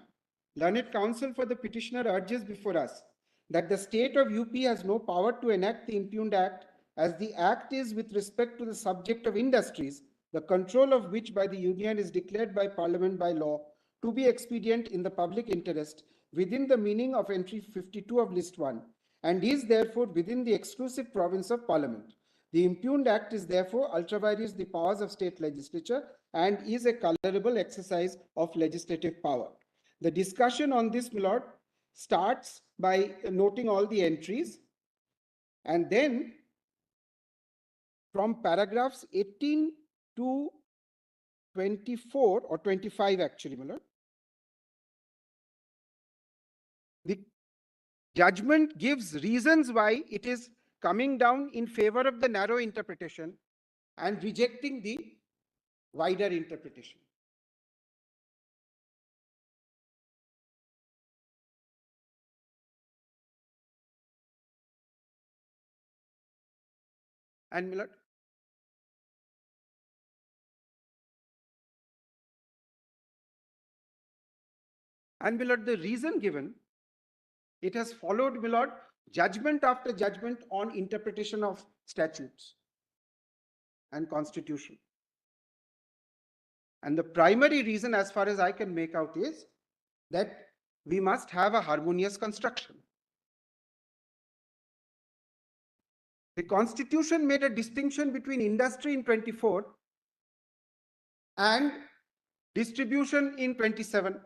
Learned counsel for the petitioner urges before us that the state of UP has no power to enact the impugned act, as the act is with respect to the subject of industries, the control of which by the union is declared by parliament by law to be expedient in the public interest within the meaning of entry 52 of list 1, and is therefore within the exclusive province of parliament. The impugned act is therefore ultra vires the powers of state legislature and is a colorable exercise of legislative power. The discussion on this, my lord, starts by noting all the entries, and then from paragraphs 18 to 24 or 25 actually, my lord, the judgment gives reasons why it is coming down in favor of the narrow interpretation and rejecting the wider interpretation. And my lord, the reason given, it has followed, my lord, judgment after judgment on interpretation of statutes and constitution. And the primary reason, as far as I can make out, is that we must have a harmonious construction. The Constitution made a distinction between industry in 24 and distribution in 27.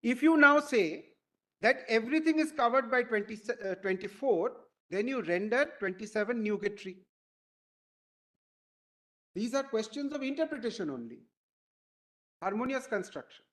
If you now say that everything is covered by 24, then you render 27 nugatory. These are questions of interpretation only. Harmonious construction.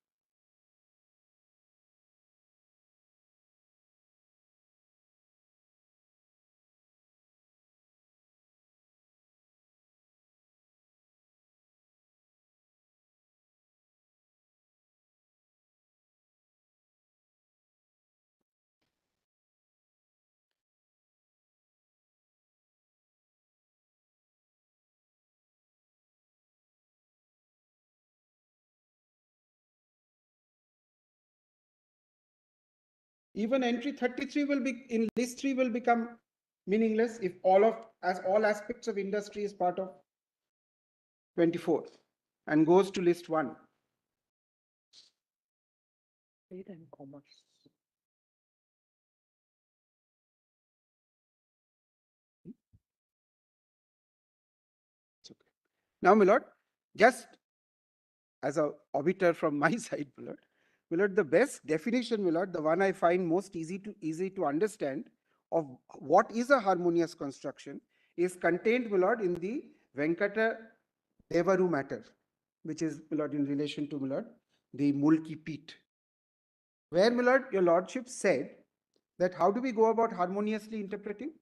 Even entry 33 will be in list 3 will become meaningless if all aspects of industry is part of 24 and goes to list 1. Trade and commerce. Now, my lord, just as a arbiter from my side, my lord, the best definition, my lord, the one I find most easy to understand of what is a harmonious construction is contained, my lord, in the Venkata Devaru matter, which is, my lord, in relation to, my lord, the Mulki Peat, where, my lord, your lordship said that how do we go about harmoniously interpreting?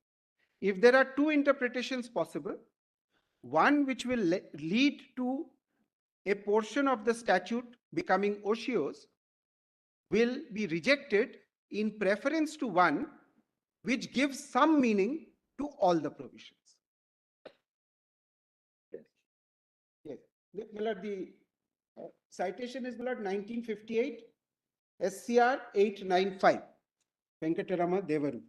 If there are two interpretations possible, one which will lead to a portion of the statute becoming ocious will be rejected in preference to one which gives some meaning to all the provisions. Yes. The citation is 1958 SCR 895 Venkatarama Devaru.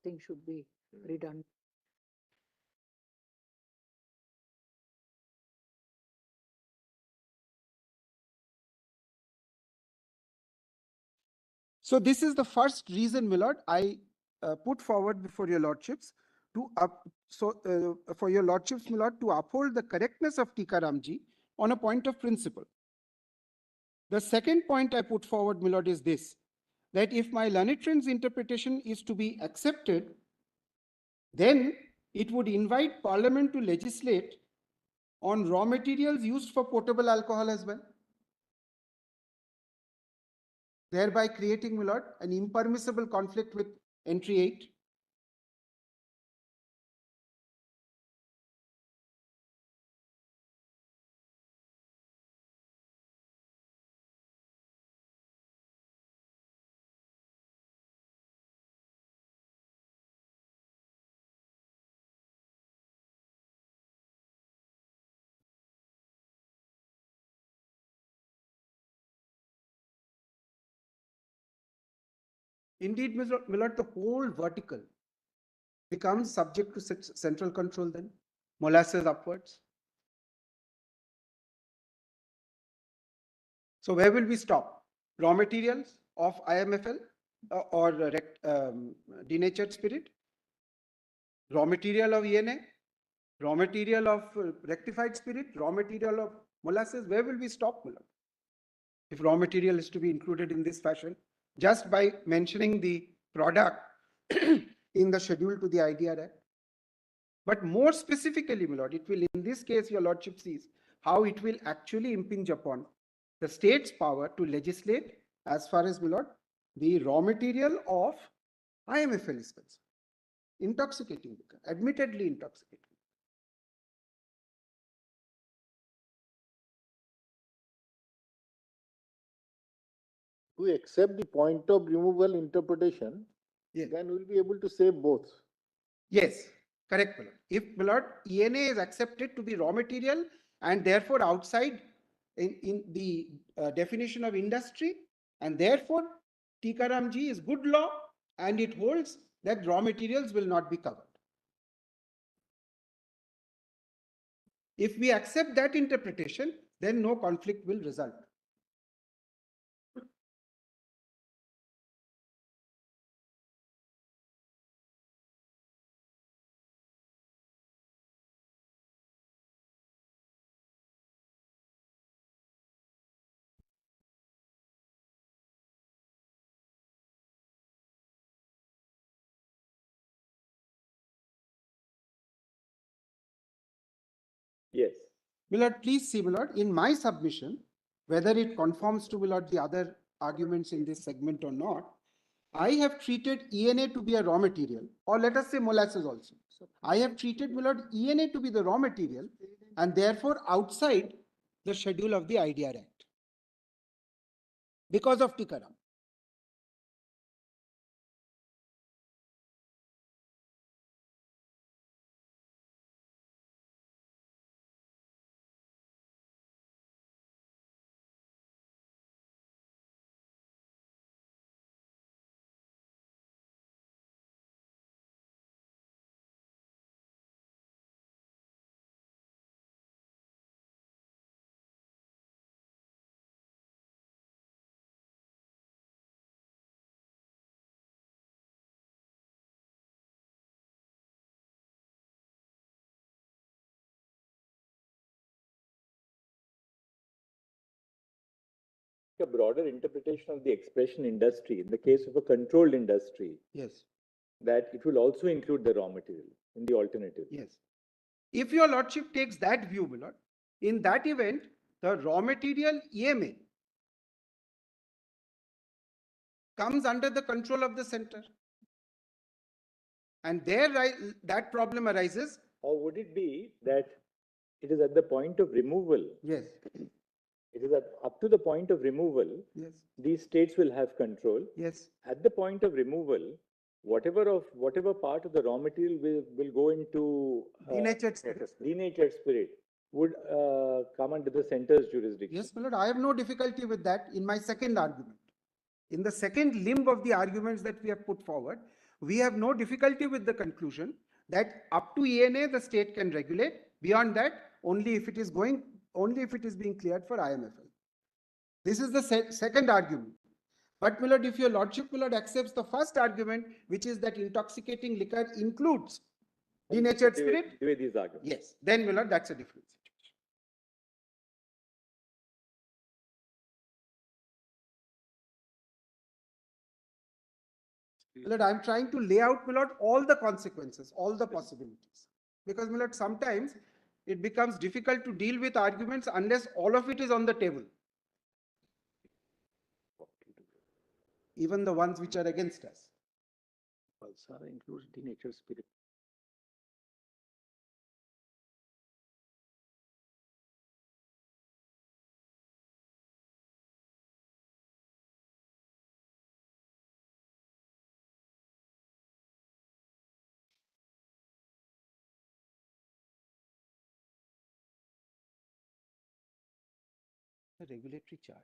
Thing should be redone. So this is the first reason, my lord, I put forward before your lordships to for your lordships, my lord, to uphold the correctness of Tikaramji on a point of principle. The second point I put forward, my lord, is this, that if my learned friend's interpretation is to be accepted, then it would invite Parliament to legislate on raw materials used for potable alcohol as well, thereby creating, my lord, an impermissible conflict with entry 8. Indeed, my lord, the whole vertical becomes subject to central control then, molasses upwards. So where will we stop? Raw materials of IMFL or denatured spirit? Raw material of ENA? Raw material of rectified spirit? Raw material of molasses? Where will we stop, my lord? If raw material is to be included in this fashion, just by mentioning the product in the schedule to the IDR Act. But more specifically, my lord, it will, in this case, your lordship sees how it will actually impinge upon the state's power to legislate as far as, my lord, the raw material of IMFL is concerned. Intoxicating liquor, admittedly intoxicating. We accept the point of removal interpretation, then we'll be able to say both. Yes, correct, my lord. If, my lord, ENA is accepted to be raw material and therefore outside in the definition of industry, and therefore Tikaramji is good law and it holds that raw materials will not be covered. If we accept that interpretation, then no conflict will result. Yes. Milord, please see, Milord, in my submission, whether it conforms to, Milord, the other arguments in this segment or not, I have treated ENA to be a raw material, or let us say molasses also. I have treated, Milord, ENA to be the raw material and therefore outside the schedule of the IDR Act because of Tikaram. A broader interpretation of the expression industry in the case of a controlled industry. Yes. That it will also include the raw material in the alternative. Yes. If your lordship takes that view, Milord, in that event, the raw material EMA comes under the control of the center. And there that problem arises. Or would it be that it is at the point of removal? Yes. It is up to the point of removal. Yes. These states will have control. Yes. At the point of removal, whatever part of the raw material will go into Denatured spirit. Denatured spirit would come under the center's jurisdiction. Yes, my lord, I have no difficulty with that in my second argument. In the second limb of the arguments that we have put forward, we have no difficulty with the conclusion that up to ENA the state can regulate. Beyond that, only if it is being cleared for IMFL. This is the second argument. But, my lord, if your lordship, my lord, accepts the first argument, which is that intoxicating liquor includes denatured spirit, these arguments. Yes, then, my lord, that's a different situation. My lord, I'm trying to lay out, my lord, all the consequences, all the possibilities. Because, my lord, sometimes it becomes difficult to deal with arguments unless all of it is on the table. Even the ones which are against us. Pulsar includes denatured spirit. The regulatory charge.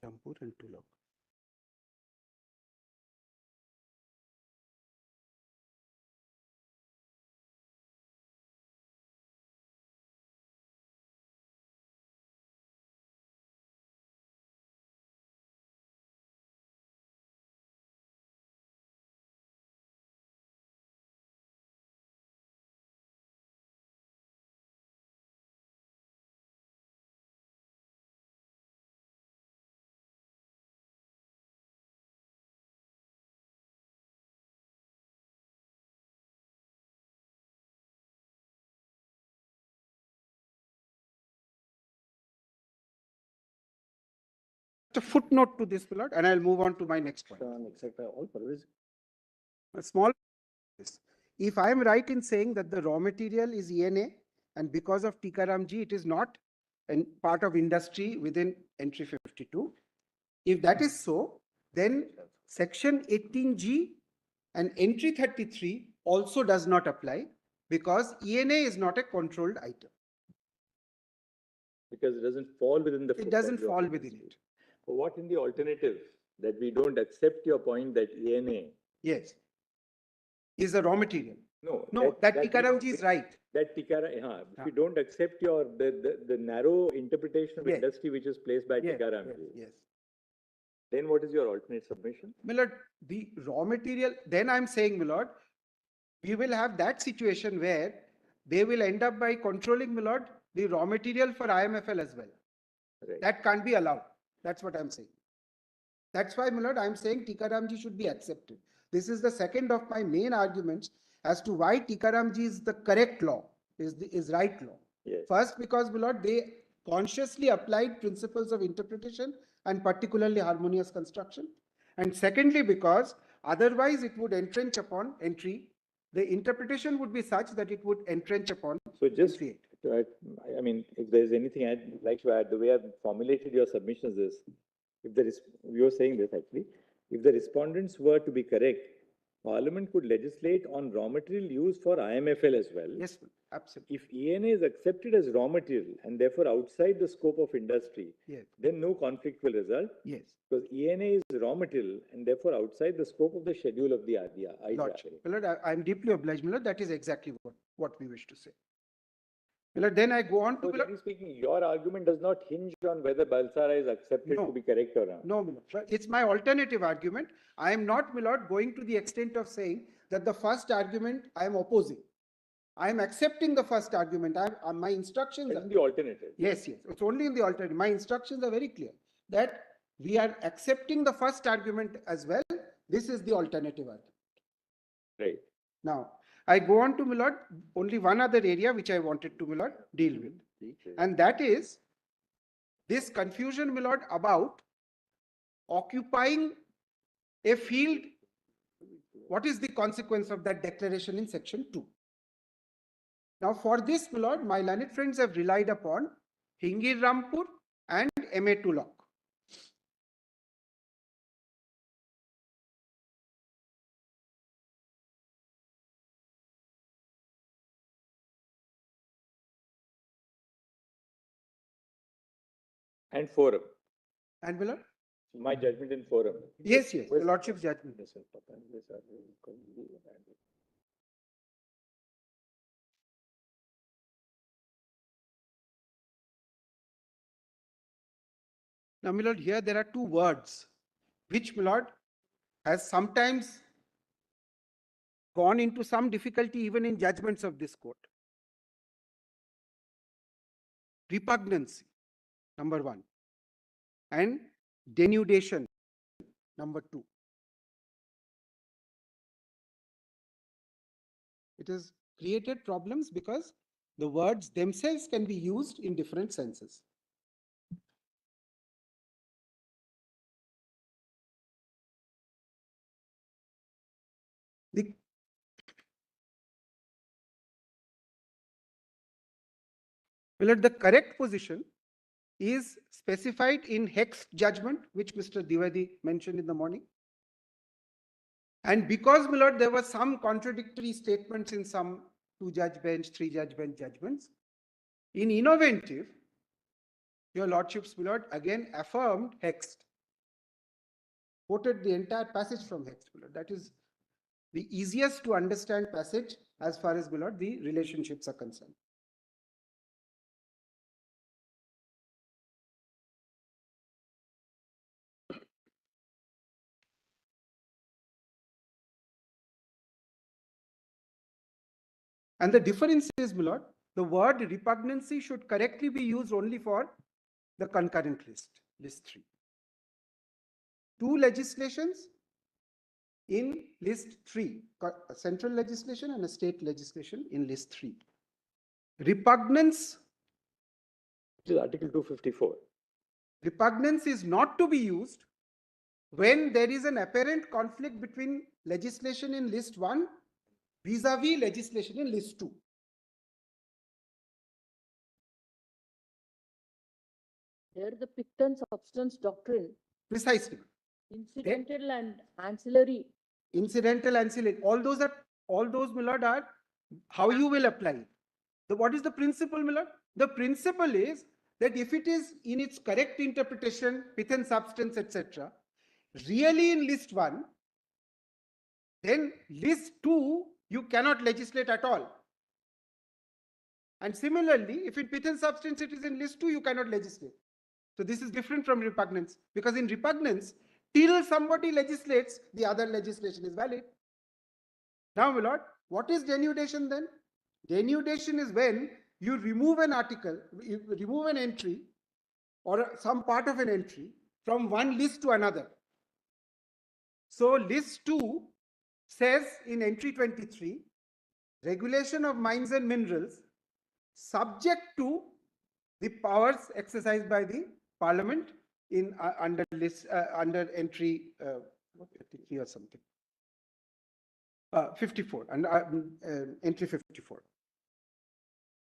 Rampur and Tulok. A footnote to this, my lord, and I'll move on to my next point. A small. If I am right in saying that the raw material is ENA, and because of Tikaram Ji, it is not part of industry within entry 52. If that is so, then section 18G and entry 33 also does not apply because ENA is not a controlled item. Because it doesn't fall within the. It doesn't fall within it. But what in the alternative that we don't accept your point that ENA? Yes. Is the raw material. No, that Tikaram Ji is right. That Tikaram, if we don't accept your the narrow interpretation of industry which is placed by Tikaram Ji. Yes. Then what is your alternate submission? Milord, the raw material, then I'm saying, Milord, we will have that situation where they will end up by controlling, Milord, the raw material for IMFL as well. Right. That can't be allowed. That's what I'm saying. That's why, Milord, I'm saying Tikaram Ji should be accepted. This is the second of my main arguments as to why Tikaram Ji is the correct law, is right law. Yes. First, because, Milord, they consciously applied principles of interpretation and particularly harmonious construction. And secondly, because otherwise it would entrench upon entry. The interpretation would be such that it would entrench upon. So just, I mean, if there's anything I'd like to add, the way I've formulated your submissions is, if there is, you're saying this actually, if the respondents were to be correct, Parliament could legislate on raw material used for IMFL as well. Yes, absolutely. If ENA is accepted as raw material and therefore outside the scope of industry, yes, then no conflict will result. Yes. Because ENA is raw material and therefore outside the scope of the schedule of the Lordship. Milord, I'm deeply obliged, Milord. That is exactly what we wish to say. Milord, then I go on to... So, speaking, your argument does not hinge on whether Balsara is accepted to be correct or not. No, Milord. It's my alternative argument. I am not, Milord, going to the extent of saying that the first argument I am opposing. I am accepting the first argument. My instructions are... in the alternative. Yes. It's only in the alternative. My instructions are very clear that we are accepting the first argument as well. This is the alternative argument. Right. Now, I go on to, Milord, only one other area which I wanted to, Milord, deal with. And that is this confusion, Milord, about occupying a field. What is the consequence of that declaration in section 2? Now, for this, Milord, my learned friends have relied upon Hingir Rampur and MA Tulok. And forum. And Milord? My judgment in forum. Yes, the Lordship's judgment. Now, Milord, here there are two words which, Milord, has sometimes gone into some difficulty even in judgments of this court. Repugnancy, number 1, and denudation, number 2. It has created problems because the words themselves can be used in different senses. The correct position is specified in Hex judgment, which Mr. Dwivedi mentioned in the morning. And because, Milord, there were some contradictory statements in some 2-judge bench, 3-judge bench judgments, in Innovative, your Lordships, Milord, again affirmed Hex quoted the entire passage from Hex, my lord. That is the easiest to understand passage as far as, my lord, the relationships are concerned. And the difference is, my lord, the word repugnancy should correctly be used only for the concurrent list, list 3. Two legislations in list 3, a central legislation and a state legislation in list 3. Repugnance. Which is Article 254. Repugnance is not to be used when there is an apparent conflict between legislation in list 1 vis-a-vis legislation in list 2. Here the pict and substance doctrine. Precisely. Incidental and ancillary. Incidental, ancillary. All those, my lord, are how you will apply it. What is the principle, my lord? The principle is that if it is in its correct interpretation, pith and substance, etc., really in list 1, then list 2, you cannot legislate at all. And similarly, if in pith and substance it is in list 2, you cannot legislate. So this is different from repugnance, because in repugnance, till somebody legislates, the other legislation is valid. Now, my lord, what is denudation then? Denudation is when you remove an article, you remove an entry or some part of an entry from one list to another. So list 2 says in entry 23, regulation of mines and minerals subject to the powers exercised by the Parliament in under list under entry 53 or something. 54 and entry 54.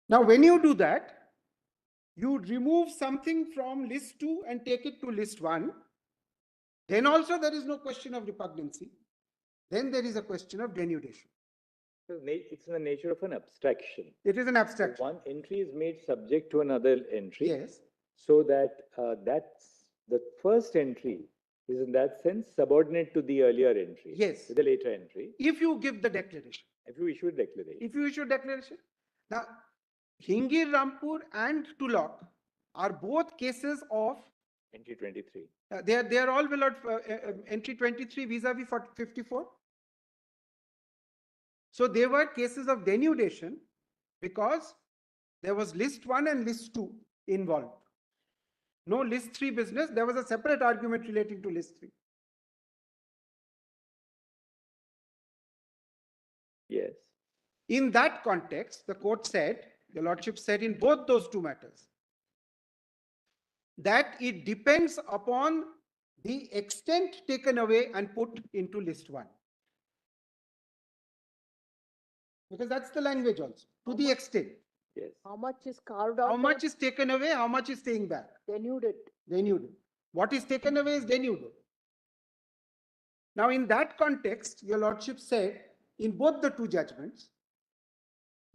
Now, when you do that, you remove something from list 2 and take it to list 1. Then also there is no question of repugnancy. Then there is a question of denudation. It's in the nature of an abstraction. It is an abstraction. So one entry is made subject to another entry. Yes. So that that's the first entry is in that sense subordinate to the earlier entry. Yes. To the later entry. If you give the declaration. If you issue a declaration. If you issue a declaration. Now, Hingir Rampur and Tulok are both cases of entry 23. They are all without entry 23 vis-a-vis 54. So they were cases of denudation because there was list 1 and list 2 involved. No list 3 business. There was a separate argument relating to list 3. Yes. In that context, the court said, the Lordship said in both those two matters, that it depends upon the extent taken away and put into list 1. Because that's the language also, to the extent. Yes. How much is carved out? How much is taken away, how much is staying back? Denuded. Denuded. What is taken away is denuded. Now, in that context, your Lordship said in both the two judgments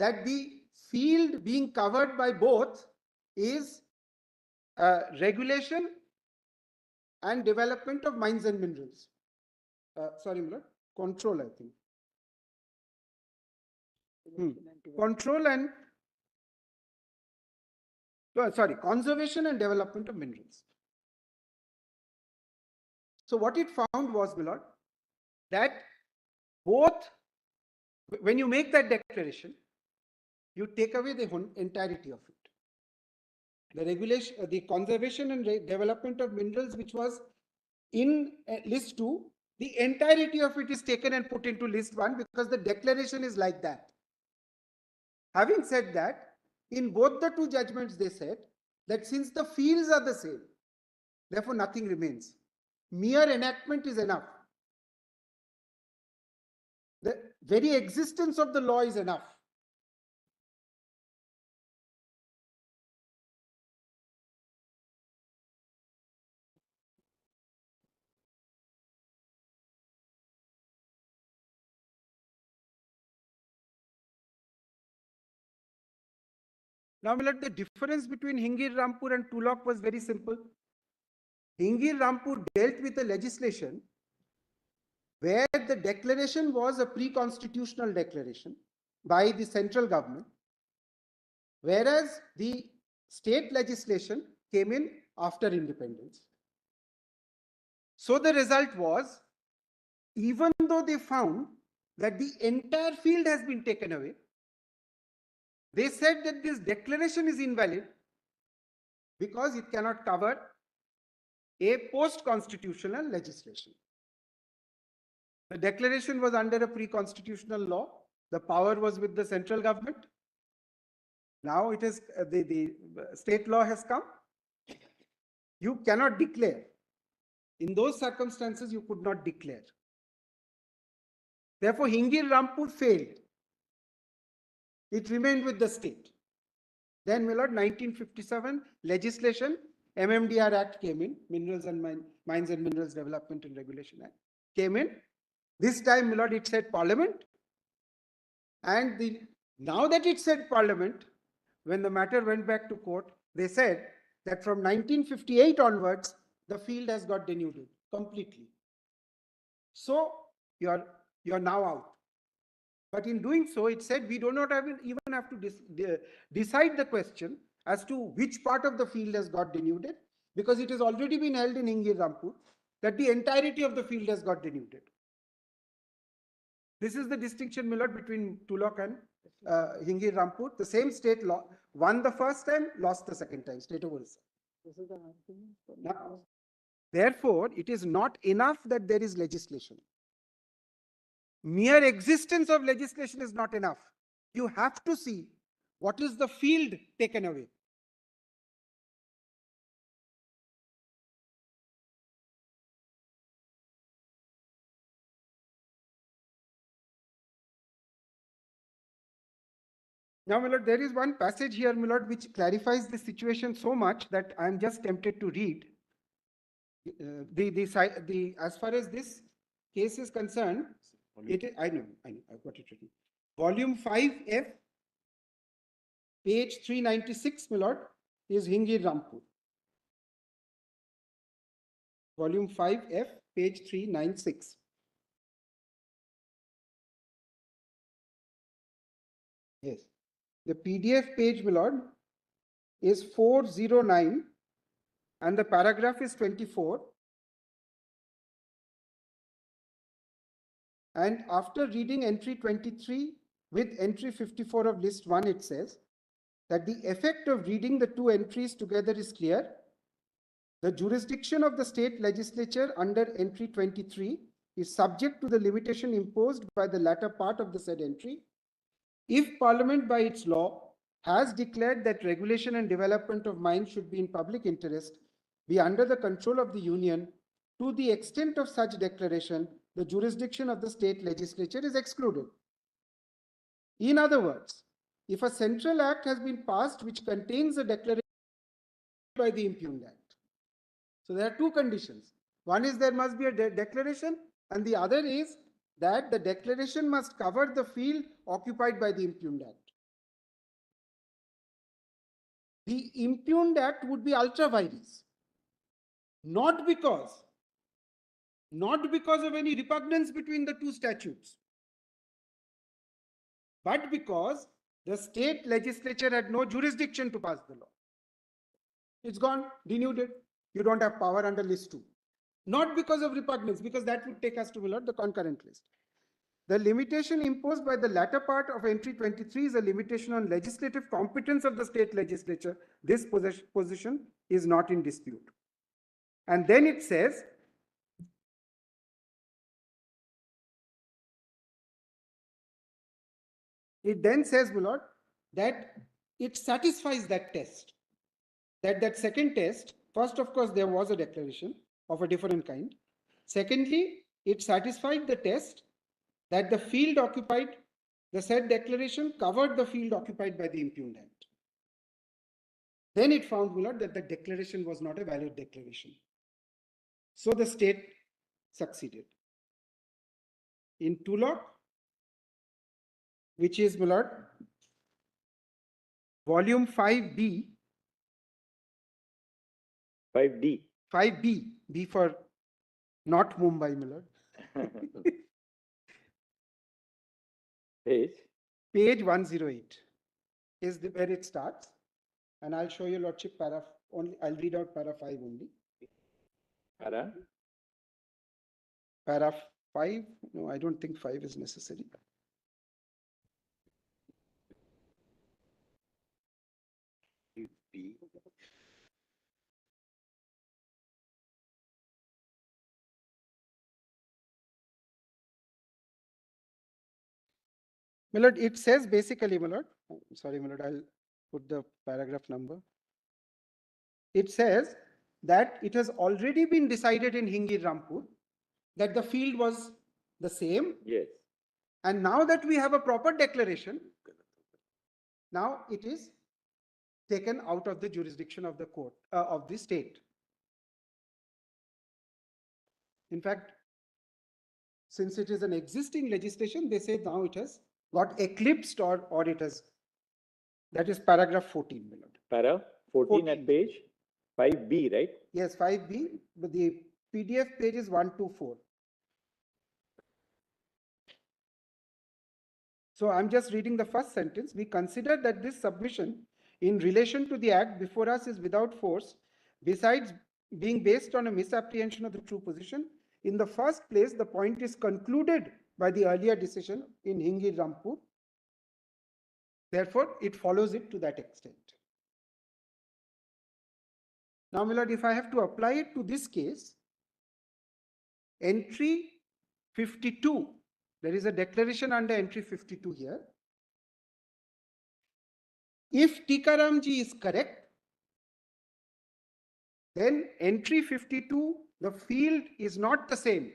that the field being covered by both is regulation and development of mines and minerals. Sorry, Miller, control, I think. Control and conservation and development of minerals. So what it found was, my lord, that both, when you make that declaration, you take away the entirety of it. The regulation, the conservation and development of minerals, which was in list 2, the entirety of it is taken and put into list 1 because the declaration is like that. Having said that, in both the two judgments, they said that since the fields are the same, therefore nothing remains. Mere enactment is enough. The very existence of the law is enough. Now, the difference between Hingir Rampur and Tulok was very simple. Hingir Rampur dealt with a legislation where the declaration was a pre-constitutional declaration by the central government, whereas the state legislation came in after independence. So the result was, even though they found that the entire field has been taken away, they said that this declaration is invalid because it cannot cover a post-constitutional legislation. The declaration was under a pre-constitutional law. The power was with the central government. Now it is the state law has come. You cannot declare. In those circumstances, you could not declare. Therefore, Hingir Rampur failed. It remained with the state. Then, my lord, 1957 legislation, MMDR Act came in, Minerals and Mines and Minerals Development and Regulation Act came in. This time, my lord, it said Parliament. And now that it said Parliament, when the matter went back to court, they said that from 1958 onwards, the field has got denuded completely. So you're now out. But in doing so, it said we do not even have to decide the question as to which part of the field has got denuded, because it has already been held in Hingir Rampur that the entirety of the field has got denuded. This is the distinction, my lord, between Tulok and Hingir Rampur. The same state law won the first time, lost the second time. State of Orissa. Now, therefore, it is not enough that there is legislation. Mere existence of legislation is not enough. You have to see what is the field taken away. Now, my lord, there is one passage here, my lord, which clarifies the situation so much that I am just tempted to read. As far as this case is concerned, I know, I've got it written. Volume 5F, page 396, my lord, is Hingir Rampur. Volume 5F, page 396. Yes. The PDF page, my lord, is 409 and the paragraph is 24. And after reading entry 23 with entry 54 of list 1, it says that the effect of reading the two entries together is clear. The jurisdiction of the state legislature under entry 23 is subject to the limitation imposed by the latter part of the said entry. If Parliament by its law has declared that regulation and development of mines should be in public interest, be under the control of the Union, to the extent of such declaration, the jurisdiction of the state legislature is excluded. In other words, if a central act has been passed which contains a declaration by the impugned act. So there are two conditions. One is there must be a declaration, and the other is that the declaration must cover the field occupied by the impugned act. The impugned act would be ultra vires, not because of any repugnance between the two statutes, but because the state legislature had no jurisdiction to pass the law. It's gone, denuded. You don't have power under list 2. Not because of repugnance, because that would take us to the concurrent list. The limitation imposed by the latter part of entry 23 is a limitation on legislative competence of the state legislature. This position is not in dispute. And then it says, my lord, that it satisfies that test. That second test, first, of course, there was a declaration of a different kind. Secondly, it satisfied the test that the field occupied, the said declaration covered the field occupied by the impugned act. Then it found, my lord, that the declaration was not a valid declaration. So the state succeeded. In Tulok, which is, my lord, volume 5B. 5D. 5B, B for not Mumbai, my lord. Page? Page 108 is where it starts. And I'll show you lordship para only. I'll read out para 5 only. Para? Para 5? No, I don't think 5 is necessary. My lord, it says basically, my lord, sorry, my lord, I'll put the paragraph number. It says that it has already been decided in Hingir Rampur that the field was the same. Yes. And now that we have a proper declaration, now it is taken out of the jurisdiction of the court, of the state. In fact, since it is an existing legislation, they say now it has got eclipsed or it has, that is paragraph 14. My lord. Para 14 at page 5B, right? Yes, 5B, but the PDF page is 124. So I'm just reading the first sentence. We consider that this submission in relation to the act before us is without force, besides being based on a misapprehension of the true position. In the first place, the point is concluded by the earlier decision in Hingir Rampur. Therefore, it follows it to that extent. Now, my lord, if I have to apply it to this case, entry 52, there is a declaration under entry 52 here. If Tikaramji is correct, then entry 52, the field is not the same.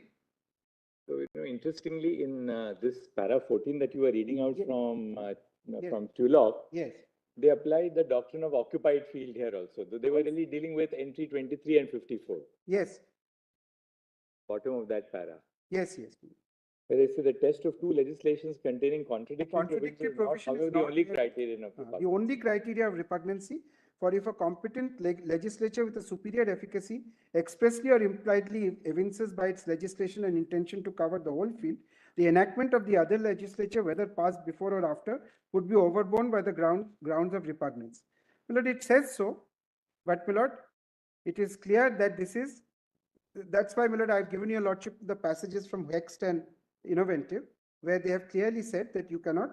So, interestingly, in this para 14 that you were reading out from Tulloch, yes, they applied the doctrine of occupied field here also. So they were really dealing with entry 23 and 54. Yes. Bottom of that para. Yes, yes. Where they say the test of two legislations containing contradictory provisions is the only criterion of the only criteria of repugnancy. For if a competent legislature with a superior efficacy expressly or impliedly evinces by its legislation an intention to cover the whole field, the enactment of the other legislature, whether passed before or after, would be overborne by the grounds of repugnance. My lord, it says so, but my lord, it is clear that this is, that's why, my lord, I've given your lordship the passages from Hext and Innovative, where they have clearly said that you cannot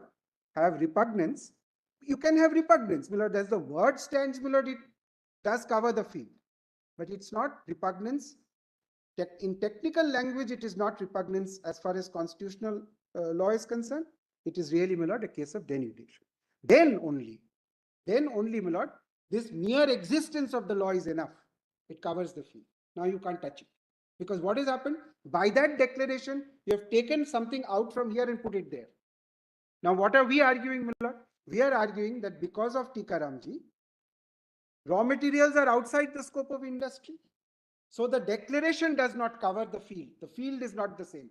have repugnance. You can have repugnance, my lord, as the word stands, my lord, it does cover the field, but it's not repugnance. In technical language, it is not repugnance as far as constitutional law is concerned. It is really, my lord, a case of denudation. Then only, my lord, this mere existence of the law is enough. It covers the field. Now you can't touch it. Because what has happened? By that declaration, you have taken something out from here and put it there. Now, what are we arguing, my lord? We are arguing that because of Tikaramji, raw materials are outside the scope of industry. So the declaration does not cover the field. The field is not the same.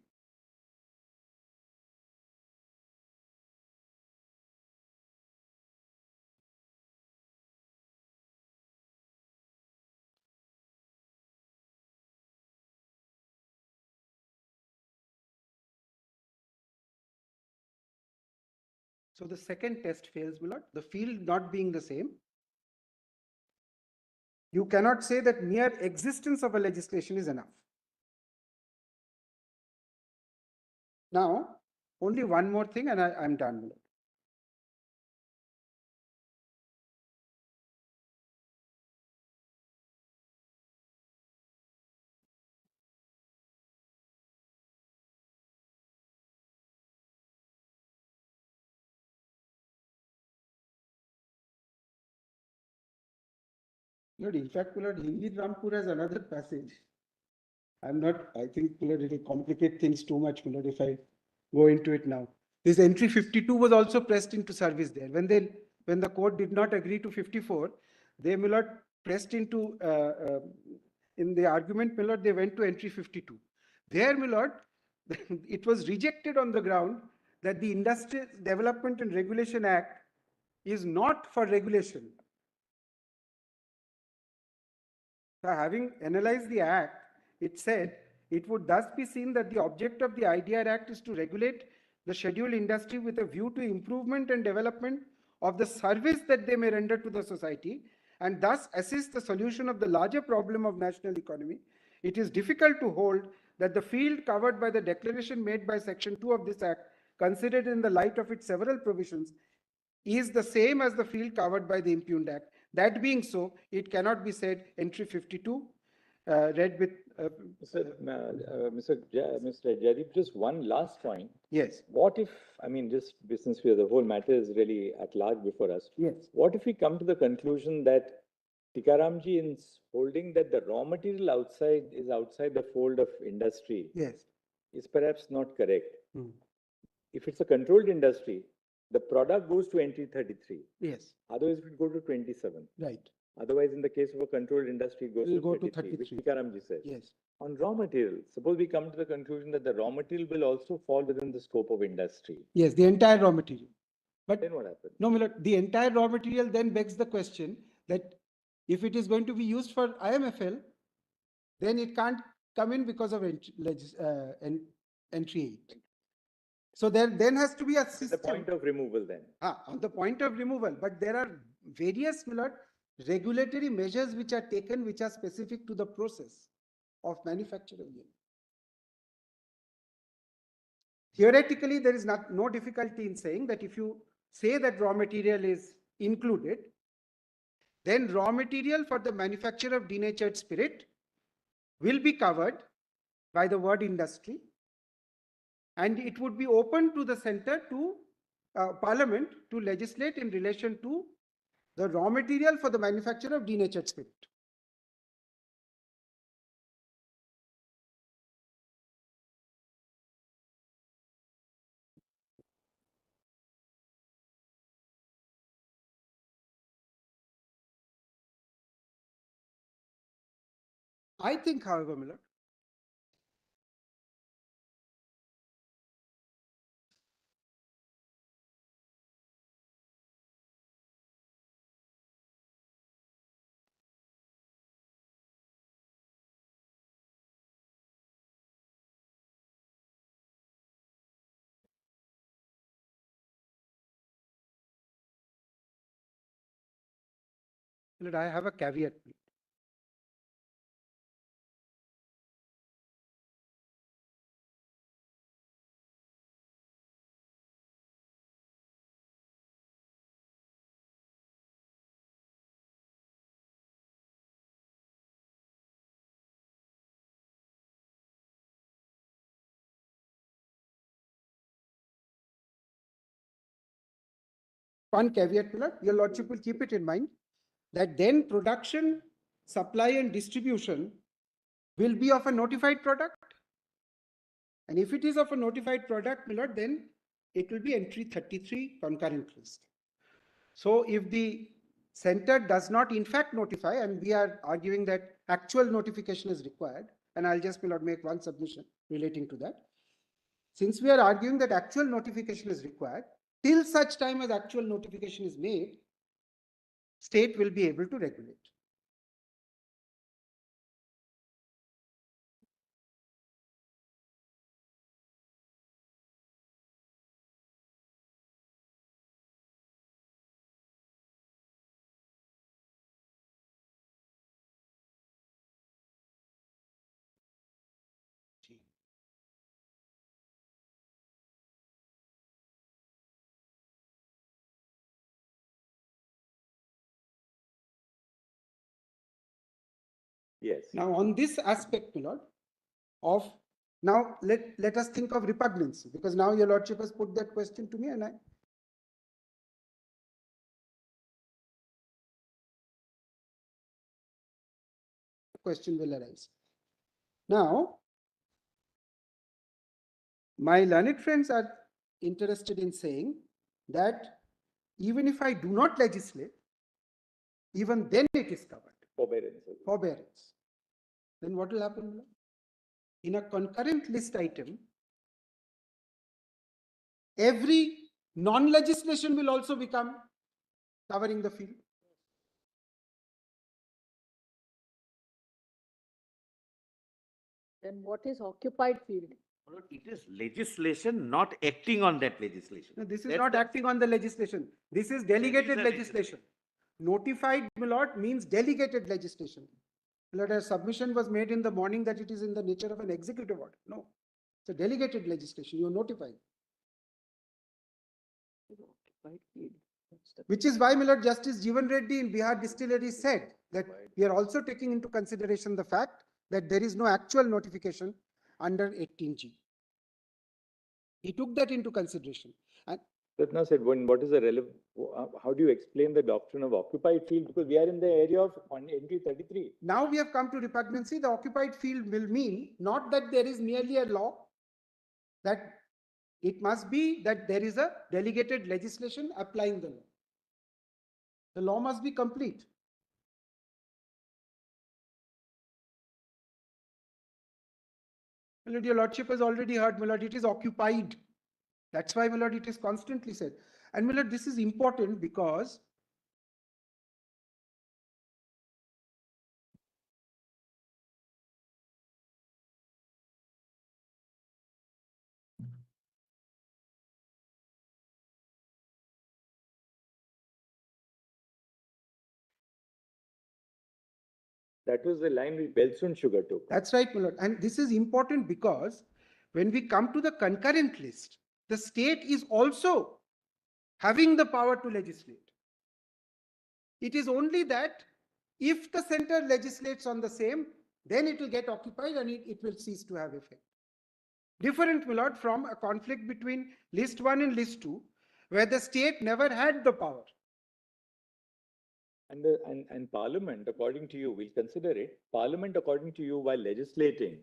So the second test fails, my lord. The field not being the same. You cannot say that mere existence of a legislation is enough. Now, only one more thing and I'm done, my lord. Lord, in fact, Lord, Hingir Rampur has another passage. I think, Lord, it will complicate things too much, Lord, if I go into it now. This entry 52 was also pressed into service there. When the court did not agree to 54, they, my lord, pressed into, in the argument, my lord, they went to entry 52. There, my lord, it was rejected on the ground that the Industrial Development and Regulation Act is not for regulation. So having analyzed the Act, it said, it would thus be seen that the object of the IDR Act is to regulate the scheduled industry with a view to improvement and development of the service that they may render to the society, and thus assist the solution of the larger problem of national economy. It is difficult to hold that the field covered by the declaration made by Section 2 of this Act, considered in the light of its several provisions, is the same as the field covered by the impugned Act. That being so, it cannot be said entry 52, read with... Mr. Jaideep, just one last point. Yes. What if, I mean, just since the whole matter is really at large before us. Yes. What if we come to the conclusion that Tikaramji is holding that the raw material is outside the fold of industry? Yes. Is perhaps not correct. If it's a controlled industry, the product goes to entry 33. Yes. Otherwise, it would go to 27. Right. Otherwise, in the case of a controlled industry, it goes Will go to to 33, which 33. Tikaramji says. Yes. On raw material, suppose we come to the conclusion that the raw material will also fall within the scope of industry. Yes, the entire raw material. But then what happens? No, Milord, the entire raw material then begs the question that if it is going to be used for IMFL, then it can't come in because of entry 8. So there then has to be a system. The point of removal then. On the point of removal, but there are various, Milord, regulatory measures which are taken, which are specific to the process of manufacturing. Theoretically, there is no difficulty in saying that if you say that raw material is included, then raw material for the manufacture of denatured spirit will be covered by the word industry, and it would be open to the center to Parliament to legislate in relation to the raw material for the manufacture of denatured spirit. I think, however, Milord, I have a caveat. One caveat, Milord, your Lordship will keep it in mind that then production, supply and distribution will be of a notified product. And if it is of a notified product, Milord, then it will be entry 33 concurrent list. So if the center does not in fact notify, and we are arguing that actual notification is required, and I'll just, Milord, make one submission relating to that. Since we are arguing that actual notification is required, till such time as actual notification is made, state will be able to regulate. Yes. Now, on this aspect, Milord, of now let us think of repugnancy, because now your Lordship has put that question to me, and question will arise. Now, my learned friends are interested in saying that even if I do not legislate, even then it is covered. Forbearance. Then what will happen? In a concurrent list item, every non-legislation will also become covering the field. Then what is occupied field? It is legislation not acting on that legislation. No, this is That's not the- acting on the legislation. This is delegated the legislation. Notified, my lord, means delegated legislation. My lord, a submission was made in the morning that it is in the nature of an executive order. No, it's a delegated legislation. You are notified. Occupied field. Which is why, my lord, Justice Jeevan Reddy in Bihar Distillery said that we are also taking into consideration the fact that there is no actual notification under 18G. He took that into consideration. And Patna said, what is the relevant, how do you explain the doctrine of occupied field? Because we are in the area of entry 33. now we have come to repugnancy. The occupied field will mean not that there is merely a law, that it must be that there is a delegated legislation applying the law. The law must be complete. My lord, your lordship has already heard, my lord, it is occupied. That's why, my lord, it is constantly said. And my lord, this is important because That was the line which Belsun Sugar took. that's right, my lord. And this is important because when we come to the concurrent list, the state is also having the power to legislate. It is only that if the center legislates on the same, then it will get occupied and it will cease to have effect. Different, my lord, from a conflict between list 1 and list 2, where the state never had the power. And Parliament, according to you, we'll consider it, Parliament, according to you, while legislating,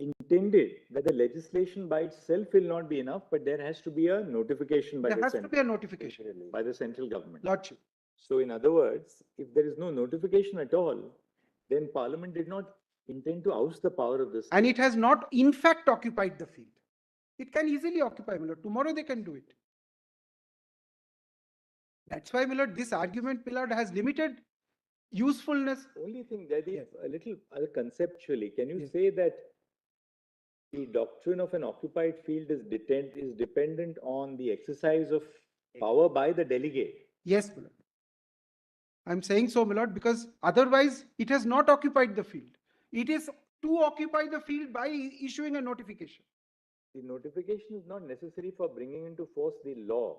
intended that the legislation by itself will not be enough, but there has to be a notification by There the has to be a notification. by the central government. Lordship. So in other words, if there is no notification at all, then Parliament did not intend to oust the power of this. And it has not in fact occupied the field. It can easily occupy, my lord. Tomorrow they can do it. That's why, my lord, this argument, my lord, has limited usefulness. Only thing that is a little conceptually, can you say that the doctrine of an occupied field is dependent on the exercise of power by the delegate? Yes, my lord. I'm saying so, my lord, because otherwise it has not occupied the field. It is to occupy the field by issuing a notification. The notification is not necessary for bringing into force the law.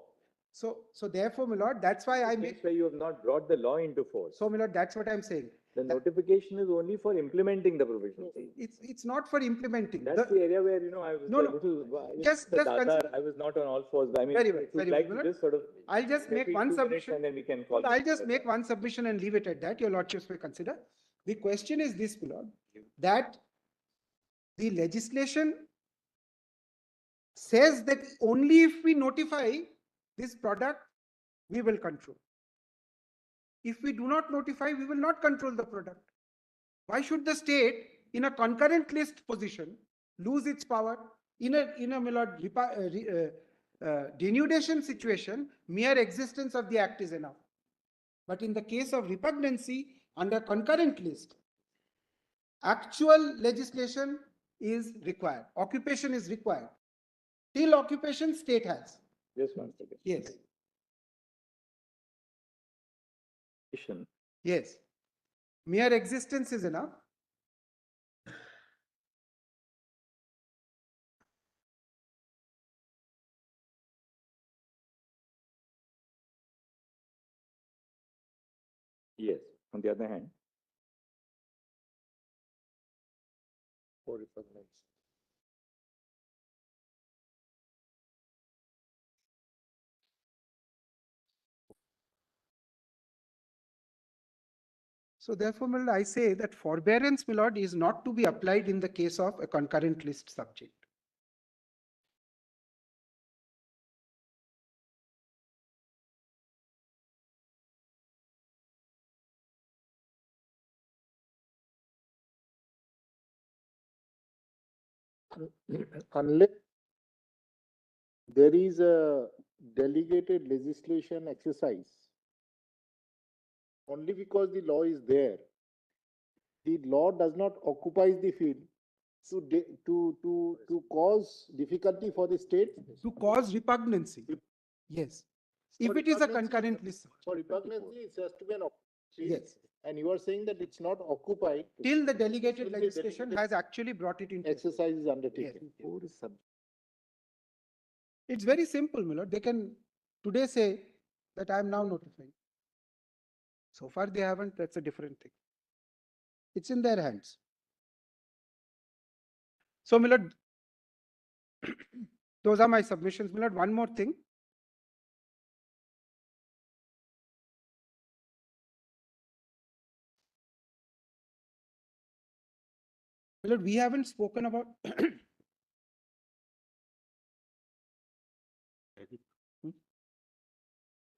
So therefore, my lord, that's why I make. Where you have not brought the law into force. So, my lord, that's what I'm saying. The notification is only for implementing the provision. It's not for implementing. That's the area where, I was I was not on all fours. I mean, very well, if you'd very like well, to just sort of. I'll just make one submission. And then we can call. I'll just make one submission and leave it at that. Your lordships may consider. The question is this, my lord, that the legislation says that only if we notify this product, we will control. If we do not notify, we will not control the product. Why should the state, in a concurrent list position, lose its power? In a my lord, denudation situation, mere existence of the act is enough. But in the case of repugnancy under concurrent list, actual legislation is required. Occupation is required. Till occupation, state has. Just one second. Yes. Occupation. Yes. Mere existence is enough. Yes. On the other hand, for repugnance. So therefore, my lord, I say that forbearance, my lord, is not to be applied in the case of a concurrent list subject. Unless there is a delegated legislation exercise, only because the law is there, the law does not occupy the field, to cause difficulty for the state? To cause repugnancy. Yes. If it is a concurrent list. For repugnancy, it has to be an occupied. Yes. And you are saying that it's not occupied. Till the delegated legislation has actually brought it into. Exercise is undertaken. Yes. It's very simple, my lord. They can today say that I am now notifying. So far they haven't, that's a different thing. It's in their hands. So, my lord, those are my submissions. My lord, one more thing. My lord, we haven't spoken about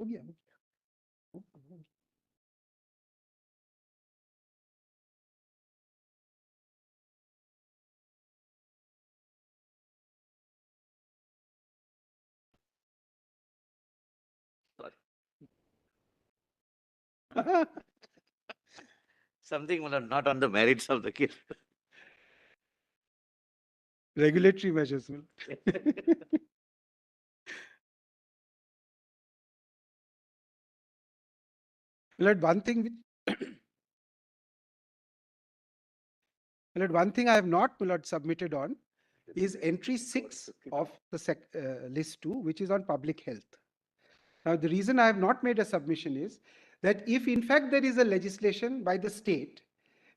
हो गया. Something not on the merits of the case. Regulatory measures. Lord, one thing I have not submitted on is entry 6 of the list 2, which is on public health. Now, the reason I have not made a submission is that if in fact there is a legislation by the state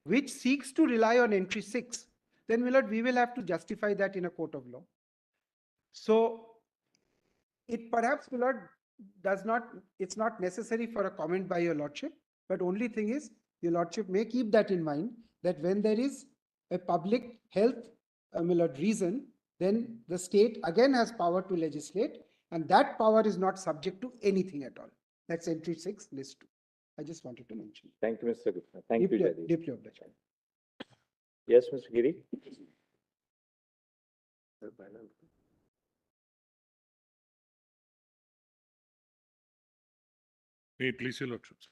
which seeks to rely on entry 6, then we will have to justify that in a court of law. So it perhaps it's not necessary for a comment by your lordship, but only thing is your lordship may keep that in mind, that when there is a public health reason, then the state again has power to legislate, and that power is not subject to anything at all. That's entry 6, list 2. I just wanted to mention. Thank you, Mr. Gupta. Thank you, Jagdish. Deeply obliged. Yes, Mr. Giri. May it please your lordships.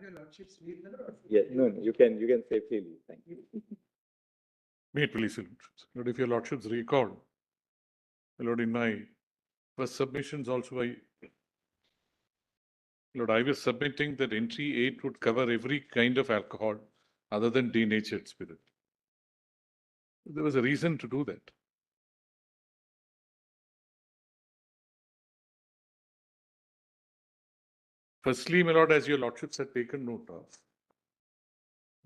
Your lordships leave the lord. Yeah, no, you can safely leave. Thank you. May it please your lordships. Lord, if your lordships recall, Lord, in my first submissions also, I was submitting that entry 8 would cover every kind of alcohol other than denatured spirit. There was a reason to do that. Firstly, my lord, as your lordships had taken note of,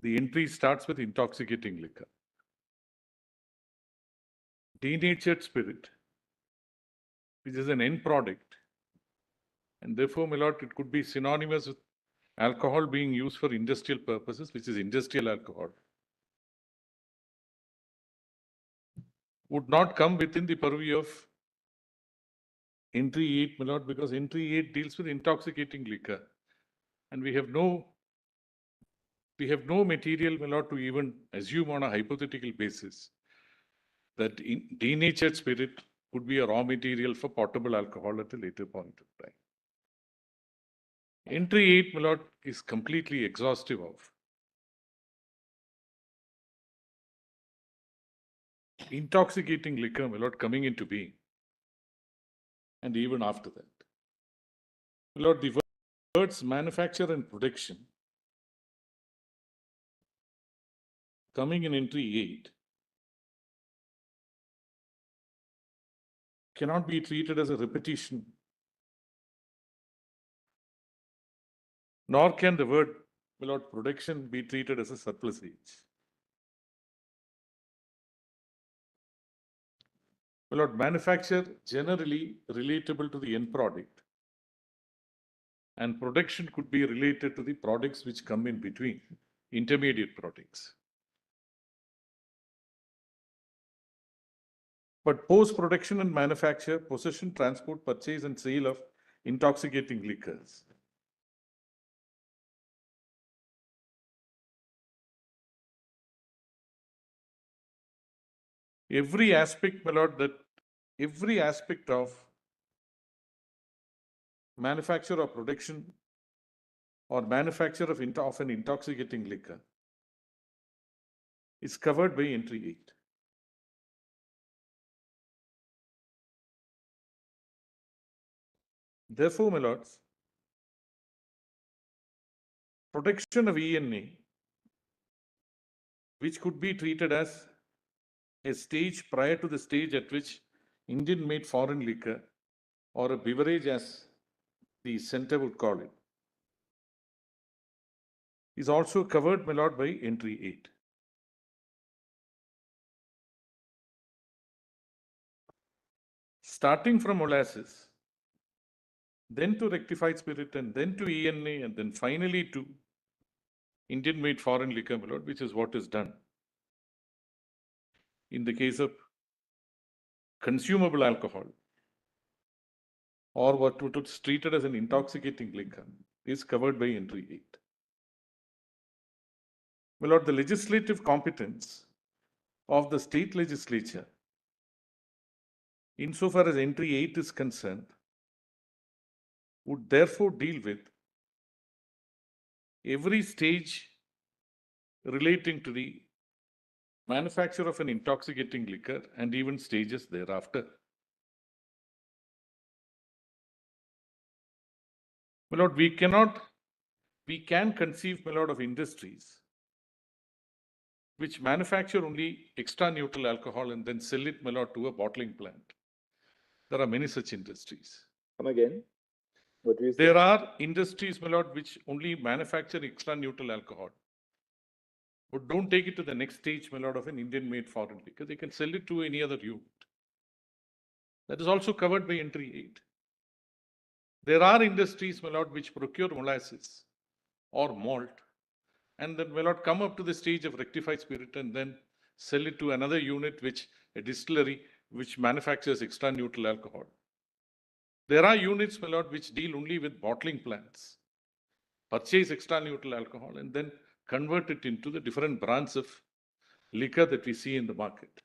the entry starts with intoxicating liquor. Denatured spirit, which is an end product, and therefore, my lord, it could be synonymous with alcohol being used for industrial purposes, which is industrial alcohol, would not come within the purview of entry 8, my lord, because entry 8 deals with intoxicating liquor. And we have no material, my lord, to even assume on a hypothetical basis that denatured spirit could be a raw material for potable alcohol at a later point of time. Entry 8, my lord, is completely exhaustive of intoxicating liquor, my lord, coming into being. And even after that. My lord, the words manufacture and production coming in entry 8 cannot be treated as a repetition, nor can the word, my lord, production be treated as a surplusage. My lord, manufacture generally relatable to the end product, and production could be related to the products which come in between, intermediate products. But post-production and manufacture, possession, transport, purchase and sale of intoxicating liquors. Every aspect, my lord, every aspect of manufacture or production or manufacture of an intoxicating liquor is covered by entry 8. Therefore, my lords, production of ENA, which could be treated as a stage prior to the stage at which Indian-made foreign liquor or a beverage, as the center would call it, is also covered, my lord, by entry 8. Starting from molasses, then to rectified spirit, and then to ENA, and then finally to Indian-made foreign liquor, my lord, which is what is done in the case of consumable alcohol, or what is treated as an intoxicating liquor, is covered by entry 8. My lord, the legislative competence of the state legislature, insofar as entry 8 is concerned, would therefore deal with every stage relating to the manufacture of an intoxicating liquor and even stages thereafter. My lord, we can conceive, my lord, of industries which manufacture only extra neutral alcohol and then sell it, my lord, to a bottling plant. There are many such industries. Come again? What do you say? There are industries, my lord, which only manufacture extra neutral alcohol, but don't take it to the next stage, my lord, of an Indian-made foreign liquor. They can sell it to any other unit. That is also covered by entry 8. There are industries, my lord, which procure molasses or malt, and then will not come up to the stage of rectified spirit and then sell it to another unit, which a distillery which manufactures extra neutral alcohol. There are units, my lord, which deal only with bottling plants, purchase extra neutral alcohol and then convert it into the different brands of liquor that we see in the market.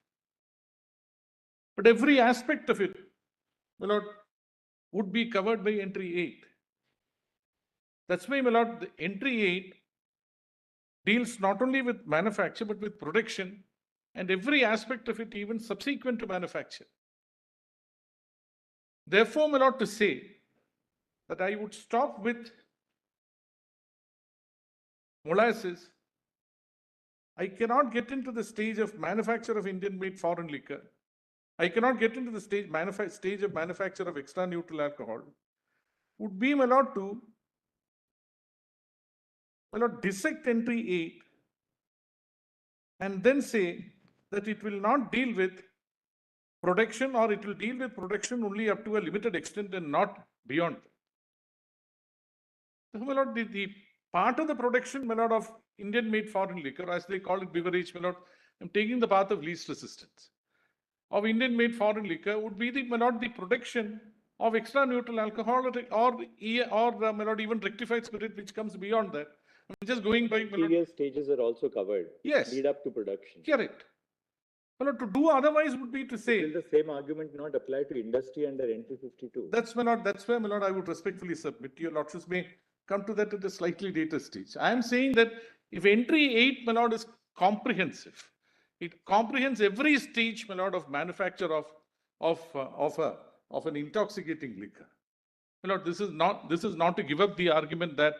But every aspect of it, my lord, would be covered by entry 8. That's why, my lord, the entry 8 deals not only with manufacture, but with production and every aspect of it, even subsequent to manufacture. Therefore, my lord, to say that I would stop with molasses, I cannot get into the stage of manufacture of Indian-made foreign liquor. I cannot get into the stage of manufacture of extra neutral alcohol. Would be, my lord, to dissect entry 8 and then say that it will not deal with production, or it will deal with production only up to a limited extent and not beyond. So, my lord, the part of the production, my lord, of Indian-made foreign liquor, as they call it, beverage, my lord, I'm taking the path of least resistance. Of Indian-made foreign liquor would be my lord, the production of extra neutral alcohol or my lord, even rectified spirit, which comes beyond that. I'm just going by. Previous stages are also covered. Yes. Lead up to production. Correct. Well, to do otherwise would be to say. Will the same argument not apply to industry under entry 52? That's my lord. That's where, my lord, I would respectfully submit. Your lordships may come to that at a slightly later stage. I am saying that if entry 8, my lord, is comprehensive, it comprehends every stage, my lord, of manufacture of an intoxicating liquor. My lord, this is not to give up the argument that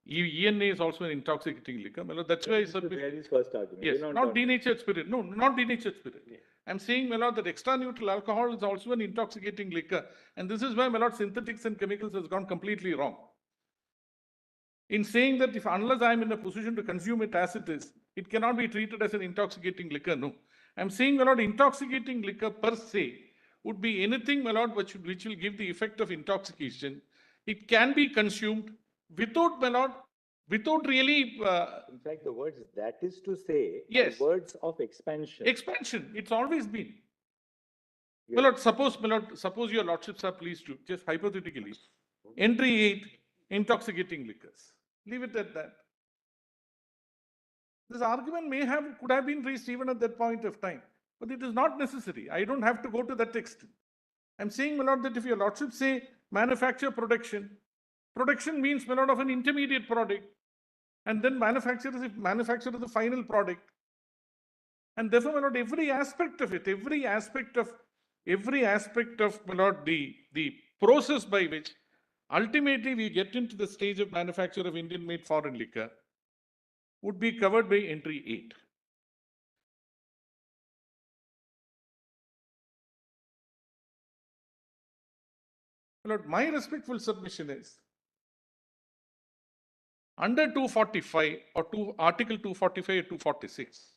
ENA is also an intoxicating liquor. My lord, that's why I submit. His first argument. Yes, not denatured spirit. No, not denatured spirit. Yeah. I'm saying, my lord, that extra neutral alcohol is also an intoxicating liquor. And this is why, my lord, synthetics and chemicals has gone completely wrong. In saying that unless I'm in a position to consume it as it is, it cannot be treated as an intoxicating liquor. No. I'm saying, my lord, intoxicating liquor per se would be anything, my lord, which will give the effect of intoxication. It can be consumed without, my lord, without really. In fact, the words that is to say, yes, are words of expansion. Expansion. It's always been. My lord, suppose your lordships are pleased to, just hypothetically, entry 8, intoxicating liquors. Leave it at that. This argument could have been raised even at that point of time, but it is not necessary. I don't have to go to that extent. I'm saying, my lord, that if your lordship say manufacture production means, my lord, of an intermediate product, and then manufacture is the final product. And therefore, my lord, every aspect of, my lord, the process by which ultimately we get into the stage of manufacture of Indian-made foreign liquor would be covered by entry 8. My lord, my respectful submission is, under 245 or Article 245 or 246,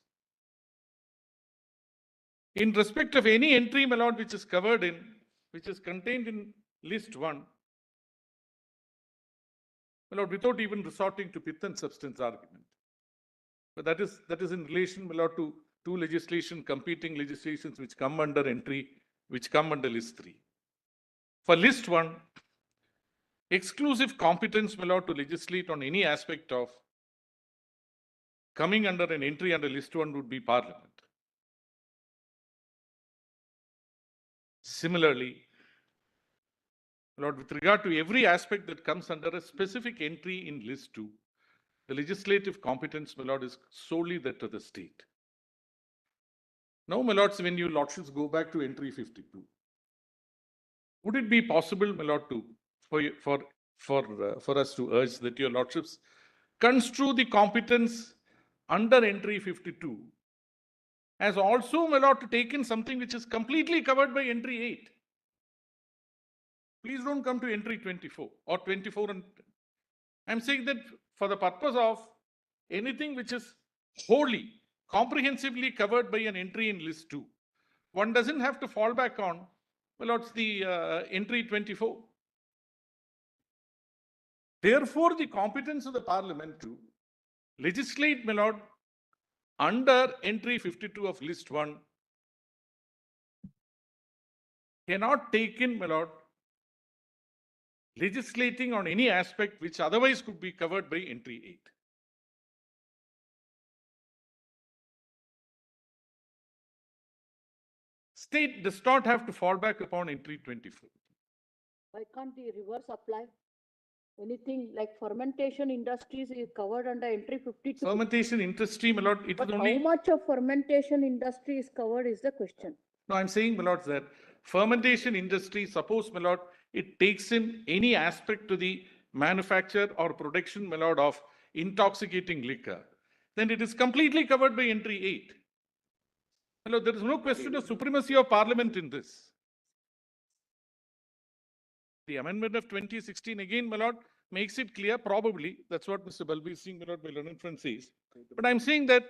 in respect of any entry, my lord, which is contained in list 1, my lord, without even resorting to pith and substance argument. But that is in relation, my lord, to two competing legislations which come under list 3. For list 1, exclusive competence, my lord, to legislate on any aspect of coming under an entry under list 1 would be Parliament. Similarly, my lord, with regard to every aspect that comes under a specific entry in list 2, the legislative competence, my lord, is solely that of the state. Now, my lords, when you lordships go back to entry 52, would it be possible, my lord, for us to urge that your lordships construe the competence under entry 52 as also, my lord, to take in something which is completely covered by entry 8? Please don't come to entry 24 or 24. And I'm saying that for the purpose of anything which is wholly, comprehensively covered by an entry in list 2, one doesn't have to fall back on, well, it's the entry 24. Therefore, the competence of the Parliament to legislate, my lord, under entry 52 of list 1 cannot take in, my lord, legislating on any aspect which otherwise could be covered by entry 8. State does not have to fall back upon entry 24. Why can't the reverse apply? Anything like fermentation industries is covered under entry 52. Fermentation industry, my lord, it But is only... how much of fermentation industry is covered is the question. No, I'm saying, my lord, that fermentation industry, suppose, my lord, it takes in any aspect to the manufacture or production, my lord, of intoxicating liquor, then it is completely covered by entry 8. My lord, there is no question of supremacy of Parliament in this. The amendment of 2016, again, my lord, makes it clear, probably, that's what Mr. Balbir Singh, my lord, my learned friend says. But I'm saying that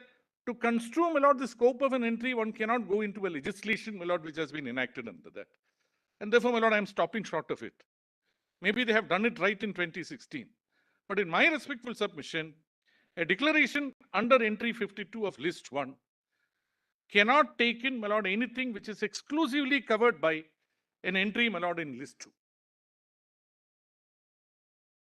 to construe, my lord, the scope of an entry, one cannot go into a legislation, my lord, which has been enacted under that. And therefore, my lord, I'm stopping short of it. Maybe they have done it right in 2016. But in my respectful submission, a declaration under entry 52 of list 1 cannot take in, my lord, anything which is exclusively covered by an entry, my lord, in list 2.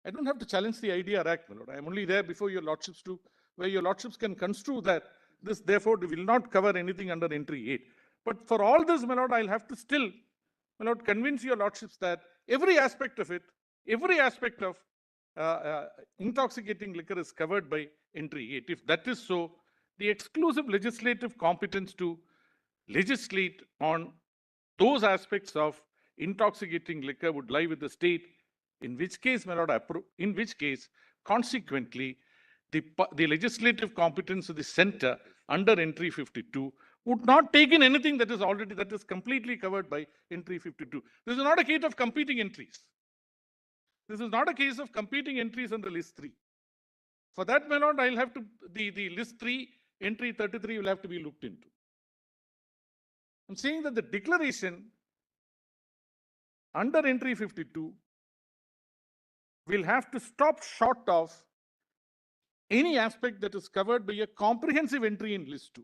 I don't have to challenge the IDR Act, my lord. I am only there before your lordships to, where your lordships can construe that this therefore will not cover anything under entry 8. But for all this, my lord, I'll have to still, my lord, convince your lordships that every aspect of it, every aspect of intoxicating liquor is covered by entry 8. If that is so, the exclusive legislative competence to legislate on those aspects of intoxicating liquor would lie with the state, in which case, my lord, consequently, the legislative competence of the center under entry 52 would not take in anything that is completely covered by entry 52. This is not a case of competing entries. This is not a case of competing entries under list 3. For that, my lord, I'll have to, the list 3, entry 33 will have to be looked into. I'm saying that the declaration under entry 52 will have to stop short of any aspect that is covered by a comprehensive entry in list 2.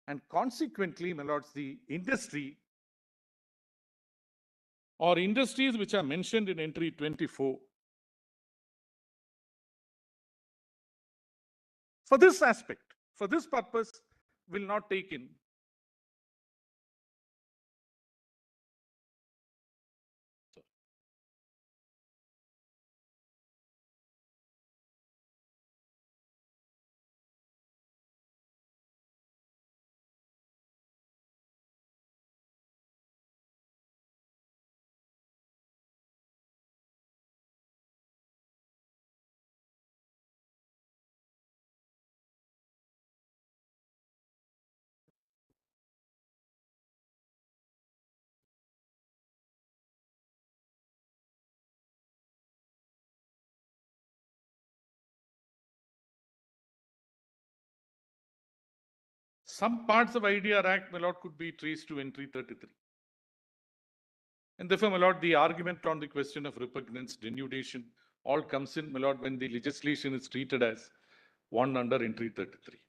And consequently, my lords, the industry or industries which are mentioned in entry 24, for this aspect, for this purpose, will not take in some parts of IDR Act, my lord, could be traced to entry 33. And therefore, my lord, the argument on the question of repugnance, denudation, all comes in, my lord, when the legislation is treated as one under entry 33.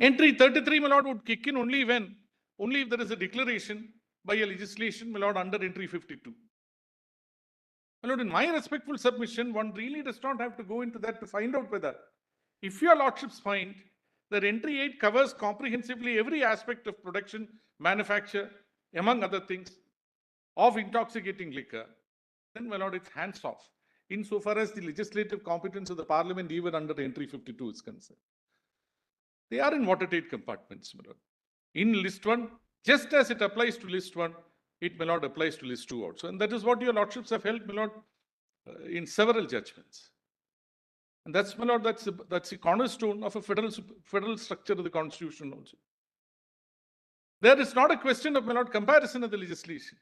Entry 33, my lord, would kick in only if there is a declaration by a legislation, my lord, under entry 52. My lord, in my respectful submission, one really does not have to go into that to find out whether, if your lordships find that entry 8 covers comprehensively every aspect of production, manufacture, among other things, of intoxicating liquor, then, my lord, it's hands off, insofar as the legislative competence of the parliament, even under entry 52, is concerned. They are in watertight compartments, my lord. In list 1, just as it applies to list 1, it, my lord, applies to list 2 also. And that is what your lordships have held, my lord, in several judgments. And that's, my lord, that's the cornerstone of a federal structure of the constitution also. There is not a question of, my lord, comparison of the legislation.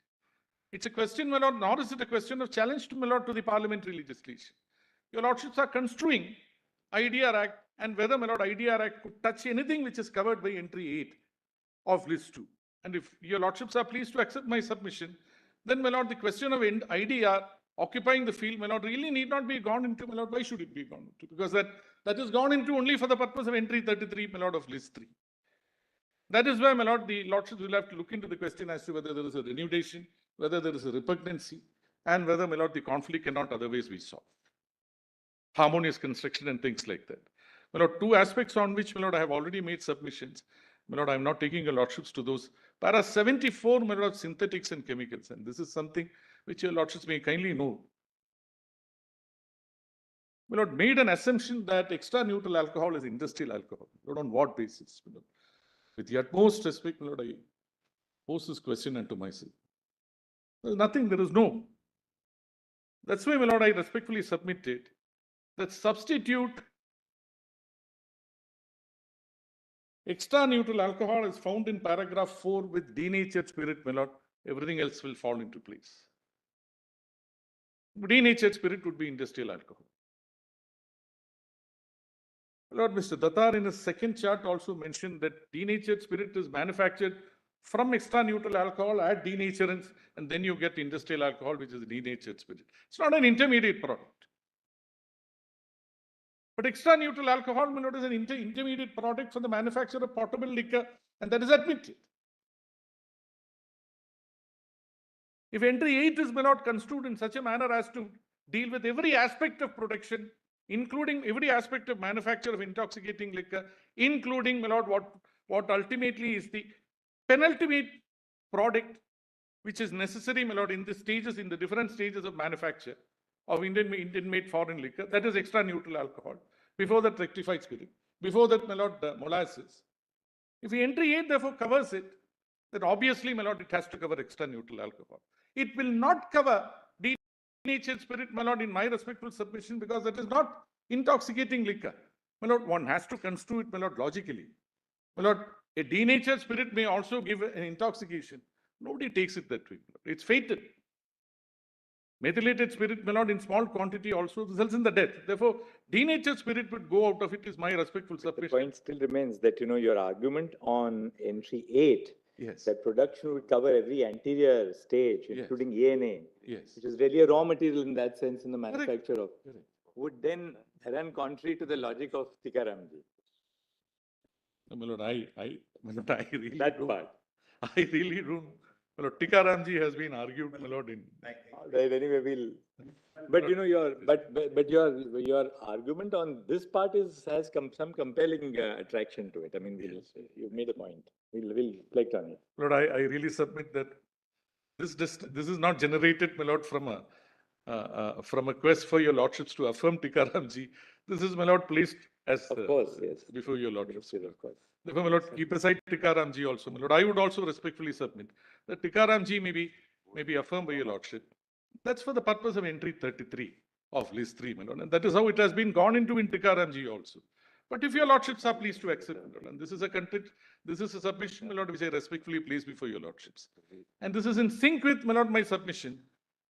It's a question, my lord, nor is it a question of challenge to, my lord, to the parliamentary legislation. Your lordships are construing IDR Act and whether, my lord, IDR Act could touch anything which is covered by entry 8 of list 2. And if your lordships are pleased to accept my submission, then, my lord, the question of IDR occupying the field, my lord, really need not be gone into, my lord. Why should it be gone into? Because that is gone into only for the purpose of entry 33, my lord, of list 3. That is why, my lord, the lordships will have to look into the question as to whether there is a denudation, whether there is a repugnancy, and whether, my lord, the conflict cannot otherwise be solved. Harmonious construction and things like that. My lord, two aspects on which, my lord, I have already made submissions. My lord, I am not taking your lordships to those. Para 74, my lord, synthetics and chemicals. And this is something which your lordships may kindly know. My lord, made an assumption that extra neutral alcohol is industrial alcohol. Lord, on what basis? My lord? With the utmost respect, my lord, I pose this question unto myself. There is nothing, there is no. That's why, my lord, I respectfully submitted that substitute extra neutral alcohol is found in paragraph 4 with denatured spirit, my lord. Everything else will fall into place. Denatured spirit would be industrial alcohol. Lord, Mr. Datar in his second chart also mentioned that denatured spirit is manufactured from extra neutral alcohol at denaturance, and then you get industrial alcohol, which is denatured spirit. It's not an intermediate product. But extra neutral alcohol, my lord, is an intermediate product for the manufacture of potable liquor, and that is admitted. If entry 8 is, my lord, construed in such a manner as to deal with every aspect of production, including every aspect of manufacture of intoxicating liquor, including, my lord, what ultimately is the penultimate product which is necessary, my lord, in the different stages of manufacture of Indian-made foreign liquor, that is extra neutral alcohol. Before that, rectified spirit. Before that, my lord, molasses. If the entry 8 therefore covers it, then obviously, my lord, it has to cover extra neutral alcohol. It will not cover denatured spirit, my lord, in my respectful submission, because that is not intoxicating liquor. My lord, one has to construe it, my lord, logically. My lord, a denatured spirit may also give an intoxication. Nobody takes it that way. It's fatal. Methylated spirit, my lord, in small quantity also results in the death. Therefore, denatured spirit would go out of it is my respectful submission. The point still remains that, your argument on entry 8, yes, that production would cover every anterior stage, including ENA, yes, which is really a raw material in that sense in the manufacture of, correct, would then run contrary to the logic of Tikaramji. No, my lord, my lord, I really That don't. part. I really don't. My lord, Tikaramji has been argued, my lord, in. Right, anyway, we'll. But you know, your argument on this part has some compelling attraction to it. I mean, you've made a point. We'll reflect on it. Lord, I really submit that this is not generated, my lord, from a quest for your lordships to affirm Tikaramji. This is, my lord, placed as Of course, yes. before your lordships. Yes, of course. Therefore, my lord, keep aside Tikaramji also, my lord. I would also respectfully submit that Tikaramji may be affirmed by your lordship. That's for the purpose of entry 33 of list 3, my lord. And that is how it has been gone into in Tikaramji also. But if your lordships are pleased to accept, my lord, and this is a submission, my lord, which I respectfully place before your lordships. And this is in sync with, my lord, my submission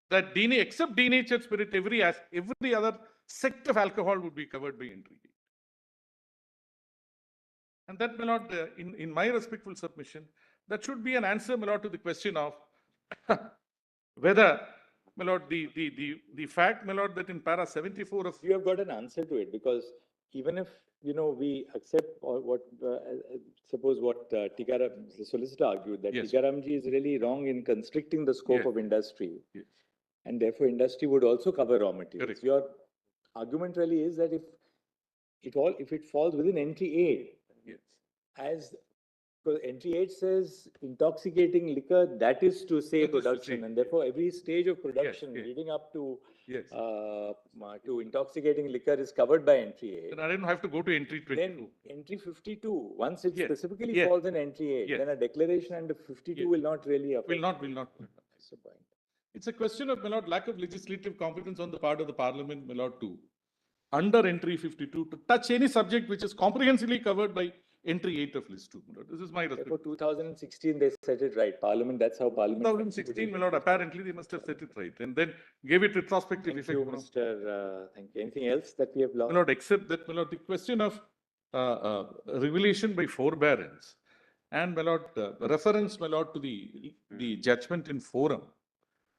that except denatured spirit, every other sect of alcohol would be covered by entry. And that, my lord, in my respectful submission, that should be an answer, my lord, to the question of whether, my lord, the fact, my lord, that in para 74 of... You have got an answer to it, because even if, we accept what, suppose what Tikaram, the solicitor argued, that Yes. Tikaramji is really wrong in constricting the scope Yes. of industry. Yes. And therefore industry would also cover raw materials. Correct. Your argument really is that if it falls within entry 8, Yes. because entry 8 says intoxicating liquor, that is to say production, and therefore every stage of production leading up to Yes. to intoxicating liquor is covered by entry 8. Then I don't have to go to entry 22. Then entry 52, once it Yes. specifically Yes. falls in entry 8, Yes. then a declaration under 52 will not really affect. Will not. That's the point. It's a question of, my lord, lack of legislative competence on the part of the parliament, my lord, to under entry 52 to touch any subject which is comprehensively covered by entry 8 of list 2. My lord. This is my For respect. 2016, they set it right. Parliament, that's how Parliament. 2016, my lord, apparently they must have set it right and then gave it retrospective Thank effect. you, Mr. Thank you. Anything else that we have lost? My lord, except that, my lord, the question of regulation by forbearance and, my lord, reference, my lord, to the judgment in forum,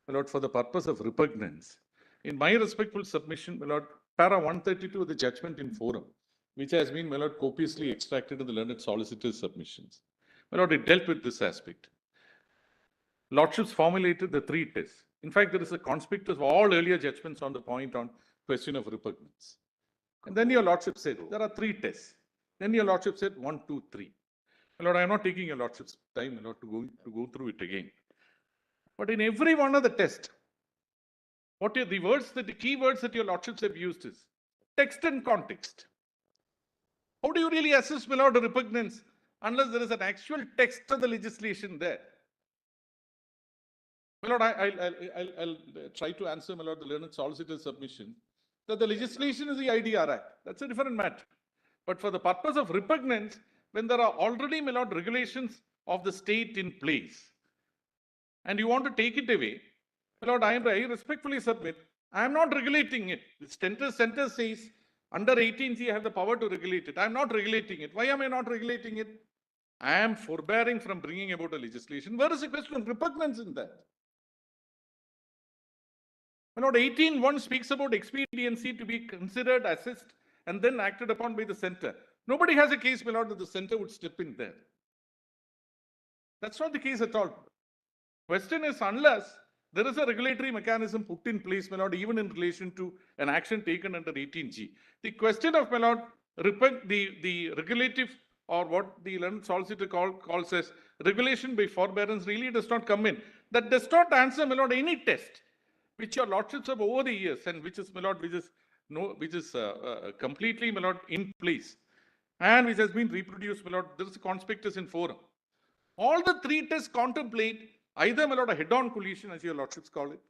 my lord, for the purpose of repugnance. In my respectful submission, my lord, para 132 of the judgment in forum, which has been, my lord, copiously extracted in the learned solicitor's submissions. My lord, it dealt with this aspect. Lordships formulated the 3 tests. In fact, there is a conspect of all earlier judgments on the point on question of repugnance. And then your lordship said, there are 3 tests. Then your lordship said 1, 2, 3. My lord, I am not taking your lordship's time, my lord, to go through it again. But in every one of the tests, what are the words that the key words that your lordships have used is text and context. How do you really assess, my lord, repugnance unless there is an actual text of the legislation there? My lord, I'll try to answer, my lord, the learned solicitor's submission that the legislation is the IDR Act. That's a different matter. But for the purpose of repugnance, when there are already, my lord, regulations of the state in place, and you want to take it away, my lord, I respectfully submit, I am not regulating it. The center says under 18G I have the power to regulate it. I am not regulating it. Why am I not regulating it? I am forbearing from bringing about a legislation. Where is the question of repugnance in that? My lord, 18.1 speaks about expediency to be considered, assessed, and then acted upon by the center. Nobody has a case, my lord, that the center would step in there. That's not the case at all. Question is, unless there is a regulatory mechanism put in place, my lord, even in relation to an action taken under 18G. The question of, my lord, the regulative or what the learned solicitor calls as regulation by forbearance really does not come in. That does not answer, my lord, any test which your lordships have over the years and which is, my lord, which is completely, my lord, in place and which has been reproduced, my lord. There is a conspectus in forum. All the 3 tests contemplate either, my lord, a head-on collision, as your lordships call it,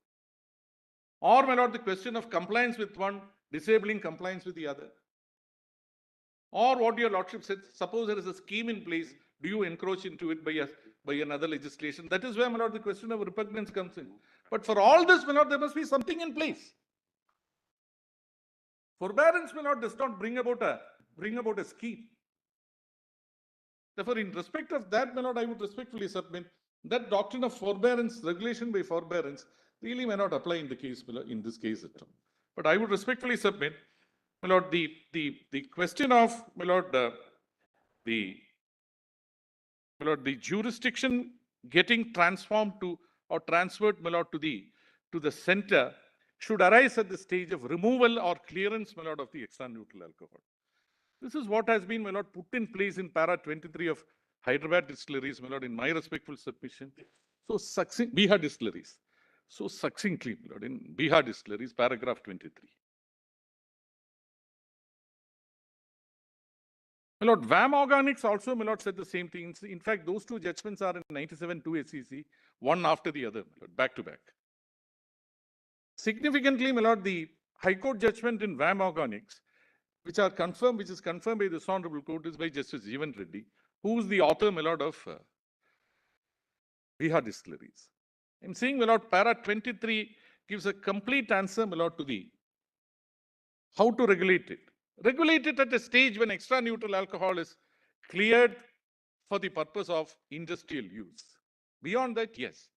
or, my lord, the question of compliance with one, disabling compliance with the other. Or what your lordship said, suppose there is a scheme in place, do you encroach into it by another legislation? That is where, my lord, the question of repugnance comes in. But for all this, my lord, there must be something in place. Forbearance, my lord, does not bring about a scheme. Therefore, in respect of that, my lord, I would respectfully submit that doctrine of forbearance, regulation by forbearance, really may not apply in the case, in this case at all. But I would respectfully submit, my lord, the question of, my lord, the my lord, the jurisdiction getting transformed to or transferred, my lord, to the center should arise at the stage of removal or clearance, my lord, of the extra neutral alcohol. This is what has been, my lord, put in place in para 23 of Hyderabad distilleries, my lord, in my respectful submission. So succinct, Bihar distilleries. So succinctly, my lord, in Bihar distilleries, paragraph 23. My lord, VAM Organics also, my lord, said the same thing. In fact, those two judgments are in 97-2 SEC, one after the other, my lord, back to back. Significantly, my lord, the High Court judgment in VAM Organics, which is confirmed by this Honorable Court, is by Justice Jeevan Reddy, who is the author, my lord, of Bihar distilleries. I'm saying, my lord, para 23 gives a complete answer, my lord, to the how to regulate it. Regulate it at a stage when extra neutral alcohol is cleared for the purpose of industrial use. Beyond that, yes.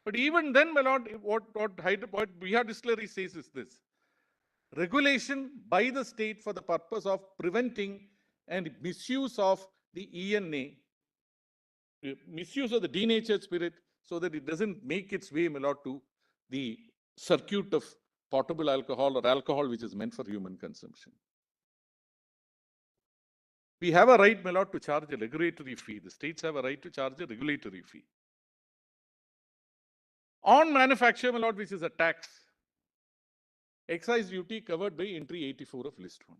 But even then, my lord, what Bihar distillery says is this: regulation by the state for the purpose of preventing and misuse of the ENA, misuse of the denatured spirit, so that it doesn't make its way, my lord, to the circuit of potable alcohol or alcohol which is meant for human consumption. We have a right, my lord, to charge a regulatory fee. The states have a right to charge a regulatory fee. On manufacture, my lord, which is a tax, excise duty covered by entry 84 of list 1.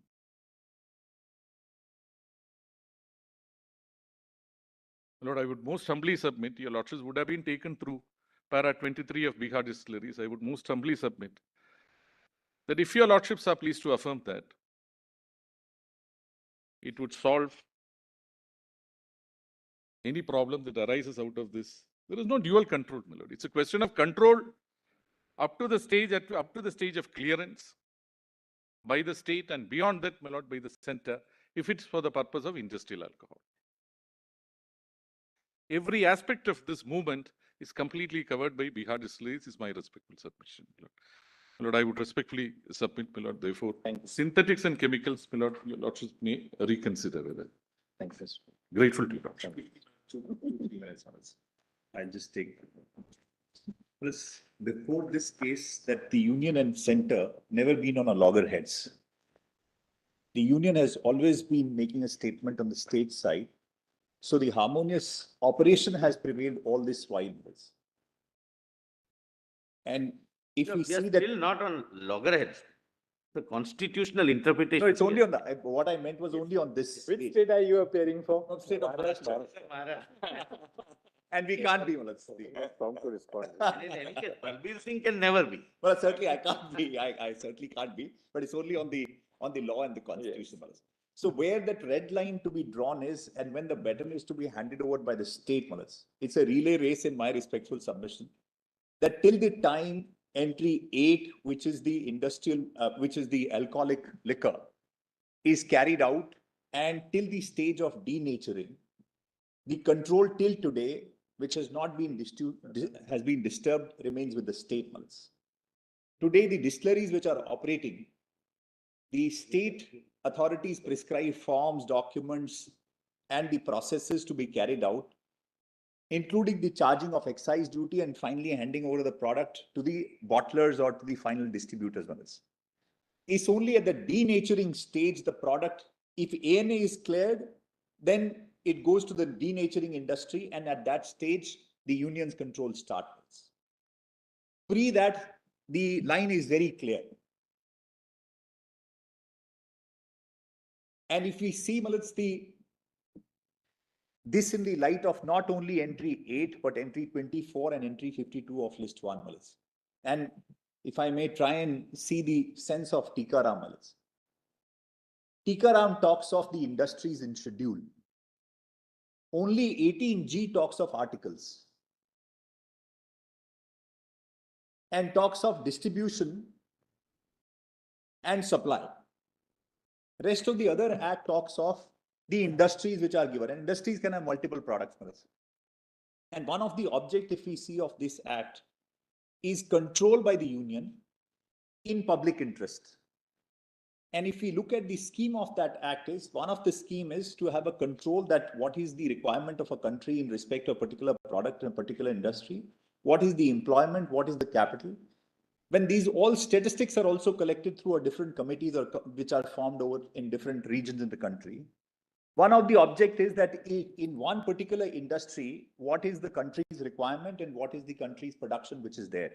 My lord, I would most humbly submit, your lordships would have been taken through para 23 of Bihar distilleries. I would most humbly submit that if your lordships are pleased to affirm that, it would solve any problem that arises out of this. There is no dual control, my lord. It's a question of control up to the stage of clearance by the state, and beyond that, my lord, by the center, if it's for the purpose of industrial alcohol. Every aspect of this movement is completely covered by Bihar distilleries, is my respectful submission, my lord. My lord, I would respectfully submit, my lord, therefore, synthetics and chemicals, my lord, your lordship may reconsider whether. Thank you. Grateful to you, lordship. 2-3 minutes. I'll just take. Plus, before this case, that the union and center never been on a loggerheads. The union has always been making a statement on the state side. So the harmonious operation has prevailed all this while. And if we see that. Still not on loggerheads. The constitutional interpretation. No, it's only on the, what I meant was only on this. Which state are you appearing for? No, state of Maharashtra. And we can't be. Well, to respond. In any case, Balbir Singh can never be. Well, certainly I can't be. I certainly can't be. But it's only on the law and the constitution. Yes. So where that red line to be drawn is, and when the baton is to be handed over by the state, it's a relay race in my respectful submission. That till the time entry 8, which is the industrial, which is the alcoholic liquor, is carried out, and till the stage of denaturing, the control till today, which has not been disturbed, remains with the state. Today, the distilleries which are operating, the state authorities prescribe forms, documents, and the processes to be carried out, including the charging of excise duty and finally handing over the product to the bottlers or to the final distributors. It's only at the denaturing stage, the product, if ANA is cleared, then it goes to the denaturing industry, and at that stage, the union's control starts. Pre that, the line is very clear. And if we see, this in the light of not only entry 8, but entry 24 and entry 52 of list 1. And if I may try and see the sense of Tikaram. Tikaram talks of the industries in schedule. Only 18G talks of articles and talks of distribution and supply. Rest of the other act talks of the industries which are given, and industries can have multiple products. And one of the objectives, if we see, of this act is control by the union in public interest. And if we look at the scheme of that act, is one of the scheme is to have a control that what is the requirement of a country in respect to a particular product in a particular industry, what is the employment, what is the capital. When these all statistics are also collected through a different committees or which are formed over in different regions in the country, one of the objectives is that in one particular industry, what is the country's requirement and what is the country's production which is there.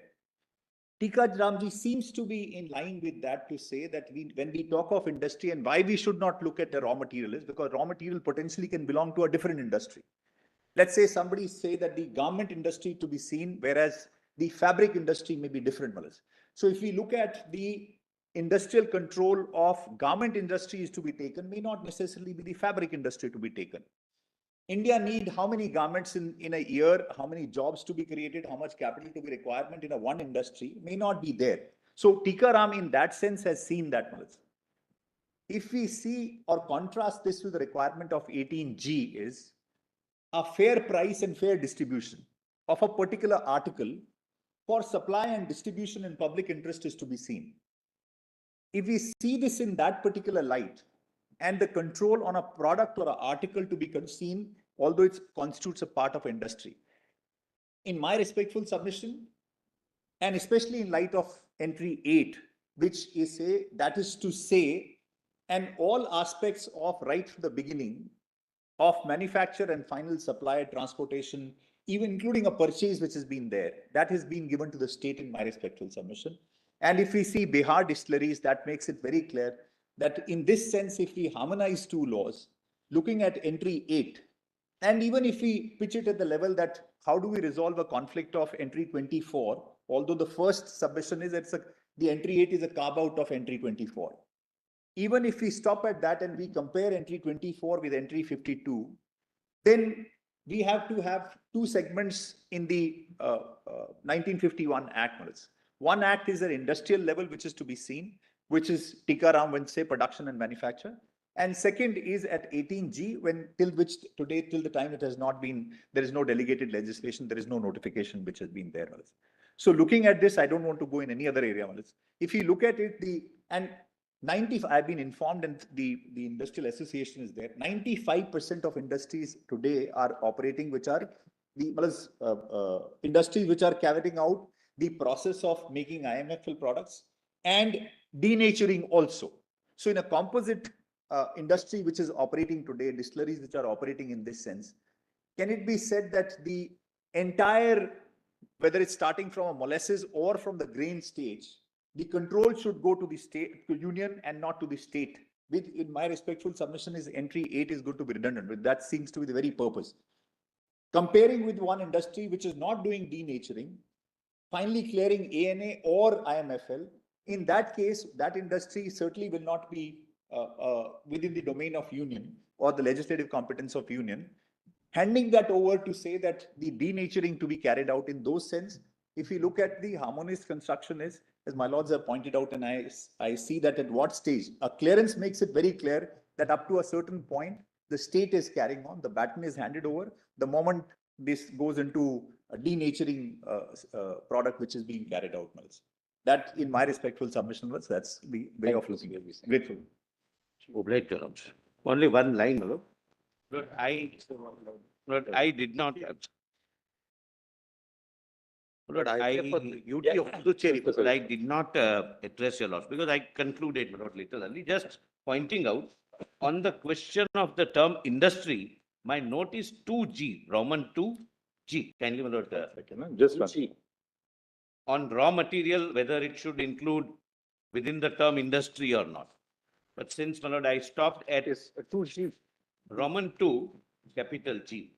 Tika Ramji seems to be in line with that to say that when we talk of industry and why we should not look at the raw material is because raw material potentially can belong to a different industry. Let's say somebody say that the garment industry to be seen, whereas the fabric industry may be different. So if we look at the industrial control of garment industry is to be taken, may not necessarily be the fabric industry to be taken. India need how many garments in a year, how many jobs to be created, how much capital to be requirement in a one industry may not be there. So Tikaram in that sense has seen that. If we see or contrast this with the requirement of 18G is a fair price and fair distribution of a particular article for supply and distribution in public interest is to be seen. If we see this in that particular light, and the control on a product or an article to be seen, although it constitutes a part of industry. In my respectful submission, and especially in light of entry 8, which is that is to say, and all aspects of right from the beginning of manufacture and final supply, transportation, even including a purchase which has been there, that has been given to the state in my respectful submission. And if we see Bihar distilleries, that makes it very clear that in this sense, if we harmonize two laws, looking at entry 8, and even if we pitch it at the level that how do we resolve a conflict of entry 24, although the first submission is the entry 8 is a carve out of entry 24. Even if we stop at that and we compare entry 24 with entry 52, then we have to have two segments in the 1951 Act. One act is an industrial level, which is to be seen, which is Tikaram when say production and manufacture. And second is at 18G till the time it has not been, there is no delegated legislation, there is no notification which has been there. So looking at this, I don't want to go in any other area. If you look at it, I've been informed and the industrial association is there, 95% of industries today are operating, which are the industries which are carrying out the process of making IMFL products and denaturing also. So in a composite industry which is operating today, distilleries which are operating in this sense, can it be said that the entire, whether it's starting from a molasses or from the grain stage, the control should go to the state, to union and not to the state? With, in my respectful submission, is entry 8 is good to be redundant with. That seems to be the very purpose. Comparing with one industry which is not doing denaturing, finally clearing ANA or IMFL, in that case, that industry certainly will not be within the domain of union or the legislative competence of union. Handing that over to say that the denaturing to be carried out in those sense, if we look at the harmonious construction is, as my lords have pointed out, and I see that at what stage, a clearance makes it very clear that up to a certain point, the state is carrying on, the baton is handed over. The moment this goes into a denaturing product which is being carried out. That, in my respectful submission, that's the way of looking at this. Grateful. Only one line, Malok. I did not. Duty of Puducherry, because I did not address your loss, because I concluded little early, just pointing out on the question of the term industry, my note is 2G, Roman 2G. Kindly note just one. On raw material, whether it should include within the term industry or not. But since, my lord, I stopped at 2G, Roman 2, capital G.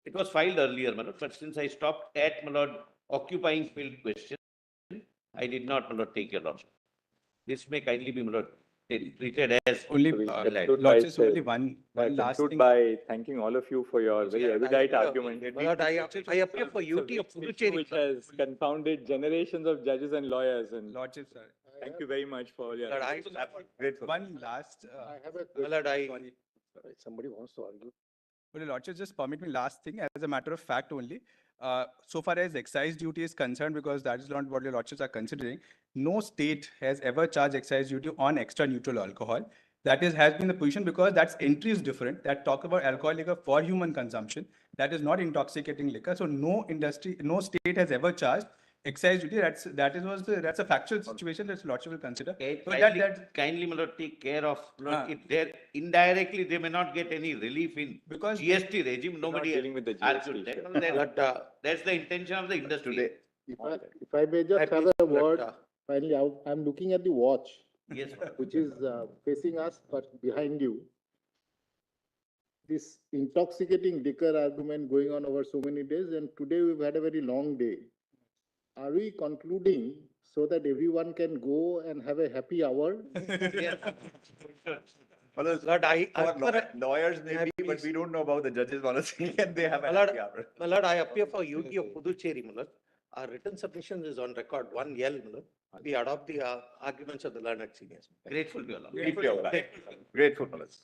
It was filed earlier, my lord, but since I stopped at, my lord, occupying field question, I did not, my lord, take your lordship. This may kindly be, my lord, treated as only lordship, only one last thing. By thanking all of you for your very erudite argument. I appear for UT of Puducherry, which has confounded generations of judges and lawyers. And lordship, sir. Thank you very much for your. One last. I have a Somebody wants to argue. Well, lordship, just permit me last thing as a matter of fact only. so far as excise duty is concerned, because that is not what your lordships are considering, no state has ever charged excise duty on extra neutral alcohol. That has been the position because that's entry is different. That talk about alcohol liquor for human consumption. That is not intoxicating liquor. So no state has ever charged excise duty. That's a factual situation that lordship will consider. Okay, So kindly, my lord, take care of, if they're indirectly, they may not get any relief in because GST regime. Nobody dealing with the argued GST. that. That's the intention of the industry. If I may just have a word, finally, I'm looking at the watch, Yes, which is facing us, but behind you. This intoxicating liquor argument going on over so many days, and today we've had a very long day. Are we concluding so that everyone can go and have a happy hour? Lord, lawyers maybe, but we don't know about the judges' policy, and they have a happy hour. My lord, I appear for UT of Puducherry, my lord. Our written submission is on record, 1L, my lord. We adopt the arguments of the learned seniors. Grateful to you, Lord. Grateful, fellows.